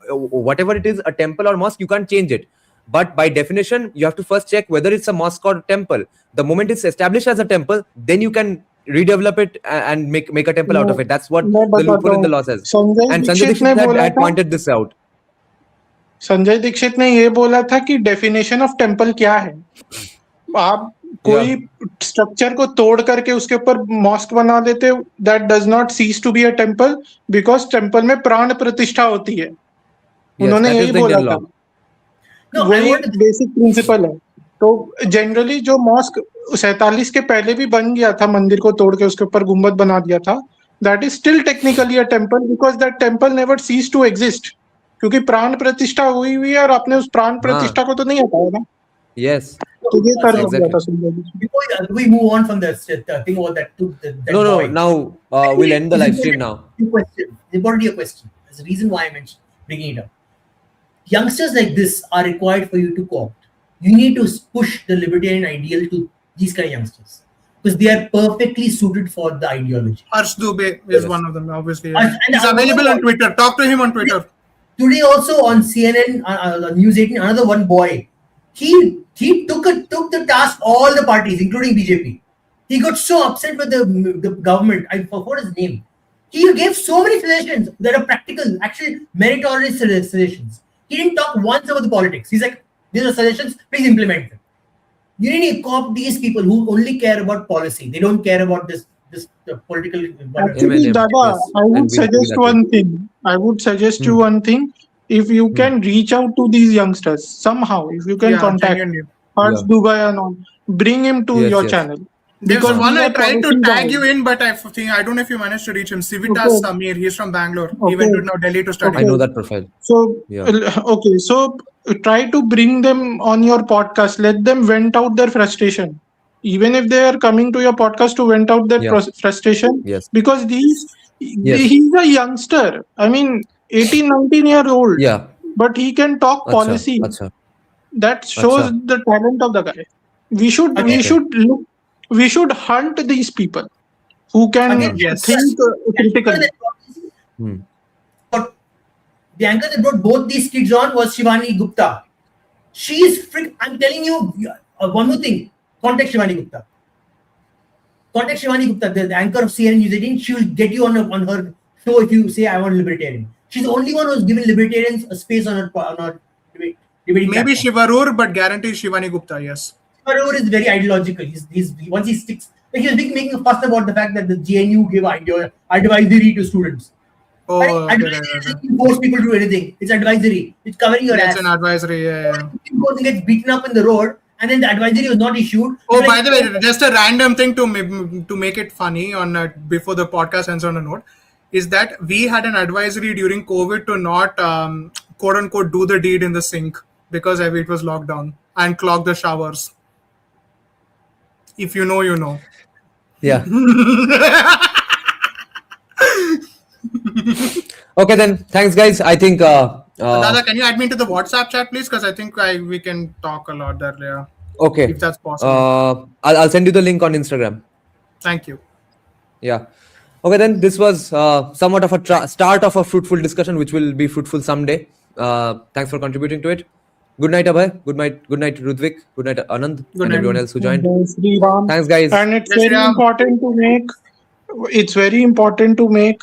whatever it is, a temple or mosque, you can't change it. But by definition, you have to first check whether it's a mosque or temple. The moment it's established as a temple, then you can redevelop it and make a temple out of it. That's what the loophole in the law says. And Sanjay Dixit had pointed this out. Sanjay Dixit ने ये बोला था कि definition of temple क्या है. आप कोई structure को तोड़ करके उसके ऊपर मॉस्क बना देते, that does not cease to be a temple, because temple में प्राण प्रतिष्ठा होती है. उन्होंने यही बोला था. वही बेसिक प्रिंसिपल है. तो जनरली जो मॉस्क 47 के पहले भी बन गया था, मंदिर को तोड़ के उसके ऊपर गुम्बद बना दिया था, that is still technically a temple, because that temple never cease to exist, क्योंकि प्राण प्रतिष्ठा हुई है और आपने उस प्राण प्रतिष्ठा को तो नहीं हटाया ना. Yes. तो ये कर दिया था. Before we move on from this thing about that No, point, now we'll end the live stream now. Importantly, a question. There's a reason why I mentioned bringing it up. Youngsters like this are required for you to co-opt. You need to push the libertarian ideal to these kind of youngsters because they are perfectly suited for the ideology. Harsh Dubey is one of them, obviously. And he's available on Twitter. Talk to him on Twitter. Today also on CNN, News 18, another one boy, he took the task all the parties, including BJP. He got so upset with the government. I forgot his name. He gave so many suggestions that are practical, actually meritorious suggestions. He didn't talk once about the politics. He's like, these are suggestions, please implement them. You need to co-opt these people who only care about policy. They don't care about this political. Actually, Dada, I would suggest one thing. I would suggest you one thing. If you can reach out to these youngsters somehow, if you can contact Harsh Dubey and all, bring him to your channel. There's one I tried to tag you in, but I don't know if you managed to reach him. Civitas Samir, he's from Bangalore. He went to now Delhi to study. I know that profile. So so try to bring them on your podcast. Let them vent out their frustration. Even if they are coming to your podcast to vent out their frustration, because he's a youngster. I mean, 18, 19-year-old. Yeah. But he can talk policy. That shows the talent of the guy. We should hunt these people who can think critically. But the anchor that brought both these kids on was Shivani Gupta. She is I'm telling you one more thing. Contact Shivani Gupta. Contact Shivani Gupta, the anchor of CNN News 18. She will get you on her show if you say I want libertarian. She's the only one who's given libertarians a space on her debating. Maybe platform. Shivarur, but guarantees Shivani Gupta, yes. Shivarur is very ideological. Once he sticks, like he was making a fuss about the fact that the GNU gave advisory to students. Oh, advisory doesn't force people to do anything. It's advisory. It's covering your ass. It's an advisory, yeah. If goes and gets beaten up in the road, and then the advisory was not issued. Oh, by the way, just a random thing to make it funny on before the podcast ends on a note, is that we had an advisory during COVID to not quote unquote do the deed in the sink because it was locked down and clog the showers. If you know, you know. Yeah. Okay then. Thanks, guys. I think. Dada, can you add me into the WhatsApp chat, please? Because I think we can talk a lot there. Yeah. Okay. If that's possible. I'll send you the link on Instagram. Thank you. Yeah. Okay then. This was somewhat of a start of a fruitful discussion, which will be fruitful someday. Thanks for contributing to it. Good night, Abhay. Good night, Rudvik. Good night, Anand, and everyone else who joined. Thanks, guys. And it's very important to make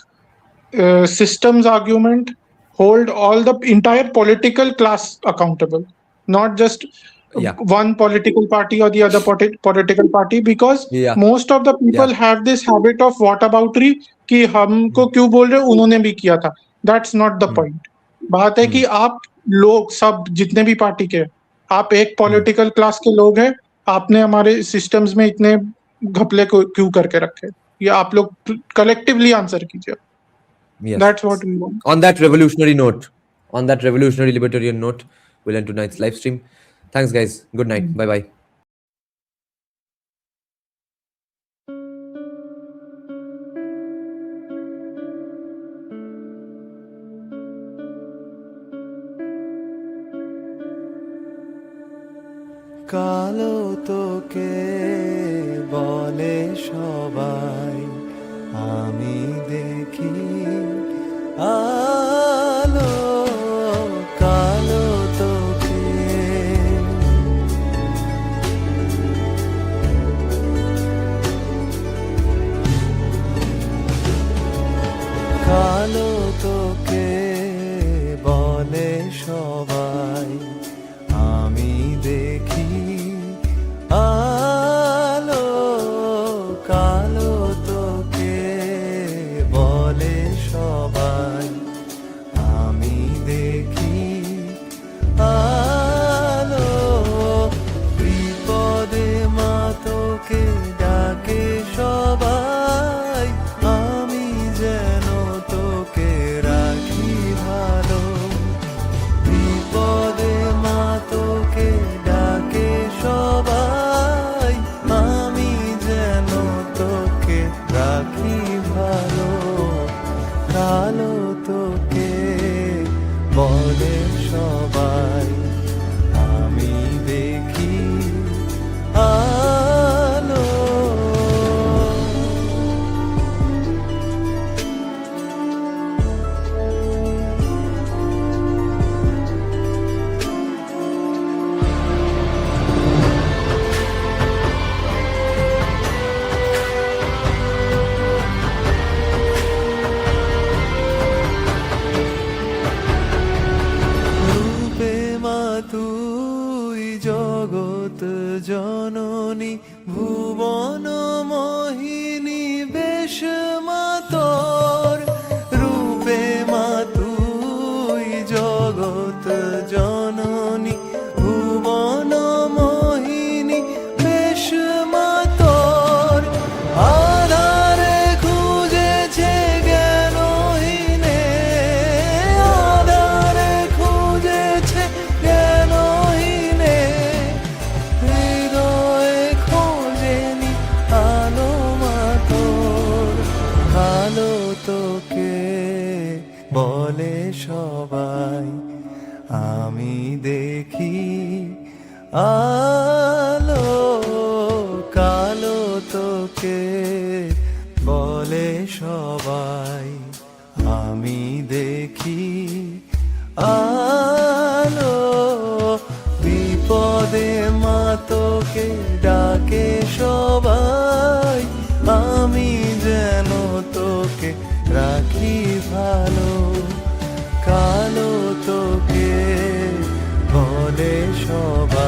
systems argument, hold all the entire political class accountable, not just one political party or the other political party, because most of the people have this habit of whataboutery कि हमको क्यों बोल रहे उन्होंने भी किया था. That's not the point. बात है कि आप लोग सब जितने भी पार्टी के आप एक पॉलिटिकल क्लास के लोग हैं, आपने हमारे सिस्टम्स में इतने घपले को क्यों करके रखे, ये आप लोग कलेक्टिवली आंसर कीजिए. That's what we want. On that revolutionary note, on that revolutionary libertarian note, we'll end tonight's live stream. Thanks, guys. Good night. Bye bye. কালো তোকে বলে সবাই, আমি দেখি আলো কালো তোকে। কালো তোকে বলে সবাই, আমি দেখি আলো কালো তোকে বলে সবাই, আমি দেখি আলো বিপদে মা তোকে ডাকে সবাই, আমি যেন তোকে রাখি ভালো। বিপদে মা তোকে ডাকে সবাই, আমি যেন তোকে রাখি ভালো। কালো তোকে বলে সবাই, আমি দেখি আলো। রূপে মা তুই জগৎ জননী, ভুবন মোহিনী বেশ মা তোর। রূপে মা তুই জগৎ জননী, ভুবন মোহিনী বেশ মা তোর। আধারে খুঁজেছে জ্ঞানহীনে, আধারে খুঁজেছে জ্ঞানহীনে, হৃদয়ে খোঁজেনি আলো মা তোর। আলো তোকে বলে সবাই, আমি দেখি আলো কালো তোকে বলে সবাই, আমি দেখি আলো বিপদে মা তোকে ডাকে সবাই, আমি যেন তোকে রাখি ভালো। কালো তোকে বলে সবাই।